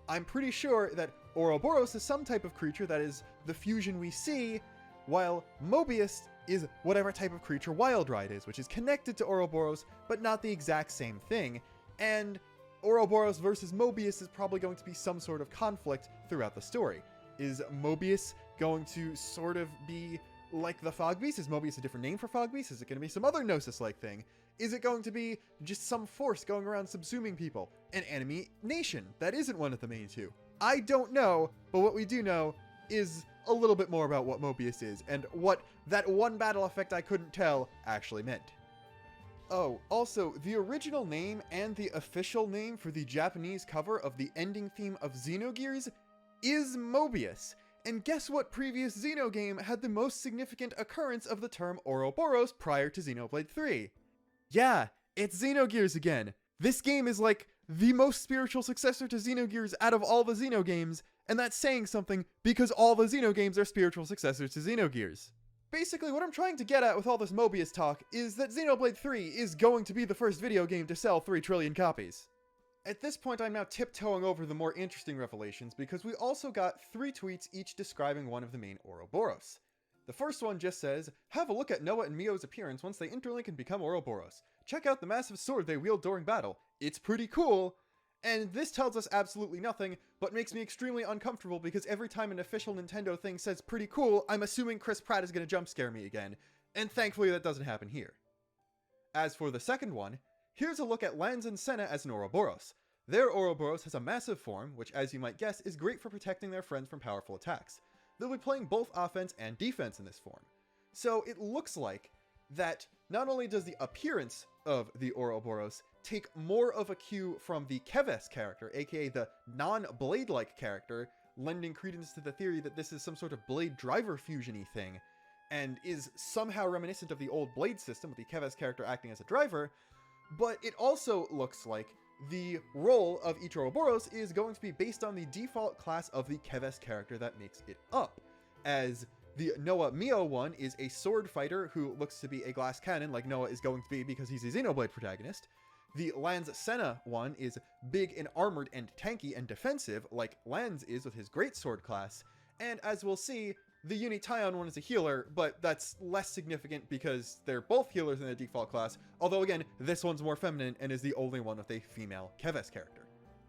I'm pretty sure that Ouroboros is some type of creature that is the fusion we see, while Mobius is whatever type of creature Wild Ride is, which is connected to Ouroboros, but not the exact same thing, and Ouroboros versus Mobius is probably going to be some sort of conflict throughout the story. Is Mobius going to sort of be like the Fog Beast? Is Mobius a different name for Fog Beast? Is it going to be some other Gnosis-like thing? Is it going to be just some force going around subsuming people? An enemy nation that isn't one of the main two? I don't know, but what we do know is a little bit more about what Mobius is, and what that one battle effect I couldn't tell actually meant. Oh, also, the original name and the official name for the Japanese cover of the ending theme of Xenogears is Mobius. And guess what previous Xeno game had the most significant occurrence of the term Ouroboros prior to Xenoblade 3? Yeah, it's Xenogears again. This game is like the most spiritual successor to Xenogears out of all the Xeno games, and that's saying something because all the Xeno games are spiritual successors to Xenogears. Basically, what I'm trying to get at with all this Mobius talk is that Xenoblade 3 is going to be the first video game to sell 3 trillion copies. At this point, I'm now tiptoeing over the more interesting revelations because we also got 3 tweets each describing one of the main Ouroboros. The first one just says, have a look at Noah and Mio's appearance once they interlink and become Ouroboros. Check out the massive sword they wield during battle. It's pretty cool. And this tells us absolutely nothing, but makes me extremely uncomfortable because every time an official Nintendo thing says pretty cool, I'm assuming Chris Pratt is going to jump scare me again. And thankfully that doesn't happen here. As for the second one, here's a look at Lanz and Senna as an Ouroboros. Their Ouroboros has a massive form, which as you might guess is great for protecting their friends from powerful attacks. They'll be playing both offense and defense in this form. So it looks like that not only does the appearance of the Ouroboros take more of a cue from the Keves character, aka the non-Blade-like character, lending credence to the theory that this is some sort of Blade driver fusion-y thing, and is somehow reminiscent of the old Blade system with the Keves character acting as a driver, but it also looks like the role of each Ouroboros is going to be based on the default class of the Keves character that makes it up, as the Noah Mio one is a sword fighter who looks to be a glass cannon like Noah is going to be because he's a Xenoblade protagonist. The Lanz Senna one is big and armored and tanky and defensive like Lanz is with his greatsword class, and as we'll see, the Uni Tion one is a healer, but that's less significant because they're both healers in the default class, although again, this one's more feminine and is the only one with a female Keves character.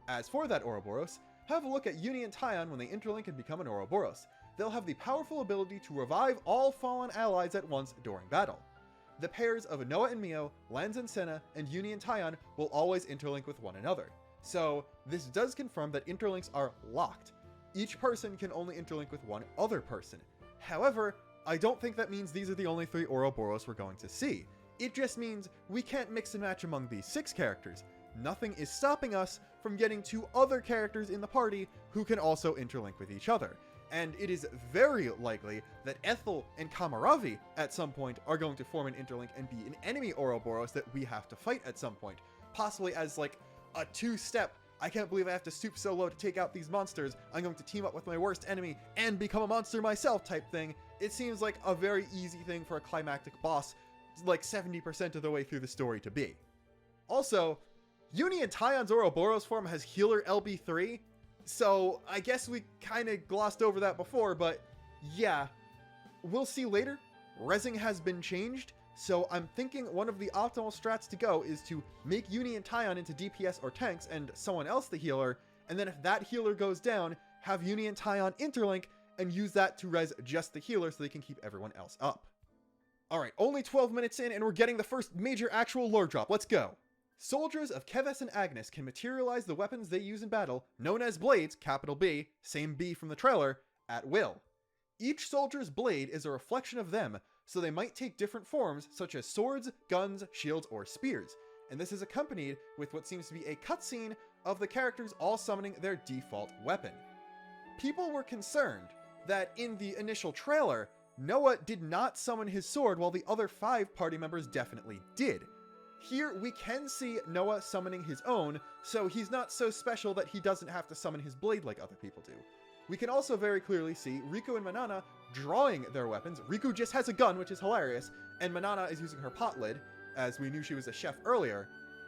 As for that Ouroboros, have a look at Uni and Tion when they interlink and become an Ouroboros. They'll have the powerful ability to revive all fallen allies at once during battle. The pairs of Noah and Mio, Lanz and Senna, and Uni and Tion will always interlink with one another. So this does confirm that interlinks are locked. Each person can only interlink with one other person. However, I don't think that means these are the only 3 Ouroboros we're going to see. It just means we can't mix and match among these 6 characters. Nothing is stopping us from getting 2 other characters in the party who can also interlink with each other. And it is very likely that Ethel and Kamaravi at some point are going to form an interlink and be an enemy Ouroboros that we have to fight at some point. Possibly as like a 2-step, I can't believe I have to stoop so low to take out these monsters, I'm going to team up with my worst enemy and become a monster myself type thing. It seems like a very easy thing for a climactic boss, like 70% of the way through the story to be. Also, Uni and Tayon's Ouroboros form has Healer LB3, so I guess we kind of glossed over that before, but yeah, we'll see later. Rezzing has been changed, so I'm thinking one of the optimal strats to go is to make Uni and Tayon into DPS or tanks and someone else the healer, and then if that healer goes down, have Uni and Tayon interlink and use that to res just the healer so they can keep everyone else up. Alright, only 12 minutes in and we're getting the first major actual lore drop. Let's go! Soldiers of Keves and Agnes can materialize the weapons they use in battle, known as blades, capital B, same B from the trailer, at will. Each soldier's blade is a reflection of them, so they might take different forms such as swords, guns, shields, or spears, and this is accompanied with what seems to be a cutscene of the characters all summoning their default weapon. People were concerned that in the initial trailer, Noah did not summon his sword while the other 5 party members definitely did. Here we can see Noah summoning his own, so he's not so special that he doesn't have to summon his blade like other people do. We can also very clearly see Riku and Manana drawing their weapons. Riku just has a gun, which is hilarious, and Manana is using her pot lid, as we knew she was a chef earlier.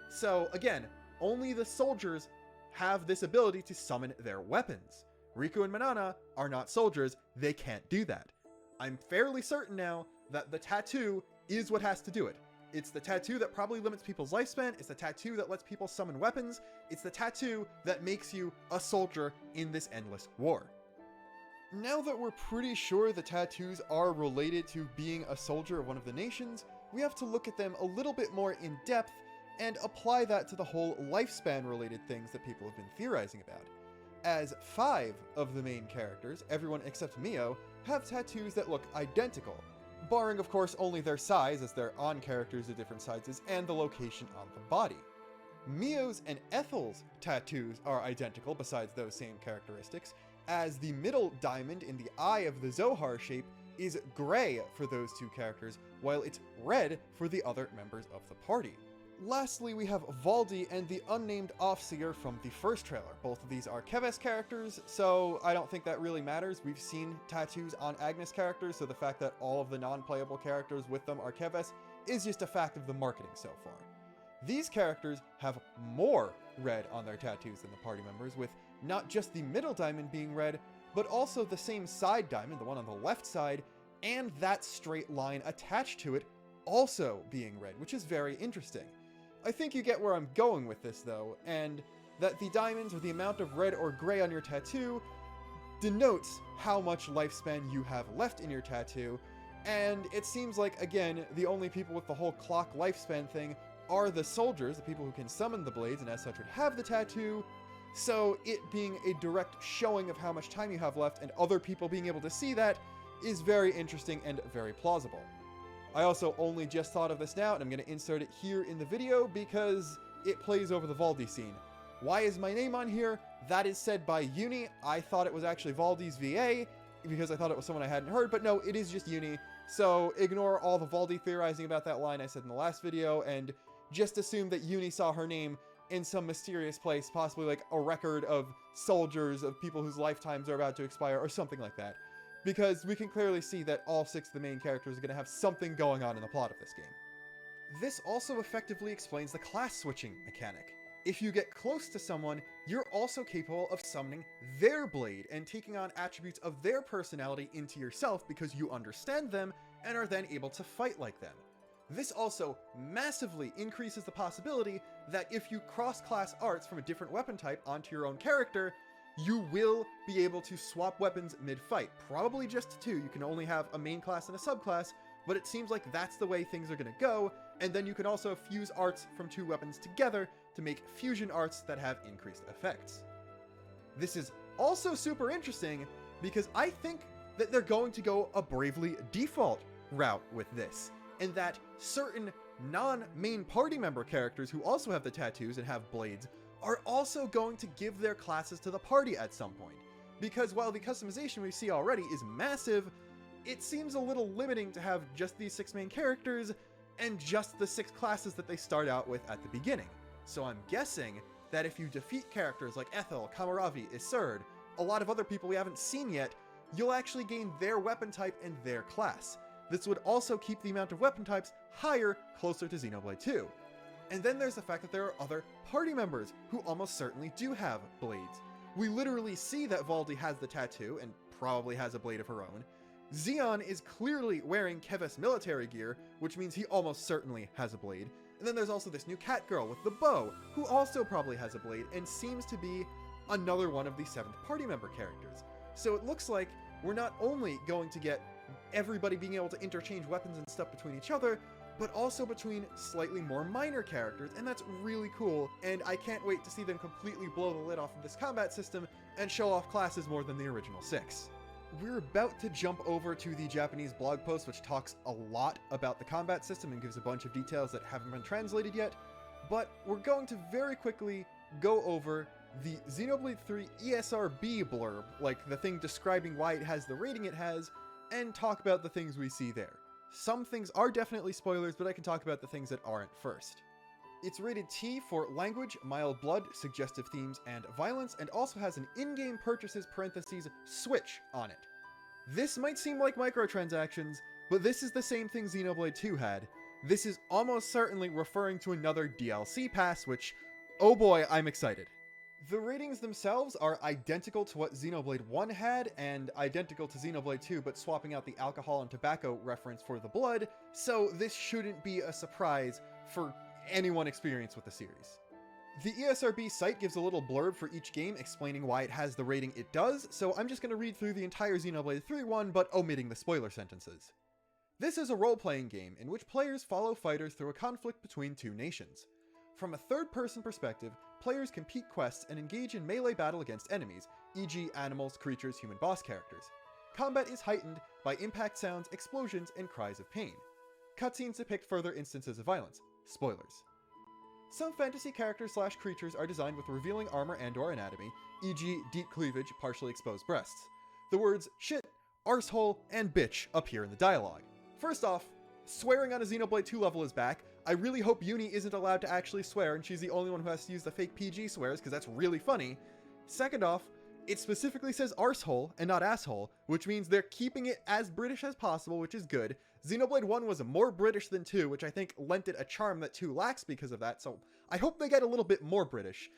So again, only the soldiers have this ability to summon their weapons. Riku and Manana are not soldiers, they can't do that. I'm fairly certain now that the tattoo is what has to do it. It's the tattoo that probably limits people's lifespan, it's the tattoo that lets people summon weapons, it's the tattoo that makes you a soldier in this endless war. Now that we're pretty sure the tattoos are related to being a soldier of one of the nations, we have to look at them a little bit more in depth and apply that to the whole lifespan related things that people have been theorizing about. As 5 of the main characters, everyone except Mio, have tattoos that look identical, barring of course only their size as they're on characters of different sizes and the location on the body. Mio's and Ethel's tattoos are identical besides those same characteristics, as the middle diamond in the eye of the Zohar shape is gray for those 2 characters, while it's red for the other members of the party. Lastly, we have Valdi and the unnamed Offseer from the first trailer. Both of these are Keves characters, so I don't think that really matters. We've seen tattoos on Agnes characters, so the fact that all of the non-playable characters with them are Keves is just a fact of the marketing so far. These characters have more red on their tattoos than the party members, with not just the middle diamond being red, but also the same side diamond, the one on the left side, and that straight line attached to it also being red, which is very interesting. I think you get where I'm going with this though, and that the diamonds or the amount of red or gray on your tattoo denotes how much lifespan you have left in your tattoo, and it seems like, again, the only people with the whole clock lifespan thing are the soldiers, the people who can summon the blades and as such would have the tattoo, so it being a direct showing of how much time you have left and other people being able to see that is very interesting and very plausible. I also only just thought of this now, and I'm going to insert it here in the video because it plays over the Valdi scene. Why is my name on here? That is said by Uni. I thought it was actually Valdi's VA, because I thought it was someone I hadn't heard, but no, it is just Uni. So ignore all the Valdi theorizing about that line I said in the last video, and just assume that Uni saw her name in some mysterious place, possibly like a record of soldiers, of people whose lifetimes are about to expire, or something like that. Because we can clearly see that all 6 of the main characters are going to have something going on in the plot of this game. This also effectively explains the class switching mechanic. If you get close to someone, you're also capable of summoning their blade and taking on attributes of their personality into yourself because you understand them and are then able to fight like them. This also massively increases the possibility that if you cross-class arts from a different weapon type onto your own character, you will be able to swap weapons mid-fight. Probably just 2, you can only have a main class and a subclass, but it seems like that's the way things are going to go, and then you can also fuse arts from 2 weapons together to make fusion arts that have increased effects. This is also super interesting because I think that they're going to go a Bravely Default route with this, and that certain non-main party member characters who also have the tattoos and have blades are also going to give their classes to the party at some point. Because while the customization we see already is massive, it seems a little limiting to have just these 6 main characters and just the 6 classes that they start out with at the beginning. So I'm guessing that if you defeat characters like Ethel, Kamaravi, Iserd, a lot of other people we haven't seen yet, you'll actually gain their weapon type and their class. This would also keep the amount of weapon types higher, closer to Xenoblade 2. And then there's the fact that there are other party members who almost certainly do have blades. We literally see that Valdi has the tattoo and probably has a blade of her own. Xeon is clearly wearing Keves military gear, which means he almost certainly has a blade. And then there's also this new cat girl with the bow, who also probably has a blade and seems to be another one of the 7th party member characters. So it looks like we're not only going to get everybody being able to interchange weapons and stuff between each other, but also between slightly more minor characters, and that's really cool, and I can't wait to see them completely blow the lid off of this combat system and show off classes more than the original 6. We're about to jump over to the Japanese blog post, which talks a lot about the combat system and gives a bunch of details that haven't been translated yet, but we're going to very quickly go over the Xenoblade 3 ESRB blurb, like the thing describing why it has the rating it has, and talk about the things we see there. Some things are definitely spoilers, but I can talk about the things that aren't first. It's rated T for language, mild blood, suggestive themes, and violence, and also has an in-game purchases parentheses switch on it. This might seem like microtransactions, but this is the same thing Xenoblade 2 had. This is almost certainly referring to another DLC pass, which, oh boy, I'm excited. The ratings themselves are identical to what Xenoblade 1 had, and identical to Xenoblade 2, but swapping out the alcohol and tobacco reference for the blood, so this shouldn't be a surprise for anyone experienced with the series. The ESRB site gives a little blurb for each game explaining why it has the rating it does, so I'm just going to read through the entire Xenoblade 3 one, but omitting the spoiler sentences. This is a role-playing game in which players follow fighters through a conflict between 2 nations. From a third-person perspective, players complete quests and engage in melee battle against enemies, e.g. animals, creatures, human boss characters. Combat is heightened by impact sounds, explosions, and cries of pain. Cutscenes depict further instances of violence. Spoilers. Some fantasy characters / creatures are designed with revealing armor and/or anatomy, e.g. deep cleavage, partially exposed breasts. The words shit, arsehole, and bitch appear in the dialogue. First off, swearing on a Xenoblade 2 level is back. I really hope Uni isn't allowed to actually swear and she's the only one who has to use the fake PG swears because that's really funny. Second off, it specifically says arsehole and not asshole, which means they're keeping it as British as possible, which is good. Xenoblade 1 was more British than 2, which I think lent it a charm that 2 lacks because of that, so I hope they get a little bit more British.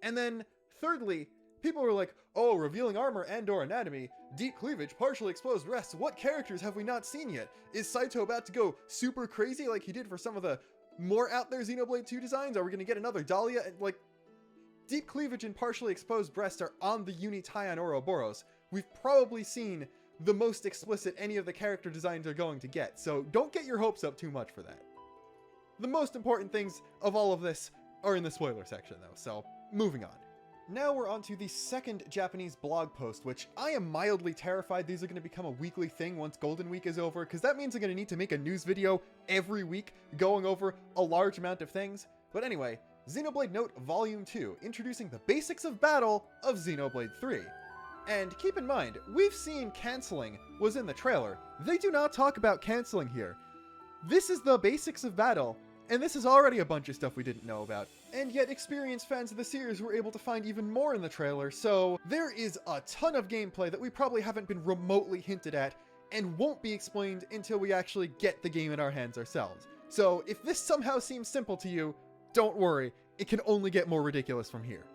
And then, thirdly, people were like, oh, revealing armor and/or anatomy, deep cleavage, partially exposed breasts, what characters have we not seen yet? Is Saito about to go super crazy like he did for some of the more out there Xenoblade 2 designs? Are we going to get another Dahlia? Like, deep cleavage and partially exposed breasts are on the Uni tie on Ouroboros. We've probably seen the most explicit any of the character designs are going to get, so don't get your hopes up too much for that. The most important things of all of this are in the spoiler section though, so moving on. Now we're on to the second Japanese blog post, which I am mildly terrified these are going to become a weekly thing once Golden Week is over, because that means I'm going to need to make a news video every week going over a large amount of things. But anyway, Xenoblade Note Volume 2, introducing the basics of battle of Xenoblade 3. And keep in mind, we've seen canceling was in the trailer. They do not talk about canceling here. This is the basics of battle, and this is already a bunch of stuff we didn't know about. And yet experienced fans of the series were able to find even more in the trailer, so there is a ton of gameplay that we probably haven't been remotely hinted at, and won't be explained until we actually get the game in our hands ourselves. So if this somehow seems simple to you, don't worry, it can only get more ridiculous from here.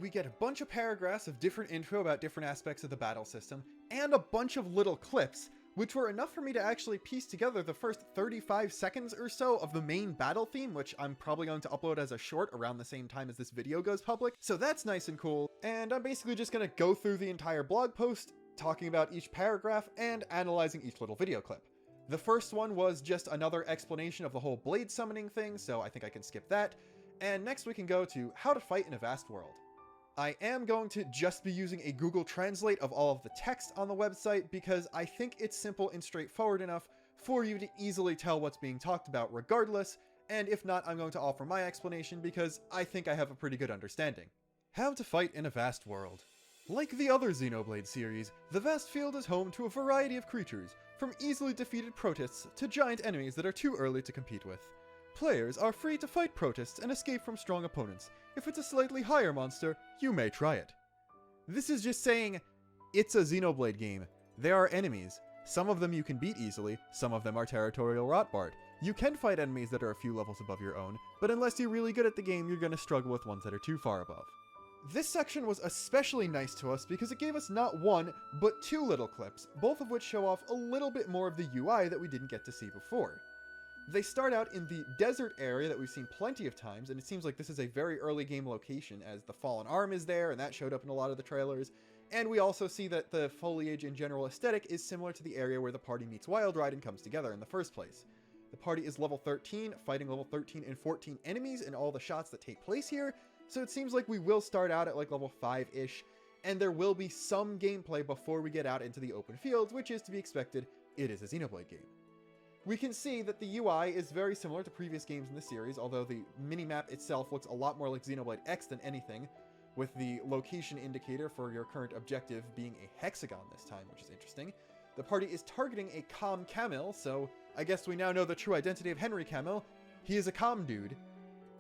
We get a bunch of paragraphs of different info about different aspects of the battle system, and a bunch of little clips, which were enough for me to actually piece together the first 35 seconds or so of the main battle theme, which I'm probably going to upload as a short around the same time as this video goes public, so that's nice and cool. And I'm basically just going to go through the entire blog post, talking about each paragraph, and analyzing each little video clip. The first one was just another explanation of the whole blade summoning thing, so I think I can skip that. And next we can go to how to fight in a vast world. I am going to just be using a Google Translate of all of the text on the website because I think it's simple and straightforward enough for you to easily tell what's being talked about regardless, and if not, I'm going to offer my explanation because I think I have a pretty good understanding. How to fight in a vast world. Like the other Xenoblade series, the vast field is home to a variety of creatures, from easily defeated protists to giant enemies that are too early to compete with. Players are free to fight protists and escape from strong opponents. If it's a slightly higher monster, you may try it. This is just saying, it's a Xenoblade game. There are enemies. Some of them you can beat easily, some of them are territorial rotbard. You can fight enemies that are a few levels above your own, but unless you're really good at the game, you're going to struggle with ones that are too far above. This section was especially nice to us because it gave us not one, but two little clips, both of which show off a little bit more of the UI that we didn't get to see before. They start out in the desert area that we've seen plenty of times, and it seems like this is a very early game location as the fallen arm is there, and that showed up in a lot of the trailers. And we also see that the foliage and general aesthetic is similar to the area where the party meets Wild Ride and comes together in the first place. The party is level 13, fighting level 13 and 14 enemies in all the shots that take place here, so it seems like we will start out at like level 5-ish, and there will be some gameplay before we get out into the open fields, which is to be expected. It is a Xenoblade game. We can see that the UI is very similar to previous games in the series, although the minimap itself looks a lot more like Xenoblade X than anything, with the location indicator for your current objective being a hexagon this time, which is interesting. The party is targeting a Calm Camel, so I guess we now know the true identity of Henry Camel. He is a calm dude.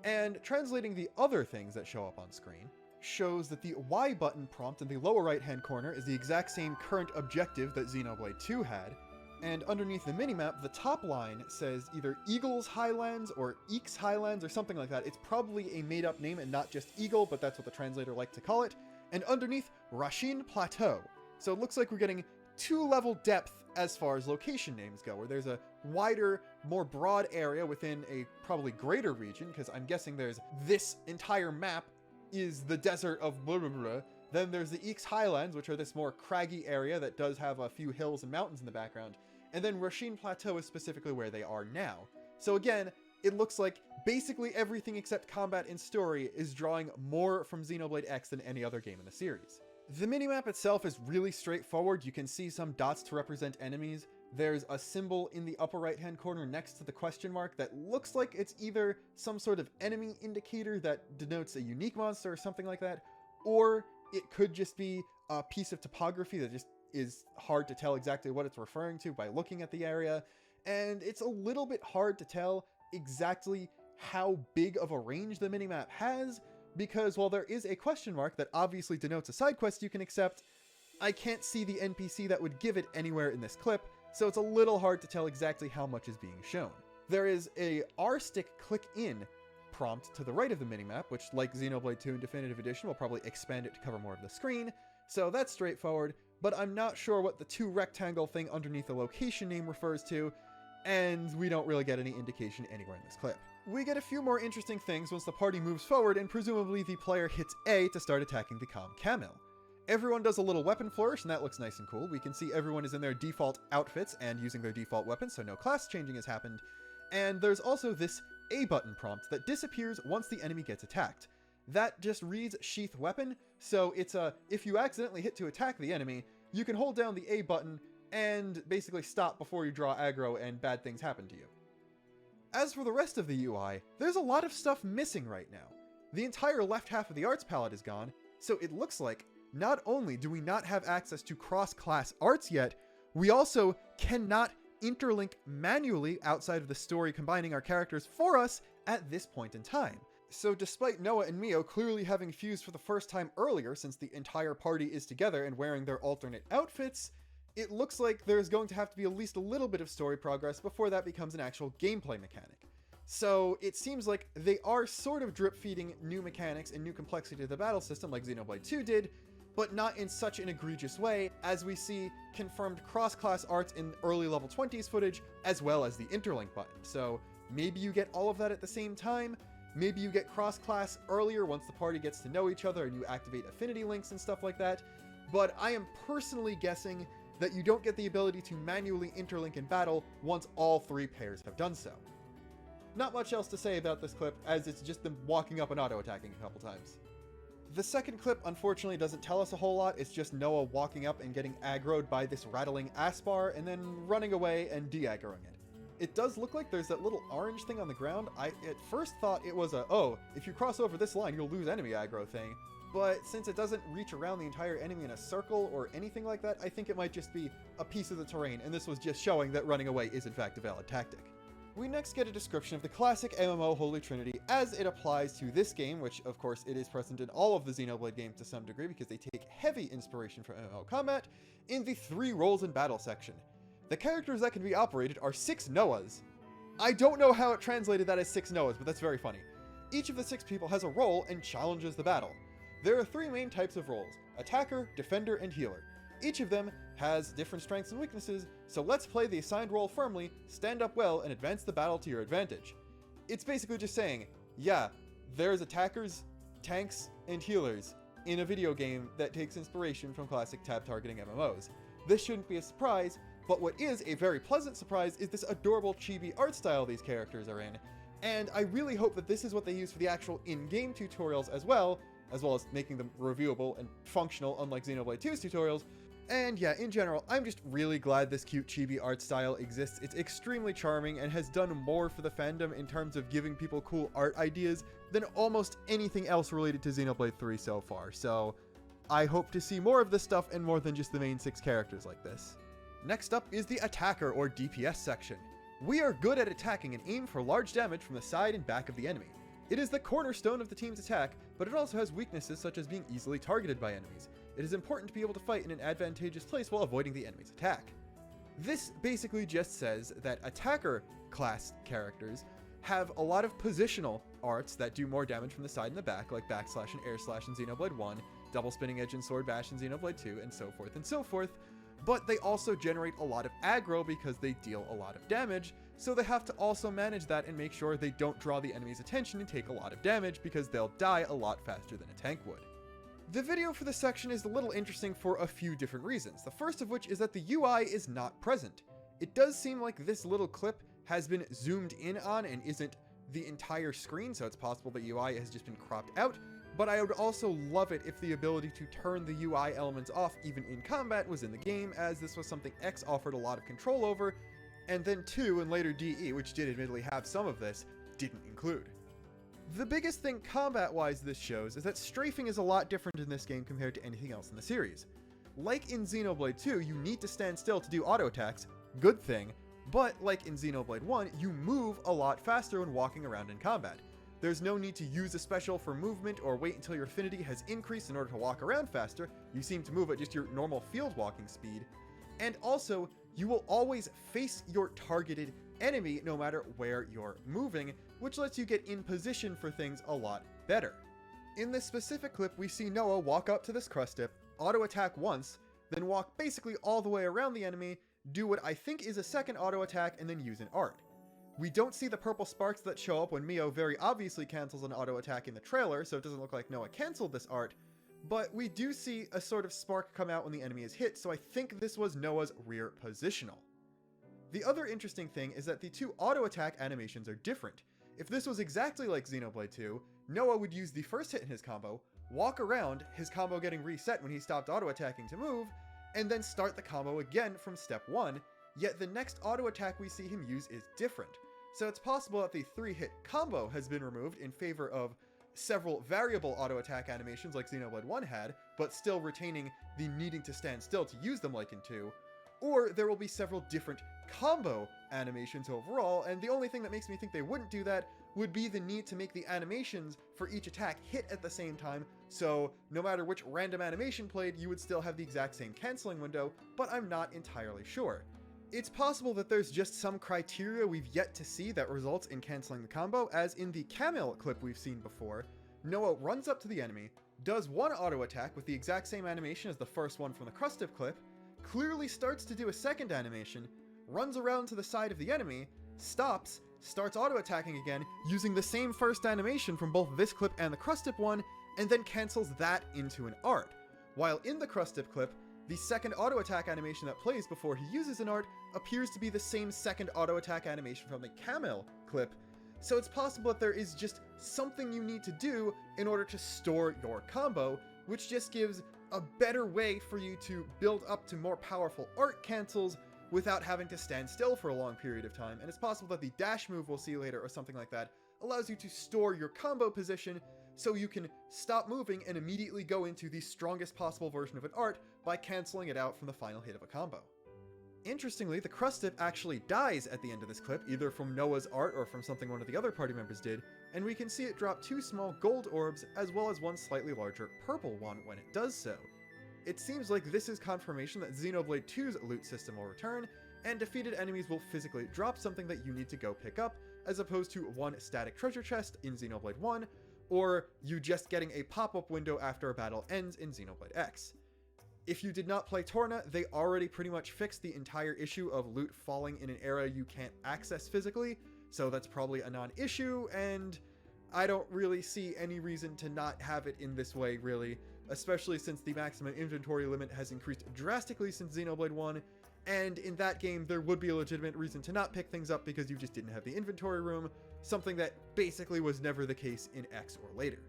And translating the other things that show up on screen shows that the Y button prompt in the lower right hand corner is the exact same current objective that Xenoblade 2 had, and underneath the minimap, the top line says either Eagle's Highlands or Eek's Highlands or something like that. It's probably a made-up name and not just Eagle, but that's what the translator liked to call it. And underneath, Rasheen Plateau. So it looks like we're getting 2-level depth as far as location names go, where there's a wider, more broad area within a probably greater region, because I'm guessing there's this entire map is the desert of blah blah blah. Then there's the Eek's Highlands, which are this more craggy area that does have a few hills and mountains in the background. And then Rasheen Plateau is specifically where they are now. So again, it looks like basically everything except combat and story is drawing more from Xenoblade X than any other game in the series. The minimap itself is really straightforward. You can see some dots to represent enemies. There's a symbol in the upper right hand corner next to the question mark that looks like it's either some sort of enemy indicator that denotes a unique monster or something like that, or it could just be a piece of topography that just is hard to tell exactly what it's referring to by looking at the area, and it's a little bit hard to tell exactly how big of a range the minimap has, because while there is a question mark that obviously denotes a side quest you can accept, I can't see the NPC that would give it anywhere in this clip, so it's a little hard to tell exactly how much is being shown. There is a R-stick click in prompt to the right of the minimap, which, like Xenoblade 2 and Definitive Edition, will probably expand it to cover more of the screen, so that's straightforward, but I'm not sure what the 2 rectangle thing underneath the location name refers to, and we don't really get any indication anywhere in this clip. We get a few more interesting things once the party moves forward, and presumably the player hits A to start attacking the Calm Camel. Everyone does a little weapon flourish, and that looks nice and cool. We can see everyone is in their default outfits and using their default weapons, so no class changing has happened. And there's also this A button prompt that disappears once the enemy gets attacked. That just reads Sheath Weapon, so it's if you accidentally hit to attack the enemy, you can hold down the A button and basically stop before you draw aggro and bad things happen to you. As for the rest of the UI, there's a lot of stuff missing right now. The entire left half of the arts palette is gone, so it looks like not only do we not have access to cross-class arts yet, we also cannot interlink manually outside of the story combining our characters for us at this point in time. So despite Noah and Mio clearly having fused for the first time earlier, since the entire party is together and wearing their alternate outfits, it looks like there's going to have to be at least a little bit of story progress before that becomes an actual gameplay mechanic. So it seems like they are sort of drip-feeding new mechanics and new complexity to the battle system like Xenoblade 2 did, but not in such an egregious way, as we see confirmed cross-class arts in early level 20s footage, as well as the interlink button. So maybe you get all of that at the same time, maybe you get cross-class earlier once the party gets to know each other and you activate affinity links and stuff like that, but I am personally guessing that you don't get the ability to manually interlink in battle once all 3 pairs have done so. Not much else to say about this clip, as it's just them walking up and auto-attacking a couple times. The second clip unfortunately doesn't tell us a whole lot, it's just Noah walking up and getting aggroed by this rattling Aspar and then running away and de-aggroing it. It does look like there's that little orange thing on the ground. I at first thought it was a, oh, if you cross over this line you'll lose enemy aggro thing, but since it doesn't reach around the entire enemy in a circle or anything like that, I think it might just be a piece of the terrain, and this was just showing that running away is in fact a valid tactic. We next get a description of the classic MMO Holy Trinity as it applies to this game, which of course it is present in all of the Xenoblade games to some degree because they take heavy inspiration from MMO combat, in the 3 roles in battle section. The characters that can be operated are 6 Noahs. I don't know how it translated that as 6 Noahs, but that's very funny. Each of the 6 people has a role and challenges the battle. There are 3 main types of roles: attacker, defender, and healer. Each of them has different strengths and weaknesses, so let's play the assigned role firmly, stand up well, and advance the battle to your advantage. It's basically just saying, yeah, there's attackers, tanks, and healers in a video game that takes inspiration from classic tab targeting MMOs. This shouldn't be a surprise, but what is a very pleasant surprise is this adorable chibi art style these characters are in, and I really hope that this is what they use for the actual in-game tutorials as well as making them reviewable and functional unlike Xenoblade 2's tutorials. And yeah, in general, I'm just really glad this cute chibi art style exists. It's extremely charming and has done more for the fandom in terms of giving people cool art ideas than almost anything else related to Xenoblade 3 so far, so I hope to see more of this stuff and more than just the main 6 characters like this. Next up is the attacker or DPS section. We are good at attacking and aim for large damage from the side and back of the enemy. It is the cornerstone of the team's attack, but it also has weaknesses such as being easily targeted by enemies. It is important to be able to fight in an advantageous place while avoiding the enemy's attack. This basically just says that attacker class characters have a lot of positional arts that do more damage from the side and the back, like backslash and air slash in Xenoblade 1, double spinning edge and sword bash in Xenoblade 2, and so forth, but they also generate a lot of aggro because they deal a lot of damage, so they have to also manage that and make sure they don't draw the enemy's attention and take a lot of damage because they'll die a lot faster than a tank would. The video for this section is a little interesting for a few different reasons, the first of which is that the UI is not present. It does seem like this little clip has been zoomed in on and isn't the entire screen, so it's possible the UI has just been cropped out, but I would also love it if the ability to turn the UI elements off even in combat was in the game, as this was something X offered a lot of control over, and then 2 and later DE, which did admittedly have some of this, didn't include. The biggest thing combat-wise this shows is that strafing is a lot different in this game compared to anything else in the series. Like in Xenoblade 2, you need to stand still to do auto attacks, good thing, but like in Xenoblade 1, you move a lot faster when walking around in combat. There's no need to use a special for movement or wait until your affinity has increased in order to walk around faster. You seem to move at just your normal field walking speed. And also, you will always face your targeted enemy no matter where you're moving, which lets you get in position for things a lot better. In this specific clip, we see Noah walk up to this crust dip, auto attack once, then walk basically all the way around the enemy, do what I think is a second auto attack, and then use an art. We don't see the purple sparks that show up when Mio very obviously cancels an auto attack in the trailer, so it doesn't look like Noah canceled this art, but we do see a sort of spark come out when the enemy is hit, so I think this was Noah's rear positional. The other interesting thing is that the 2 auto attack animations are different. If this was exactly like Xenoblade 2, Noah would use the first hit in his combo, walk around, his combo getting reset when he stopped auto attacking to move, and then start the combo again from step 1, yet the next auto attack we see him use is different. So it's possible that the 3-hit combo has been removed in favor of several variable auto attack animations like Xenoblade 1 had, but still retaining the needing to stand still to use them like in 2, or there will be several different combo animations overall, and the only thing that makes me think they wouldn't do that would be the need to make the animations for each attack hit at the same time, so no matter which random animation played, you would still have the exact same canceling window, but I'm not entirely sure. It's possible that there's just some criteria we've yet to see that results in canceling the combo, as in the Camille clip we've seen before, Noah runs up to the enemy, does one auto attack with the exact same animation as the first one from the crust dip clip, clearly starts to do a second animation, runs around to the side of the enemy, stops, starts auto attacking again using the same first animation from both this clip and the crust dip one, and then cancels that into an art. While in the crust dip clip, the second auto attack animation that plays before he uses an art appears to be the same second auto attack animation from the Camille clip, So it's possible that there is just something you need to do in order to store your combo, which just gives a better way for you to build up to more powerful art cancels without having to stand still for a long period of time. And it's possible that the dash move we'll see later or something like that allows you to store your combo position so you can stop moving and immediately go into the strongest possible version of an art by canceling it out from the final hit of a combo. Interestingly, the Crustip actually dies at the end of this clip, either from Noah's art or from something one of the other party members did, and we can see it drop 2 small gold orbs as well as one slightly larger purple one when it does so. It seems like this is confirmation that Xenoblade 2's loot system will return, and defeated enemies will physically drop something that you need to go pick up, as opposed to one static treasure chest in Xenoblade 1, or you just getting a pop-up window after a battle ends in Xenoblade X. If you did not play Torna, they already pretty much fixed the entire issue of loot falling in an area you can't access physically, so that's probably a non-issue, and I don't really see any reason to not have it in this way, really, especially since the maximum inventory limit has increased drastically since Xenoblade 1, and in that game there would be a legitimate reason to not pick things up because you just didn't have the inventory room, something that basically was never the case in X or later.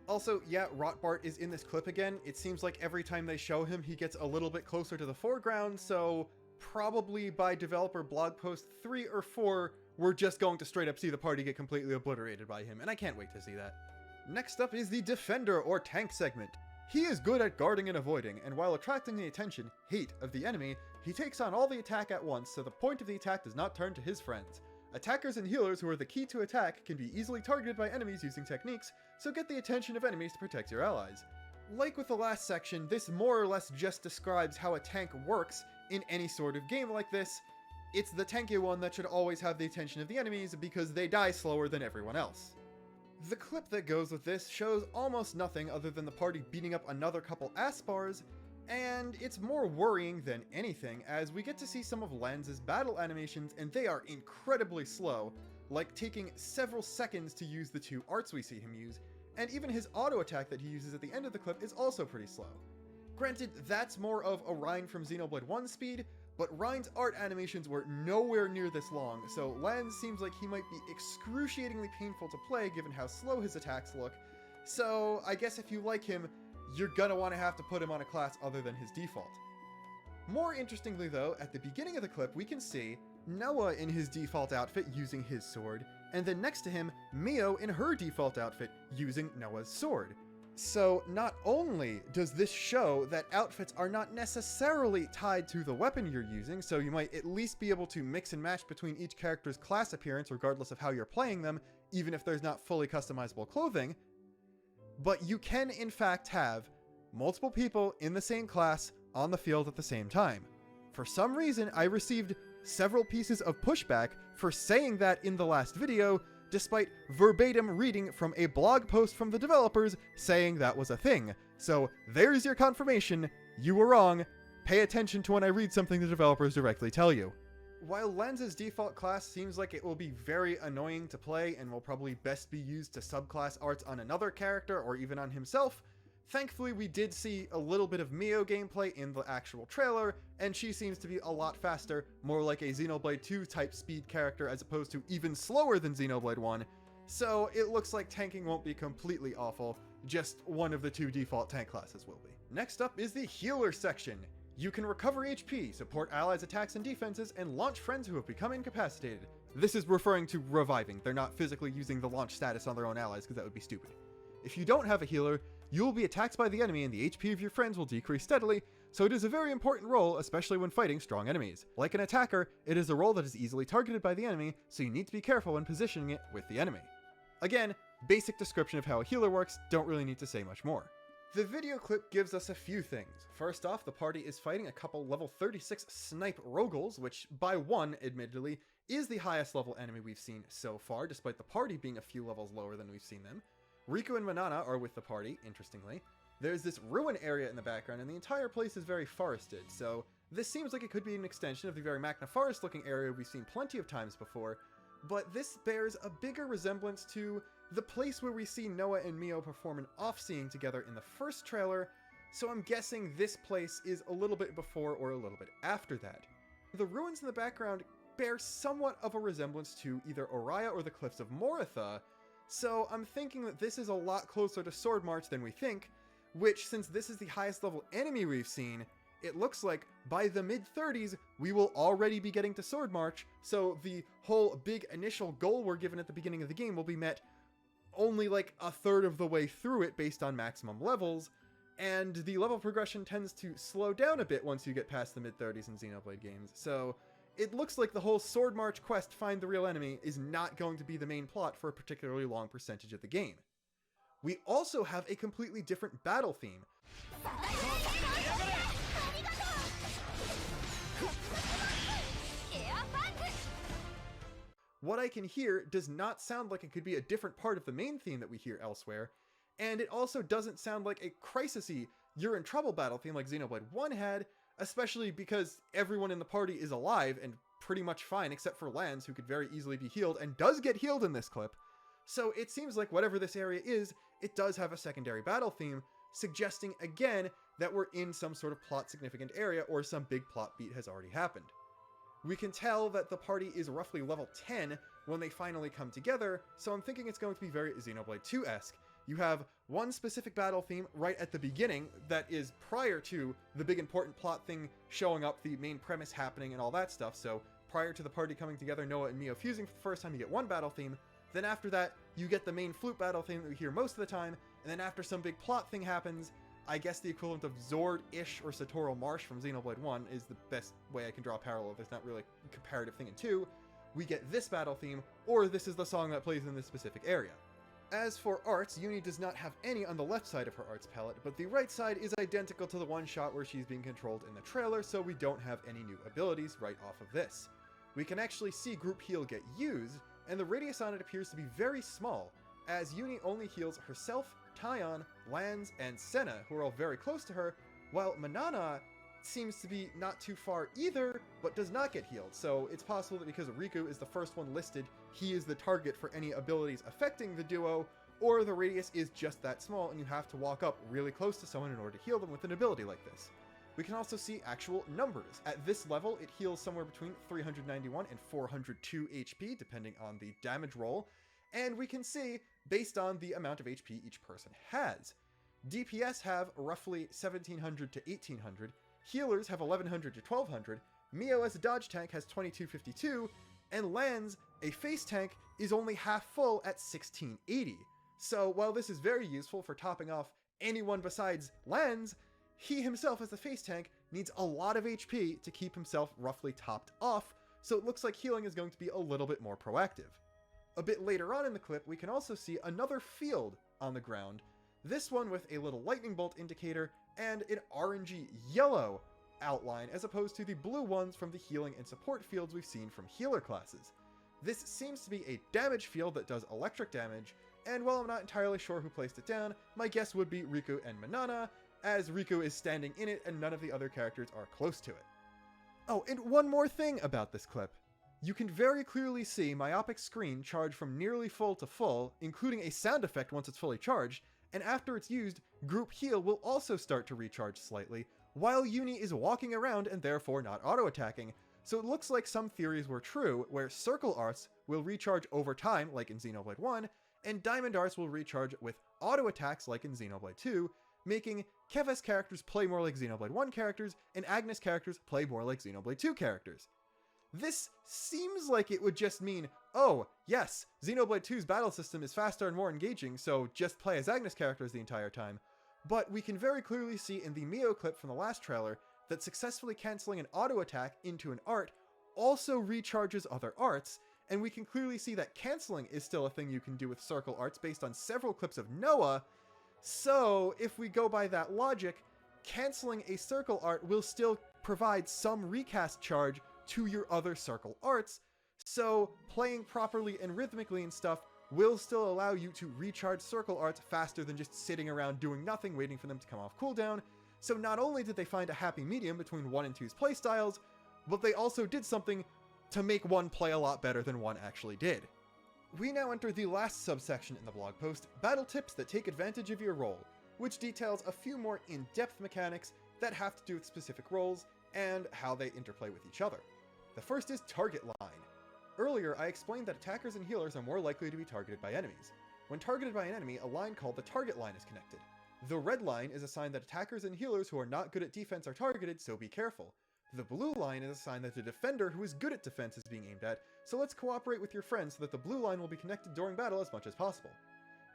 Also, yeah, Rotbart is in this clip again. It seems like every time they show him, he gets a little bit closer to the foreground, so probably by developer blog post 3 or 4, we're just going to straight up see the party get completely obliterated by him, and I can't wait to see that. Next up is the Defender or Tank segment. He is good at guarding and avoiding, and while attracting the attention, hate, of the enemy, he takes on all the attack at once, so the point of the attack does not turn to his friends. Attackers and healers who are the key to attack can be easily targeted by enemies using techniques, so get the attention of enemies to protect your allies. Like with the last section, this more or less just describes how a tank works in any sort of game like this. It's the tanky one that should always have the attention of the enemies because they die slower than everyone else. The clip that goes with this shows almost nothing other than the party beating up another couple Aspars, and it's more worrying than anything as we get to see some of Lanz's battle animations and they are incredibly slow, like taking several seconds to use the 2 arts we see him use, and even his auto attack that he uses at the end of the clip is also pretty slow. Granted, that's more of a Rein from Xenoblade 1 speed, but Rein's art animations were nowhere near this long, so Lanz seems like he might be excruciatingly painful to play given how slow his attacks look, so I guess if you like him, you're gonna want to have to put him on a class other than his default. More interestingly though, at the beginning of the clip we can see Noah in his default outfit using his sword, and then next to him, Mio in her default outfit using Noah's sword. So not only does this show that outfits are not necessarily tied to the weapon you're using, so you might at least be able to mix and match between each character's class appearance regardless of how you're playing them, even if there's not fully customizable clothing, but you can in fact have multiple people in the same class on the field at the same time. For some reason, I received several pieces of pushback for saying that in the last video, despite verbatim reading from a blog post from the developers saying that was a thing. So there's your confirmation, you were wrong, pay attention to when I read something the developers directly tell you. While Lanz's default class seems like it will be very annoying to play and will probably best be used to subclass arts on another character or even on himself, thankfully we did see a little bit of Mio gameplay in the actual trailer, and she seems to be a lot faster, more like a Xenoblade 2 type speed character as opposed to even slower than Xenoblade 1, so it looks like tanking won't be completely awful, just one of the 2 default tank classes will be. Next up is the healer section. You can recover HP, support allies' attacks and defenses, and launch friends who have become incapacitated. This is referring to reviving, they're not physically using the launch status on their own allies because that would be stupid. If you don't have a healer, you will be attacked by the enemy and the HP of your friends will decrease steadily, so it is a very important role, especially when fighting strong enemies. Like an attacker, it is a role that is easily targeted by the enemy, so you need to be careful when positioning it with the enemy. Again, basic description of how a healer works, don't really need to say much more. The video clip gives us a few things. First off, the party is fighting a couple level 36 Snipe Rogals, which, by one, admittedly, is the highest level enemy we've seen so far, despite the party being a few levels lower than we've seen them. Riku and Manana are with the party, interestingly. There's this ruin area in the background, and the entire place is very forested, so this seems like it could be an extension of the very Magna Forest-looking area we've seen plenty of times before, but this bears a bigger resemblance to the place where we see Noah and Mio perform an off-seeing together in the first trailer, so I'm guessing this place is a little bit before or a little bit after that. The ruins in the background bear somewhat of a resemblance to either Oriah or the Cliffs of Moratha, so I'm thinking that this is a lot closer to Sword March than we think, which, since this is the highest level enemy we've seen, it looks like by the mid-30s, we will already be getting to Sword March, so the whole big initial goal we're given at the beginning of the game will be met only like a third of the way through it based on maximum levels, and the level progression tends to slow down a bit once you get past the mid-30s in Xenoblade games, so it looks like the whole Sword March quest, Find the Real Enemy, is not going to be the main plot for a particularly long percentage of the game. We also have a completely different battle theme. What I can hear does not sound like it could be a different part of the main theme that we hear elsewhere, and it also doesn't sound like a crisis-y, you're in trouble battle theme like Xenoblade 1 had, especially because everyone in the party is alive and pretty much fine except for Lanz, who could very easily be healed and does get healed in this clip. So it seems like whatever this area is, it does have a secondary battle theme, suggesting again that we're in some sort of plot significant area or some big plot beat has already happened. We can tell that the party is roughly level 10 when they finally come together, so I'm thinking it's going to be very Xenoblade 2-esque. You have one specific battle theme right at the beginning that is prior to the big important plot thing showing up, the main premise happening and all that stuff, so prior to the party coming together, Noah and Mio fusing for the first time, you get one battle theme. Then after that, you get the main flute battle theme that we hear most of the time, and then after some big plot thing happens, I guess the equivalent of Zord-ish or Satoral Marsh from Xenoblade 1 is the best way I can draw a parallel. There's not really a comparative thing in 2. We get this battle theme, or this is the song that plays in this specific area. As for arts, Uni does not have any on the left side of her arts palette, but the right side is identical to the one shot where she's being controlled in the trailer, so we don't have any new abilities right off of this. We can actually see group heal get used, and the radius on it appears to be very small, as Uni only heals herself, Taion, Lanz, and Senna, who are all very close to her, while Manana seems to be not too far either, but does not get healed, so it's possible that because Riku is the first one listed, he is the target for any abilities affecting the duo, or the radius is just that small and you have to walk up really close to someone in order to heal them with an ability like this. We can also see actual numbers. At this level, it heals somewhere between 391 and 402 HP, depending on the damage roll, and we can see, based on the amount of HP each person has. DPS have roughly 1700 to 1800, healers have 1100 to 1200, Mio as a dodge tank has 2252, and Lanz, a face tank, is only half full at 1680. So while this is very useful for topping off anyone besides Lanz, he himself as a face tank needs a lot of HP to keep himself roughly topped off, so it looks like healing is going to be a little bit more proactive. A bit later on in the clip, we can also see another field on the ground, this one with a little lightning bolt indicator and an orangey yellow outline as opposed to the blue ones from the healing and support fields we've seen from healer classes. This seems to be a damage field that does electric damage, and while I'm not entirely sure who placed it down, my guess would be Riku and Manana, as Riku is standing in it and none of the other characters are close to it. Oh, and one more thing about this clip. You can very clearly see Myopic screen charge from nearly full to full, including a sound effect once it's fully charged, and after it's used, group heal will also start to recharge slightly, while Uni is walking around and therefore not auto-attacking, so it looks like some theories were true, where Circle Arts will recharge over time, like in Xenoblade 1, and Diamond Arts will recharge with auto-attacks like in Xenoblade 2, making Keves characters play more like Xenoblade 1 characters, and Agnes characters play more like Xenoblade 2 characters. This seems like it would just mean, oh, yes, Xenoblade 2's battle system is faster and more engaging, so just play as Agnes characters the entire time. But we can very clearly see in the Mio clip from the last trailer that successfully canceling an auto attack into an art also recharges other arts, and we can clearly see that canceling is still a thing you can do with Circle Arts based on several clips of Noah, so if we go by that logic, canceling a Circle Art will still provide some recast charge to your other Circle Arts, so playing properly and rhythmically and stuff will still allow you to recharge Circle Arts faster than just sitting around doing nothing waiting for them to come off cooldown. So not only did they find a happy medium between 1 and 2's playstyles, but they also did something to make 1 play a lot better than 1 actually did. We now enter the last subsection in the blog post, Battle Tips that take advantage of your role, which details a few more in-depth mechanics that have to do with specific roles and how they interplay with each other. The first is target line. Earlier, I explained that attackers and healers are more likely to be targeted by enemies. When targeted by an enemy, a line called the target line is connected. The red line is a sign that attackers and healers who are not good at defense are targeted, so be careful. The blue line is a sign that the defender who is good at defense is being aimed at, so let's cooperate with your friends so that the blue line will be connected during battle as much as possible.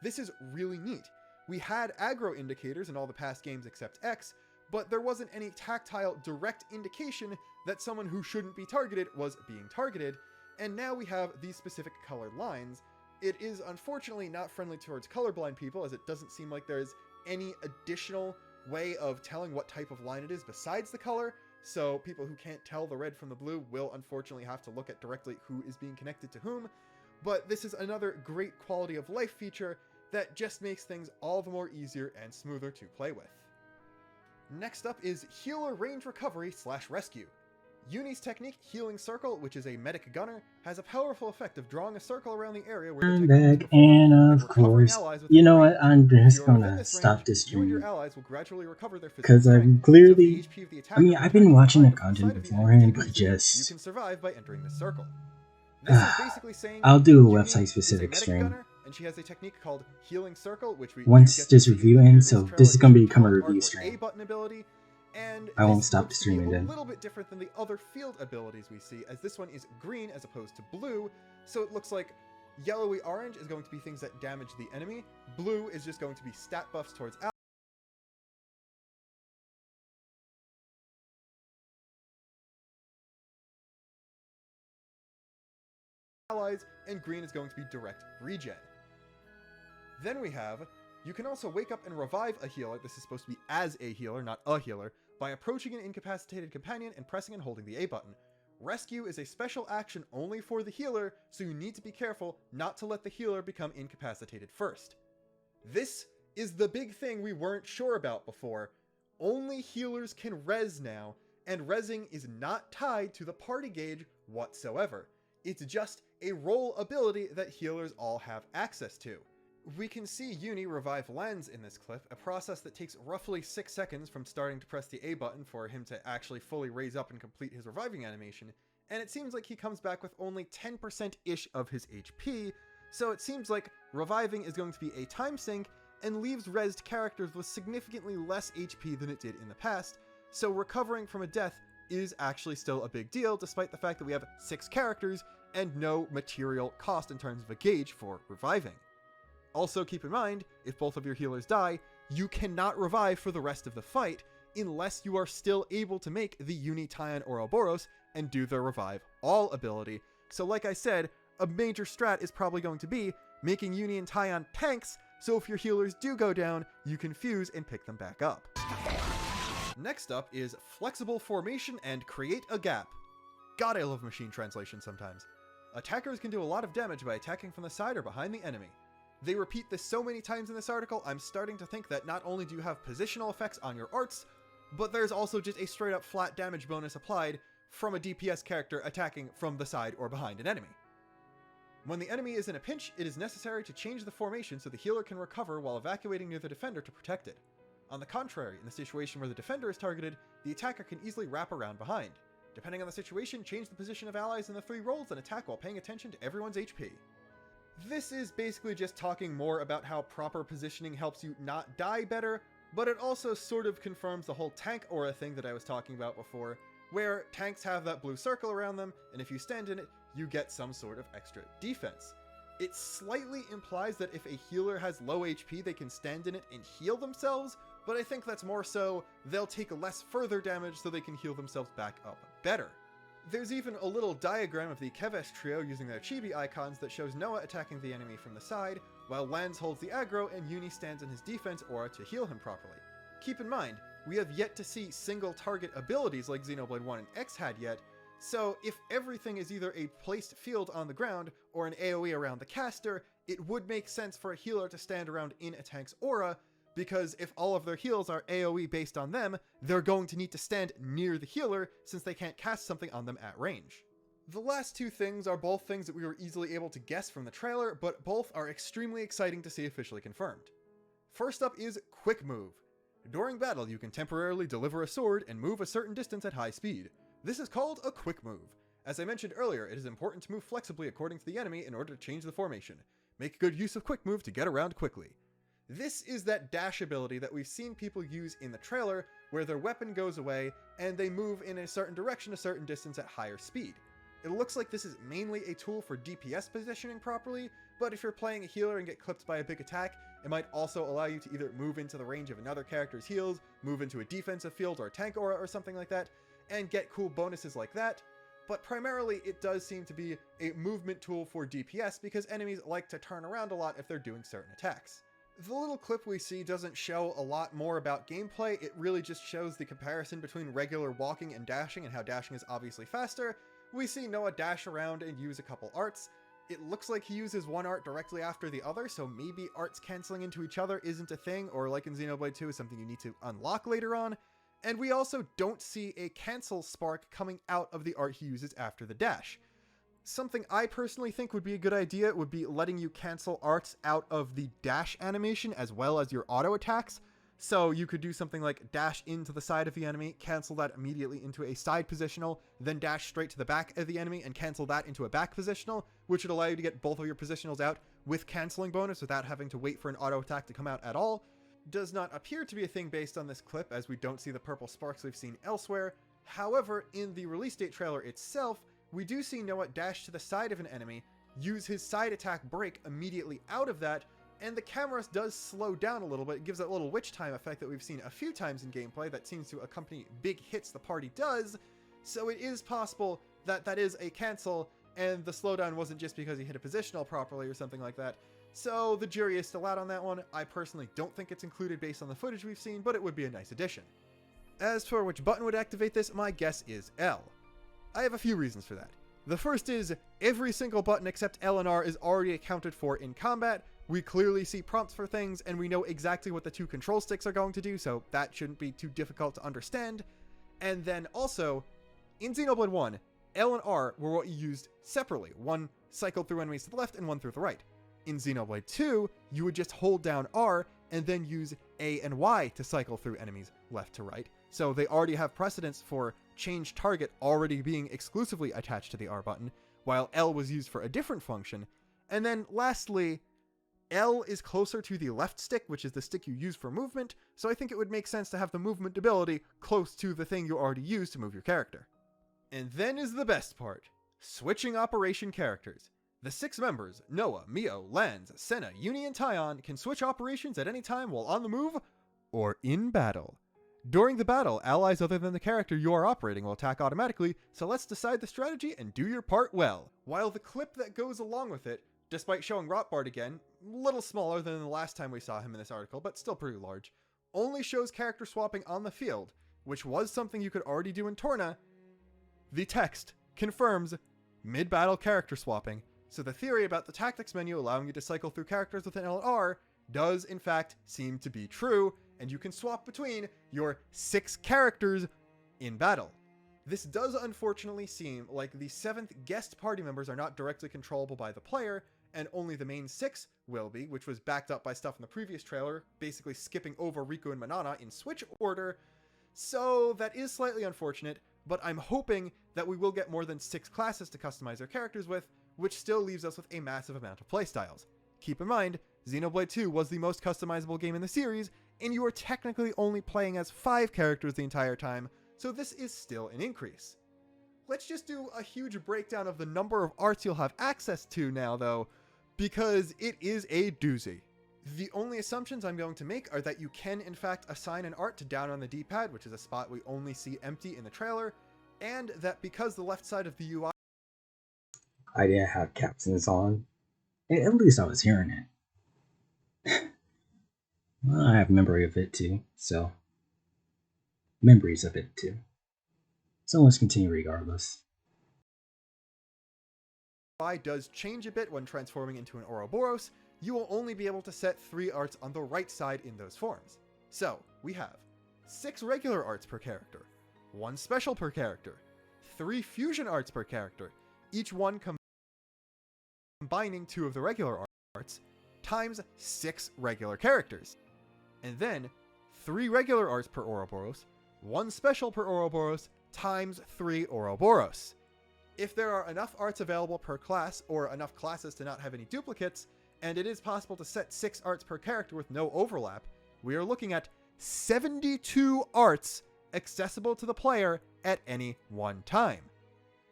This is really neat. We had aggro indicators in all the past games except X, but there wasn't any tactile direct indication that someone who shouldn't be targeted was being targeted, and now we have these specific colored lines. It is unfortunately not friendly towards colorblind people, as it doesn't seem like there's any additional way of telling what type of line it is besides the color, so people who can't tell the red from the blue will unfortunately have to look at directly who is being connected to whom, but this is another great quality of life feature that just makes things all the more easier and smoother to play with. Next up is Healer Range Recovery / Rescue. Yunie's technique, Healing Circle, which is a medic gunner, has a powerful effect of drawing a circle around the area where I'm back, and of course, you know what, I'm just gonna stop this stream, because I'm clearly, I mean, I've been watching the content beforehand, but just, I'll do a website-specific stream, and she has a technique called Healing Circle, which once this review ends, so this is gonna become a review stream. And I won't stop the streaming then. A little bit different than the other field abilities we see, as this one is green as opposed to blue, so it looks like yellowy orange is going to be things that damage the enemy, blue is just going to be stat buffs towards allies, and green is going to be direct regen. Then we have, you can also wake up and revive a healer, this is supposed to be as a healer, not a healer, by approaching an incapacitated companion and pressing and holding the A button. Rescue is a special action only for the healer, so you need to be careful not to let the healer become incapacitated first. This is the big thing we weren't sure about before. Only healers can res now, and resing is not tied to the party gauge whatsoever. It's just a role ability that healers all have access to. We can see Yunie revive Lens in this clip, a process that takes roughly 6 seconds from starting to press the A button for him to actually fully raise up and complete his reviving animation, and it seems like he comes back with only 10%-ish of his HP, so it seems like reviving is going to be a time sink and leaves rezzed characters with significantly less HP than it did in the past, so recovering from a death is actually still a big deal, despite the fact that we have 6 characters and no material cost in terms of a gauge for reviving. Also keep in mind, if both of your healers die, you cannot revive for the rest of the fight unless you are still able to make the Yunie, Taion, or Ouroboros and do the Revive All ability. So like I said, a major strat is probably going to be making Yunie and Taion tanks, so if your healers do go down, you can fuse and pick them back up. Next up is Flexible Formation and Create a Gap. God, I love machine translation sometimes. Attackers can do a lot of damage by attacking from the side or behind the enemy. They repeat this so many times in this article, I'm starting to think that not only do you have positional effects on your arts, but there's also just a straight up flat damage bonus applied from a DPS character attacking from the side or behind an enemy. When the enemy is in a pinch, it is necessary to change the formation so the healer can recover while evacuating near the defender to protect it. On the contrary, in the situation where the defender is targeted, the attacker can easily wrap around behind. Depending on the situation, change the position of allies in the 3 rolls and attack while paying attention to everyone's HP. This is basically just talking more about how proper positioning helps you not die better, but it also sort of confirms the whole tank aura thing that I was talking about before, where tanks have that blue circle around them, and if you stand in it, you get some sort of extra defense. It slightly implies that if a healer has low HP, they can stand in it and heal themselves, but I think that's more so they'll take less further damage so they can heal themselves back up better. There's even a little diagram of the Keves trio using their chibi icons that shows Noah attacking the enemy from the side, while Lens holds the aggro and Yunie stands in his defense aura to heal him properly. Keep in mind, we have yet to see single target abilities like Xenoblade 1 and X had yet, so if everything is either a placed field on the ground or an AoE around the caster, it would make sense for a healer to stand around in a tank's aura, because if all of their heals are AoE based on them, they're going to need to stand near the healer since they can't cast something on them at range. The last 2 things are both things that we were easily able to guess from the trailer, but both are extremely exciting to see officially confirmed. First up is Quick Move. During battle, you can temporarily deliver a sword and move a certain distance at high speed. This is called a Quick Move. As I mentioned earlier, it is important to move flexibly according to the enemy in order to change the formation. Make good use of quick move to get around quickly. This is that dash ability that we've seen people use in the trailer, where their weapon goes away and they move in a certain direction a certain distance at higher speed. It looks like this is mainly a tool for DPS positioning properly, but if you're playing a healer and get clipped by a big attack, it might also allow you to either move into the range of another character's heals, move into a defensive field or a tank aura or something like that, and get cool bonuses like that. But primarily it does seem to be a movement tool for DPS because enemies like to turn around a lot if they're doing certain attacks. The little clip we see doesn't show a lot more about gameplay, it really just shows the comparison between regular walking and dashing and how dashing is obviously faster. We see Noah dash around and use a couple arts. It looks like he uses one art directly after the other, so maybe arts canceling into each other isn't a thing, or like in Xenoblade 2 is something you need to unlock later on. And we also don't see a cancel spark coming out of the art he uses after the dash. Something I personally think would be a good idea would be letting you cancel arts out of the dash animation as well as your auto attacks. So you could do something like dash into the side of the enemy, cancel that immediately into a side positional, then dash straight to the back of the enemy and cancel that into a back positional, which would allow you to get both of your positionals out with canceling bonus without having to wait for an auto attack to come out at all. Does not appear to be a thing based on this clip, as we don't see the purple sparks we've seen elsewhere. However, in the release date trailer itself, we do see Noah dash to the side of an enemy, use his side attack break immediately out of that, and the camera does slow down a little bit. It gives that little witch time effect that we've seen a few times in gameplay that seems to accompany big hits the party does, so it is possible that that is a cancel, and the slowdown wasn't just because he hit a positional properly or something like that. So the jury is still out on that one. I personally don't think it's included based on the footage we've seen, but it would be a nice addition. As for which button would activate this, my guess is L. I have a few reasons for that. The first is, every single button except L and R is already accounted for in combat. We clearly see prompts for things, and we know exactly what the two control sticks are going to do, so that shouldn't be too difficult to understand. And then also, in Xenoblade 1, L and R were what you used separately. One cycled through enemies to the left and one through the right. In Xenoblade 2, you would just hold down R and then use A and Y to cycle through enemies left to right. So they already have precedence for change target already being exclusively attached to the R button, while L was used for a different function. And then lastly, L is closer to the left stick, which is the stick you use for movement, so I think it would make sense to have the movement ability close to the thing you already use to move your character. And then is the best part, switching operation characters. The 6 members, Noah, Mio, Lanz, Senna, Uni, and Taion, can switch operations at any time while on the move or in battle. During the battle, allies other than the character you are operating will attack automatically, so let's decide the strategy and do your part well. While the clip that goes along with it, despite showing Rotbart again, a little smaller than the last time we saw him in this article, but still pretty large, only shows character swapping on the field, which was something you could already do in Torna. The text confirms mid-battle character swapping, so the theory about the tactics menu allowing you to cycle through characters with an L and R does in fact seem to be true, and you can swap between your 6 characters in battle. This does unfortunately seem like the 7th guest party members are not directly controllable by the player, and only the main 6 will be, which was backed up by stuff in the previous trailer, basically skipping over Riku and Manana in switch order. So that is slightly unfortunate, but I'm hoping that we will get more than 6 classes to customize our characters with, which still leaves us with a massive amount of playstyles. Keep in mind, Xenoblade 2 was the most customizable game in the series, and you are technically only playing as 5 characters the entire time, so this is still an increase. Let's just do a huge breakdown of the number of arts you'll have access to now though, because it is a doozy. The only assumptions I'm going to make are that you can in fact assign an art to down on the D-pad, which is a spot we only see empty in the trailer, and that because the left side of the UI I didn't have captions on. At least I was hearing it. Well, I have memory of it too, so memories of it too. So let's continue regardless. UI does change a bit when transforming into an Ouroboros. You will only be able to set 3 arts on the right side in those forms. So we have 6 regular arts per character, 1 special per character, 3 fusion arts per character, each one combining 2 of the regular arts, times 6 regular characters. And then 3 regular arts per Ouroboros, 1 special per Ouroboros, times 3 Ouroboros. If there are enough arts available per class, or enough classes to not have any duplicates, and it is possible to set 6 arts per character with no overlap, we are looking at 72 arts accessible to the player at any one time.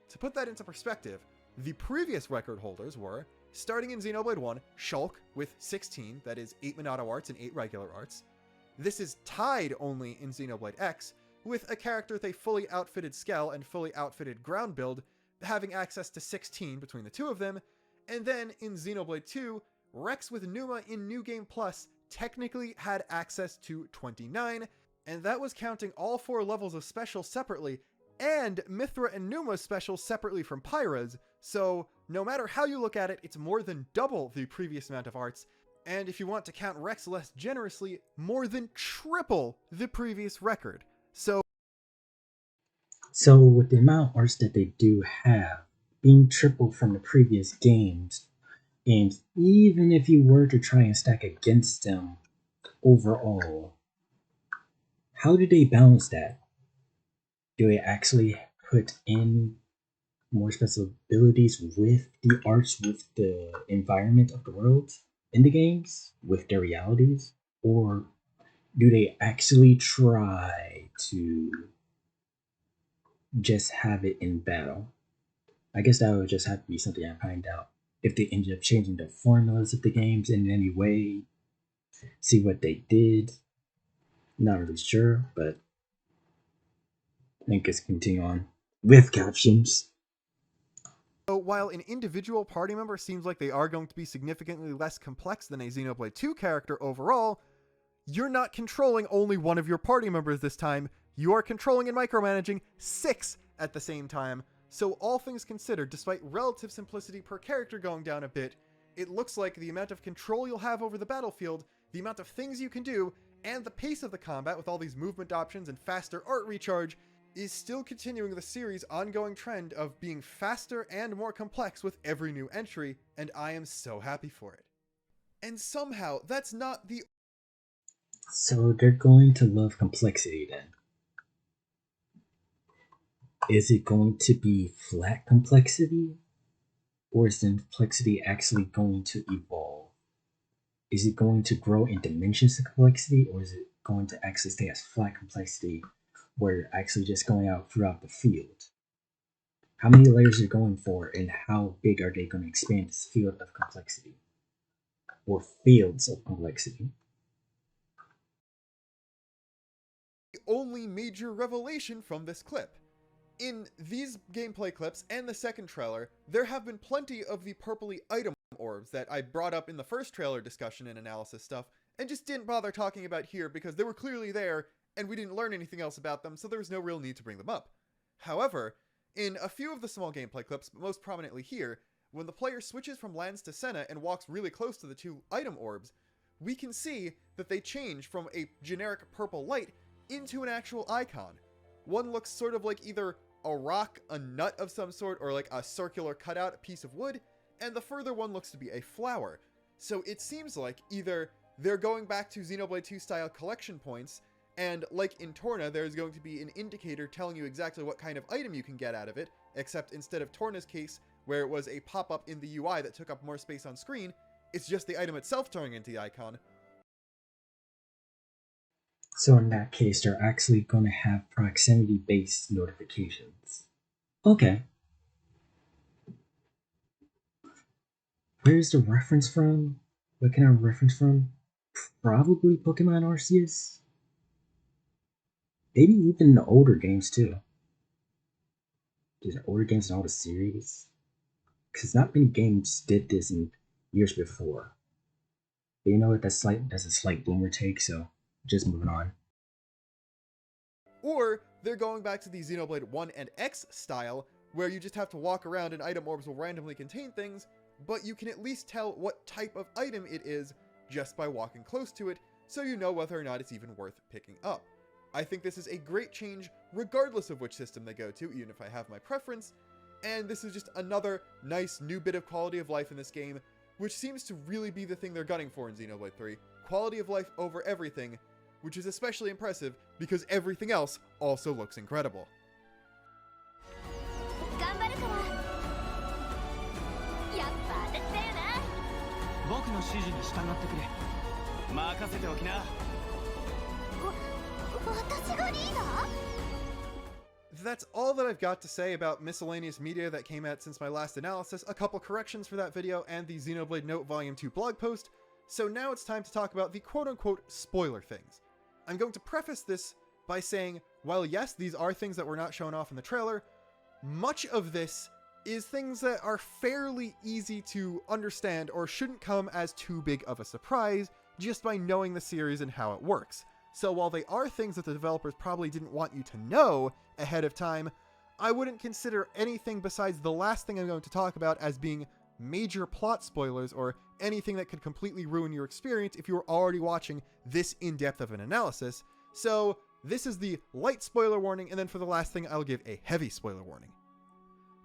To put that into perspective, the previous record holders were, starting in Xenoblade 1, Shulk with 16, that is 8 Minato arts and 8 regular arts. This is tied only in Xenoblade X, with a character with a fully outfitted Skell and fully outfitted ground build, having access to 16 between the two of them. And then in Xenoblade 2, Rex with Numa in New Game Plus technically had access to 29, and that was counting all 4 levels of special separately, and Mithra and Numa's special separately from Pyra's, so no matter how you look at it, it's more than double the previous amount of arts, and if you want to count Rex less generously, more than triple the previous record. So with the amount of arts that they do have, being triple from the previous games, and even if you were to try and stack against them overall, how do they balance that? Do they actually put in more special abilities with the arts, with the environment of the world in the games, with their realities? Or do they actually try to just have it in battle? I guess that would just have to be something I find out. If they ended up changing the formulas of the games in any way, see what they did. Not really sure, but I think let's continue on with captions. So while an individual party member seems like they are going to be significantly less complex than a Xenoblade 2 character overall, you're not controlling only one of your party members this time. You are controlling and micromanaging 6 at the same time. So all things considered, despite relative simplicity per character going down a bit, it looks like the amount of control you'll have over the battlefield, the amount of things you can do, and the pace of the combat with all these movement options and faster art recharge is still continuing the series' ongoing trend of being faster and more complex with every new entry, and I am so happy for it. And somehow, that's not the... So they're going to love complexity then. Is it going to be flat complexity? Or is the complexity actually going to evolve? Is it going to grow in dimensions of complexity? Or is it going to actually stay as flat complexity where you're actually just going out throughout the field? How many layers are you going for, and how big are they going to expand this field of complexity? Or fields of complexity? The only major revelation from this clip. In these gameplay clips and the second trailer, there have been plenty of the purpley item orbs that I brought up in the first trailer discussion and analysis stuff, and just didn't bother talking about here because they were clearly there, and we didn't learn anything else about them, so there was no real need to bring them up. However, in a few of the small gameplay clips, but most prominently here, when the player switches from Lanz to Senna and walks really close to the 2 item orbs, we can see that they change from a generic purple light into an actual icon. One looks sort of like either a rock, a nut of some sort, or like a circular cutout piece of wood, and the further one looks to be a flower. So it seems like either they're going back to Xenoblade 2 style collection points, and like in Torna, there's going to be an indicator telling you exactly what kind of item you can get out of it, except instead of Torna's case, where it was a pop-up in the UI that took up more space on screen, it's just the item itself turning into the icon. So in that case, they're actually going to have proximity-based notifications. Okay. Where's the reference from? What can I reference from? Probably Pokemon Arceus? Maybe even the older games too. There's older games in all the series. Because not many games did this in years before. But you know what, that's a slight boomer take, so just moving on. Or they're going back to the Xenoblade 1 and X style, where you just have to walk around and item orbs will randomly contain things, but you can at least tell what type of item it is just by walking close to it, so you know whether or not it's even worth picking up. I think this is a great change regardless of which system they go to, even if I have my preference, and this is just another nice new bit of quality of life in this game, which seems to really be the thing they're gunning for in Xenoblade 3. Quality of life over everything, which is especially impressive because everything else also looks incredible. 頑張るから僕の指示に従ってくれ。任せておきな。私がリーダー? That's all that I've got to say about miscellaneous media that came out since my last analysis, a couple corrections for that video, and the Xenoblade Note Volume 2 blog post. So now it's time to talk about the quote-unquote spoiler things. I'm going to preface this by saying, while yes, these are things that were not shown off in the trailer, much of this is things that are fairly easy to understand or shouldn't come as too big of a surprise just by knowing the series and how it works. So while they are things that the developers probably didn't want you to know ahead of time, I wouldn't consider anything besides the last thing I'm going to talk about as being major plot spoilers or anything that could completely ruin your experience if you were already watching this in-depth of an analysis. So this is the light spoiler warning, and then for the last thing I'll give a heavy spoiler warning.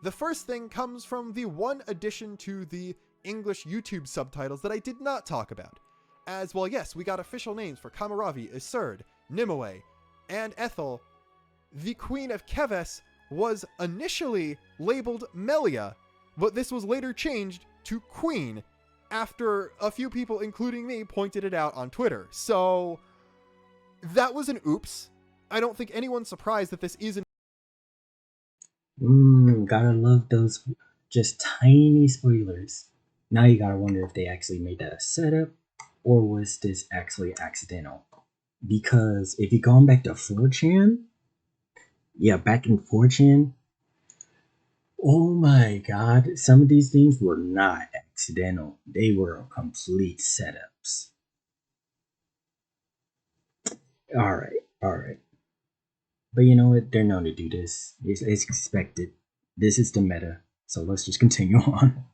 The first thing comes from the one addition to the English YouTube subtitles that I did not talk about. As well, yes, we got official names for Kamaravi, Isurd, Nimue, and Ethel. The Queen of Keves was initially labeled Melia, but this was later changed to Queen after a few people, including me, pointed it out on Twitter. So that was an oops. I don't think anyone's surprised that this isn't. Gotta love those just tiny spoilers. Now you gotta wonder if they actually made that a setup, or was this actually accidental? Because if you're going back to 4chan, yeah, back in 4chan, oh my god, some of these things were not accidental. They were complete setups. Alright. But you know what? They're known to do this. It's expected. This is the meta. So let's just continue on.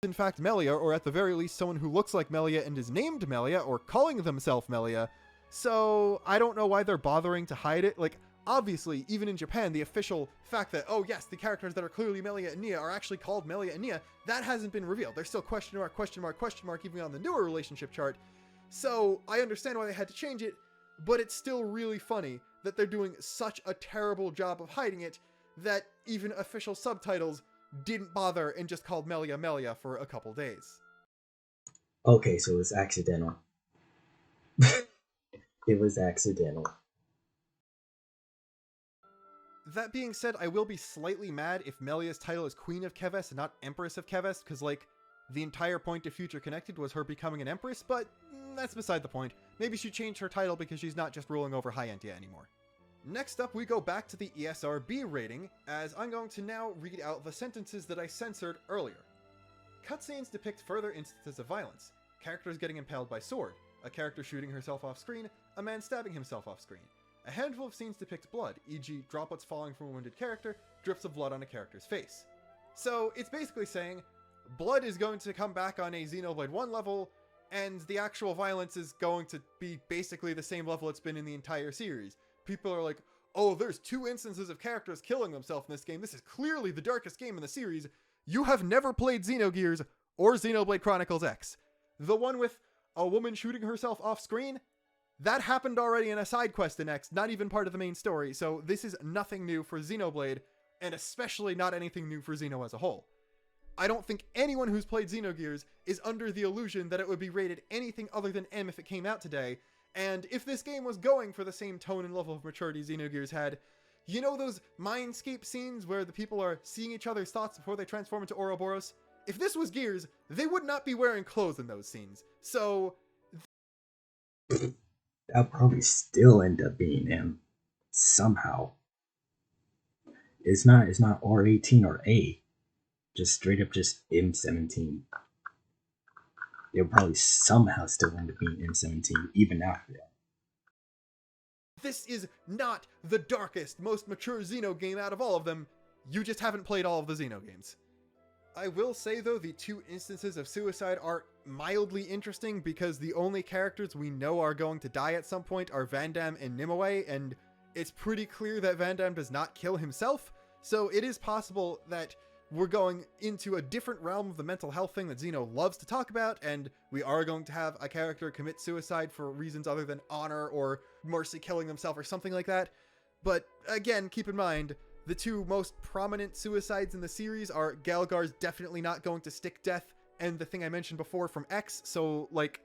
In fact Melia, or at the very least someone who looks like Melia and is named Melia, or calling themselves Melia. So I don't know why they're bothering to hide it. Like, obviously, even in Japan, the official fact that, oh yes, the characters that are clearly Melia and Nia are actually called Melia and Nia, that hasn't been revealed. There's still question mark, even on the newer relationship chart. So I understand why they had to change it, but it's still really funny that they're doing such a terrible job of hiding it that even official subtitles didn't bother and just called Melia Melia for a couple days. Okay, so it's accidental. It was accidental. That being said, I will be slightly mad if Melia's title is Queen of Keves and not Empress of Keves, because, like, the entire point of Future Connected was her becoming an Empress, but that's beside the point. Maybe she changed her title because she's not just ruling over Hyantia anymore. Next up, we go back to the ESRB rating, as I'm going to now read out the sentences that I censored earlier. Cutscenes depict further instances of violence. Characters getting impaled by sword, a character shooting herself off screen, a man stabbing himself off screen. A handful of scenes depict blood, e.g. droplets falling from a wounded character, drips of blood on a character's face. So it's basically saying, blood is going to come back on a Xenoblade 1 level, and the actual violence is going to be basically the same level it's been in the entire series. People are like, oh, there's 2 instances of characters killing themselves in this game. This is clearly the darkest game in the series. You have never played Xenogears or Xenoblade Chronicles X. The one with a woman shooting herself off screen? That happened already in a side quest in X, not even part of the main story, so this is nothing new for Xenoblade, and especially not anything new for Xeno as a whole. I don't think anyone who's played Xenogears is under the illusion that it would be rated anything other than M if it came out today, and if this game was going for the same tone and level of maturity Xenogears had, you know those Mindscape scenes where the people are seeing each other's thoughts before they transform into Ouroboros? If this was Gears, they would not be wearing clothes in those scenes, so... That'll probably still end up being M. Somehow. It's not R18 or A. Just straight up just M17. They'll probably somehow still end up being M17 even after that. This is not the darkest, most mature Xeno game out of all of them. You just haven't played all of the Xeno games. I will say though, the 2 instances of suicide are mildly interesting because the only characters we know are going to die at some point are Vandham and Nimue, and it's pretty clear that Vandham does not kill himself, so it is possible that we're going into a different realm of the mental health thing that Xeno loves to talk about, and we are going to have a character commit suicide for reasons other than honor or mercy killing themselves or something like that. But again, keep in mind, the 2 most prominent suicides in the series are Galgar's definitely not going to stick death, and the thing I mentioned before from X, so like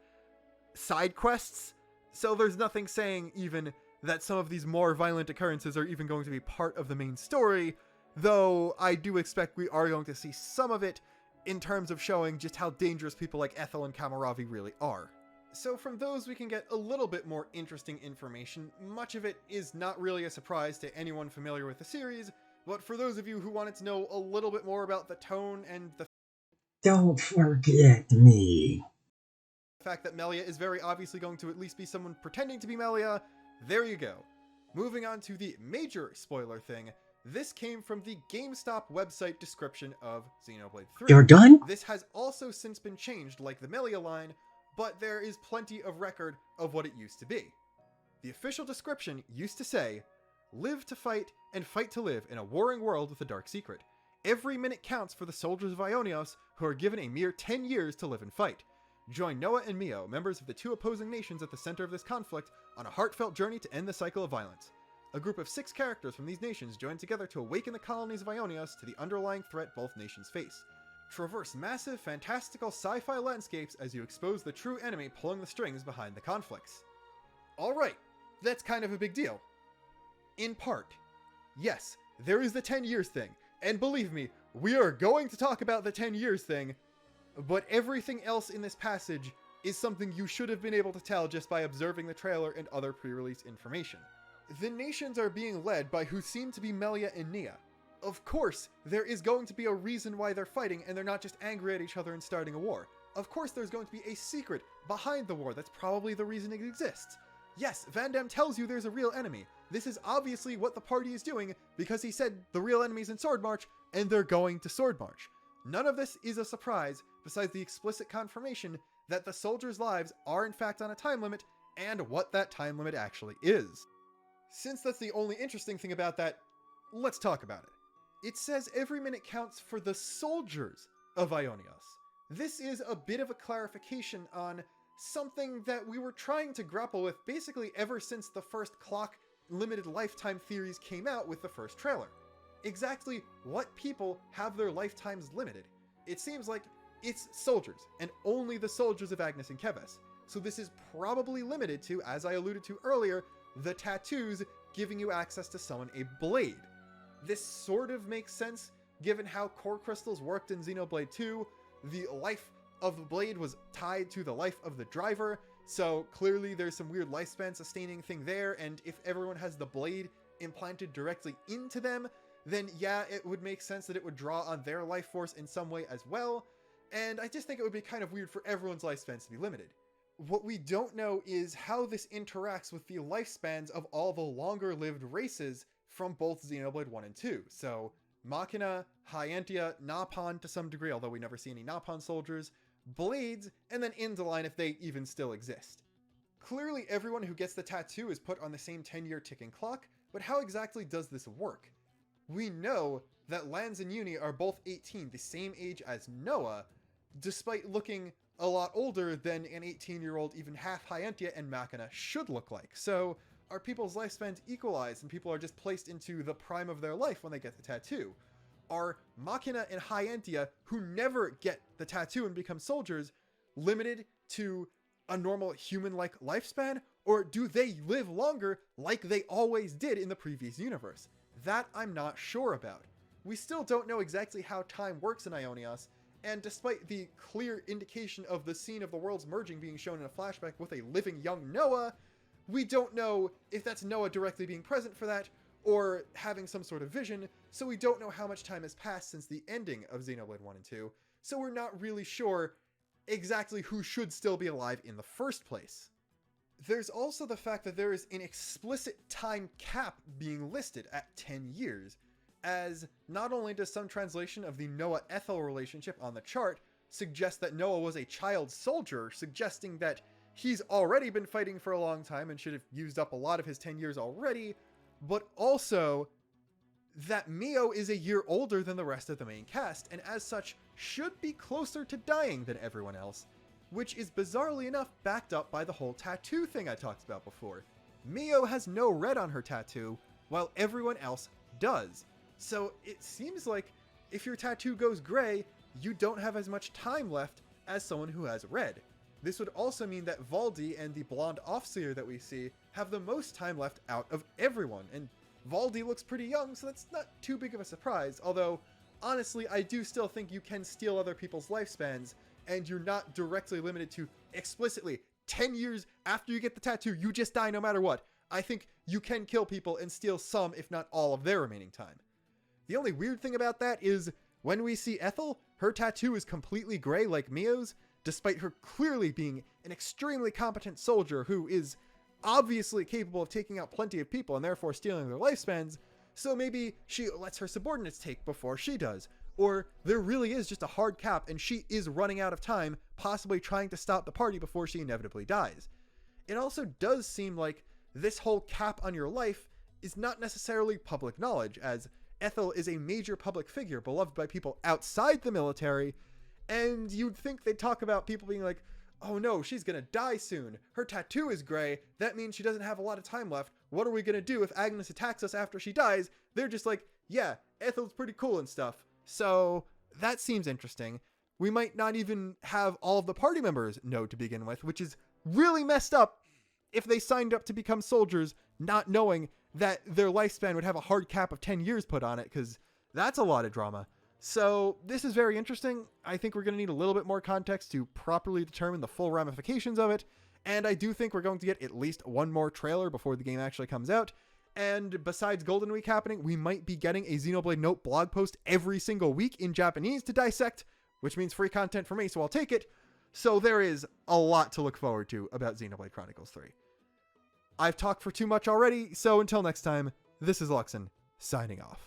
side quests. So there's nothing saying even that some of these more violent occurrences are even going to be part of the main story, though I do expect we are going to see some of it in terms of showing just how dangerous people like Ethel and Kamaravi really are. So from those we can get a little bit more interesting information. Much of it is not really a surprise to anyone familiar with the series, but for those of you who wanted to know a little bit more about the tone and the Don't forget me. fact that Melia is very obviously going to at least be someone pretending to be Melia, there you go. Moving on to the major spoiler thing, this came from the GameStop website description of Xenoblade 3. You're done? This has also since been changed like the Melia line, but there is plenty of record of what it used to be. The official description used to say, "Live to fight and fight to live in a warring world with a dark secret. Every minute counts for the soldiers of Ionios, who are given a mere 10 years to live and fight. Join Noah and Mio, members of the two opposing nations at the center of this conflict, on a heartfelt journey to end the cycle of violence. A group of 6 characters from these nations join together to awaken the colonies of Ionios to the underlying threat both nations face. Traverse massive, fantastical sci-fi landscapes as you expose the true enemy pulling the strings behind the conflicts." Alright, that's kind of a big deal. In part. Yes, there is the 10 years thing, and believe me, we are going to talk about the 10 years thing, but everything else in this passage is something you should have been able to tell just by observing the trailer and other pre-release information. The nations are being led by who seem to be Melia and Nia. Of course, there is going to be a reason why they're fighting and they're not just angry at each other and starting a war. Of course there's going to be a secret behind the war, that's probably the reason it exists. Yes, Van Damme tells you there's a real enemy. This is obviously what the party is doing because he said the real enemy's in Sword March and they're going to Sword March. None of this is a surprise besides the explicit confirmation that the soldiers' lives are in fact on a time limit and what that time limit actually is. Since that's the only interesting thing about that, let's talk about it. It says every minute counts for the soldiers of Ionios. This is a bit of a clarification on something that we were trying to grapple with basically ever since the first clock limited lifetime theories came out with the first trailer. Exactly what people have their lifetimes limited? It seems like it's soldiers, and only the soldiers of Agnes and Keves. So this is probably limited to, as I alluded to earlier, the tattoos giving you access to summon a blade. This sort of makes sense given how core crystals worked in Xenoblade 2. The life of the blade was tied to the life of the driver, so clearly there's some weird lifespan sustaining thing there, and if everyone has the blade implanted directly into them, then yeah, it would make sense that it would draw on their life force in some way as well, and I just think it would be kind of weird for everyone's lifespans to be limited. What we don't know is how this interacts with the lifespans of all the longer-lived races from both Xenoblade 1 and 2. So, Machina, Hyantia, Napon to some degree, although we never see any Napon soldiers, Blades, and then Indoline if they even still exist. Clearly everyone who gets the tattoo is put on the same 10-year ticking clock, but how exactly does this work? We know that Lanz and Uni are both 18, the same age as Noah, despite looking a lot older than an 18-year-old even half Hyantia and Machina should look like. So are people's lifespans equalized and people are just placed into the prime of their life when they get the tattoo? Are Machina and Hyantia, who never get the tattoo and become soldiers, limited to a normal human-like lifespan? Or do they live longer like they always did in the previous universe? That I'm not sure about. We still don't know exactly how time works in Ionios, and despite the clear indication of the scene of the worlds merging being shown in a flashback with a living young Noah, we don't know if that's Noah directly being present for that, or having some sort of vision, so we don't know how much time has passed since the ending of Xenoblade 1 and 2, so we're not really sure exactly who should still be alive in the first place. There's also the fact that there is an explicit time cap being listed at 10 years, as not only does some translation of the Noah-Ethel relationship on the chart suggest that Noah was a child soldier, suggesting that he's already been fighting for a long time and should have used up a lot of his 10 years already, but also that Mio is a year older than the rest of the main cast, and as such should be closer to dying than everyone else, which is bizarrely enough backed up by the whole tattoo thing I talked about before. Mio has no red on her tattoo, while everyone else does. So it seems like if your tattoo goes gray, you don't have as much time left as someone who has red. This would also mean that Valdi and the blonde Offseer that we see have the most time left out of everyone, and Valdi looks pretty young, so that's not too big of a surprise, although honestly I do still think you can steal other people's lifespans, and you're not directly limited to explicitly 10 years after you get the tattoo, you just die no matter what. I think you can kill people and steal some, if not all, of their remaining time. The only weird thing about that is when we see Ethel, her tattoo is completely gray like Mio's, despite her clearly being an extremely competent soldier who is obviously capable of taking out plenty of people and therefore stealing their lifespans, so maybe she lets her subordinates take before she does. Or there really is just a hard cap and she is running out of time, possibly trying to stop the party before she inevitably dies. It also does seem like this whole cap on your life is not necessarily public knowledge, as Ethel is a major public figure beloved by people outside the military, and you'd think they'd talk about people being like, oh no, she's gonna die soon. Her tattoo is gray. That means she doesn't have a lot of time left. What are we gonna do if Agnes attacks us after she dies? They're just like, yeah, Ethel's pretty cool and stuff. So that seems interesting. We might not even have all of the party members know to begin with, which is really messed up if they signed up to become soldiers not knowing that their lifespan would have a hard cap of 10 years put on it, because that's a lot of drama. So this is very interesting. I think we're going to need a little bit more context to properly determine the full ramifications of it. And I do think we're going to get at least one more trailer before the game actually comes out. And besides Golden Week happening, we might be getting a Xenoblade Note blog post every single week in Japanese to dissect, which means free content for me, so I'll take it. So there is a lot to look forward to about Xenoblade Chronicles 3. I've talked for too much already, so until next time, this is Luxon, signing off.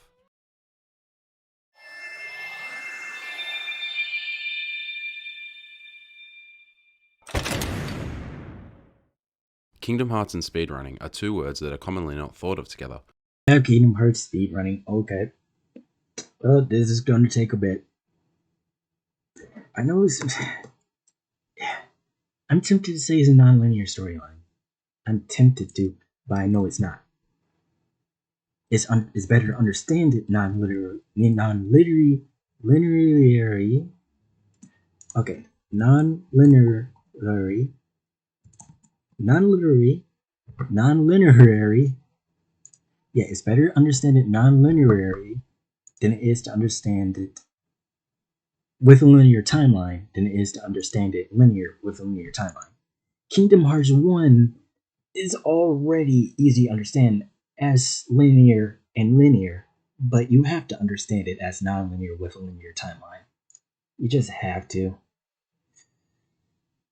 Kingdom Hearts and speedrunning are two words that are commonly not thought of together. Kingdom Hearts speedrunning, okay. Well, this is going to take a bit. I know it's... I'm tempted to say it's a non-linear storyline. I'm tempted to, but I know it's not. It's better to understand it non-linearly. Okay, non-linearly. Yeah, it's better to understand it non-linearly than it is to understand it with a linear timeline than it is to understand it linear with a linear timeline. Kingdom Hearts 1 is already easy to understand as linear and linear, but you have to understand it as non-linear with a linear timeline. You just have to.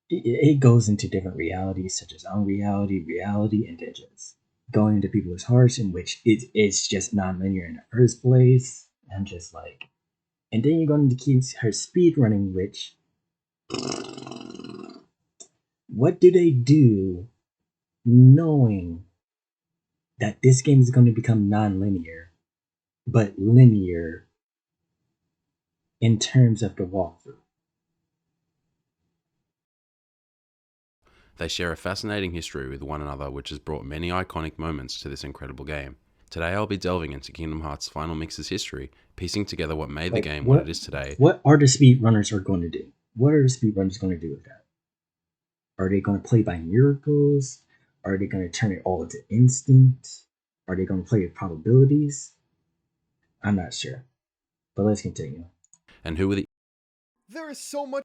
It goes into different realities, such as unreality, reality, and then just going into people's hearts, in which it's just non-linear in the first place. I'm just like, and then you're going to keep her speedrunning, which, what do they do knowing that this game is going to become non-linear, but linear in terms of the walkthrough? They share a fascinating history with one another, which has brought many iconic moments to this incredible game. Today I'll be delving into Kingdom Hearts' Final Mix's history, piecing together what made the game what it is today. What are the speedrunners going to do? What are the speedrunners going to do with that? Are they going to play by miracles? Are they going to turn it all into instinct? Are they going to play with probabilities? I'm not sure. But let's continue. And who were the... There is so much...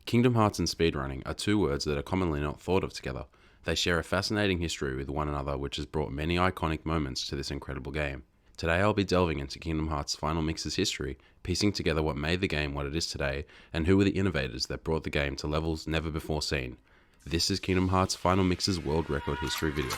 Kingdom Hearts and speedrunning are two words that are commonly not thought of together. They share a fascinating history with one another, which has brought many iconic moments to this incredible game. Today I'll be delving into Kingdom Hearts' Final Mix's history, piecing together what made the game what it is today, and who were the innovators that brought the game to levels never before seen. This is Kingdom Hearts' Final Mix's world record history video.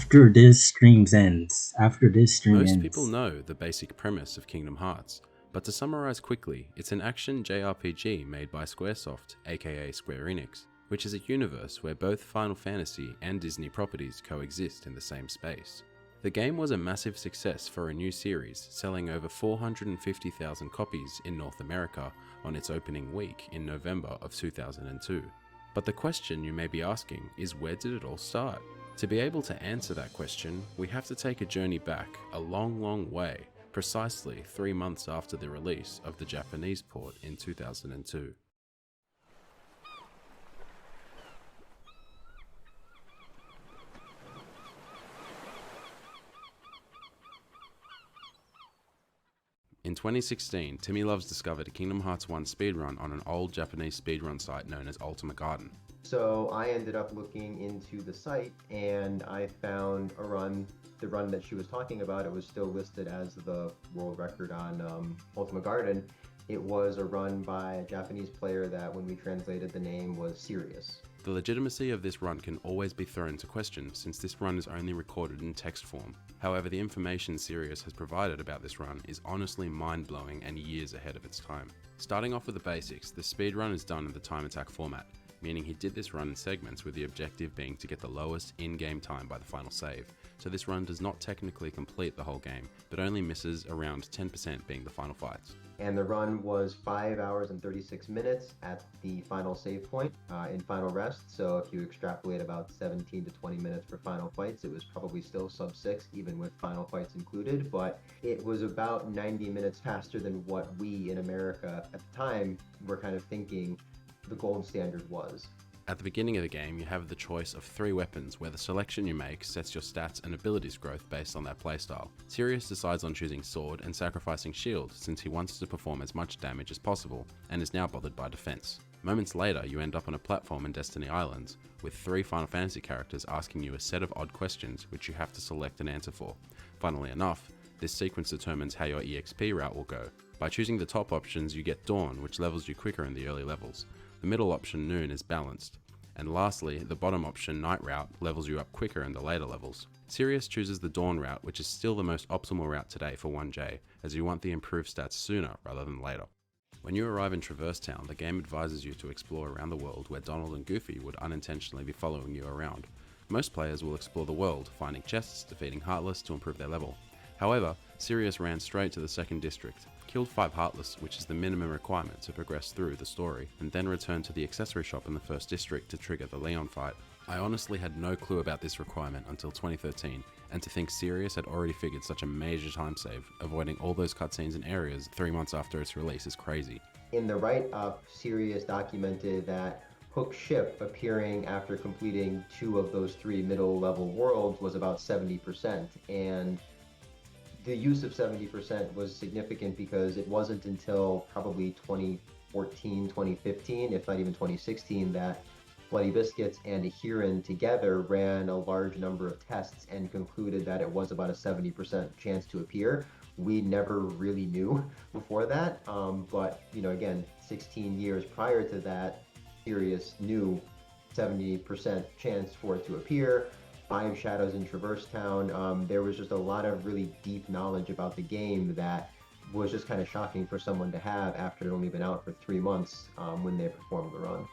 After this stream ends. Most people know the basic premise of Kingdom Hearts, But to summarize quickly, it's an action JRPG made by Squaresoft, aka Square Enix, which is a universe where both Final Fantasy and Disney properties coexist in the same space. The game was a massive success for a new series, selling over 450,000 copies in North America on its opening week in November of 2002. But the question you may be asking is, where did it all start? To be able to answer that question, we have to take a journey back a long way, precisely 3 months after the release of the Japanese port in 2002. In 2016, Timmy Loves discovered a Kingdom Hearts 1 speedrun on an old Japanese speedrun site known as Ultima Garden. So I ended up looking into the site and I found a run, the run that she was talking about. It was still listed as the world record on Ultima Garden. It was a run by a Japanese player that, when we translated the name, was Sirius. The legitimacy of this run can always be thrown into question, since this run is only recorded in text form. However, the information Sirius has provided about this run is honestly mind-blowing and years ahead of its time. Starting off with the basics, the speedrun is done in the time attack format, meaning he did this run in segments with the objective being to get the lowest in-game time by the final save. So this run does not technically complete the whole game, but only misses around 10% being the final fights. And the run was 5 hours and 36 minutes at the final save point in Final Rest. So if you extrapolate about 17 to 20 minutes for final fights, it was probably still sub 6, even with final fights included. But it was about 90 minutes faster than what we in America at the time were kind of thinking the gold standard was. At the beginning of the game, you have the choice of 3 weapons where the selection you make sets your stats and abilities growth based on that playstyle. Sirius decides on choosing sword and sacrificing shield since he wants to perform as much damage as possible and is now bothered by defense. Moments later, you end up on a platform in Destiny Islands with 3 Final Fantasy characters asking you a set of odd questions which you have to select an answer for. Funnily enough, this sequence determines how your EXP route will go. By choosing the top options, you get Dawn, which levels you quicker in the early levels. The middle option, Noon, is balanced. And lastly, the bottom option, Night Route, levels you up quicker in the later levels. Sirius chooses the Dawn route, which is still the most optimal route today for 1J, as you want the improved stats sooner rather than later. When you arrive in Traverse Town, the game advises you to explore around the world where Donald and Goofy would unintentionally be following you around. Most players will explore the world, finding chests, defeating Heartless to improve their level. However, Sirius ran straight to the second district, killed 5 Heartless, which is the minimum requirement to progress through the story, and then returned to the accessory shop in the first district to trigger the Leon fight. I honestly had no clue about this requirement until 2013, and to think Sirius had already figured such a major time save, avoiding all those cutscenes and areas 3 months after its release, is crazy. In the write-up, Sirius documented that Hook's ship appearing after completing 2 of those 3 middle-level worlds was about 70%, and the use of 70% was significant because it wasn't until probably 2014, 2015, if not even 2016, that Bloody Biscuits and Ahiran together ran a large number of tests and concluded that it was about a 70% chance to appear. We never really knew before that, but again, 16 years prior to that, Sirius knew 70% chance for it to appear. 5 Shadows in Traverse Town. There was just a lot of really deep knowledge about the game that was just kind of shocking for someone to have after it had only been out for 3 months when they performed the run.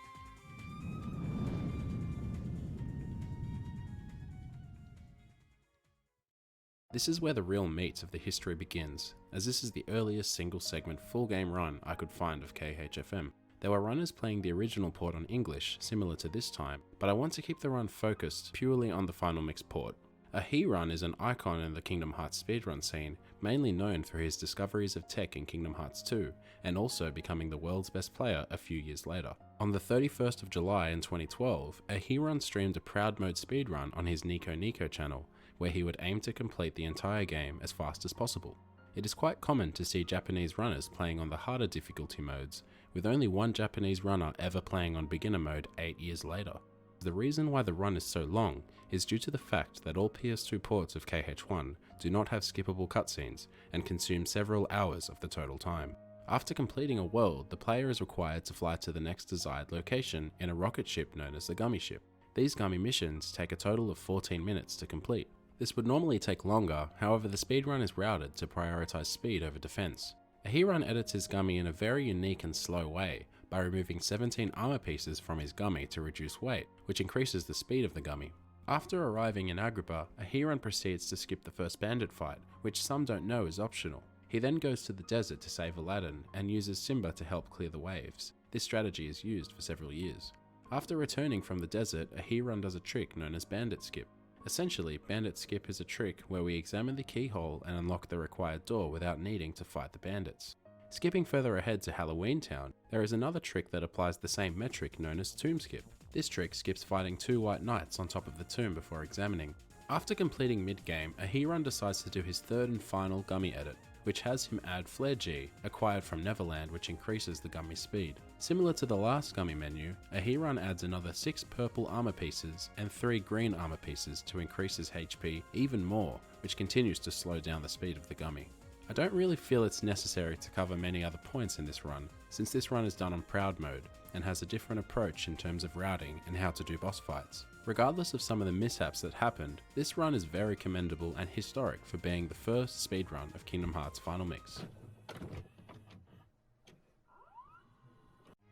This is where the real meat of the history begins, as this is the earliest single segment full game run I could find of KHFM. There were runners playing the original port on English, similar to this time, but I want to keep the run focused purely on the Final Mix port. Ahirun is an icon in the Kingdom Hearts speedrun scene, mainly known for his discoveries of tech in Kingdom Hearts 2, and also becoming the world's best player a few years later. On the 31st of July in 2012, Ahirun streamed a Proud Mode speedrun on his Nico Nico channel, where he would aim to complete the entire game as fast as possible. It is quite common to see Japanese runners playing on the harder difficulty modes, with only one Japanese runner ever playing on beginner mode 8 years later. The reason why the run is so long is due to the fact that all PS2 ports of KH1 do not have skippable cutscenes and consume several hours of the total time. After completing a world, the player is required to fly to the next desired location in a rocket ship known as the Gummy Ship. These Gummy missions take a total of 14 minutes to complete. This would normally take longer, however the speedrun is routed to prioritize speed over defense. Ahiron edits his gummy in a very unique and slow way by removing 17 armor pieces from his gummy to reduce weight, which increases the speed of the gummy. After arriving in Agrabah, Ahiron proceeds to skip the first bandit fight, which some don't know is optional. He then goes to the desert to save Aladdin and uses Simba to help clear the waves. This strategy is used for several years. After returning from the desert, Ahiron does a trick known as Bandit Skip. Essentially, Bandit Skip is a trick where we examine the keyhole and unlock the required door without needing to fight the bandits. Skipping further ahead to Halloween Town, there is another trick that applies the same metric known as Tomb Skip. This trick skips fighting 2 white knights on top of the tomb before examining. After completing mid-game, Ahiron decides to do his third and final gummy edit, which has him add Flare G, acquired from Neverland, which increases the gummy speed. Similar to the last gummy menu, Ahiron adds another 6 purple armor pieces and 3 green armor pieces to increase his HP even more, which continues to slow down the speed of the gummy. I don't really feel it's necessary to cover many other points in this run, since this run is done on Proud mode and has a different approach in terms of routing and how to do boss fights. Regardless of some of the mishaps that happened, this run is very commendable and historic for being the first speedrun of Kingdom Hearts Final Mix.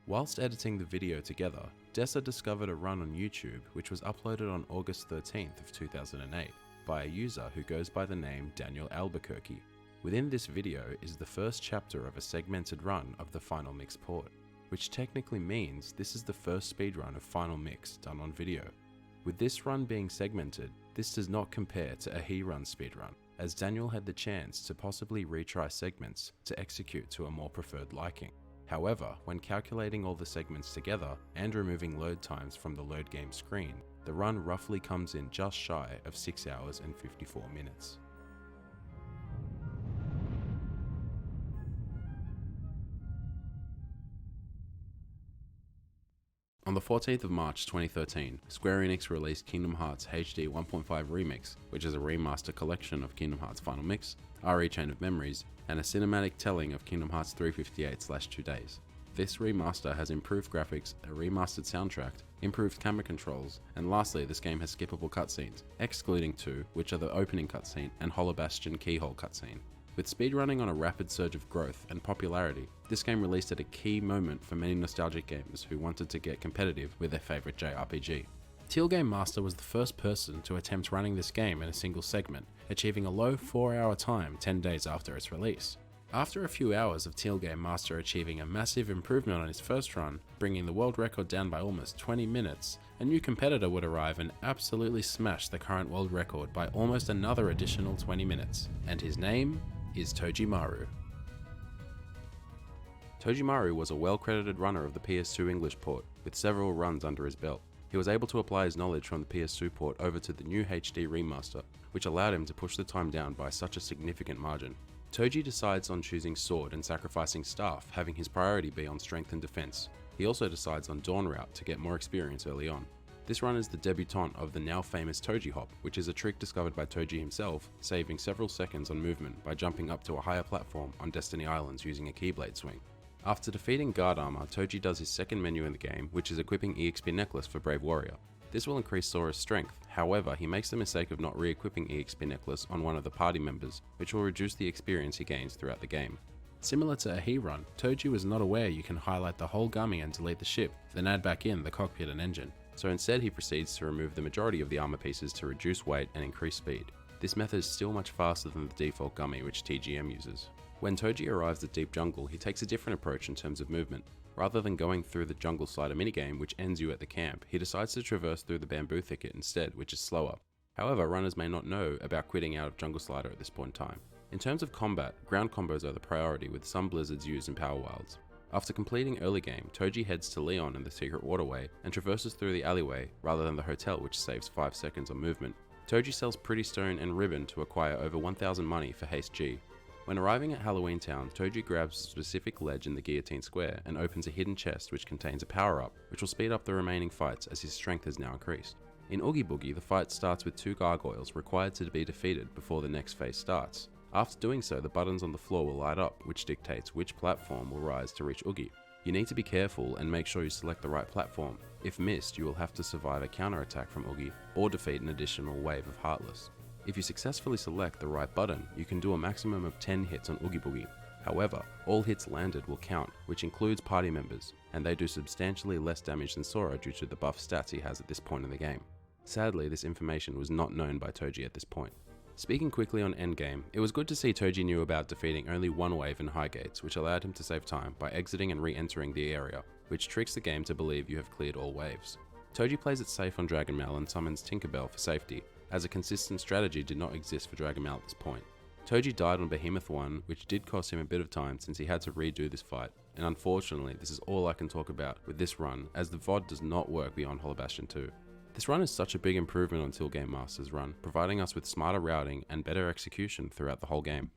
Whilst editing the video together, Dessa discovered a run on YouTube which was uploaded on August 13th of 2008 by a user who goes by the name Daniel Albuquerque. Within this video is the first chapter of a segmented run of the Final Mix port, which technically means this is the first speedrun of Final Mix done on video. With this run being segmented, this does not compare to Ahiron's speedrun, as Daniel had the chance to possibly retry segments to execute to a more preferred liking. However, when calculating all the segments together and removing load times from the load game screen, the run roughly comes in just shy of 6 hours and 54 minutes. On the 14th of March 2013, Square Enix released Kingdom Hearts HD 1.5 Remix, which is a remaster collection of Kingdom Hearts Final Mix, RE Chain of Memories, and a cinematic telling of Kingdom Hearts 358/2 Days. This remaster has improved graphics, a remastered soundtrack, improved camera controls, and lastly this game has skippable cutscenes, excluding 2, which are the opening cutscene and Hollow Bastion keyhole cutscene. With speedrunning on a rapid surge of growth and popularity, this game released at a key moment for many nostalgic gamers who wanted to get competitive with their favourite JRPG. Teal Game Master was the first person to attempt running this game in a single segment, achieving a low 4-hour time 10 days after its release. After a few hours of Teal Game Master achieving a massive improvement on his first run, bringing the world record down by almost 20 minutes, a new competitor would arrive and absolutely smash the current world record by almost another additional 20 minutes, and his name is Tojimaru. Tojimaru was a well-credited runner of the PS2 English port, with several runs under his belt. He was able to apply his knowledge from the PS2 port over to the new HD remaster, which allowed him to push the time down by such a significant margin. Toji decides on choosing Sword and sacrificing Staff, having his priority be on strength and defense. He also decides on Dawn Route to get more experience early on. This run is the debutante of the now famous Toji Hop, which is a trick discovered by Toji himself, saving several seconds on movement by jumping up to a higher platform on Destiny Islands using a Keyblade swing. After defeating Guard Armor, Toji does his second menu in the game, which is equipping EXP Necklace for Brave Warrior. This will increase Sora's strength, however he makes the mistake of not re-equipping EXP Necklace on one of the party members, which will reduce the experience he gains throughout the game. Similar to Ahiron, Toji was not aware you can highlight the whole gummy and delete the ship, then add back in the cockpit and engine. So instead he proceeds to remove the majority of the armor pieces to reduce weight and increase speed. This method is still much faster than the default gummy which TGM uses. When Toji arrives at Deep Jungle, he takes a different approach in terms of movement. Rather than going through the Jungle Slider minigame which ends you at the camp, he decides to traverse through the bamboo thicket instead, which is slower. However, runners may not know about quitting out of Jungle Slider at this point in time. In terms of combat, ground combos are the priority with some blizzards used in Power Wilds. After completing early game, Toji heads to Leon in the Secret Waterway and traverses through the alleyway rather than the hotel, which saves 5 seconds on movement. Toji sells Pretty Stone and Ribbon to acquire over 1000 money for Haste G. When arriving at Halloween Town, Toji grabs a specific ledge in the Guillotine Square and opens a hidden chest which contains a power-up, which will speed up the remaining fights as his strength has now increased. In Oogie Boogie, the fight starts with 2 gargoyles required to be defeated before the next phase starts. After doing so, the buttons on the floor will light up, which dictates which platform will rise to reach Oogie. You need to be careful and make sure you select the right platform. If missed, you will have to survive a counterattack from Oogie, or defeat an additional wave of Heartless. If you successfully select the right button, you can do a maximum of 10 hits on Oogie Boogie. However, all hits landed will count, which includes party members, and they do substantially less damage than Sora due to the buff stats he has at this point in the game. Sadly, this information was not known by Toji at this point. Speaking quickly on endgame, it was good to see Toji knew about defeating only one wave in high gates, which allowed him to save time by exiting and re-entering the area, which tricks the game to believe you have cleared all waves. Toji plays it safe on Dragonmail and summons Tinkerbell for safety, as a consistent strategy did not exist for Dragonmail at this point. Toji died on Behemoth 1, which did cost him a bit of time since he had to redo this fight, and unfortunately this is all I can talk about with this run, as the VOD does not work beyond Hollow Bastion 2. This run is such a big improvement on Till Game Master's run, providing us with smarter routing and better execution throughout the whole game.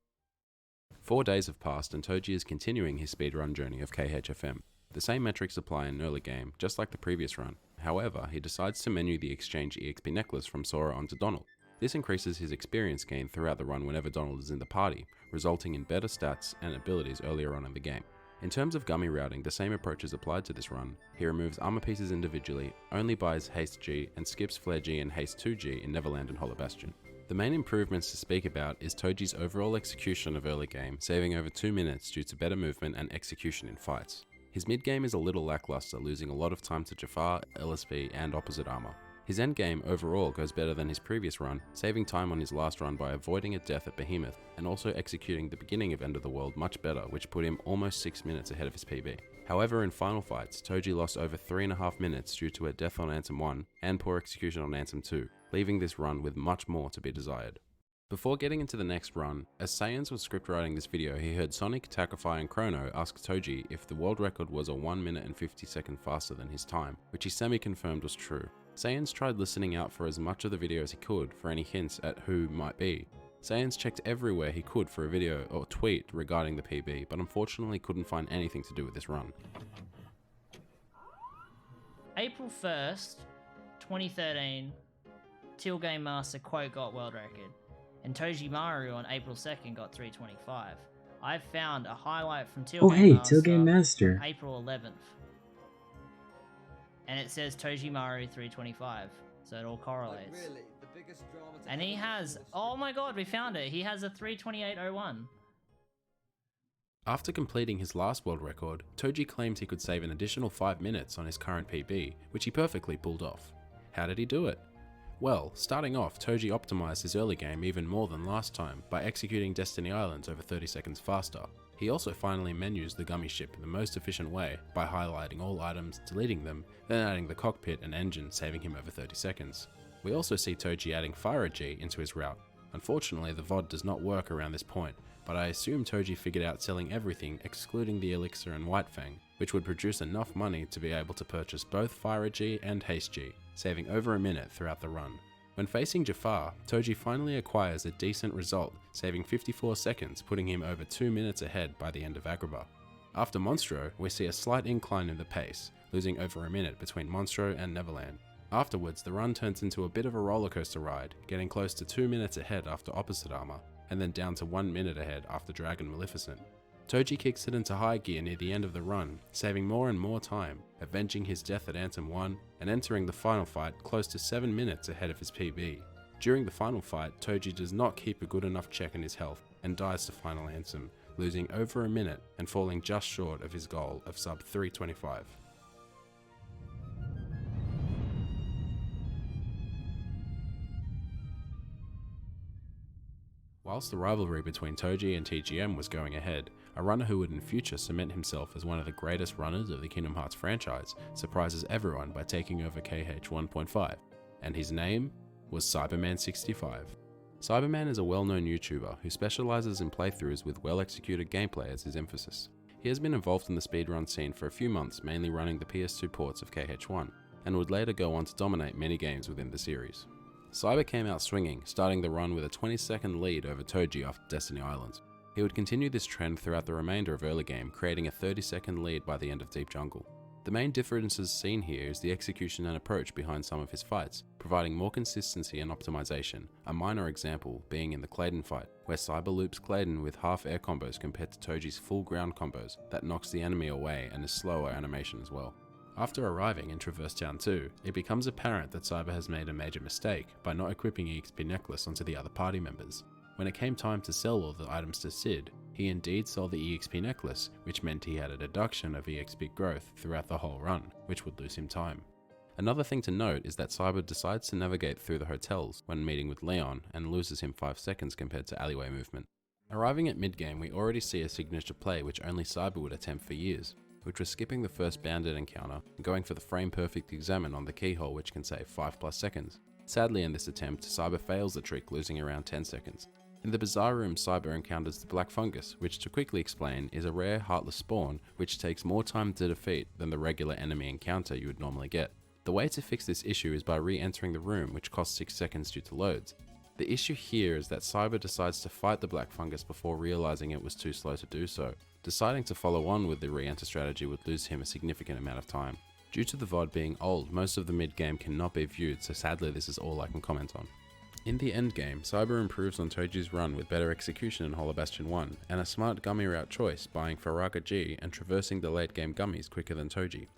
4 days have passed and Toji is continuing his speedrun journey of KHFM. The same metrics apply in early game, just like the previous run. However, he decides to menu the exchange EXP necklace from Sora onto Donald. This increases his experience gain throughout the run whenever Donald is in the party, resulting in better stats and abilities earlier on in the game. In terms of gummy routing, the same approach is applied to this run. He removes armor pieces individually, only buys Haste G, and skips Flare G and Haste 2G in Neverland and Hollow Bastion. The main improvements to speak about is Toji's overall execution of early game, saving over 2 minutes due to better movement and execution in fights. His mid-game is a little lackluster, losing a lot of time to Jafar, LSP, and opposite armor. His endgame overall goes better than his previous run, saving time on his last run by avoiding a death at Behemoth, and also executing the beginning of End of the World much better, which put him almost 6 minutes ahead of his PB. However, in final fights, Toji lost over 3.5 minutes due to a death on Ansem 1 and poor execution on Ansem 2, leaving this run with much more to be desired. Before getting into the next run, as Saiyans was scriptwriting this video, he heard Sonic, Takafy, and Chrono ask Toji if the world record was a 1 minute and 50 seconds faster than his time, which he semi-confirmed was true. Saiyans tried listening out for as much of the video as he could for any hints at who might be. Saiyans checked everywhere he could for a video or tweet regarding the PB, but unfortunately couldn't find anything to do with this run. April 1st, 2013, Till Game Master quote got world record, and Toji Maru on April 2nd got 325. I've found a highlight from Till Game Master, Till Game Master, April 11th. And it says Toji Maru 325, so it all correlates. Like really? The biggest drama and he has, oh my god, we found it. He has a 328.01. After completing his last world record, Toji claims he could save an additional 5 minutes on his current PB, which he perfectly pulled off. How did he do it? Well, starting off, Toji optimized his early game even more than last time by executing Destiny Islands over 30 seconds faster. He also finally menus the gummy ship in the most efficient way by highlighting all items, deleting them, then adding the cockpit and engine, saving him over 30 seconds. We also see Toji adding Fire G into his route. Unfortunately, the VOD does not work around this point, but I assume Toji figured out selling everything excluding the Elixir and White Fang, which would produce enough money to be able to purchase both Fire G and Haste G, saving over a minute throughout the run. When facing Jafar, Toji finally acquires a decent result, saving 54 seconds, putting him over 2 minutes ahead by the end of Agrabah. After Monstro, we see a slight incline in the pace, losing over a minute between Monstro and Neverland. Afterwards, the run turns into a bit of a rollercoaster ride, getting close to 2 minutes ahead after Opposite Armor, and then down to 1 minute ahead after Dragon Maleficent. Toji kicks it into high gear near the end of the run, saving more and more time, avenging his death at Ansem 1, and entering the final fight close to 7 minutes ahead of his PB. During the final fight, Toji does not keep a good enough check on his health, and dies to final Ansem, losing over a minute and falling just short of his goal of sub 325. Whilst the rivalry between Toji and TGM was going ahead, a runner who would in future cement himself as one of the greatest runners of the Kingdom Hearts franchise surprises everyone by taking over KH 1.5, and his name was Cyberman65. Cyberman is a well-known YouTuber who specializes in playthroughs with well-executed gameplay as his emphasis. He has been involved in the speedrun scene for a few months, mainly running the PS2 ports of KH1, and would later go on to dominate many games within the series. Cyber came out swinging, starting the run with a 20-second lead over Toji after Destiny Islands. He would continue this trend throughout the remainder of early game, creating a 30-second lead by the end of Deep Jungle. The main differences seen here is the execution and approach behind some of his fights, providing more consistency and optimization, a minor example being in the Claydon fight, where Cyber loops Claydon with half air combos compared to Toji's full ground combos that knocks the enemy away and is slower animation as well. After arriving in Traverse Town 2, it becomes apparent that Cyber has made a major mistake by not equipping EXP Necklace onto the other party members. When it came time to sell all the items to Sid, he He indeed sold the EXP necklace, which meant he had a deduction of EXP growth throughout the whole run, which would lose him time. Another thing to note is that Cyber decides to navigate through the hotels when meeting with Leon and loses him 5 seconds compared to alleyway movement. Arriving at mid-game, we already see a signature play which only Cyber would attempt for years, which was skipping the first bandit encounter and going for the frame-perfect examine on the keyhole, which can save 5+ seconds. Sadly, in this attempt, Cyber fails the trick, losing around 10 seconds. In the Bazaar Room, Cyber encounters the Black Fungus, which, to quickly explain, is a rare Heartless spawn which takes more time to defeat than the regular enemy encounter you would normally get. The way to fix this issue is by re-entering the room, which costs 6 seconds due to loads. The issue here is that Cyber decides to fight the Black Fungus before realizing it was too slow to do so. Deciding to follow on with the re-enter strategy would lose him a significant amount of time. Due to the VOD being old, most of the mid-game cannot be viewed, so sadly this is all I can comment on. In the endgame, Cyber improves on Toji's run with better execution in Hollow Bastion 1, and a smart gummy route choice, buying Faraga G and traversing the late game gummies quicker than Toji.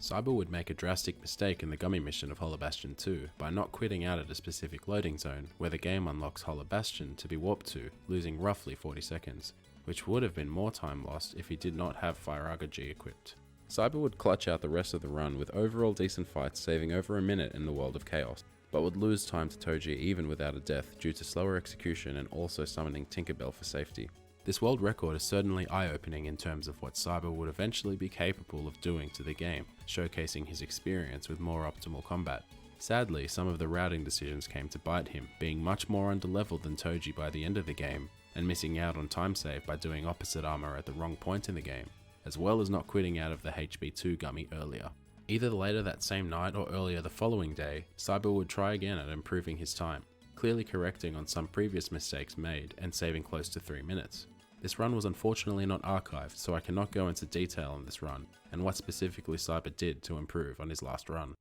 Cyber would make a drastic mistake in the gummy mission of Hollow Bastion 2 by not quitting out at a specific loading zone where the game unlocks Hollow Bastion to be warped to, losing roughly 40 seconds, which would have been more time lost if he did not have Faraga G equipped. Cyber would clutch out the rest of the run with overall decent fights, saving over a minute in the World of Chaos, but would lose time to Toji even without a death due to slower execution and also summoning Tinkerbell for safety. This world record is certainly eye-opening in terms of what Cyber would eventually be capable of doing to the game, showcasing his experience with more optimal combat. Sadly, some of the routing decisions came to bite him, being much more underleveled than Toji by the end of the game, and missing out on time save by doing opposite armor at the wrong point in the game, as well as not quitting out of the HB2 gummy earlier. Either later that same night or earlier the following day, Cyber would try again at improving his time, clearly correcting on some previous mistakes made and saving close to 3 minutes. This run was unfortunately not archived, so I cannot go into detail on this run and what specifically Cyber did to improve on his last run.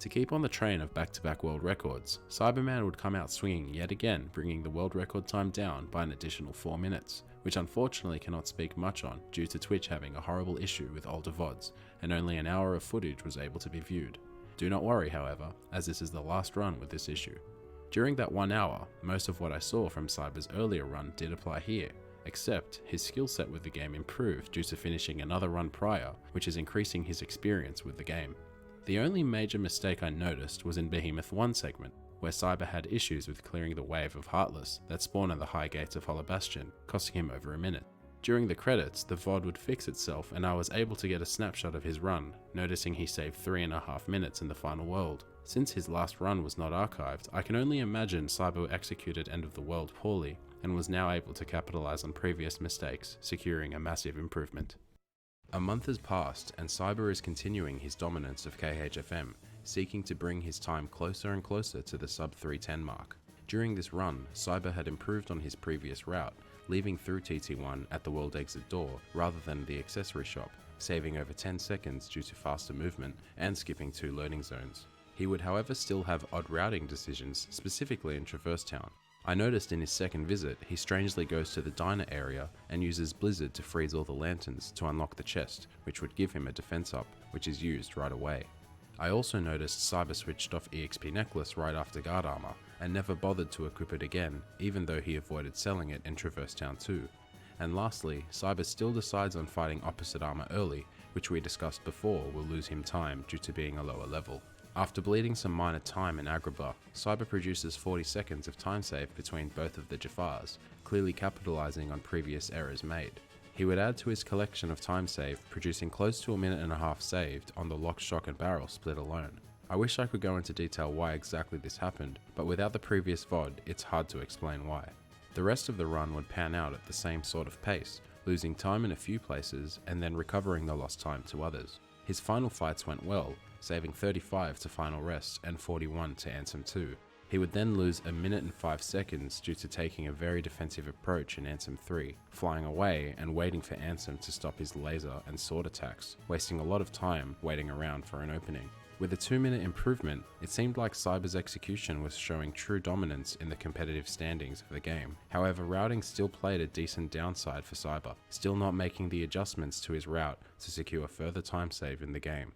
To keep on the train of back-to-back world records, Cyberman would come out swinging yet again, bringing the world record time down by an additional 4 minutes, which unfortunately cannot speak much on due to Twitch having a horrible issue with older VODs, and only an hour of footage was able to be viewed. Do not worry, however, as this is the last run with this issue. During that 1 hour, most of what I saw from Cyber's earlier run did apply here, except his skill set with the game improved due to finishing another run prior, which is increasing his experience with the game. The only major mistake I noticed was in Behemoth 1 segment, where Cyber had issues with clearing the wave of Heartless that spawned on the high gates of Hollow Bastion, costing him over a minute. During the credits, the VOD would fix itself and I was able to get a snapshot of his run, noticing he saved 3.5 minutes in the final world. Since his last run was not archived, I can only imagine Cyber executed End of the World poorly, and was now able to capitalize on previous mistakes, securing a massive improvement. A month has passed and Cyber is continuing his dominance of KHFM, seeking to bring his time closer and closer to the sub 310 mark. During this run, Cyber had improved on his previous route, leaving through TT1 at the world exit door rather than the accessory shop, saving over 10 seconds due to faster movement and skipping 2 loading zones. He would however still have odd routing decisions, specifically in Traverse Town. I noticed in his second visit, he strangely goes to the diner area and uses Blizzard to freeze all the lanterns to unlock the chest, which would give him a defense up, which is used right away. I also noticed Cyber switched off EXP Necklace right after Guard Armor, and never bothered to equip it again, even though he avoided selling it in Traverse Town 2. And lastly, Cyber still decides on fighting opposite armor early, which we discussed before will lose him time due to being a lower level. After bleeding some minor time in Agrabah, Cyber produces 40 seconds of time save between both of the Jafars, clearly capitalizing on previous errors made. He would add to his collection of time save, producing close to 1.5 minutes saved on the lock, shock and barrel split alone. I wish I could go into detail why exactly this happened, but without the previous VOD, it's hard to explain why. The rest of the run would pan out at the same sort of pace, losing time in a few places and then recovering the lost time to others. His final fights went well, saving 35 to Final Rest and 41 to Ansem 2. He would then lose 1 minute and 5 seconds due to taking a very defensive approach in Ansem 3, flying away and waiting for Ansem to stop his laser and sword attacks, wasting a lot of time waiting around for an opening. With a 2-minute improvement, it seemed like Cyber's execution was showing true dominance in the competitive standings of the game. However, routing still played a decent downside for Cyber, still not making the adjustments to his route to secure further time save in the game.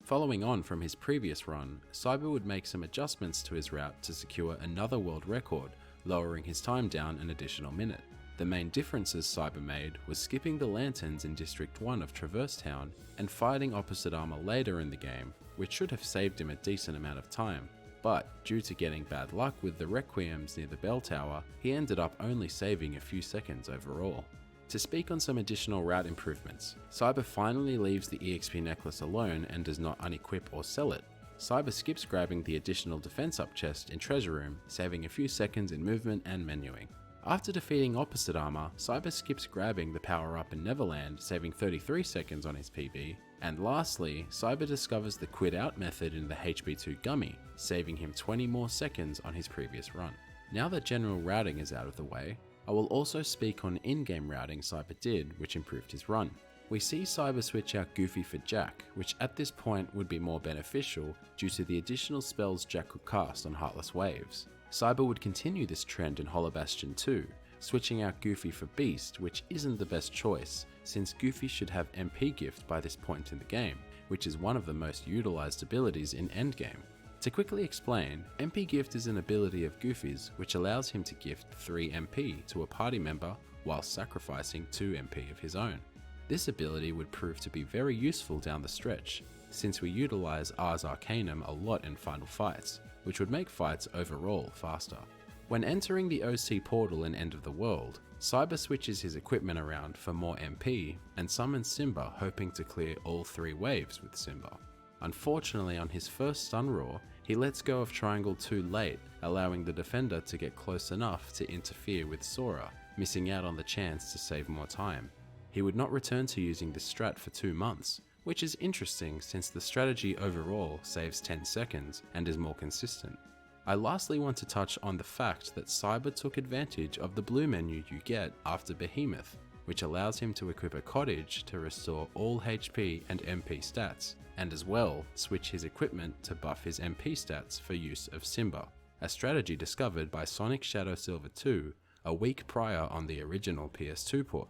Following on from his previous run, Cyber would make some adjustments to his route to secure another world record, lowering his time down an additional minute. The main differences Cyber made was skipping the lanterns in District 1 of Traverse Town and fighting opposite armor later in the game, which should have saved him a decent amount of time. But due to getting bad luck with the Requiems near the bell tower, he ended up only saving a few seconds overall. To speak on some additional route improvements, Cyber finally leaves the EXP necklace alone and does not unequip or sell it. Cyber skips grabbing the additional defense up chest in Treasure Room, saving a few seconds in movement and menuing. After defeating opposite armor, Cyber skips grabbing the power up in Neverland, saving 33 seconds on his PB. And lastly, Cyber discovers the quit out method in the HB2 Gummy, saving him 20 more seconds on his previous run. Now that general routing is out of the way, I will also speak on in-game routing Cyber did, which improved his run. We see Cyber switch out Goofy for Jack, which at this point would be more beneficial due to the additional spells Jack could cast on Heartless Waves. Cyber would continue this trend in Hollow Bastion 2, switching out Goofy for Beast, which isn't the best choice, since Goofy should have MP Gift by this point in the game, which is one of the most utilized abilities in Endgame. To quickly explain, MP Gift is an ability of Goofy's which allows him to gift 3 MP to a party member while sacrificing 2 MP of his own. This ability would prove to be very useful down the stretch, since we utilize Ars Arcanum a lot in final fights, which would make fights overall faster. When entering the OC portal in End of the World, Cyber switches his equipment around for more MP and summons Simba, hoping to clear all 3 waves with Simba. Unfortunately, on his first Sun Roar, he lets go of Triangle too late, allowing the defender to get close enough to interfere with Sora, missing out on the chance to save more time. He would not return to using this strat for 2 months, which is interesting since the strategy overall saves 10 seconds and is more consistent. I lastly want to touch on the fact that Cyber took advantage of the blue menu you get after Behemoth, which allows him to equip a cottage to restore all HP and MP stats, and as well switch his equipment to buff his MP stats for use of Simba, a strategy discovered by Sonic Shadow Silver 2 a week prior on the original PS2 port.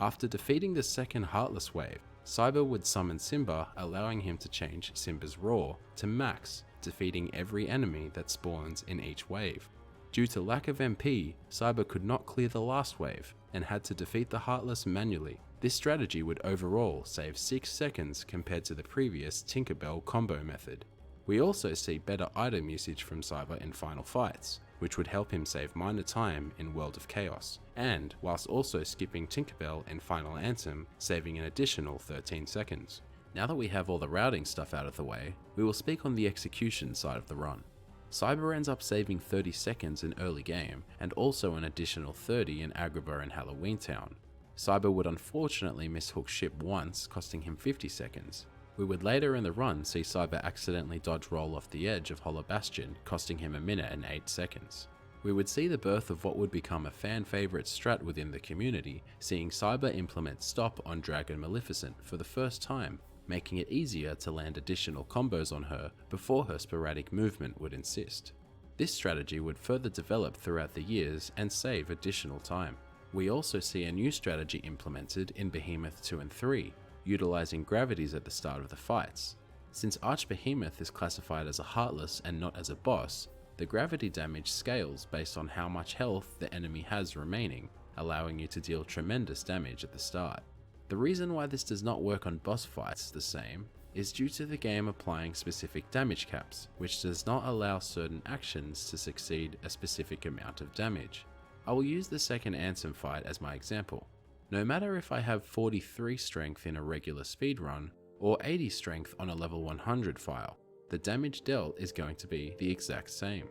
After defeating the second Heartless Wave, Cyber would summon Simba, allowing him to change Simba's Roar to max, defeating every enemy that spawns in each wave. Due to lack of MP, Cyber could not clear the last wave and had to defeat the Heartless manually. This strategy would overall save 6 seconds compared to the previous Tinkerbell combo method. We also see better item usage from Cyber in final fights, which would help him save minor time in World of Chaos, and whilst also skipping Tinkerbell in Final Anthem, saving an additional 13 seconds. Now that we have all the routing stuff out of the way, we will speak on the execution side of the run. Cyber ends up saving 30 seconds in early game, and also an additional 30 in Agrabah and Halloween Town. Cyber would unfortunately miss Hook's ship once, costing him 50 seconds. We would later in the run see Cyber accidentally dodge roll off the edge of Hollow Bastion, costing him 1 minute and 8 seconds. We would see the birth of what would become a fan favourite strat within the community, seeing Cyber implement Stop on Dragon Maleficent for the first time, making it easier to land additional combos on her before her sporadic movement would insist. This strategy would further develop throughout the years and save additional time. We also see a new strategy implemented in Behemoth 2 and 3, utilizing gravities at the start of the fights. Since Archbehemoth is classified as a Heartless and not as a boss, the gravity damage scales based on how much health the enemy has remaining, allowing you to deal tremendous damage at the start. The reason why this does not work on boss fights the same is due to the game applying specific damage caps, which does not allow certain actions to succeed a specific amount of damage. I will use the second Ansem fight as my example. No matter if I have 43 strength in a regular speedrun, or 80 strength on a level 100 file, the damage dealt is going to be the exact same.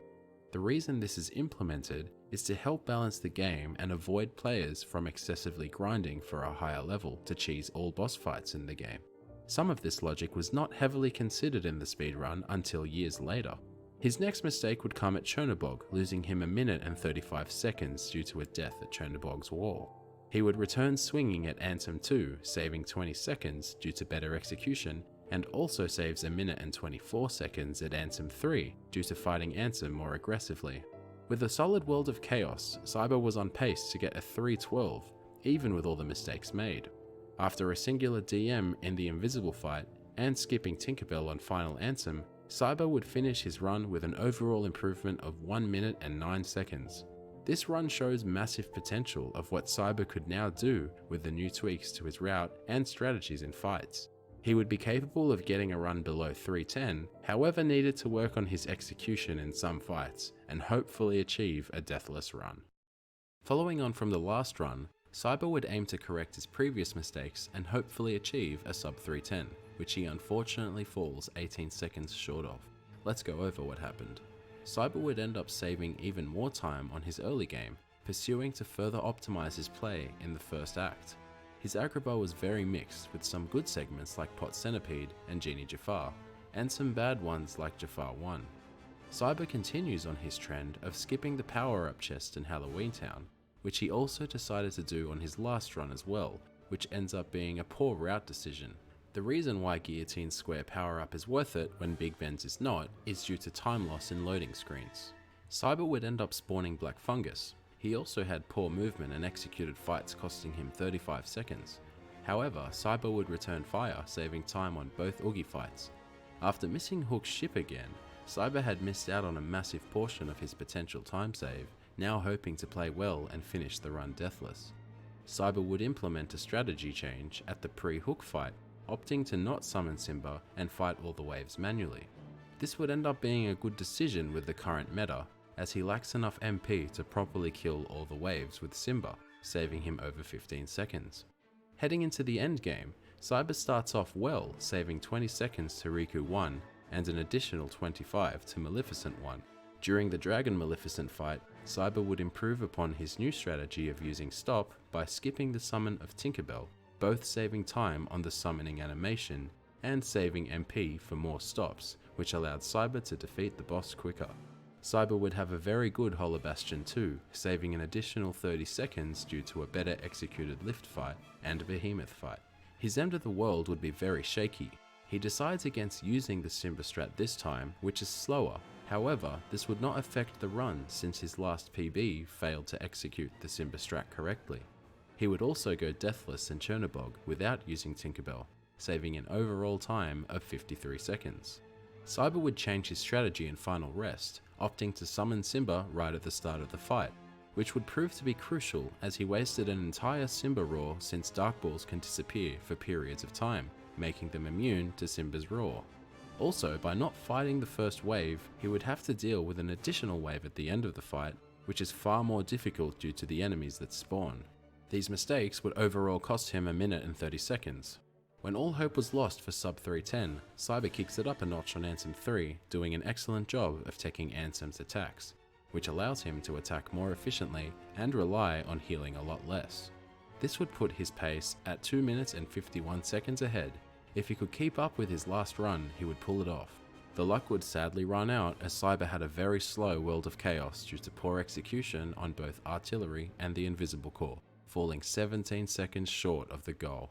The reason this is implemented is to help balance the game and avoid players from excessively grinding for a higher level to cheese all boss fights in the game. Some of this logic was not heavily considered in the speedrun until years later. His next mistake would come at Chernobog, losing him 1 minute and 35 seconds due to a death at Chernobog's wall. He would return swinging at Anthem 2, saving 20 seconds due to better execution, and also saves 1 minute and 24 seconds at Anthem 3 due to fighting Anthem more aggressively. With a solid World of Chaos, Cyber was on pace to get a 312, even with all the mistakes made. After a singular DM in the Invisible fight, and skipping Tinkerbell on Final Anthem, Cyber would finish his run with an overall improvement of 1 minute and 9 seconds. This run shows massive potential of what Cyber could now do with the new tweaks to his route and strategies in fights. He would be capable of getting a run below 310, however needed to work on his execution in some fights, and hopefully achieve a deathless run. Following on from the last run, Cyber would aim to correct his previous mistakes and hopefully achieve a sub 310, which he unfortunately falls 18 seconds short of. Let's go over what happened. Cyber would end up saving even more time on his early game, pursuing to further optimize his play in the first act. His Agrabah was very mixed, with some good segments like Pot Centipede and Genie Jafar, and some bad ones like Jafar 1. Cyber continues on his trend of skipping the power-up chest in Halloween Town, which he also decided to do on his last run as well, which ends up being a poor route decision. The reason why Guillotine Square power-up is worth it when Big Ben's is not, is due to time loss in loading screens. Cyber would end up spawning Black Fungus. He also had poor movement and executed fights costing him 35 seconds. However, Cyber would return fire, saving time on both Oogie fights. After missing Hook's ship again, Cyber had missed out on a massive portion of his potential time save, now hoping to play well and finish the run deathless. Cyber would implement a strategy change at the pre-Hook fight, opting to not summon Simba and fight all the waves manually. This would end up being a good decision with the current meta, as he lacks enough MP to properly kill all the waves with Simba, saving him over 15 seconds. Heading into the end game, Cyber starts off well, saving 20 seconds to Riku 1 and an additional 25 to Maleficent 1. During the Dragon Maleficent fight, Cyber would improve upon his new strategy of using Stop by skipping the summon of Tinkerbell, both saving time on the summoning animation and saving MP for more stops, which allowed Cyber to defeat the boss quicker. Cyber would have a very good Hollow Bastion too, saving an additional 30 seconds due to a better executed Lift fight and Behemoth fight. His End of the World would be very shaky. He decides against using the Simba strat this time, which is slower. However, this would not affect the run since his last PB failed to execute the Simba strat correctly. He would also go deathless in Chernobog without using Tinkerbell, saving an overall time of 53 seconds. Cyber would change his strategy in Final Rest, opting to summon Simba right at the start of the fight, which would prove to be crucial as he wasted an entire Simba roar since Dark Balls can disappear for periods of time, making them immune to Simba's roar. Also, by not fighting the first wave, he would have to deal with an additional wave at the end of the fight, which is far more difficult due to the enemies that spawn. These mistakes would overall cost him 1 minute and 30 seconds. When all hope was lost for sub 310, Cyber kicks it up a notch on Ansem 3, doing an excellent job of taking Ansem's attacks, which allows him to attack more efficiently and rely on healing a lot less. This would put his pace at 2 minutes and 51 seconds ahead. If he could keep up with his last run, he would pull it off. The luck would sadly run out as Cyber had a very slow World of Chaos due to poor execution on both Artillery and the Invisible Core, falling 17 seconds short of the goal.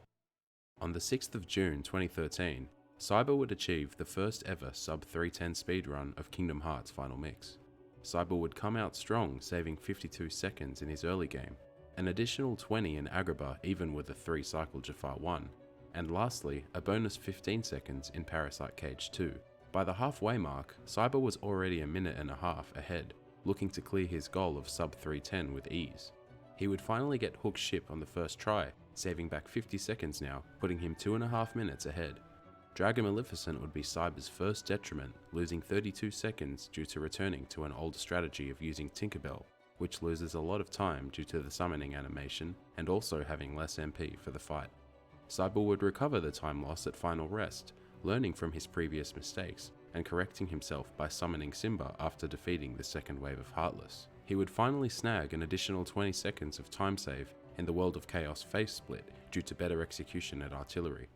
On the 6th of June 2013, Cyber would achieve the first ever sub 310 speedrun of Kingdom Hearts Final Mix. Cyber would come out strong, saving 52 seconds in his early game, an additional 20 in Agrabah even with the 3-cycle Jafar 1, and lastly, a bonus 15 seconds in Parasite Cage 2. By the halfway mark, Cyber was already 1.5 minutes ahead, looking to clear his goal of sub 310 with ease. He would finally get Hook's ship on the first try, saving back 50 seconds now, putting him 2.5 minutes ahead. Dragon Maleficent would be Cyber's first detriment, losing 32 seconds due to returning to an older strategy of using Tinkerbell, which loses a lot of time due to the summoning animation and also having less MP for the fight. Cyber would recover the time loss at Final Rest, learning from his previous mistakes and correcting himself by summoning Simba after defeating the second wave of Heartless. He would finally snag an additional 20 seconds of time save in the World of Chaos face split due to better execution at Artillery.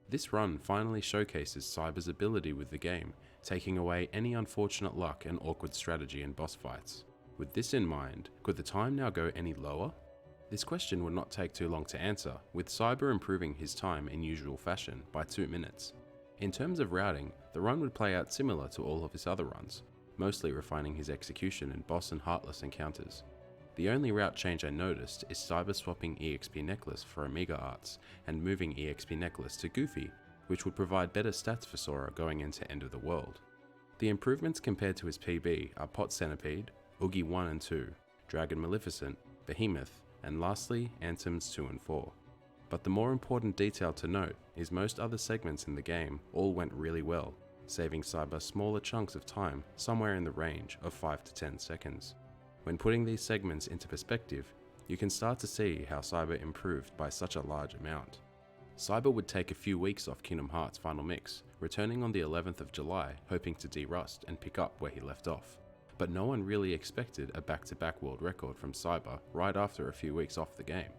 This run finally showcases Cyber's ability with the game, taking away any unfortunate luck and awkward strategy in boss fights. With this in mind, could the time now go any lower? This question would not take too long to answer, with Cyber improving his time in usual fashion by 2 minutes. In terms of routing, the run would play out similar to all of his other runs, mostly refining his execution in boss and Heartless encounters. The only route change I noticed is Cyber swapping EXP Necklace for Amiga Arts and moving EXP Necklace to Goofy, which would provide better stats for Sora going into End of the World. The improvements compared to his PB are Pot Centipede, Oogie 1 and 2, Dragon Maleficent, Behemoth, and lastly Anthems 2 and 4. But the more important detail to note is most other segments in the game all went really well, saving Cyber smaller chunks of time somewhere in the range of 5 to 10 seconds. When putting these segments into perspective, you can start to see how Cyber improved by such a large amount. Cyber would take a few weeks off Kingdom Hearts Final Mix, returning on the 11th of July hoping to de-rust and pick up where he left off. But no one really expected a back-to-back world record from Cyber right after a few weeks off the game.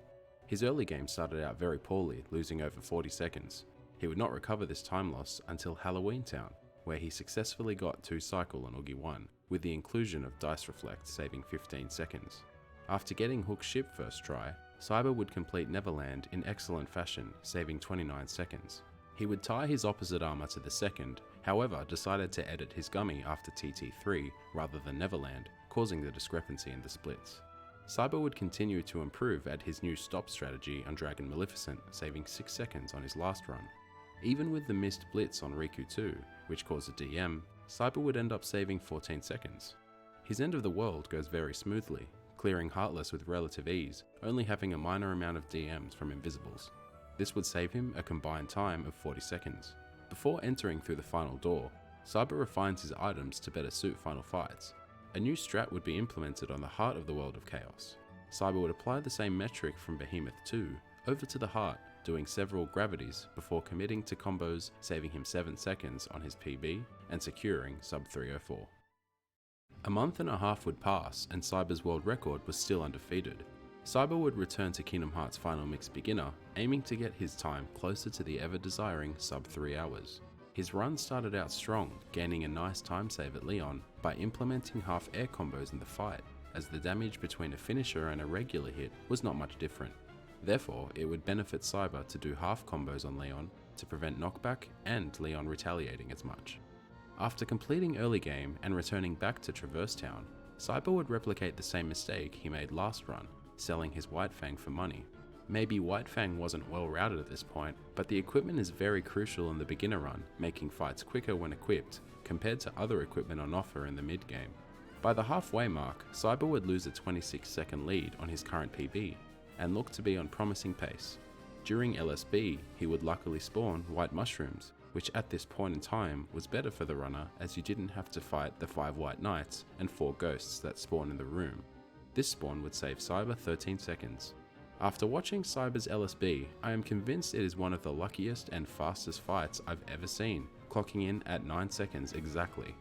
His early game started out very poorly, losing over 40 seconds. He would not recover this time loss until Halloween Town, where he successfully got 2 cycle on Oogie 1, with the inclusion of Dice Reflect saving 15 seconds. After getting Hook Ship first try, Cyber would complete Neverland in excellent fashion, saving 29 seconds. He would tie his opposite armor to the second, however decided to edit his gummy after TT3 rather than Neverland, causing the discrepancy in the splits. Cyber would continue to improve at his new stop strategy on Dragon Maleficent, saving 6 seconds on his last run. Even with the missed blitz on Riku 2, which caused a DM, Cyber would end up saving 14 seconds. His end of the world goes very smoothly, clearing Heartless with relative ease, only having a minor amount of DMs from Invisibles. This would save him a combined time of 40 seconds. Before entering through the final door, Cyber refines his items to better suit final fights. A new strat would be implemented on the heart of the World of Chaos. Cyber would apply the same metric from Behemoth 2 over to the heart, doing several gravities before committing to combos, saving him 7 seconds on his PB and securing sub 304. A month and a half would pass and Cyber's world record was still undefeated. Cyber would return to Kingdom Hearts Final Mix Beginner, aiming to get his time closer to the ever-desiring sub 3 hours. His run started out strong, gaining a nice time save at Leon by implementing half air combos in the fight, as the damage between a finisher and a regular hit was not much different. Therefore, it would benefit Cyber to do half combos on Leon to prevent knockback and Leon retaliating as much. After completing early game and returning back to Traverse Town, Cyber would replicate the same mistake he made last run, selling his White Fang for money. Maybe White Fang wasn't well routed at this point, but the equipment is very crucial in the beginner run, making fights quicker when equipped, compared to other equipment on offer in the mid game. By the halfway mark, Cyber would lose a 26-second lead on his current PB, and look to be on promising pace. During LSB, he would luckily spawn White Mushrooms, which at this point in time was better for the runner as you didn't have to fight the 5 White Knights and 4 ghosts that spawn in the room. This spawn would save Cyber 13 seconds. After watching Cyber's LSB, I am convinced it is one of the luckiest and fastest fights I've ever seen, clocking in at 9 seconds exactly.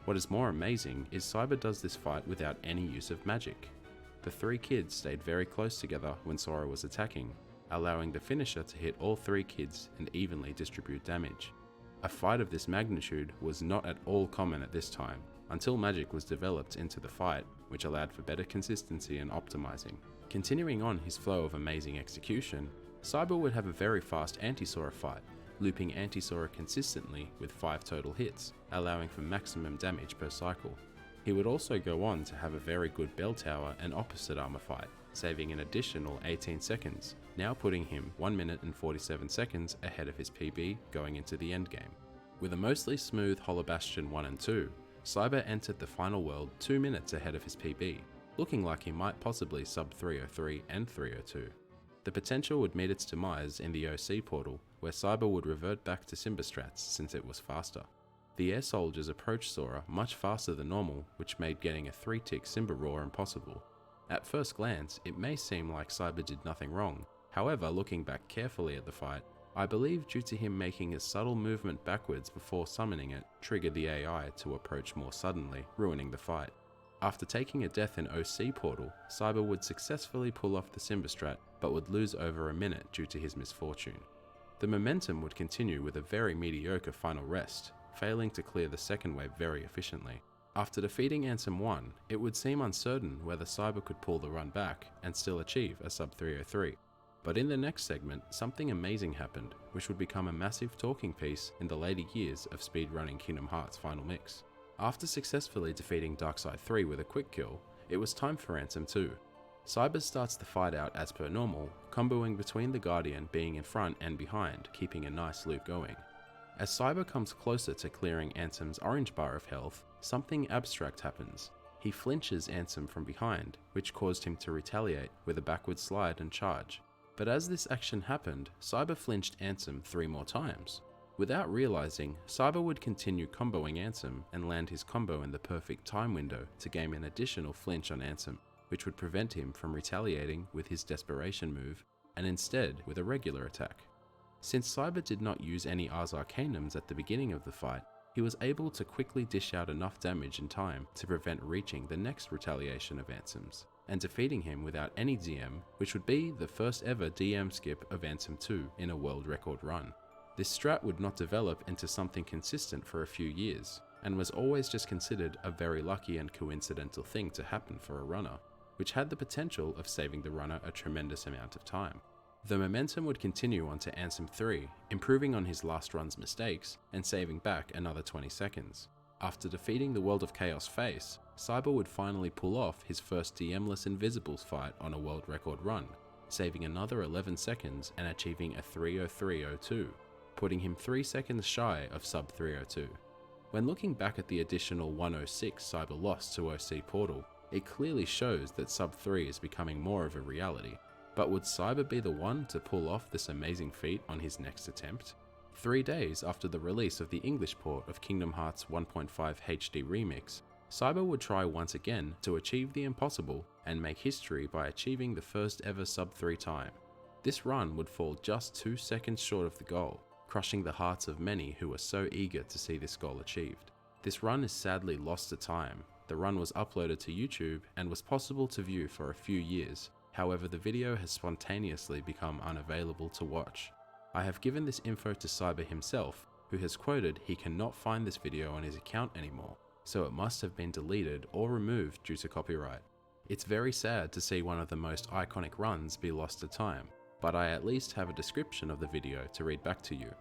What is more amazing is Cyber does this fight without any use of magic. The 3 kids stayed very close together when Sora was attacking, allowing the finisher to hit all 3 kids and evenly distribute damage. A fight of this magnitude was not at all common at this time, until magic was developed into the fight, which allowed for better consistency and optimizing. Continuing on his flow of amazing execution, Cyber would have a very fast Anti-Sora fight, looping Anti-Sora consistently with 5 total hits, allowing for maximum damage per cycle. He would also go on to have a very good Bell Tower and opposite armor fight, saving an additional 18 seconds, now putting him 1 minute and 47 seconds ahead of his PB going into the endgame. With a mostly smooth Hollow Bastion 1 and 2, Cyber entered the final world 2 minutes ahead of his PB, looking like he might possibly sub 303 and 302. The potential would meet its demise in the OC portal, where Cyber would revert back to Simba strats since it was faster. The air soldiers approached Sora much faster than normal, which made getting a 3-tick Simba roar impossible. At first glance, it may seem like Cyber did nothing wrong. However, looking back carefully at the fight, I believe due to him making a subtle movement backwards before summoning it triggered the AI to approach more suddenly, ruining the fight. After taking a death in OC portal, Cyber would successfully pull off the Simba strat, but would lose over a minute due to his misfortune. The momentum would continue with a very mediocre final rest, failing to clear the second wave very efficiently. After defeating Ansem 1, it would seem uncertain whether Cyber could pull the run back and still achieve a sub 303. But in the next segment, something amazing happened, which would become a massive talking piece in the later years of speedrunning Kingdom Hearts Final Mix. After successfully defeating Darkseid 3 with a quick kill, it was time for Ansem 2. Cyber starts the fight out as per normal, comboing between the Guardian being in front and behind, keeping a nice loop going. As Cyber comes closer to clearing Ansem's orange bar of health, something abstract happens. he flinches Ansem from behind, which caused him to retaliate with a backward slide and charge. But as this action happened, Cyber flinched Ansem 3 more times. Without realizing, Cyber would continue comboing Ansem and land his combo in the perfect time window to gain an additional flinch on Ansem, which would prevent him from retaliating with his desperation move, and instead with a regular attack. Since Cyber did not use any Ars Arcanums at the beginning of the fight, he was able to quickly dish out enough damage in time to prevent reaching the next retaliation of Ansem's, and defeating him without any DM, which would be the first ever DM skip of Ansem 2 in a world record run. This strat would not develop into something consistent for a few years, and was always just considered a very lucky and coincidental thing to happen for a runner, which had the potential of saving the runner a tremendous amount of time. The momentum would continue on to Ansem 3, improving on his last run's mistakes and saving back another 20 seconds. After defeating the World of Chaos face, Cyber would finally pull off his first DM-less Invisibles fight on a world record run, saving another 11 seconds and achieving a 3:03:02, putting him 3 seconds shy of sub 3:02. When looking back at the additional 1:06 Cyber lost to OC Portal, it clearly shows that sub 3 is becoming more of a reality. But would Cyber be the one to pull off this amazing feat on his next attempt? 3 days after the release of the English port of Kingdom Hearts 1.5 HD Remix, Cyber would try once again to achieve the impossible and make history by achieving the first ever sub 3 time. This run would fall just 2 seconds short of the goal, crushing the hearts of many who were so eager to see this goal achieved. This run is sadly lost to time. The run was uploaded to YouTube and was possible to view for a few years. However, the video has spontaneously become unavailable to watch. I have given this info to Cyber himself, who has quoted he cannot find this video on his account anymore, so it must have been deleted or removed due to copyright. It's very sad to see one of the most iconic runs be lost to time, but I at least have a description of the video to read back to you.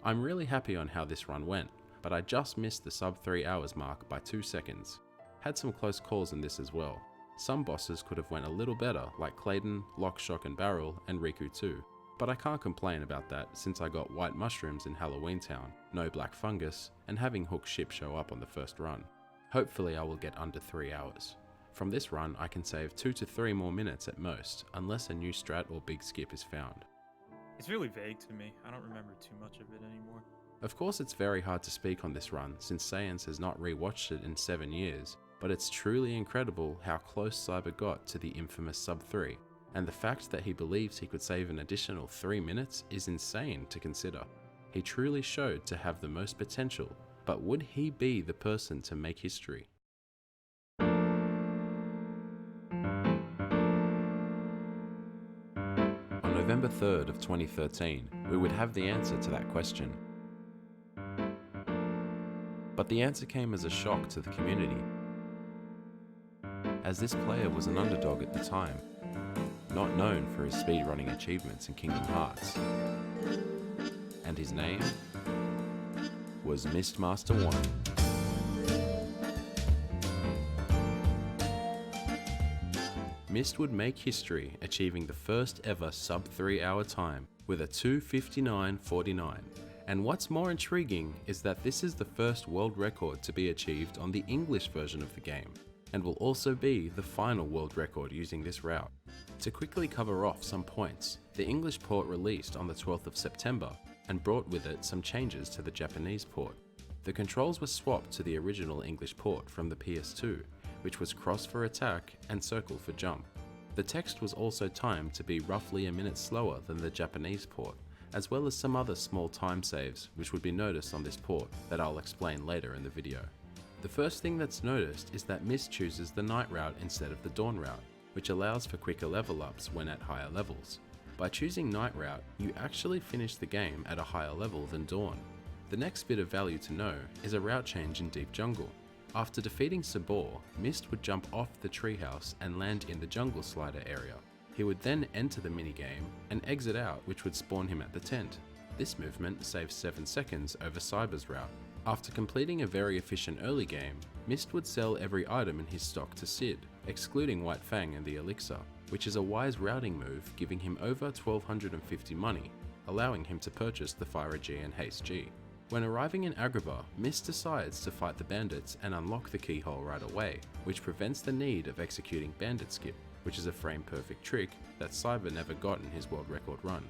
I'm really happy on how this run went, but I just missed the sub 3 hours mark by 2 seconds. Had some close calls in this as well. Some bosses could have went a little better, like Clayton, Lock, Shock and Barrel, and Riku too, but I can't complain about that since I got white mushrooms in Halloween Town, no black fungus, and having Hook's ship show up on the first run. Hopefully I will get under 3 hours. From this run I can save 2 to 3 more minutes at most, unless a new strat or big skip is found. It's really vague to me, I don't remember too much of it anymore. Of course it's very hard to speak on this run since Saiyans has not rewatched it in 7 years, but it's truly incredible how close Cyber got to the infamous sub 3, and the fact that he believes he could save an additional 3 minutes is insane to consider. He truly showed to have the most potential, but would he be the person to make history? On November 3rd of 2013, we would have the answer to that question. But the answer came as a shock to the community, as this player was an underdog at the time, not known for his speedrunning achievements in Kingdom Hearts. And his name was Mistmaster 1. Mist would make history, achieving the first ever sub 3 hour time with a 2:59:49. And what's more intriguing is that this is the first world record to be achieved on the English version of the game, and will also be the final world record using this route. To quickly cover off some points, the English port released on the 12th of September and brought with it some changes to the Japanese port. The controls were swapped to the original English port from the PS2, which was cross for attack and circle for jump. The text was also timed to be roughly a minute slower than the Japanese port, as well as some other small time saves which would be noticed on this port that I'll explain later in the video. The first thing that's noticed is that Mist chooses the night route instead of the dawn route, which allows for quicker level ups when at higher levels. By choosing night route, you actually finish the game at a higher level than dawn. The next bit of value to know is a route change in Deep Jungle. After defeating Sabor, Mist would jump off the treehouse and land in the jungle slider area. He would then enter the minigame and exit out, which would spawn him at the tent. This movement saves 7 seconds over Cyber's route. After completing a very efficient early game, Mist would sell every item in his stock to Sid, excluding White Fang and the Elixir, which is a wise routing move giving him over 1250 money, allowing him to purchase the Fire G and Haste G. When arriving in Agrabah, Mist decides to fight the bandits and unlock the keyhole right away, which prevents the need of executing Bandit Skip, which is a frame-perfect trick that Cyber never got in his world record run.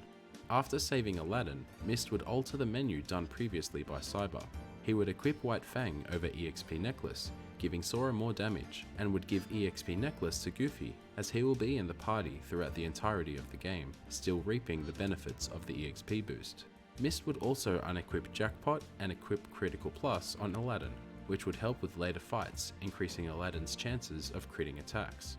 After saving Aladdin, Mist would alter the menu done previously by Cyber. He would equip White Fang over EXP Necklace, giving Sora more damage, and would give EXP Necklace to Goofy, as he will be in the party throughout the entirety of the game, still reaping the benefits of the EXP boost. Mist would also unequip Jackpot and equip Critical Plus on Aladdin, which would help with later fights, increasing Aladdin's chances of critting attacks.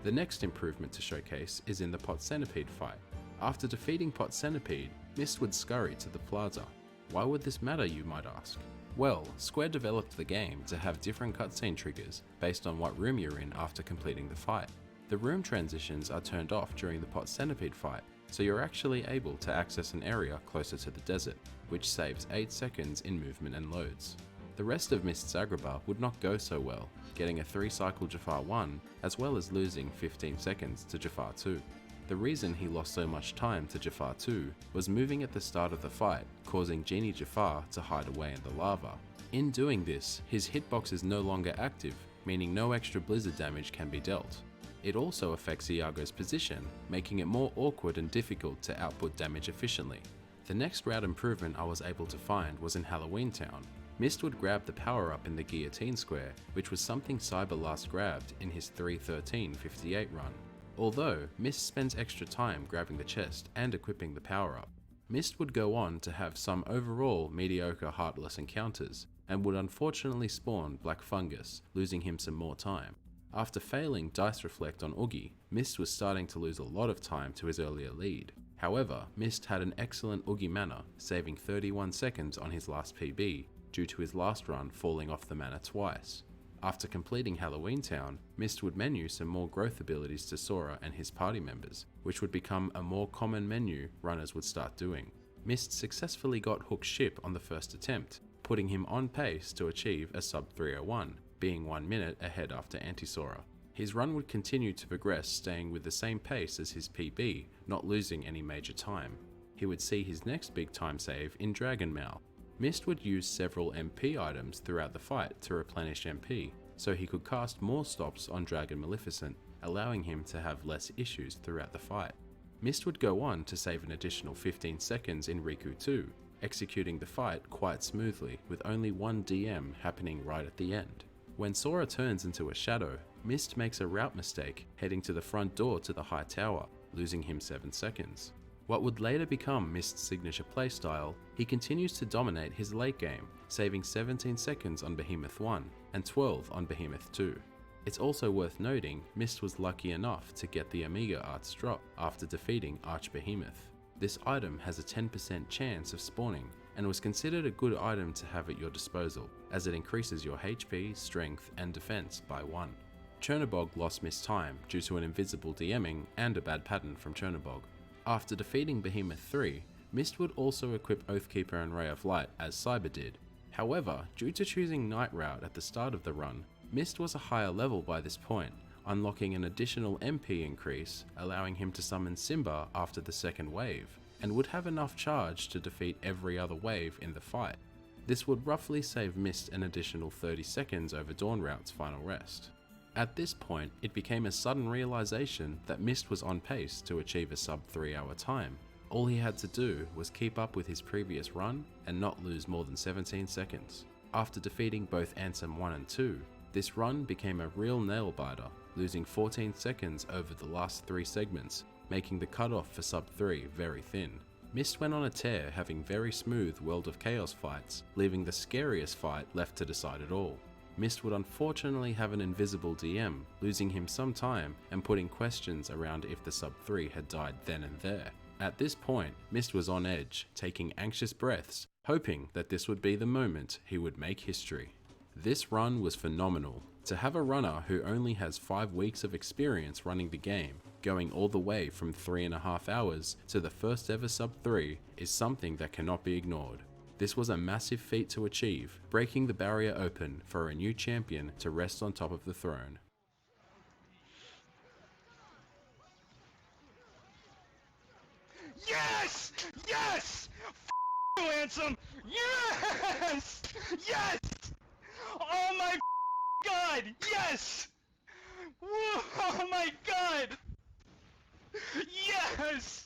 The next improvement to showcase is in the Pot Centipede fight. After defeating Pot Centipede, Mist would scurry to the plaza. Why would this matter, you might ask? Well, Square developed the game to have different cutscene triggers based on what room you're in after completing the fight. The room transitions are turned off during the Pot Centipede fight, so you're actually able to access an area closer to the desert, which saves 8 seconds in movement and loads. The rest of Mist's Agrabah would not go so well, getting a 3-cycle Jafar 1 as well as losing 15 seconds to Jafar 2. The reason he lost so much time to Jafar 2 was moving at the start of the fight, causing Genie Jafar to hide away in the lava. In doing this, his hitbox is no longer active, meaning no extra blizzard damage can be dealt. It also affects Iago's position, making it more awkward and difficult to output damage efficiently. The next route improvement I was able to find was in Halloween Town. Mist would grab the power-up in the Guillotine Square, which was something Cyber last grabbed in his 3:13:58 run. Although, Mist spends extra time grabbing the chest and equipping the power-up. Mist would go on to have some overall mediocre heartless encounters, and would unfortunately spawn Black Fungus, losing him some more time. After failing Dice Reflect on Oogie, Mist was starting to lose a lot of time to his earlier lead. However, Mist had an excellent Oogie mana, saving 31 seconds on his last PB, due to his last run falling off the mana twice. After completing Halloween Town, Mist would menu some more growth abilities to Sora and his party members, which would become a more common menu runners would start doing. Mist successfully got Hook's ship on the first attempt, putting him on pace to achieve a sub 301, being 1 minute ahead after Anti-Sora. His run would continue to progress, staying with the same pace as his PB, not losing any major time. He would see his next big time save in Dragon Maul. Mist would use several MP items throughout the fight to replenish MP, so he could cast more stops on Dragon Maleficent, allowing him to have less issues throughout the fight. Mist would go on to save an additional 15 seconds in Riku 2, executing the fight quite smoothly with only one DM happening right at the end. When Sora turns into a shadow, Mist makes a route mistake, heading to the front door to the high tower, losing him 7 seconds. What would later become Mist's signature playstyle, he continues to dominate his late game, saving 17 seconds on Behemoth 1 and 12 on Behemoth 2. It's also worth noting Mist was lucky enough to get the Amiga Arts drop after defeating Arch Behemoth. This item has a 10% chance of spawning, and was considered a good item to have at your disposal, as it increases your HP, strength, and defense by 1. Chernobog lost Mist time due to an invisible DMing and a bad pattern from Chernobog. After defeating Behemoth 3, Mist would also equip Oathkeeper and Ray of Light as Cyber did. However, due to choosing Night Route at the start of the run, Mist was a higher level by this point, unlocking an additional MP increase, allowing him to summon Simba after the second wave, and would have enough charge to defeat every other wave in the fight. This would roughly save Mist an additional 30 seconds over Dawn Route's final rest. At this point, it became a sudden realization that Mist was on pace to achieve a sub 3-hour time. All he had to do was keep up with his previous run and not lose more than 17 seconds. After defeating both Ansem 1 and 2, this run became a real nail-biter, losing 14 seconds over the last 3 segments, making the cutoff for sub 3 very thin. Mist went on a tear, having very smooth World of Chaos fights, leaving the scariest fight left to decide it all. Mist would unfortunately have an invisible DM, losing him some time and putting questions around if the sub 3 had died then and there. At this point, Mist was on edge, taking anxious breaths, hoping that this would be the moment he would make history. This run was phenomenal. To have a runner who only has 5 weeks of experience running the game, going all the way from 3.5 hours to the first ever sub 3 is something that cannot be ignored. This was a massive feat to achieve, breaking the barrier open for a new champion to rest on top of the throne. Yes! Yes! you, Ansem! Yes! Yes! Oh my god! Yes! Whoa, oh my god! Yes!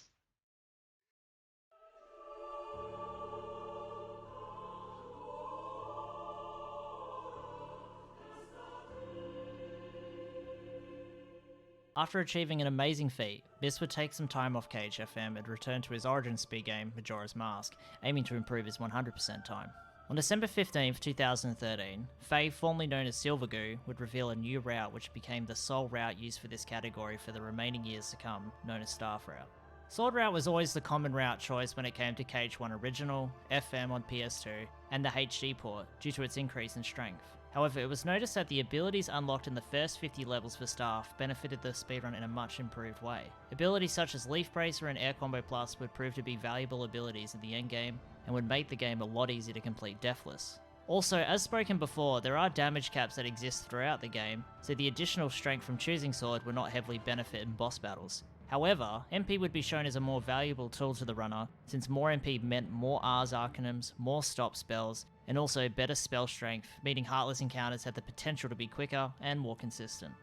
After achieving an amazing feat, Biss would take some time off KHFM and return to his origin speed game, Majora's Mask, aiming to improve his 100% time. On December 15th, 2013, Faye, formerly known as Silvergoo, would reveal a new route which became the sole route used for this category for the remaining years to come, known as Staff Route. Sword Route was always the common route choice when it came to KH1 Original, FM on PS2, and the HD port, due to its increase in strength. However, it was noticed that the abilities unlocked in the first 50 levels for staff benefited the speedrun in a much improved way. Abilities such as Leaf Bracer and Air Combo Plus would prove to be valuable abilities in the endgame, and would make the game a lot easier to complete deathless. Also, as spoken before, there are damage caps that exist throughout the game, so the additional strength from choosing Sword would not heavily benefit in boss battles. However, MP would be shown as a more valuable tool to the runner, since more MP meant more Ars Arcanums, more stop spells, and also better spell strength, meaning Heartless encounters had the potential to be quicker and more consistent.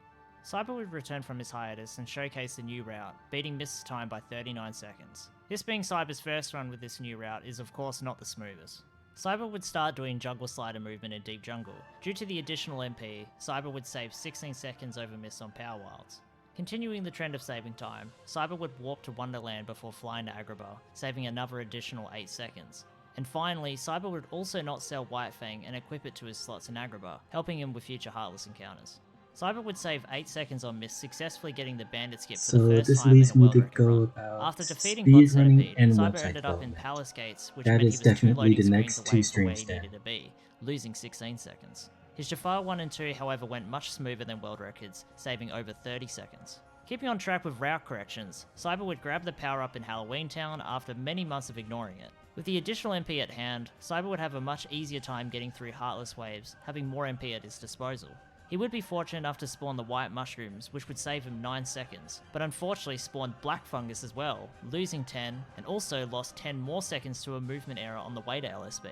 Cyber would return from his hiatus and showcase the new route, beating Mist's time by 39 seconds. This being Cyber's first run with this new route is of course not the smoothest. Cyber would start doing jungle slider movement in Deep Jungle. Due to the additional MP, Cyber would save 16 seconds over Mist on Power Wilds. Continuing the trend of saving time, Cyber would warp to Wonderland before flying to Agrabah, saving another additional 8 seconds. And finally, Cyber would also not sell White Fang and equip it to his slots in Agrabah, helping him with future Heartless encounters. Cyber would save 8 seconds on Mist, successfully getting the Bandit skip for the first this time in leads a me World to Record go run. about After defeating Blood speedrunning Centipede, and Cyber website ended up in development. Palace Gates, which That meant he is was 2 definitely loading the screens next away two from where he streams needed then. to be, losing 16 seconds. His Jafar 1 and 2 however went much smoother than World Records, saving over 30 seconds. Keeping on track with route corrections, Cyber would grab the power-up in Halloween Town after many months of ignoring it. With the additional MP at hand, Cyber would have a much easier time getting through Heartless waves, having more MP at his disposal. He would be fortunate enough to spawn the white mushrooms, which would save him 9 seconds, but unfortunately spawned black fungus as well, losing 10, and also lost 10 more seconds to a movement error on the way to LSB.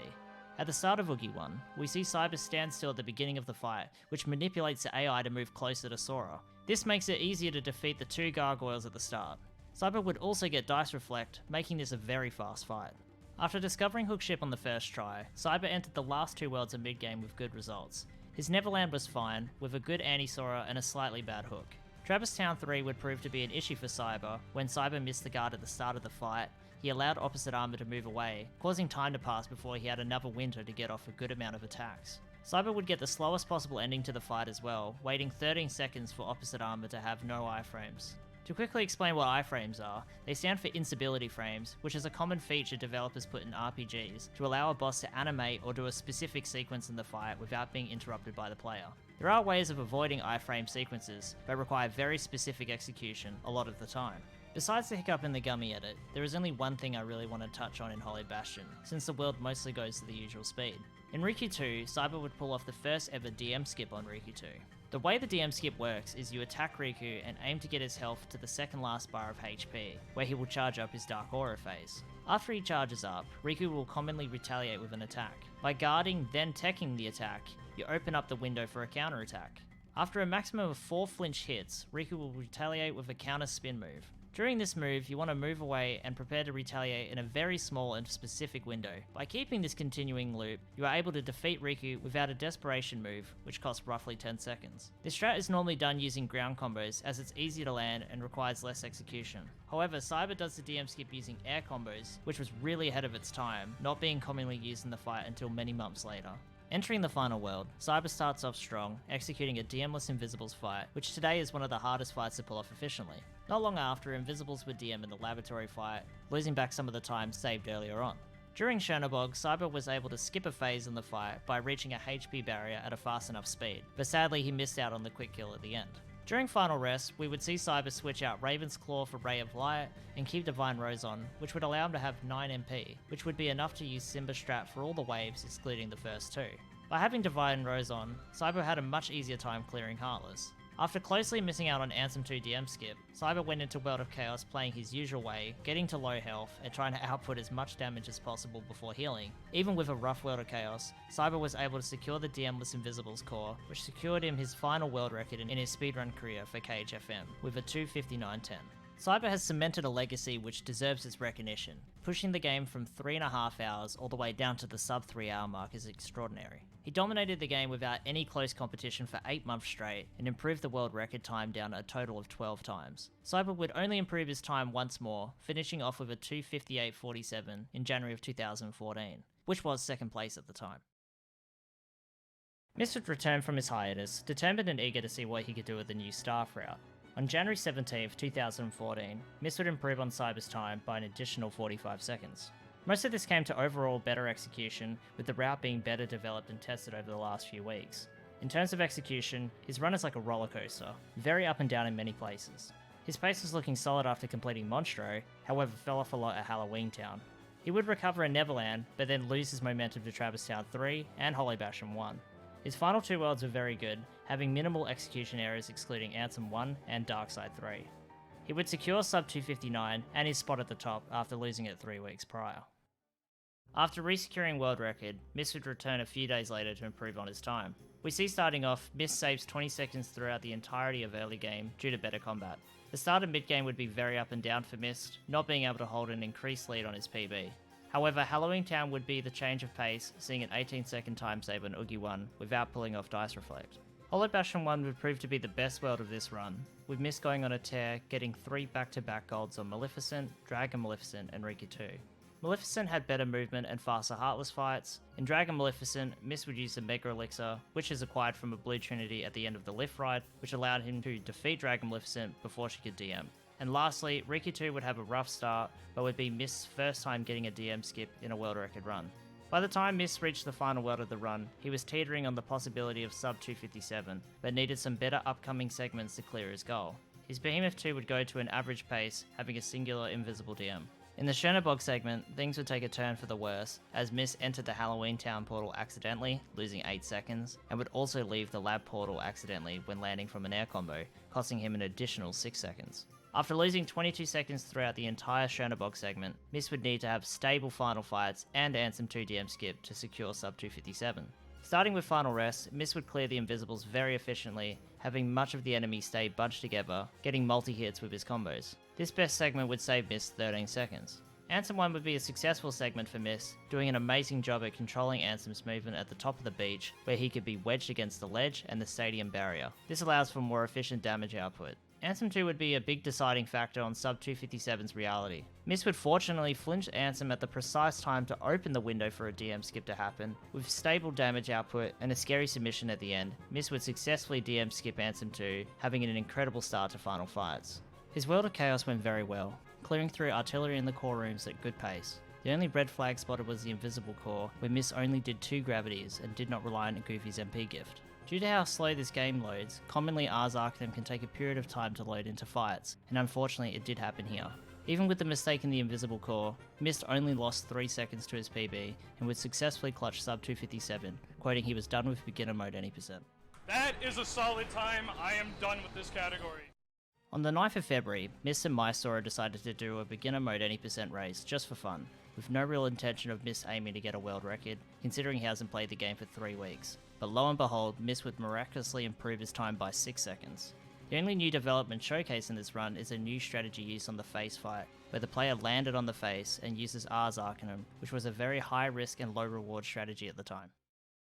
At the start of Oogie 1, we see Cyber stand still at the beginning of the fight, which manipulates the AI to move closer to Sora. This makes it easier to defeat the 2 gargoyles at the start. Cyber would also get Dice Reflect, making this a very fast fight. After discovering Hook Ship on the first try, Cyber entered the last 2 worlds in mid-game with good results. His Neverland was fine, with a good anti-Sora and a slightly bad hook. Travis Town 3 would prove to be an issue for Cyber. When Cyber missed the guard at the start of the fight, he allowed Opposite Armor to move away, causing time to pass before he had another winter to get off a good amount of attacks. Cyber would get the slowest possible ending to the fight as well, waiting 13 seconds for Opposite Armor to have no iframes. To quickly explain what iframes are, they stand for instability frames, which is a common feature developers put in RPGs to allow a boss to animate or do a specific sequence in the fight without being interrupted by the player. There are ways of avoiding iframe sequences, but require very specific execution a lot of the time. Besides the hiccup in the Gummy edit, there is only one thing I really want to touch on in Holy Bastion, since the world mostly goes to the usual speed. In Riku 2, Cyber would pull off the first ever DM skip on Riku 2. The way the DM skip works is you attack Riku and aim to get his health to the second last bar of HP, where he will charge up his Dark Aura phase. After he charges up, Riku will commonly retaliate with an attack. By guarding then teching the attack, you open up the window for a counter attack. After a maximum of 4 flinch hits, Riku will retaliate with a counter spin move. During this move, you want to move away and prepare to retaliate in a very small and specific window. By keeping this continuing loop, you are able to defeat Riku without a desperation move, which costs roughly 10 seconds. This strat is normally done using ground combos, as it's easier to land and requires less execution. However, Cyber does the DM skip using air combos, which was really ahead of its time, not being commonly used in the fight until many months later. Entering the final world, Cyber starts off strong, executing a DM-less Invisibles fight, which today is one of the hardest fights to pull off efficiently. Not long after, Invisibles would DM in the laboratory fight, losing back some of the time saved earlier on. During Chernobog, Cyber was able to skip a phase in the fight by reaching a HP barrier at a fast enough speed, but sadly he missed out on the quick kill at the end. During Final Rest, we would see Cyber switch out Raven's Claw for Ray of Light and keep Divine Rose on, which would allow him to have 9 MP, which would be enough to use Simba Strat for all the waves excluding the first 2. By having Divine Rose on, Cyber had a much easier time clearing Heartless. After closely missing out on Ansem 2 DM skip, Cyber went into World of Chaos playing his usual way, getting to low health and trying to output as much damage as possible before healing. Even with a rough World of Chaos, Cyber was able to secure the DM-less Invisibles core, which secured him his final world record in his speedrun career for KHFM, with a 2:59.10. Cyber has cemented a legacy which deserves its recognition. Pushing the game from 3.5 hours all the way down to the sub 3 hour mark is extraordinary. He dominated the game without any close competition for 8 months straight and improved the world record time down a total of 12 times. Cyber would only improve his time once more, finishing off with a 2:58.47 in January of 2014, which was second place at the time. Misfit returned from his hiatus, determined and eager to see what he could do with the new Staff route. On January 17, 2014, Miss would improve on Cyber's time by an additional 45 seconds. Most of this came to overall better execution, with the route being better developed and tested over the last few weeks. In terms of execution, his run is like a roller coaster, very up and down in many places. His pace was looking solid after completing Monstro, however fell off a lot at Halloween Town. He would recover in Neverland, but then lose his momentum to Travis Town 3 and Hollow Basham 1. His final 2 worlds were very good, having minimal execution errors excluding Ansem 1 and Darkside 3. He would secure sub 2:59 and his spot at the top after losing it 3 weeks prior. After resecuring world record, Miss would return a few days later to improve on his time. We see starting off, Miss saves 20 seconds throughout the entirety of early game due to better combat. The start and mid game would be very up and down for Mist, not being able to hold an increased lead on his PB. However, Halloween Town would be the change of pace, seeing an 18-second time save on Oogie 1 without pulling off Dice Reflect. Hollow Basham 1 would prove to be the best world of this run, with Mist going on a tear, getting 3 back-to-back golds on Maleficent, Dragon Maleficent, and Riki 2. Maleficent had better movement and faster Heartless fights. In Dragon Maleficent, Mist would use the Mega Elixir, which is acquired from a Blue Trinity at the end of the lift ride, which allowed him to defeat Dragon Maleficent before she could DM. And lastly, Riki 2 would have a rough start, but would be Mist's first time getting a DM skip in a world record run. By the time Mist reached the final world of the run, he was teetering on the possibility of sub 2:57, but needed some better upcoming segments to clear his goal. His Behemoth 2 would go to an average pace, having a singular invisible DM. In the Chernobog segment, things would take a turn for the worse, as Mist entered the Halloween Town portal accidentally, losing 8 seconds, and would also leave the lab portal accidentally when landing from an air combo, costing him an additional 6 seconds. After losing 22 seconds throughout the entire Chernobog segment, Mist would need to have stable final fights and Ansem 2 DM skip to secure sub 2:57. Starting with final rest, Mist would clear the invisibles very efficiently, having much of the enemy stay bunched together, getting multi-hits with his combos. This best segment would save Mist 13 seconds. Ansem 1 would be a successful segment for Mist, doing an amazing job at controlling Ansem's movement at the top of the beach, where he could be wedged against the ledge and the stadium barrier. This allows for more efficient damage output. Ansem 2 would be a big deciding factor on sub 2:57's reality. Mist would fortunately flinch Ansem at the precise time to open the window for a DM skip to happen. With stable damage output and a scary submission at the end, Mist would successfully DM skip Ansem 2, having an incredible start to final fights. His World of Chaos went very well, clearing through artillery in the core rooms at good pace. The only red flag spotted was the Invisible Core, where Mist only did 2 gravities and did not rely on Goofy's MP gift. Due to how slow this game loads, commonly Ars Arcanum can take a period of time to load into fights, and unfortunately it did happen here. Even with the mistake in the Invisible Core, Mist only lost 3 seconds to his PB and would successfully clutch sub 2:57, quoting he was done with beginner mode any percent. That is a solid time. I am done with this category. On the 9th of February, Mist and Mysora decided to do a beginner mode any percent race just for fun, with no real intention of Mist aiming to get a world record, considering he hasn't played the game for 3 weeks. But lo and behold, Mist would miraculously improve his time by 6 seconds. The only new development showcased in this run is a new strategy used on the face fight, where the player landed on the face and uses Ars Arcanum, which was a very high risk and low reward strategy at the time.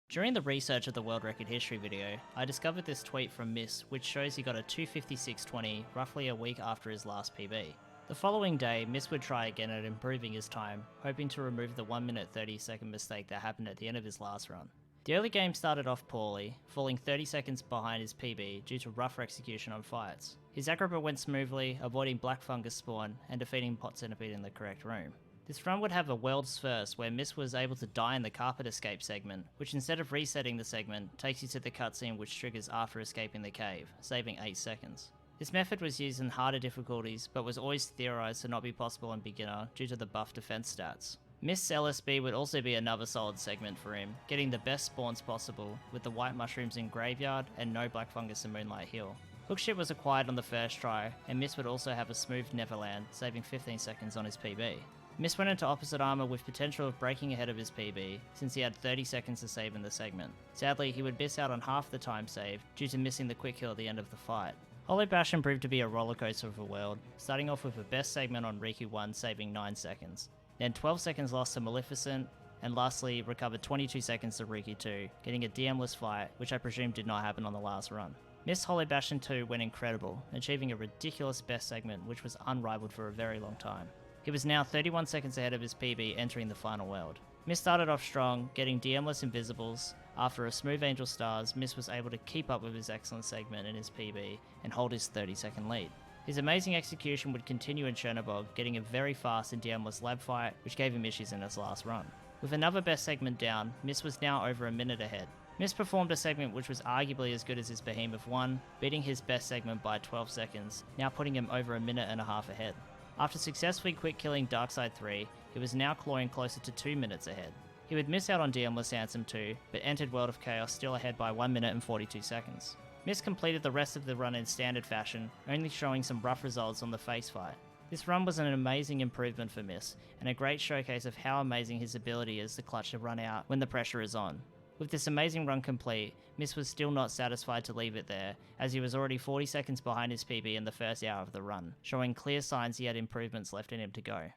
During the research of the world record history video, I discovered this tweet from Mist which shows he got a 2:56.20 roughly a week after his last PB. The following day, Mist would try again at improving his time, hoping to remove the 1 minute 30 second mistake that happened at the end of his last run. The early game started off poorly, falling 30 seconds behind his PB due to rougher execution on fights. His Agrippa went smoothly, avoiding Black Fungus spawn and defeating Pot Centipede in the correct room. This run would have a world's first where Mist was able to die in the Carpet Escape segment, which instead of resetting the segment, takes you to the cutscene which triggers after escaping the cave, saving 8 seconds. This method was used in harder difficulties, but was always theorized to not be possible on beginner due to the buff defense stats. Mist's LSB would also be another solid segment for him, getting the best spawns possible, with the white mushrooms in Graveyard and no Black Fungus in Moonlight Hill. Hookship was acquired on the first try, and Mist would also have a smooth Neverland, saving 15 seconds on his PB. Mist went into Opposite Armor with potential of breaking ahead of his PB, since he had 30 seconds to save in the segment. Sadly, he would miss out on half the time saved due to missing the quick kill at the end of the fight. Hollow Bastion proved to be a rollercoaster of a world, starting off with a best segment on Riku 1 saving 9 seconds, then 12 seconds lost to Maleficent, and lastly recovered 22 seconds to Riku 2, getting a DM-less fight, which I presume did not happen on the last run. Mist Hollow Bastion 2 went incredible, achieving a ridiculous best segment which was unrivaled for a very long time. He was now 31 seconds ahead of his PB entering the final world. Mist started off strong, getting DM-less invisibles. After a smooth Angel Stars, Mist was able to keep up with his excellent segment in his PB and hold his 30-second lead. His amazing execution would continue in Chernobog, getting a very fast and DM-less lab fight, which gave him issues in his last run. With another best segment down, Mist was now over a minute ahead. Mist performed a segment which was arguably as good as his Behemoth 1, beating his best segment by 12 seconds, now putting him over a minute and a half ahead. After successfully quick killing Darkside 3, he was now clawing closer to 2 minutes ahead. He would miss out on DM-less Ansem 2, but entered World of Chaos still ahead by 1 minute and 42 seconds. Mist completed the rest of the run in standard fashion, only showing some rough results on the face fight. This run was an amazing improvement for Mist, and a great showcase of how amazing his ability is to clutch to run out when the pressure is on. With this amazing run complete, Mist was still not satisfied to leave it there, as he was already 40 seconds behind his PB in the first hour of the run, showing clear signs he had improvements left in him to go.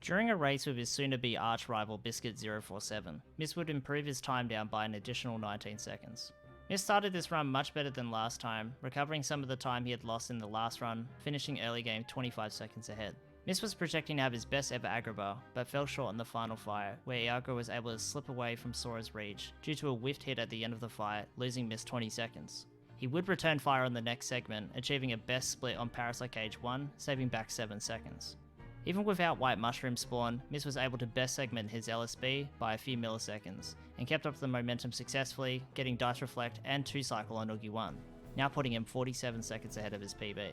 During a race with his soon-to-be arch-rival Biscuit047, Mist would improve his time down by an additional 19 seconds. Mist started this run much better than last time, recovering some of the time he had lost in the last run, finishing early game 25 seconds ahead. Mist was projecting to have his best ever Agrabah, but fell short in the final fight, where Iago was able to slip away from Sora's reach due to a whiffed hit at the end of the fight, losing Mist 20 seconds. He would return fire on the next segment, achieving a best split on Parasite Cage 1, saving back 7 seconds. Even without White Mushroom spawn, Mist was able to best segment his LSB by a few milliseconds, and kept up the momentum successfully, getting Dice Reflect and 2-cycle on Oogie 1, now putting him 47 seconds ahead of his PB.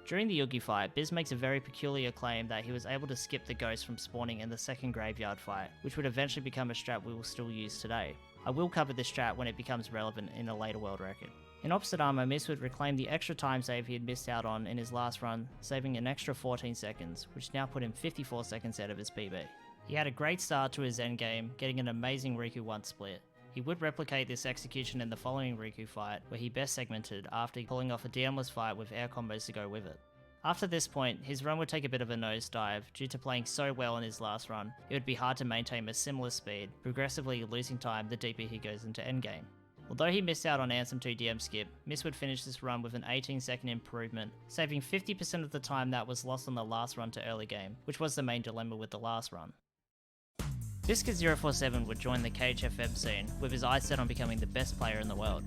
During the Oogie fight, Biz makes a very peculiar claim that he was able to skip the ghost from spawning in the second graveyard fight, which would eventually become a strat we will still use today. I will cover this strat when it becomes relevant in a later world record. In Opposite Armor, Mist would reclaim the extra time save he had missed out on in his last run, saving an extra 14 seconds, which now put him 54 seconds ahead of his PB. He had a great start to his endgame, getting an amazing Riku 1 split. He would replicate this execution in the following Riku fight, where he best segmented after pulling off a DM-less fight with air combos to go with it. After this point, his run would take a bit of a nosedive. Due to playing so well in his last run, it would be hard to maintain a similar speed, progressively losing time the deeper he goes into endgame. Although he missed out on Ansem 2 DM skip, Mist would finish this run with an 18-second improvement, saving 50% of the time that was lost on the last run to early game, which was the main dilemma with the last run. Biscuit047 would join the KHFM scene, with his eyes set on becoming the best player in the world.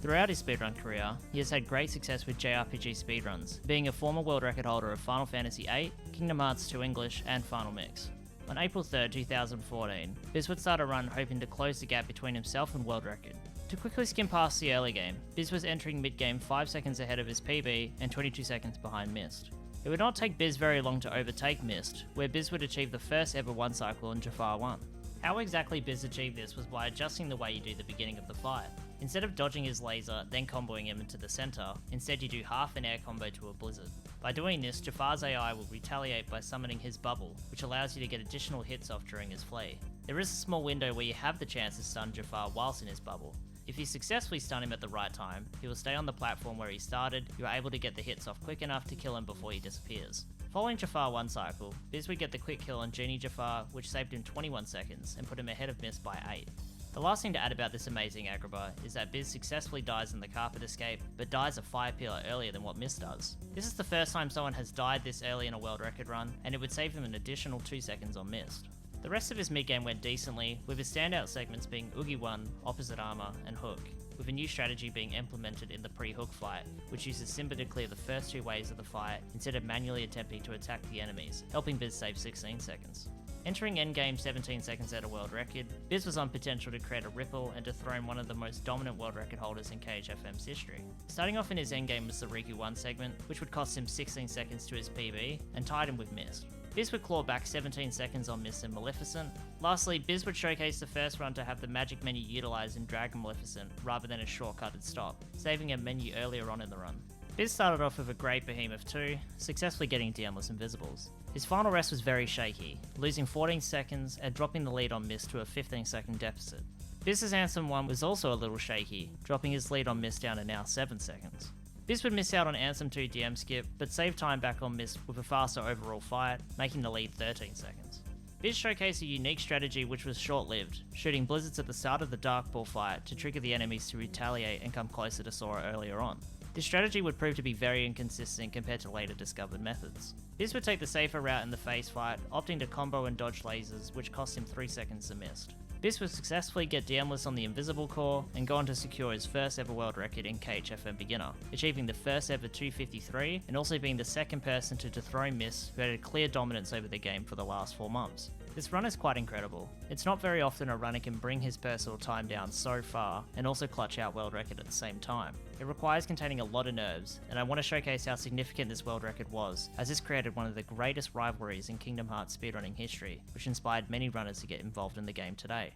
Throughout his speedrun career, he has had great success with JRPG speedruns, being a former world record holder of Final Fantasy VIII, Kingdom Hearts 2 English, and Final Mix. On April 3rd, 2014, Biz would start a run hoping to close the gap between himself and world record. To quickly skim past the early game, Biz was entering mid-game 5 seconds ahead of his PB and 22 seconds behind Mist. It would not take Biz very long to overtake Mist, where Biz would achieve the first ever 1 cycle in Jafar 1. How exactly Biz achieved this was by adjusting the way you do the beginning of the fight. Instead of dodging his laser, then comboing him into the center, instead you do half an air combo to a blizzard. By doing this, Jafar's AI will retaliate by summoning his bubble, which allows you to get additional hits off during his flee. There is a small window where you have the chance to stun Jafar whilst in his bubble. If you successfully stun him at the right time, he will stay on the platform where he started, you are able to get the hits off quick enough to kill him before he disappears. Following Jafar 1 cycle, Biz would get the quick kill on Genie Jafar, which saved him 21 seconds and put him ahead of Mist by 8. The last thing to add about this amazing Agrabah is that Biz successfully dies in the carpet escape, but dies a fire pillar earlier than what Mist does. This is the first time someone has died this early in a world record run, and it would save him an additional 2 seconds on Mist. The rest of his mid-game went decently, with his standout segments being Oogie 1, Opposite Armor, and Hook, with a new strategy being implemented in the pre-Hook fight, which uses Simba to clear the first 2 waves of the fight instead of manually attempting to attack the enemies, helping Biz save 16 seconds. Entering endgame 17 seconds at a world record, Biz was on potential to create a ripple and dethrone one of the most dominant world record holders in KHFM's history. Starting off in his endgame was the Riku 1 segment, which would cost him 16 seconds to his PB and tied him with Mist. Biz would claw back 17 seconds on Mist and Maleficent. Lastly, Biz would showcase the first run to have the magic menu utilised in Dragon Maleficent rather than a shortcutted stop, saving a menu earlier on in the run. Biz started off with a great Behemoth 2, successfully getting DMless Invisibles. His final rest was very shaky, losing 14 seconds and dropping the lead on Mist to a 15-second deficit. Biz's Ansem 1 was also a little shaky, dropping his lead on Mist down to now 7 seconds. Biz would miss out on Ansem 2 DM skip, but save time back on Mist with a faster overall fight, making the lead 13 seconds. Biz showcased a unique strategy which was short-lived, shooting blizzards at the start of the Dark Ball fight to trigger the enemies to retaliate and come closer to Sora earlier on. This strategy would prove to be very inconsistent compared to later discovered methods. Biz would take the safer route in the face fight, opting to combo and dodge lasers, which cost him 3 seconds to miss. Biz would successfully get DMless on the Invisible Core and go on to secure his first ever world record in KHFM Beginner, achieving the first ever 253 and also being the second person to dethrone Mist, who had a clear dominance over the game for the last 4 months. This run is quite incredible. It's not very often a runner can bring his personal time down so far and also clutch out world record at the same time. It requires containing a lot of nerves, and I want to showcase how significant this world record was, as this created one of the greatest rivalries in Kingdom Hearts speedrunning history, which inspired many runners to get involved in the game today.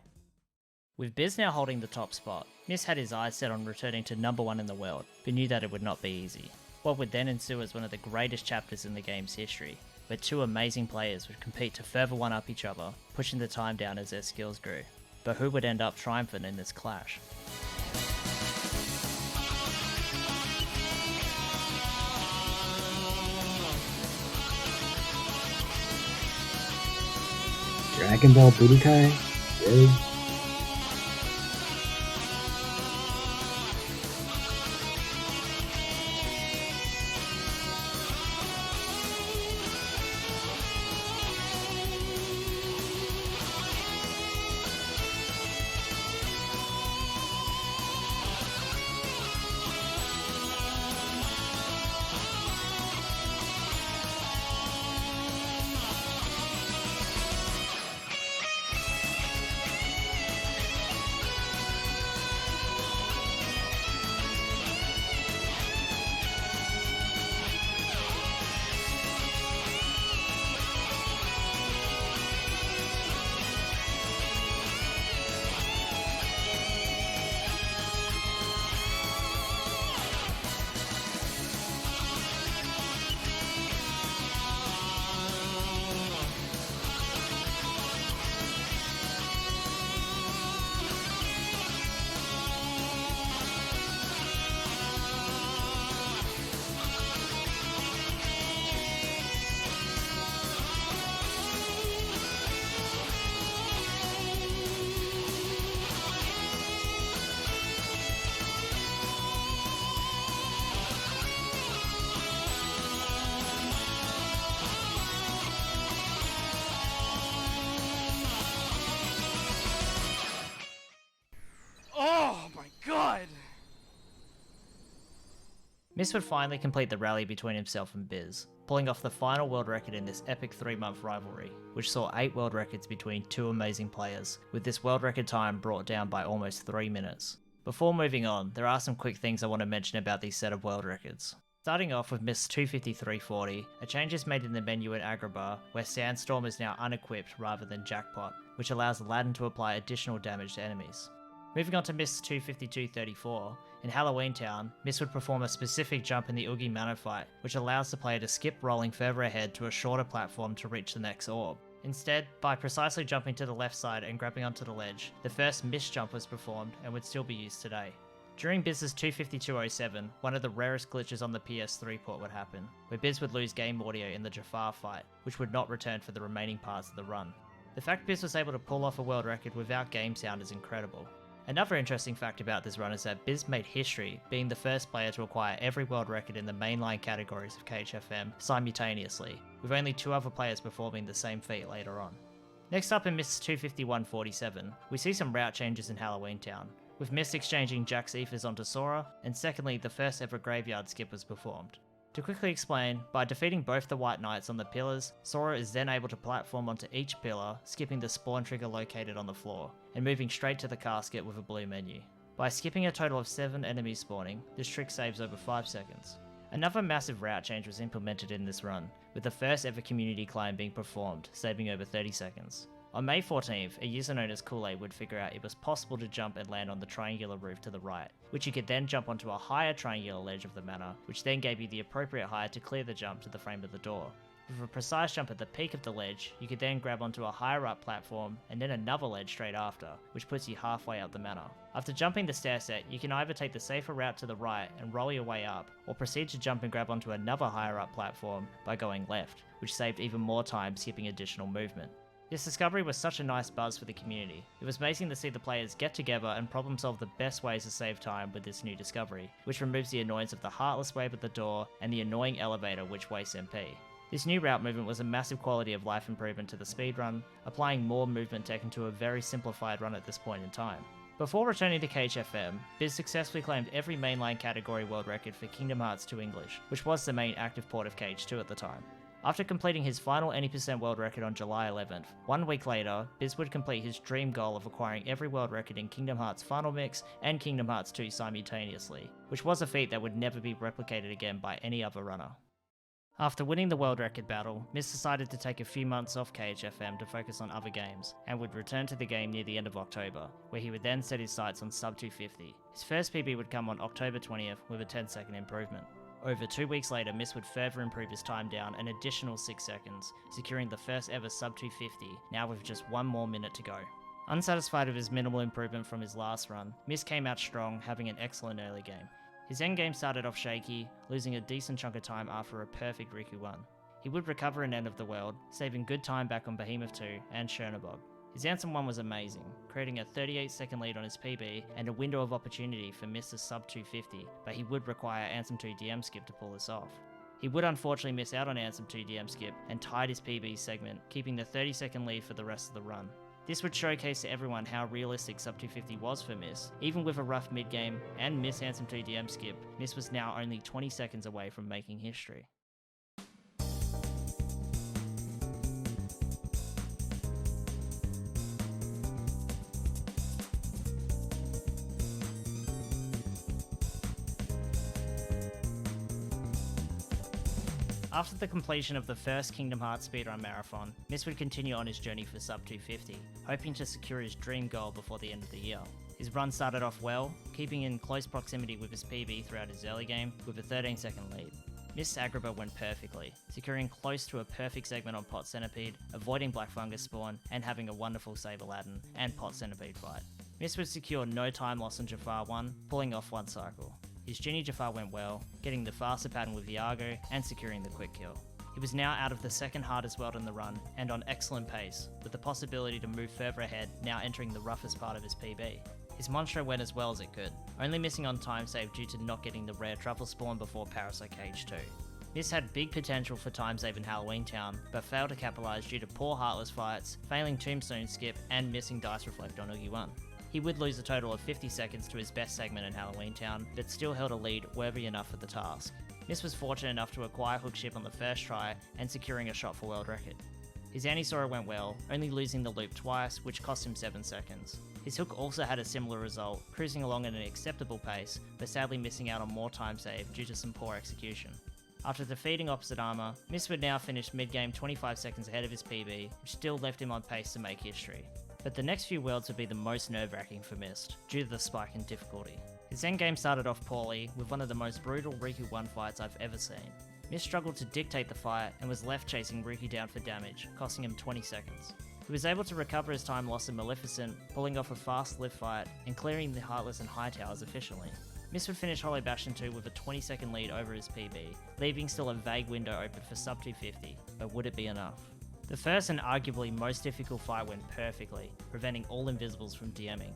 With Biz now holding the top spot, Mist had his eyes set on returning to number 1 in the world, but knew that it would not be easy. What would then ensue is one of the greatest chapters in the game's history, where 2 amazing players would compete to further one-up each other, pushing the time down as their skills grew. But who would end up triumphant in this clash? Dragon Ball Budokai? Really? Mist would finally complete the rally between himself and Biz, pulling off the final world record in this epic 3-month rivalry, which saw 8 world records between 2 amazing players, with this world record time brought down by almost 3 minutes. Before moving on, there are some quick things I want to mention about these set of world records. Starting off with Mist's 253.40, a change is made in the menu in Agrabah, where Sandstorm is now unequipped rather than Jackpot, which allows Aladdin to apply additional damage to enemies. Moving on to Mist's 252.34, in Halloween Town, Mist would perform a specific jump in the Oogie Mano fight, which allows the player to skip rolling further ahead to a shorter platform to reach the next orb. Instead, by precisely jumping to the left side and grabbing onto the ledge, the first Mist jump was performed and would still be used today. During Biz's 252.07, one of the rarest glitches on the PS3 port would happen, where Biz would lose game audio in the Jafar fight, which would not return for the remaining parts of the run. The fact Biz was able to pull off a world record without game sound is incredible. Another interesting fact about this run is that Biz made history, being the first player to acquire every world record in the mainline categories of KHFM simultaneously, with only 2 other players performing the same feat later on. Next up in Mist's 251.47, we see some route changes in Halloween Town, with Mist exchanging Jack's Ethers onto Sora, and secondly the first ever graveyard skip was performed. To quickly explain, by defeating both the White Knights on the pillars, Sora is then able to platform onto each pillar, skipping the spawn trigger located on the floor, and moving straight to the casket with a blue menu. By skipping a total of 7 enemies spawning, this trick saves over 5 seconds. Another massive route change was implemented in this run, with the first ever community climb being performed, saving over 30 seconds. On May 14th, a user known as Kool-Aid would figure out it was possible to jump and land on the triangular roof to the right, which you could then jump onto a higher triangular ledge of the manor, which then gave you the appropriate height to clear the jump to the frame of the door. With a precise jump at the peak of the ledge, you could then grab onto a higher up platform and then another ledge straight after, which puts you halfway up the manor. After jumping the stair set, you can either take the safer route to the right and roll your way up, or proceed to jump and grab onto another higher up platform by going left, which saved even more time skipping additional movement. This discovery was such a nice buzz for the community. It was amazing to see the players get together and problem solve the best ways to save time with this new discovery, which removes the annoyance of the heartless wave at the door and the annoying elevator which wastes MP. This new route movement was a massive quality of life improvement to the speedrun, applying more movement tech into a very simplified run at this point in time. Before returning to KHFM, Biz successfully claimed every mainline category world record for Kingdom Hearts 2 English, which was the main active port of KH2 at the time. After completing his final any% world record on July 11th, 1 week later, Biz would complete his dream goal of acquiring every world record in Kingdom Hearts Final Mix and Kingdom Hearts 2 simultaneously, which was a feat that would never be replicated again by any other runner. After winning the world record battle, Miz decided to take a few months off KHFM to focus on other games, and would return to the game near the end of October, where he would then set his sights on sub 250. His first PB would come on October 20th with a 10-second improvement. Over 2 weeks later, Miz would further improve his time down an additional 6 seconds, securing the first ever sub 250, now with just 1 more minute to go. Unsatisfied with his minimal improvement from his last run, Miz came out strong, having an excellent early game. His endgame started off shaky, losing a decent chunk of time after a perfect Riku 1. He would recover an End of the World, saving good time back on Behemoth 2 and Chernobog. His Ansem 1 was amazing, creating a 38-second lead on his PB and a window of opportunity for Mr. sub 250, but he would require Ansem 2 DM skip to pull this off. He would unfortunately miss out on Ansem 2 DM skip and tied his PB segment, keeping the 30-second lead for the rest of the run. This would showcase to everyone how realistic sub 250 was for Miss. Even with a rough mid-game and Miss Ansem 2 DM skip, Miss was now only 20 seconds away from making history. After the completion of the first Kingdom Hearts speedrun marathon, Miss would continue on his journey for sub 250, hoping to secure his dream goal before the end of the year. His run started off well, keeping in close proximity with his PB throughout his early game with a 13-second lead. Miss Agrabah went perfectly, securing close to a perfect segment on Pot Centipede, avoiding Black Fungus spawn, and having a wonderful Save Aladdin and Pot Centipede fight. Miss would secure no time loss on Jafar 1, pulling off 1 cycle. His Ginny Jafar went well, getting the faster pattern with Iago and securing the quick kill. He was now out of the second hardest world in the run and on excellent pace, with the possibility to move further ahead now entering the roughest part of his PB. His Monstro went as well as it could, only missing on time save due to not getting the rare truffle spawn before Parasite Cage 2. This had big potential for time save in Halloween Town, but failed to capitalise due to poor Heartless fights, failing Tombstone skip and missing Dice Reflect on Oogie 1. He would lose a total of 50 seconds to his best segment in Halloween Town, but still held a lead worthy enough for the task. Miss was fortunate enough to acquire Hook Ship on the first try and securing a shot for world record. His Anisora went well, only losing the loop twice, which cost him 7 seconds. His Hook also had a similar result, cruising along at an acceptable pace, but sadly missing out on more time save due to some poor execution. After defeating Opposite Armor, Miss would now finish mid-game 25 seconds ahead of his PB, which still left him on pace to make history. But the next few worlds would be the most nerve-wracking for Mist, due to the spike in difficulty. His endgame started off poorly, with one of the most brutal Riku 1 fights I've ever seen. Mist struggled to dictate the fight, and was left chasing Riku down for damage, costing him 20 seconds. He was able to recover his time lost in Maleficent, pulling off a fast lift fight, and clearing the Heartless and High Towers efficiently. Mist would finish Hollow Bastion 2 with a 20-second lead over his PB, leaving still a vague window open for sub 250, but would it be enough? The first and arguably most difficult fight went perfectly, preventing all Invisibles from DMing.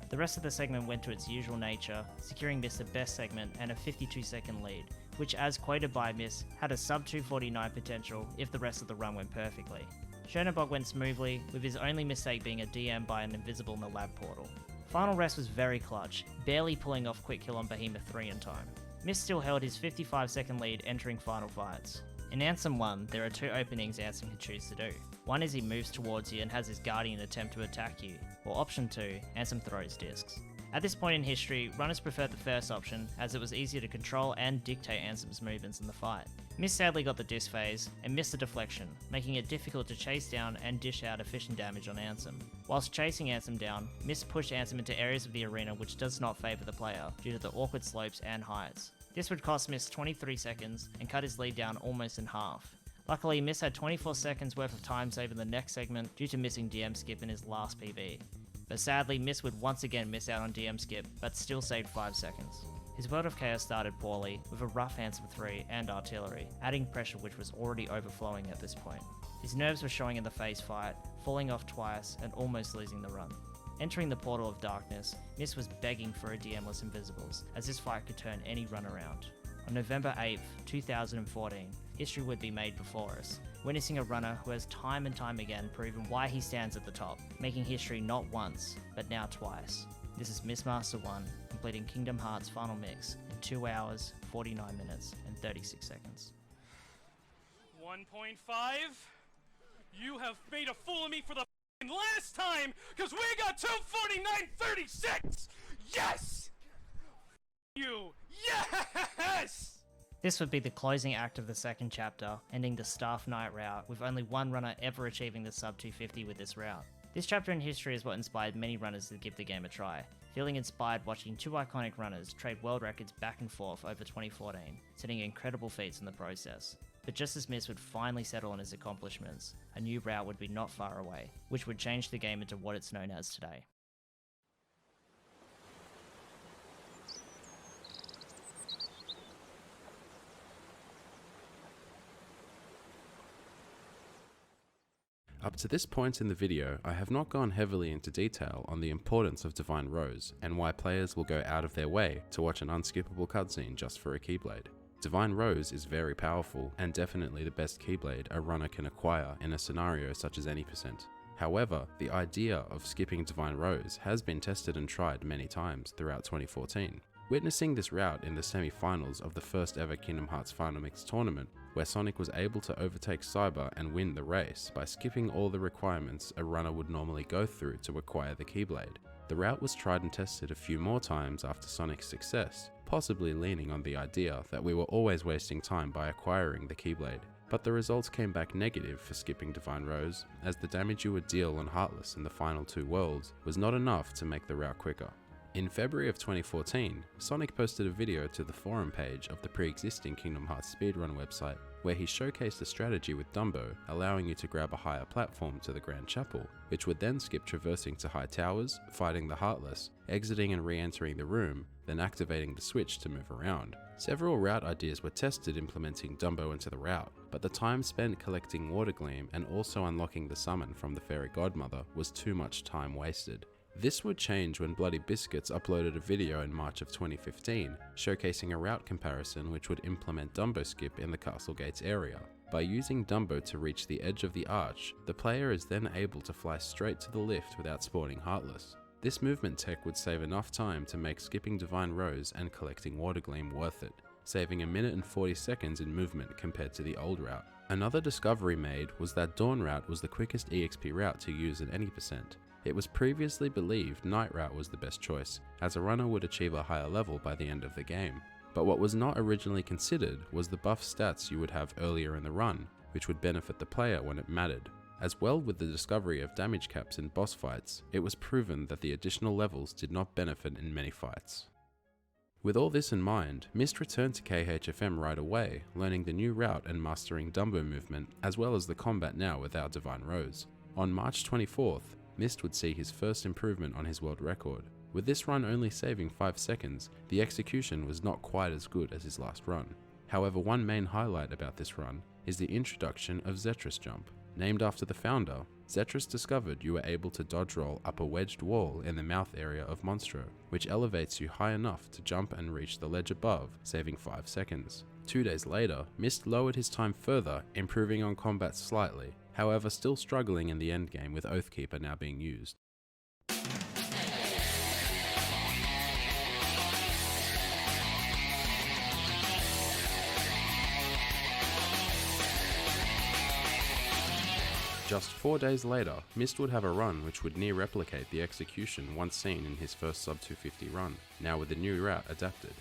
The rest of the segment went to its usual nature, securing Miss the best segment and a 52-second lead, which, as quoted by Miss, had a sub 249 potential if the rest of the run went perfectly. Chernobog went smoothly, with his only mistake being a DM by an Invisible in the lab portal. Final Rest was very clutch, barely pulling off quick kill on Behemoth 3 in time. Miss still held his 55-second lead entering final fights. In Ansem 1, there are 2 openings Ansem can choose to do. One is he moves towards you and has his Guardian attempt to attack you, or option 2, Ansem throws discs. At this point in history, runners preferred the first option, as it was easier to control and dictate Ansem's movements in the fight. Mist sadly got the diss phase, and missed the deflection, making it difficult to chase down and dish out efficient damage on Ansem. Whilst chasing Ansem down, Mist pushed Ansem into areas of the arena which does not favour the player, due to the awkward slopes and heights. This would cost Mist 23 seconds, and cut his lead down almost in half. Luckily, Mist had 24 seconds worth of time save in the next segment due to missing DM skip in his last PB. But sadly, Mist would once again miss out on DM skip, but still saved 5 seconds. His World of Chaos started poorly, with a rough Ansem 3 and artillery, adding pressure which was already overflowing at this point. His nerves were showing in the phase fight, falling off twice and almost losing the run. Entering the Portal of Darkness, Mist was begging for a DM-less Invisibles, as this fight could turn any run around. On November 8th, 2014, history would be made before us, witnessing a runner who has time and time again proven why he stands at the top, making history not once, but now twice. This is Mistmaster 1, completing Kingdom Hearts Final Mix in 2 hours, 49 minutes, and 36 seconds. 1.5? You have made a fool of me for the last time, because we got 249.36! Yes! You! Yes! This would be the closing act of the second chapter, ending the Staff Knight route, with only one runner ever achieving the sub 250 with this route. This chapter in history is what inspired many runners to give the game a try, feeling inspired watching two iconic runners trade world records back and forth over 2014, setting incredible feats in the process. But just as Mist would finally settle on his accomplishments, a new route would be not far away, which would change the game into what it's known as today. Up to this point in the video, I have not gone heavily into detail on the importance of Divine Rose, and why players will go out of their way to watch an unskippable cutscene just for a Keyblade. Divine Rose is very powerful, and definitely the best Keyblade a runner can acquire in a scenario such as any %. However, the idea of skipping Divine Rose has been tested and tried many times throughout 2014. Witnessing this route in the semi-finals of the first ever Kingdom Hearts Final Mix tournament, where Sonic was able to overtake Cyber and win the race by skipping all the requirements a runner would normally go through to acquire the Keyblade. The route was tried and tested a few more times after Sonic's success, possibly leaning on the idea that we were always wasting time by acquiring the Keyblade. But the results came back negative for skipping Divine Rose, as the damage you would deal on Heartless in the final 2 worlds was not enough to make the route quicker. In February of 2014, Sonic posted a video to the forum page of the pre-existing Kingdom Hearts speedrun website, where he showcased a strategy with Dumbo, allowing you to grab a higher platform to the Grand Chapel, which would then skip traversing to high towers, fighting the Heartless, exiting and re-entering the room, then activating the switch to move around. Several route ideas were tested implementing Dumbo into the route, but the time spent collecting Water Gleam and also unlocking the summon from the Fairy Godmother was too much time wasted. This would change when Bloody Biscuits uploaded a video in March of 2015, showcasing a route comparison which would implement Dumbo skip in the Castle Gates area. By using Dumbo to reach the edge of the arch, the player is then able to fly straight to the lift without spawning Heartless. This movement tech would save enough time to make skipping Divine Rose and collecting Water Gleam worth it, saving 1 minute and 40 seconds in movement compared to the old route. Another discovery made was that Dawn route was the quickest EXP route to use at any %. It was previously believed Night route was the best choice, as a runner would achieve a higher level by the end of the game. But what was not originally considered was the buff stats you would have earlier in the run, which would benefit the player when it mattered. As well, with the discovery of damage caps in boss fights, it was proven that the additional levels did not benefit in many fights. With all this in mind, Mist returned to KHFM right away, learning the new route and mastering Dumbo movement, as well as the combat now without Divine Rose. On March 24th, Mist would see his first improvement on his world record. With this run only saving 5 seconds, the execution was not quite as good as his last run. However, one main highlight about this run is the introduction of Zetrus Jump. Named after the founder, Zetrus discovered you were able to dodge roll up a wedged wall in the mouth area of Monstro, which elevates you high enough to jump and reach the ledge above, saving 5 seconds. 2 days later, Mist lowered his time further, improving on combat slightly, however still struggling in the endgame with Oathkeeper now being used. Just 4 days later, Myst would have a run which would near replicate the execution once seen in his first sub 250 run, now with the new route adapted.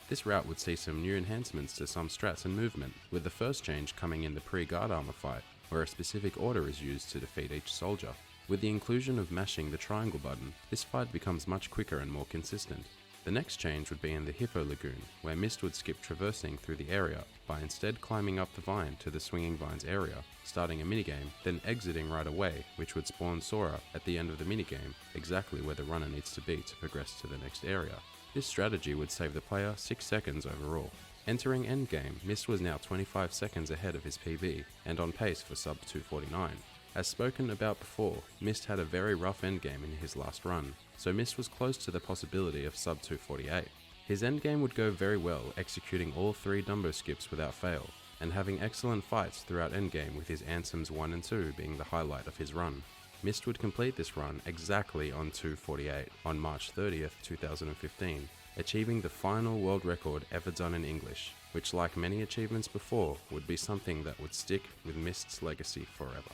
This route would see some new enhancements to some strats and movement, with the first change coming in the pre-guard armor fight, where a specific order is used to defeat each soldier. With the inclusion of mashing the triangle button, this fight becomes much quicker and more consistent. The next change would be in the Hippo Lagoon, where Myst would skip traversing through the area by instead climbing up the vine to the Swinging Vines area, starting a minigame, then exiting right away, which would spawn Sora at the end of the minigame, exactly where the runner needs to be to progress to the next area. This strategy would save the player 6 seconds overall. Entering endgame, Myst was now 25 seconds ahead of his PB, and on pace for sub 249. As spoken about before, Myst had a very rough endgame in his last run, so Myst was close to the possibility of sub 248. His endgame would go very well, executing all 3 Dumbo skips without fail, and having excellent fights throughout endgame, with his Ansems 1 and 2 being the highlight of his run. Myst would complete this run exactly on 248 on March 30th, 2015, achieving the final world record ever done in English, which, like many achievements before, would be something that would stick with Myst's legacy forever.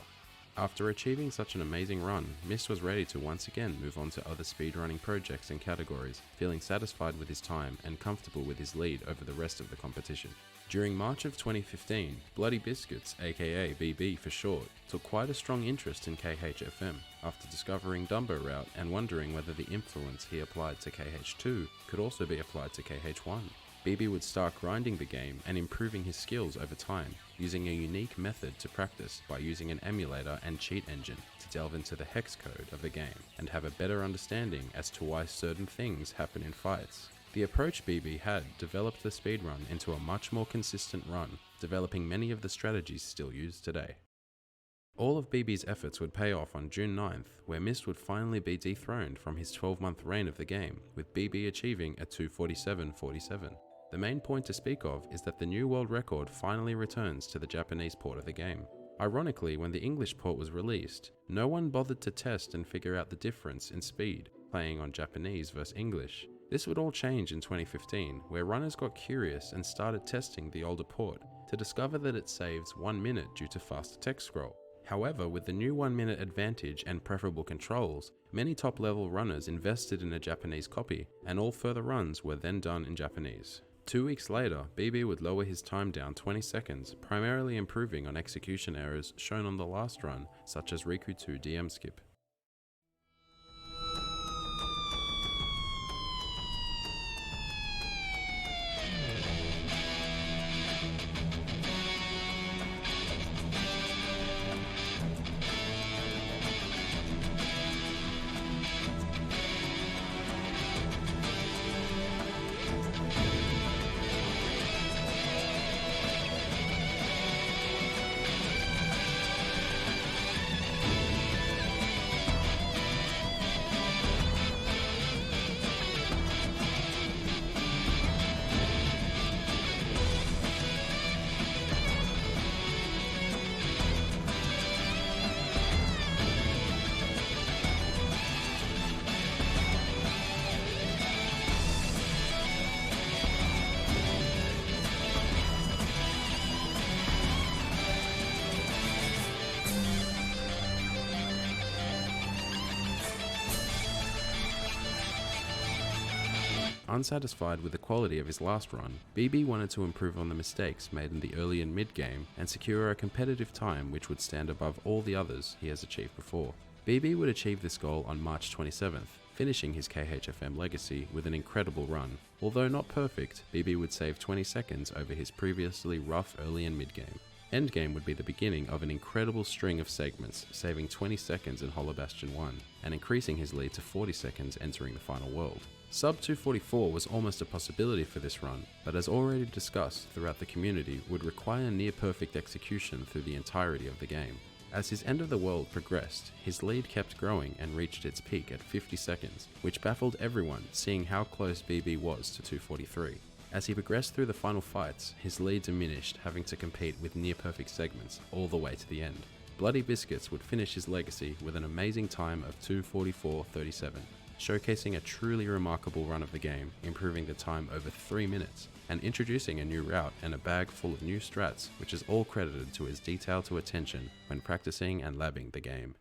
After achieving such an amazing run, Myst was ready to once again move on to other speedrunning projects and categories, feeling satisfied with his time and comfortable with his lead over the rest of the competition. During March of 2015, Bloody Biscuits, aka BB for short, took quite a strong interest in KHFM after discovering Dumbo Route and wondering whether the influence he applied to KH2 could also be applied to KH1. BB would start grinding the game and improving his skills over time, using a unique method to practice by using an emulator and cheat engine to delve into the hex code of the game and have a better understanding as to why certain things happen in fights. The approach BB had developed the speedrun into a much more consistent run, developing many of the strategies still used today. All of BB's efforts would pay off on June 9th, where Myst would finally be dethroned from his 12-month reign of the game, with BB achieving a 247.47. The main point to speak of is that the new world record finally returns to the Japanese port of the game. Ironically, when the English port was released, no one bothered to test and figure out the difference in speed, playing on Japanese versus English. This would all change in 2015, where runners got curious and started testing the older port to discover that it saves 1 minute due to faster text scroll. However, with the new 1 minute advantage and preferable controls, many top level runners invested in a Japanese copy, and all further runs were then done in Japanese. 2 weeks later, BB would lower his time down 20 seconds, primarily improving on execution errors shown on the last run, such as Riku 2 DM skip. Unsatisfied with the quality of his last run, BB wanted to improve on the mistakes made in the early and mid game and secure a competitive time which would stand above all the others he has achieved before. BB would achieve this goal on March 27th, finishing his KHFM legacy with an incredible run. Although not perfect, BB would save 20 seconds over his previously rough early and mid game. Endgame would be the beginning of an incredible string of segments, saving 20 seconds in Hollow Bastion 1, and increasing his lead to 40 seconds entering the final world. Sub 244 was almost a possibility for this run, but as already discussed throughout the community, would require near-perfect execution through the entirety of the game. As his end of the world progressed, his lead kept growing and reached its peak at 50 seconds, which baffled everyone seeing how close BB was to 243. As he progressed through the final fights, his lead diminished, having to compete with near-perfect segments all the way to the end. Bloody Biscuits would finish his legacy with an amazing time of 244.37. showcasing a truly remarkable run of the game, improving the time over 3 minutes, and introducing a new route and a bag full of new strats, which is all credited to his detail to attention when practicing and labbing the game.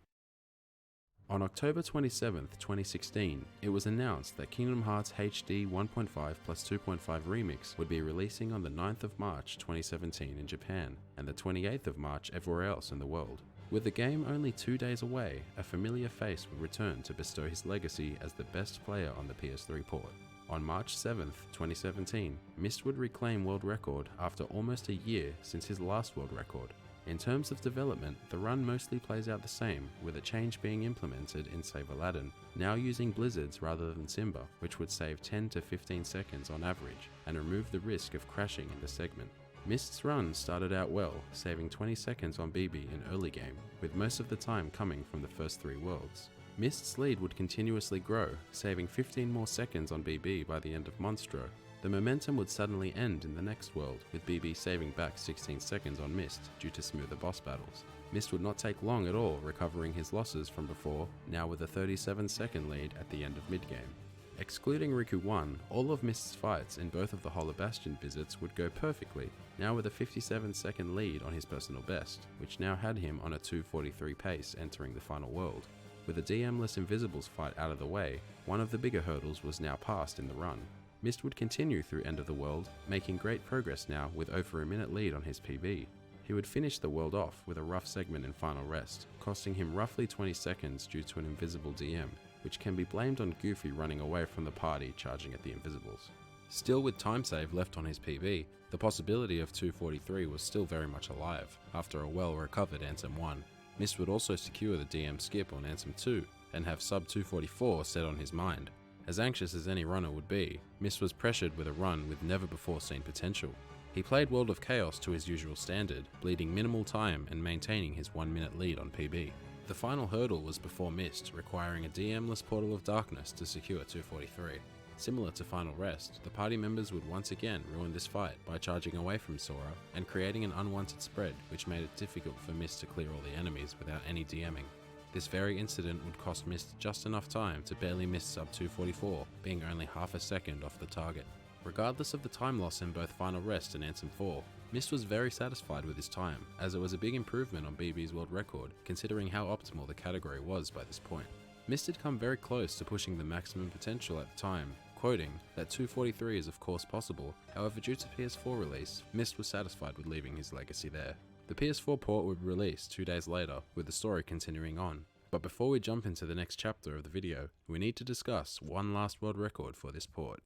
On October 27th, 2016, it was announced that Kingdom Hearts HD 1.5 plus 2.5 Remix would be releasing on the 9th of March 2017 in Japan, and the 28th of March everywhere else in the world. With the game only 2 days away, a familiar face would return to bestow his legacy as the best player on the PS3 port. On March 7th, 2017, Myst would reclaim world record after almost a year since his last world record. In terms of development, the run mostly plays out the same, with a change being implemented in Save Aladdin, now using blizzards rather than Simba, which would save 10 to 15 seconds on average, and remove the risk of crashing in the segment. Myst's run started out well, saving 20 seconds on BB in early game, with most of the time coming from the first 3 worlds. Myst's lead would continuously grow, saving 15 more seconds on BB by the end of Monstro. The momentum would suddenly end in the next world, with BB saving back 16 seconds on Myst due to smoother boss battles. Myst would not take long at all, recovering his losses from before, now with a 37-second lead at the end of mid-game. Excluding Riku 1, all of Myst's fights in both of the Hollow Bastion visits would go perfectly, now with a 57-second lead on his personal best, which now had him on a 2:43 pace entering the final world. With a DM-less Invisibles fight out of the way, one of the bigger hurdles was now passed in the run. Myst would continue through End of the World, making great progress now with over a minute lead on his PB. He would finish the world off with a rough segment in Final Rest, costing him roughly 20 seconds due to an invisible DM, which can be blamed on Goofy running away from the party charging at the Invisibles. Still with time save left on his PB, the possibility of 2:43 was still very much alive after a well-recovered Ansem 1. Myst would also secure the DM skip on Ansem 2 and have sub 2:44 set on his mind. As anxious as any runner would be, Myst was pressured with a run with never before seen potential. He played World of Chaos to his usual standard, bleeding minimal time and maintaining his 1-minute lead on PB. The final hurdle was before Myst, requiring a DM-less Portal of Darkness to secure 2:43. Similar to Final Rest, the party members would once again ruin this fight by charging away from Sora and creating an unwanted spread, which made it difficult for Myst to clear all the enemies without any DMing. This very incident would cost Myst just enough time to barely miss sub 2:44, being only half a second off the target. Regardless of the time loss in both Final Rest and Ansem 4, Myst was very satisfied with his time, as it was a big improvement on BB's world record, considering how optimal the category was by this point. Myst had come very close to pushing the maximum potential at the time, quoting that 2:43 is of course possible, however due to PS4 release, Myst was satisfied with leaving his legacy there. The PS4 port would be released 2 days later, with the story continuing on. But before we jump into the next chapter of the video, we need to discuss one last world record for this port.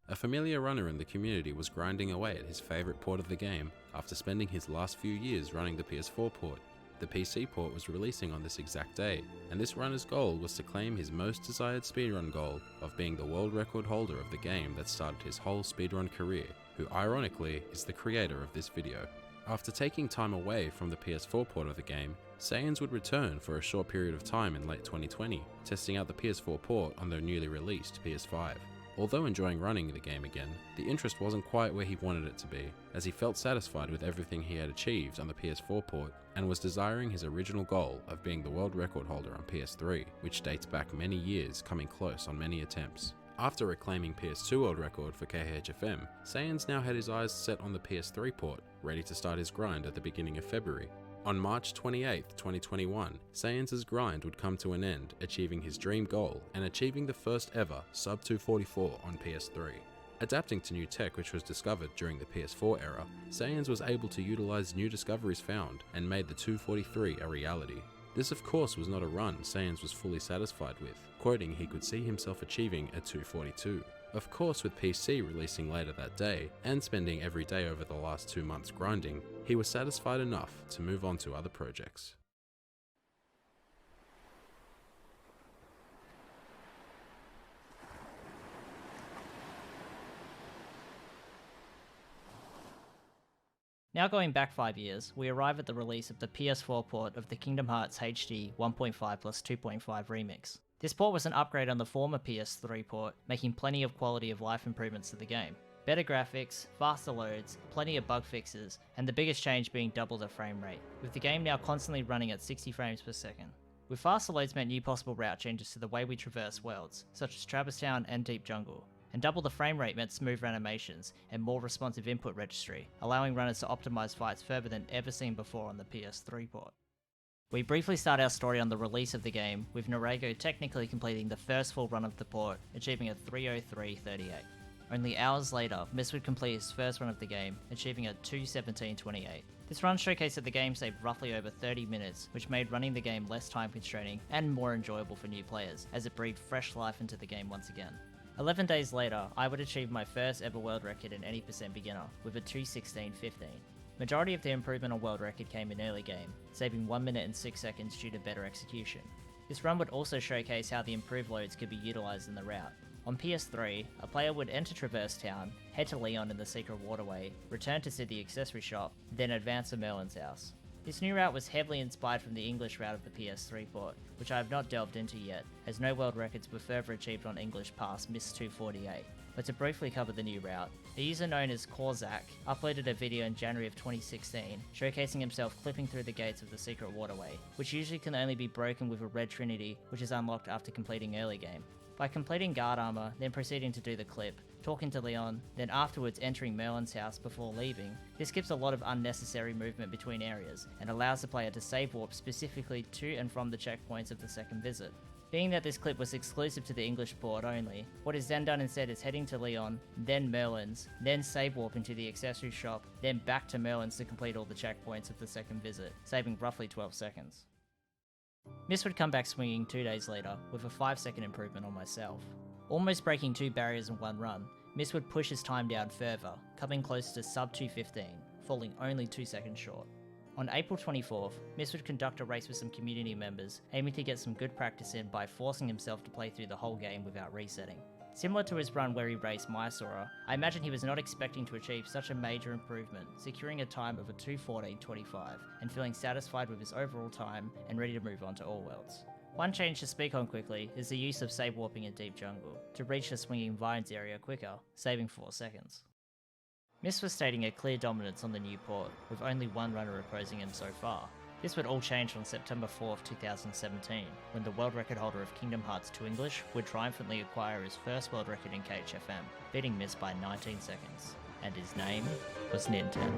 A familiar runner in the community was grinding away at his favourite port of the game after spending his last few years running the PS4 port. The PC port was releasing on this exact day, and this runner's goal was to claim his most desired speedrun goal of being the world record holder of the game that started his whole speedrun career, who ironically is the creator of this video. After taking time away from the PS4 port of the game, Saiyans would return for a short period of time in late 2020, testing out the PS4 port on their newly released PS5. Although enjoying running the game again, the interest wasn't quite where he wanted it to be, as he felt satisfied with everything he had achieved on the PS4 port and was desiring his original goal of being the world record holder on PS3, which dates back many years, coming close on many attempts. After reclaiming PS2 world record for KHFM, Saiyans now had his eyes set on the PS3 port, ready to start his grind at the beginning of February. On March 28, 2021, Saiyans' grind would come to an end, achieving his dream goal and achieving the first ever sub 2:44 on PS3. Adapting to new tech which was discovered during the PS4 era, Saiyans was able to utilize new discoveries found and made the 2:43 a reality. This of course was not a run Saiyans was fully satisfied with, quoting he could see himself achieving a 2:42. Of course, with PC releasing later that day, and spending every day over the last 2 months grinding, he was satisfied enough to move on to other projects. Now going back 5 years, we arrive at the release of the PS4 port of the Kingdom Hearts HD 1.5 plus 2.5 Remix. This port was an upgrade on the former PS3 port, making plenty of quality of life improvements to the game. Better graphics, faster loads, plenty of bug fixes, and the biggest change being double the frame rate, with the game now constantly running at 60 frames per second. with faster loads meant new possible route changes to the way we traverse worlds, such as Traverse Town and Deep Jungle, and double the frame rate meant smoother animations and more responsive input registry, allowing runners to optimize fights further than ever seen before on the PS3 port. We briefly start our story on the release of the game, with Norego technically completing the first full run of the port, achieving a 3:03:38. Only hours later, Mist would complete his first run of the game, achieving a 2:17:28. This run showcased that the game saved roughly over 30 minutes, which made running the game less time constraining and more enjoyable for new players, as it breathed fresh life into the game once again. 11 days later, I would achieve my first ever world record in any percent beginner, with a 2:16:15. Majority of the improvement on world record came in early game, saving 1 minute and 6 seconds due to better execution. This run would also showcase how the improved loads could be utilised in the route. On PS3, a player would enter Traverse Town, head to Leon in the Secret Waterway, return to Sid the Accessory Shop, then advance to Merlin's house. This new route was heavily inspired from the English route of the PS3 port, which I have not delved into yet, as no world records were further achieved on English past Miss 248. But to briefly cover the new route, a user known as Korzak uploaded a video in January of 2016, showcasing himself clipping through the gates of the Secret Waterway, which usually can only be broken with a Red Trinity, which is unlocked after completing early game. By completing guard armor, then proceeding to do the clip, talking to Leon, then afterwards entering Merlin's house before leaving, this skips a lot of unnecessary movement between areas, and allows the player to save warp specifically to and from the checkpoints of the second visit. Being that this clip was exclusive to the English port only, what is then done instead is heading to Leon, then Merlin's, then save warp into the accessory shop, then back to Merlin's to complete all the checkpoints of the second visit, saving roughly 12 seconds. Mist would come back swinging 2 days later, with a 5-second improvement on myself. Almost breaking 2 barriers in one run, Mist would push his time down further, coming close to sub 2:15, falling only 2 seconds short. On April 24th, Mist would conduct a race with some community members, aiming to get some good practice in by forcing himself to play through the whole game without resetting. Similar to his run where he raced Mysora, I imagine he was not expecting to achieve such a major improvement, securing a time of a 2:14:25, and feeling satisfied with his overall time and ready to move on to all worlds. One change to speak on quickly is the use of save warping in Deep Jungle, to reach the swinging vines area quicker, saving 4 seconds. Mist was stating a clear dominance on the new port, with only one runner opposing him so far. This would all change on September 4th, 2017, when the world record holder of Kingdom Hearts 2 English would triumphantly acquire his first world record in KHFM, beating Mist by 19 seconds. And his name was Ninten.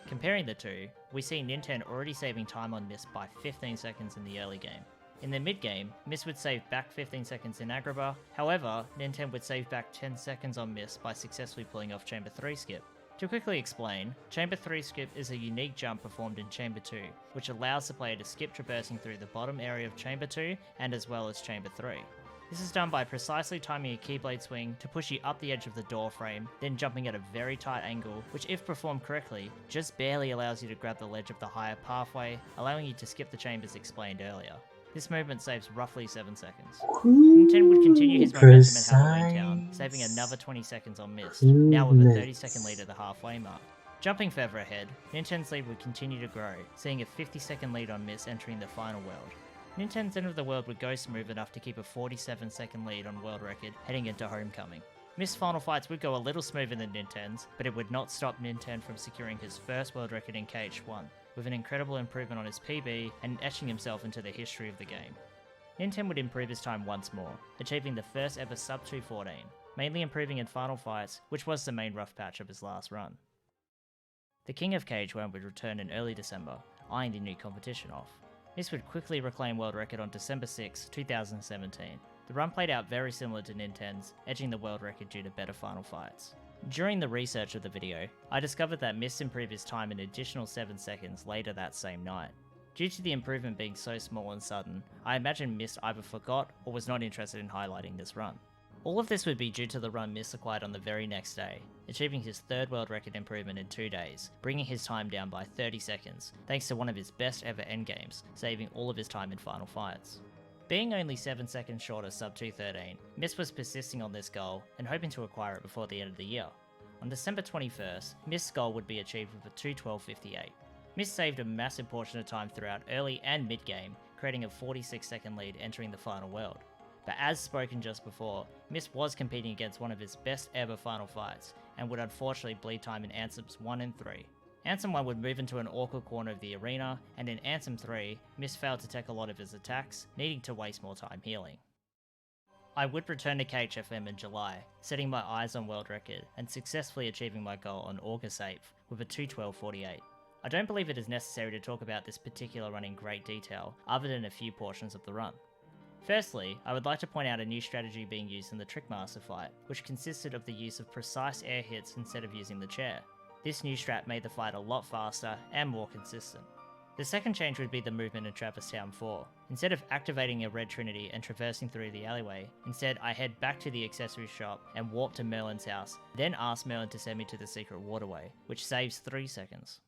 Comparing the two, we see Ninten already saving time on Mist by 15 seconds in the early game. In the mid-game, Mist would save back 15 seconds in Agrabah, however, Ninten would save back 10 seconds on Mist by successfully pulling off Chamber 3 skip. To quickly explain, Chamber 3 skip is a unique jump performed in Chamber 2, which allows the player to skip traversing through the bottom area of Chamber 2 and as well as Chamber 3. This is done by precisely timing a Keyblade swing to push you up the edge of the door frame, then jumping at a very tight angle, which if performed correctly, just barely allows you to grab the ledge of the higher pathway, allowing you to skip the chambers explained earlier. This movement saves roughly 7 seconds. Ninten would continue his momentum in Halloween Town, saving another 20 seconds on Mist, now with a 30-second lead at the halfway mark. Jumping further ahead, Ninten's lead would continue to grow, seeing a 50-second lead on Mist entering the final world. Ninten's end of the world would go smooth enough to keep a 47-second lead on world record heading into Homecoming. Mist's final fights would go a little smoother than Ninten's, but it would not stop Ninten from securing his first world record in KH1, with an incredible improvement on his PB and etching himself into the history of the game. Ninten would improve his time once more, achieving the first ever sub 2:14, mainly improving in final fights, which was the main rough patch of his last run. The King of KH1 would return in early December, eyeing the new competition off. Mist would quickly reclaim world record on December 6, 2017. The run played out very similar to Ninten's, edging the world record due to better final fights. During the research of the video, I discovered that Mist improved his time an additional 7 seconds later that same night. Due to the improvement being so small and sudden, I imagine Mist either forgot or was not interested in highlighting this run. All of this would be due to the run Mist acquired on the very next day, achieving his third world record improvement in 2 days, bringing his time down by 30 seconds, thanks to one of his best ever endgames, saving all of his time in final fights. Being only 7 seconds short of sub 2:13, Mist was persisting on this goal and hoping to acquire it before the end of the year. On December 21st, Mist's goal would be achieved with a 2:12:58. Mist saved a massive portion of time throughout early and mid-game, creating a 46-second lead entering the final world. But as spoken just before, Mist was competing against one of his best ever final fights, and would unfortunately bleed time in Anseps 1 and 3. Ansem 1 would move into an awkward corner of the arena, and in Ansem 3, Miss failed to take a lot of his attacks, needing to waste more time healing. I would return to KHFM in July, setting my eyes on world record and successfully achieving my goal on August 8th with a 2:12.48. I don't believe it is necessary to talk about this particular run in great detail, other than a few portions of the run. Firstly, I would like to point out a new strategy being used in the Trickmaster fight, which consisted of the use of precise air hits instead of using the chair. This new strat made the fight a lot faster and more consistent. The second change would be the movement in Traverse Town 4. Instead of activating a Red Trinity and traversing through the alleyway, instead I head back to the accessories shop and warp to Merlin's house, then ask Merlin to send me to the secret waterway, which saves 3 seconds.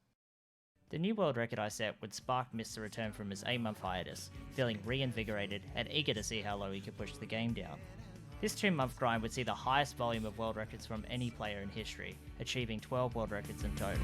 The new world record I set would spark Mist to return from his 8-month hiatus, feeling reinvigorated and eager to see how low he could push the game down. This 2-month grind would see the highest volume of world records from any player in history, achieving 12 world records in total.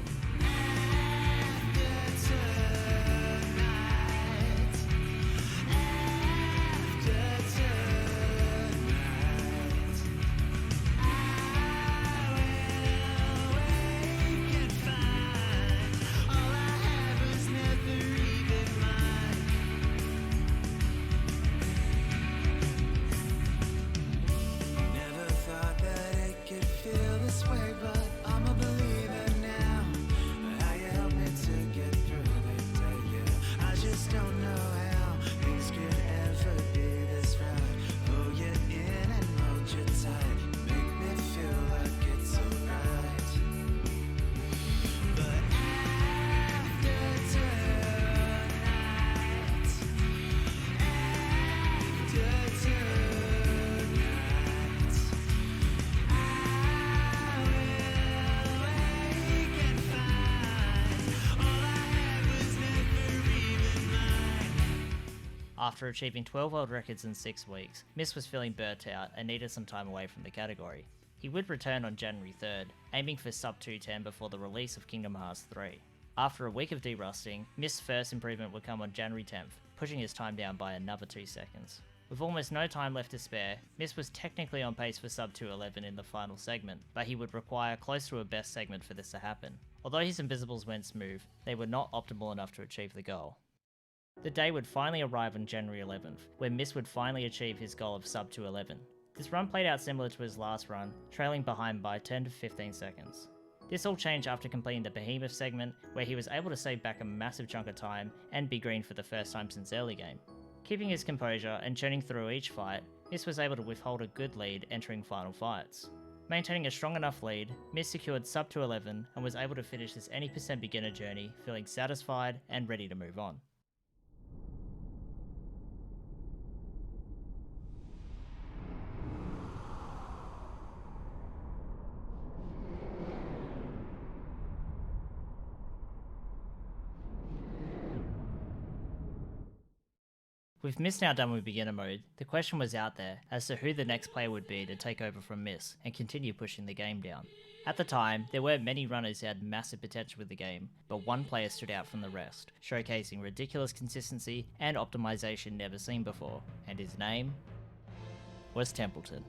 After achieving 12 world records in 6 weeks, Mist was feeling burnt out and needed some time away from the category. He would return on January 3rd, aiming for sub 210 before the release of Kingdom Hearts 3. After a week of derusting, Mist's first improvement would come on January 10th, pushing his time down by another 2 seconds. With almost no time left to spare, Mist was technically on pace for sub 211 in the final segment, but he would require close to a best segment for this to happen. Although his invisibles went smooth, they were not optimal enough to achieve the goal. The day would finally arrive on January 11th, where Mist would finally achieve his goal of sub 211. This run played out similar to his last run, trailing behind by 10 to 15 seconds. This all changed after completing the Behemoth segment, where he was able to save back a massive chunk of time and be green for the first time since early game. Keeping his composure and churning through each fight, Mist was able to withhold a good lead entering final fights. Maintaining a strong enough lead, Mist secured sub 211 and was able to finish this any % beginner journey feeling satisfied and ready to move on. With Mist now done with beginner mode, the question was out there as to who the next player would be to take over from Mist and continue pushing the game down. At the time, there were many runners who had massive potential with the game, but one player stood out from the rest, showcasing ridiculous consistency and optimization never seen before, and his name was Templeton.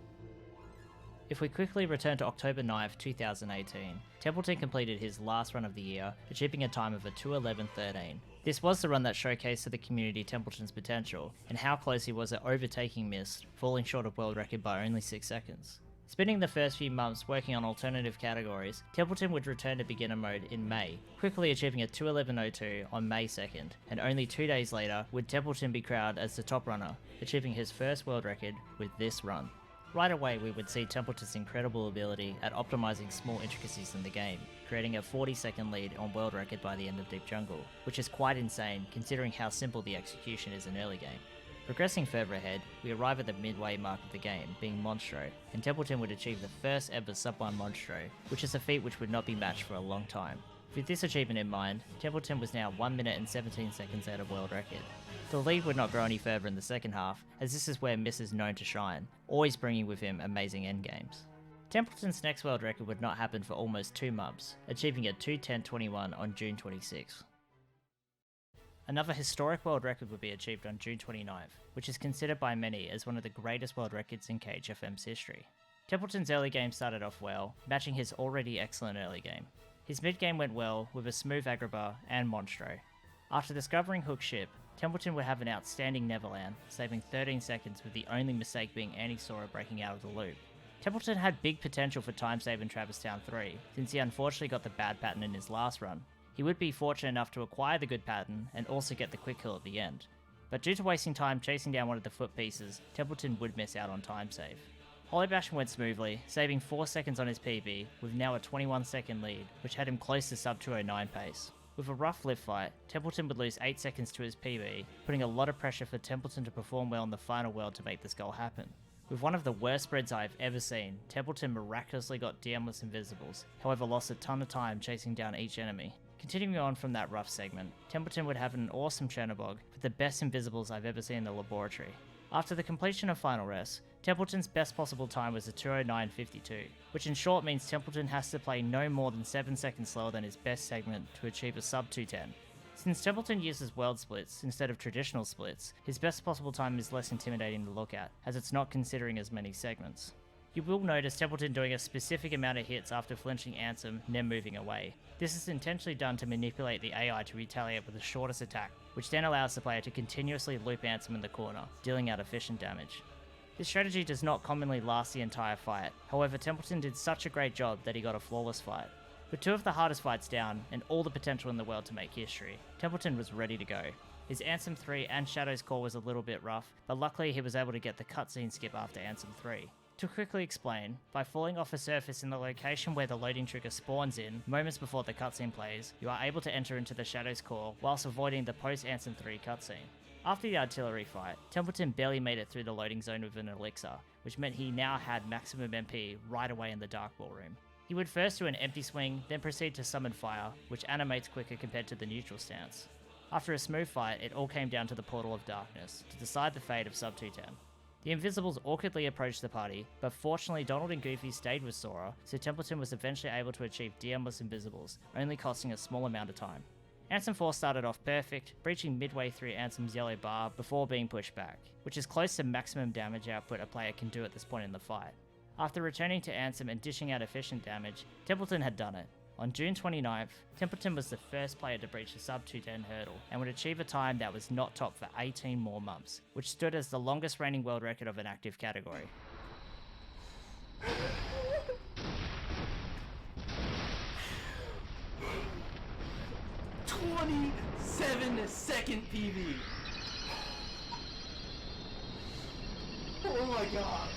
If we quickly return to October 9th, 2018, Templeton completed his last run of the year, achieving a time of a 2:11.13. This was the run that showcased to the community Templeton's potential, and how close he was at overtaking Mist, falling short of world record by only 6 seconds. Spending the first few months working on alternative categories, Templeton would return to beginner mode in May, quickly achieving a 2:11.02 on May 2nd, and only 2 days later would Templeton be crowned as the top runner, achieving his first world record with this run. Right away we would see Templeton's incredible ability at optimizing small intricacies in the game, creating a 40-second lead on world record by the end of Deep Jungle, which is quite insane considering how simple the execution is in early game. Progressing further ahead, we arrive at the midway mark of the game, being Monstro, and Templeton would achieve the first ever sub 1 Monstro, which is a feat which would not be matched for a long time. With this achievement in mind, Templeton was now 1 minute and 17 seconds out of world record. The lead would not grow any further in the second half, as this is where Mist is known to shine, always bringing with him amazing endgames. Templeton's next world record would not happen for almost 2 months, achieving a 2:10.21 on June 26th. Another historic world record would be achieved on June 29th, which is considered by many as one of the greatest world records in KHFM's history. Templeton's early game started off well, matching his already excellent early game. His mid-game went well with a smooth Agrabah and Monstro. After discovering Hook Ship, Templeton would have an outstanding Neverland, saving 13 seconds with the only mistake being Annie Sora breaking out of the loop. Templeton had big potential for time save in Travis Town 3, since he unfortunately got the bad pattern in his last run. He would be fortunate enough to acquire the good pattern and also get the quick kill at the end. But due to wasting time chasing down one of the foot pieces, Templeton would miss out on time save. Hollow Bash went smoothly, saving 4 seconds on his PB, with now a 21 second lead, which had him close to sub 209 pace. With a rough lift fight, Templeton would lose 8 seconds to his PB, putting a lot of pressure for Templeton to perform well in the final world to make this goal happen. With one of the worst spreads I've ever seen, Templeton miraculously got DMless Invisibles, however lost a ton of time chasing down each enemy. Continuing on from that rough segment, Templeton would have an awesome Chernobog with the best Invisibles I've ever seen in the laboratory. After the completion of Final Rest, Templeton's best possible time was a 209.52, which in short means Templeton has to play no more than 7 seconds slower than his best segment to achieve a sub 210. Since Templeton uses world splits instead of traditional splits, his best possible time is less intimidating to look at, as it's not considering as many segments. You will notice Templeton doing a specific amount of hits after flinching Ansem, then moving away. This is intentionally done to manipulate the AI to retaliate with the shortest attack, which then allows the player to continuously loop Ansem in the corner, dealing out efficient damage. This strategy does not commonly last the entire fight, however Templeton did such a great job that he got a flawless fight. With 2 of the hardest fights down, and all the potential in the world to make history, Templeton was ready to go. His Ansem 3 and Shadow's Call was a little bit rough, but luckily he was able to get the cutscene skip after Ansem 3. To quickly explain, by falling off a surface in the location where the loading trigger spawns in, moments before the cutscene plays, you are able to enter into the Shadow's Call whilst avoiding the post-Ansem 3 cutscene. After the artillery fight, Templeton barely made it through the loading zone with an elixir, which meant he now had maximum MP right away in the Dark Ballroom. He would first do an empty swing, then proceed to summon fire, which animates quicker compared to the neutral stance. After a smooth fight, it all came down to the Portal of Darkness, to decide the fate of sub 210. The Invisibles awkwardly approached the party, but fortunately Donald and Goofy stayed with Sora, so Templeton was eventually able to achieve DMless Invisibles, only costing a small amount of time. Ansem 4 started off perfect, breaching midway through Ansem's yellow bar before being pushed back, which is close to maximum damage output a player can do at this point in the fight. After returning to Ansem and dishing out efficient damage, Templeton had done it. On June 29th, Templeton was the first player to breach the sub 210 hurdle and would achieve a time that was not topped for 18 more months, which stood as the longest reigning world record of an active category. 27-second PB. Oh my god.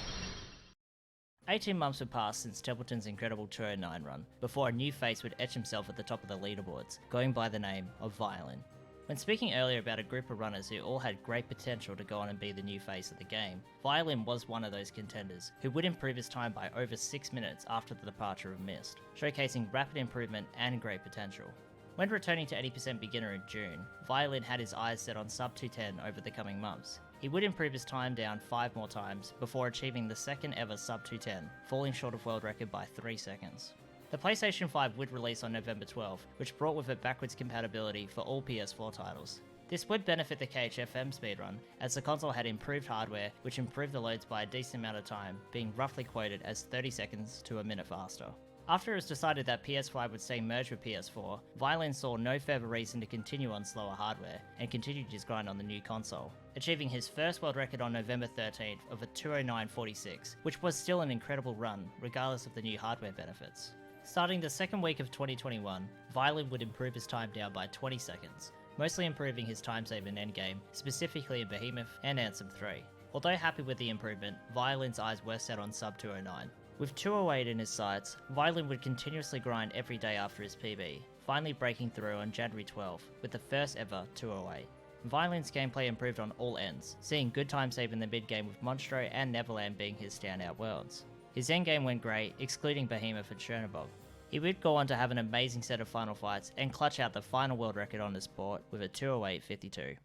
18 months would pass since Templeton's incredible 209 run, before a new face would etch himself at the top of the leaderboards, going by the name of Violin. When speaking earlier about a group of runners who all had great potential to go on and be the new face of the game, Violin was one of those contenders, who would improve his time by over 6 minutes after the departure of Mist, showcasing rapid improvement and great potential. When returning to 80% beginner in June, Violin had his eyes set on sub 210 over the coming months. He would improve his time down 5 more times before achieving the second ever sub 210, falling short of world record by 3 seconds. The PlayStation 5 would release on November 12, which brought with it backwards compatibility for all PS4 titles. This would benefit the KHFM speedrun, as the console had improved hardware, which improved the loads by a decent amount of time, being roughly quoted as 30 seconds to a minute faster. After it was decided that PS5 would stay merged with PS4, Violin saw no further reason to continue on slower hardware, and continued his grind on the new console, achieving his first world record on November 13th of a 209.46, which was still an incredible run, regardless of the new hardware benefits. Starting the second week of 2021, Violin would improve his time down by 20 seconds, mostly improving his time save in endgame, specifically in Behemoth and Ansem 3. Although happy with the improvement, Violin's eyes were set on sub 209. With 208 in his sights, Violin would continuously grind every day after his PB, finally breaking through on January 12 with the first ever 208. Violin's gameplay improved on all ends, seeing good time save in the mid game with Monstro and Neverland being his standout worlds. His endgame went great, excluding Behemoth and Chernobog. He would go on to have an amazing set of final fights and clutch out the final world record on the sport with a 208.52.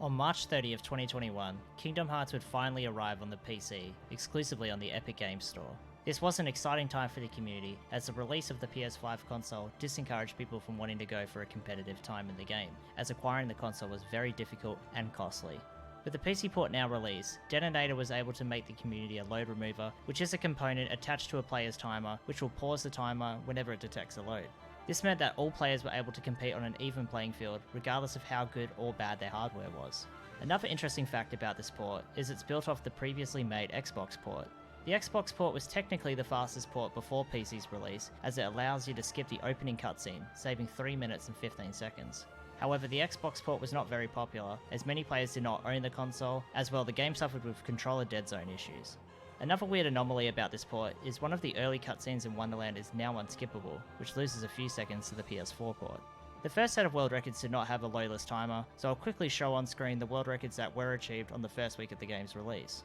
On March 30th, 2021, Kingdom Hearts would finally arrive on the PC, exclusively on the Epic Games Store. This was an exciting time for the community, as the release of the PS5 console disencouraged people from wanting to go for a competitive time in the game, as acquiring the console was very difficult and costly. With the PC port now released, Detonator was able to make the community a load remover, which is a component attached to a player's timer, which will pause the timer whenever it detects a load. This meant that all players were able to compete on an even playing field, regardless of how good or bad their hardware was. Another interesting fact about this port is it's built off the previously made Xbox port. The Xbox port was technically the fastest port before PC's release, as it allows you to skip the opening cutscene, saving 3 minutes and 15 seconds. However, the Xbox port was not very popular, as many players did not own the console, as well the game suffered with controller dead zone issues. Another weird anomaly about this port is one of the early cutscenes in Wonderland is now unskippable, which loses a few seconds to the PS4 port. The first set of world records did not have a loadless timer, so I'll quickly show on screen the world records that were achieved on the first week of the game's release.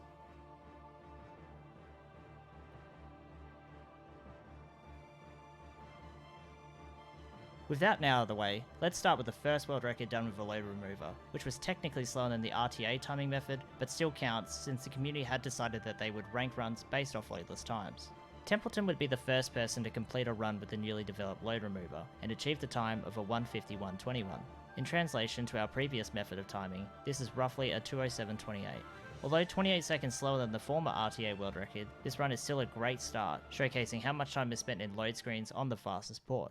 With that now out of the way, let's start with the first world record done with a load remover, which was technically slower than the RTA timing method, but still counts since the community had decided that they would rank runs based off loadless times. Templeton would be the first person to complete a run with the newly developed load remover, and achieve the time of a 1:51.21. In translation to our previous method of timing, this is roughly a 2:07.28. Although 28 seconds slower than the former RTA world record, this run is still a great start, showcasing how much time is spent in load screens on the fastest port.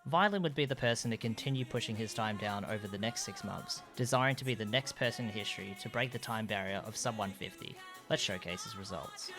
Violin would be the person to continue pushing his time down over the next 6 months, desiring to be the next person in history to break the time barrier of sub 150. Let's showcase his results.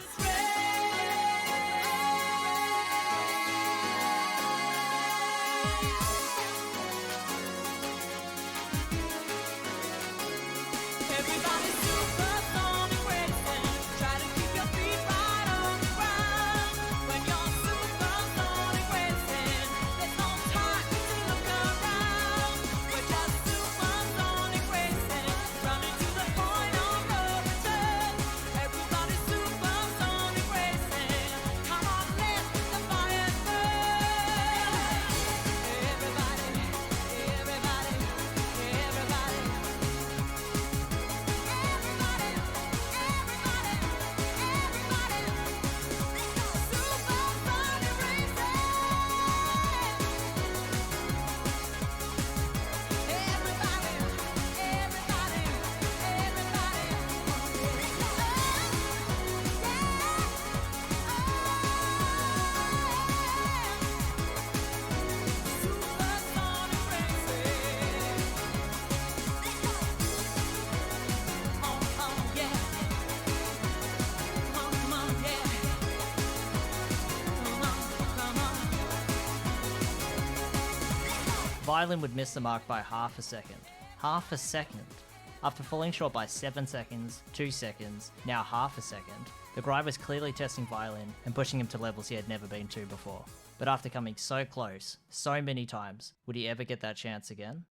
Violin would miss the mark by half a second. Half a second. After falling short by 7 seconds, 2 seconds, now half a second, the guy was clearly testing Violin and pushing him to levels he had never been to before. But after coming so close, so many times, would he ever get that chance again?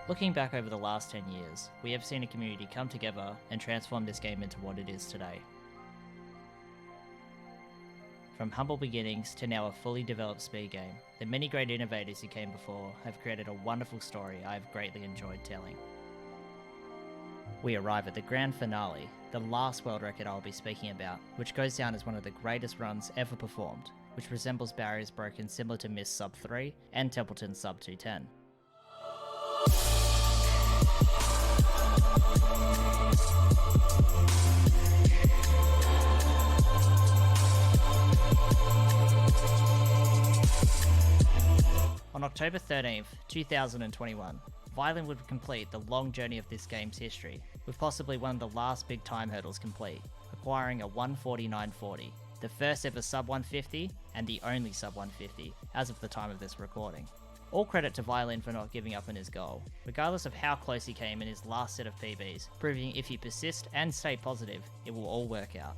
Looking back over the last 10 years, we have seen a community come together and transform this game into what it is today. From humble beginnings to now a fully developed speed game, the many great innovators who came before have created a wonderful story I have greatly enjoyed telling. We arrive at the grand finale, the last world record I'll be speaking about, which goes down as one of the greatest runs ever performed, which resembles barriers broken similar to Myst Sub 3 and Templeton's Sub 210. On October 13th, 2021, Violin would complete the long journey of this game's history, with possibly one of the last big time hurdles complete, acquiring a 1:49.40, the first ever sub 150 and the only sub 150 as of the time of this recording. All credit to Violin for not giving up on his goal, regardless of how close he came in his last set of PBs, proving if you persist and stay positive, it will all work out.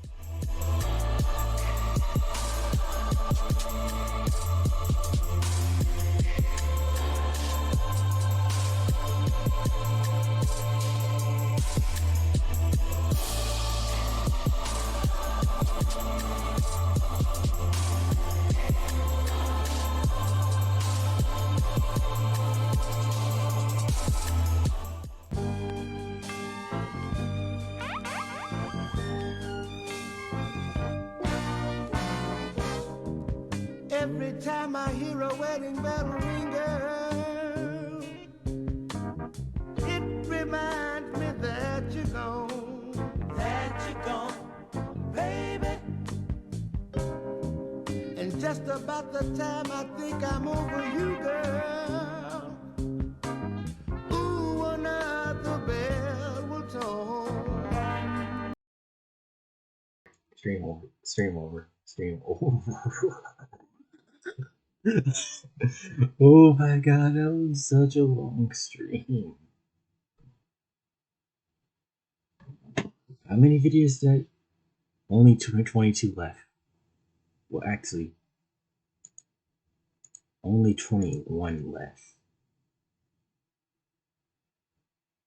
Every time I hear a wedding bell ring, girl, it reminds me that you're gone. That you're gone, baby. And just about the time I think I'm over you, girl, ooh, another bell will tone. Stream over. Stream over. Stream over. Oh my god, that was such a long stream. How many videos did I... Only 222 left. Well, actually, only 21 left.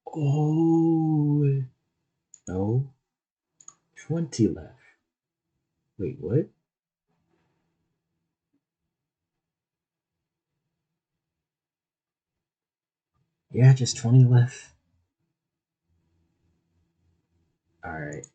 Oh, no. 20 left. Wait, what? Yeah, just 20 left. Alright.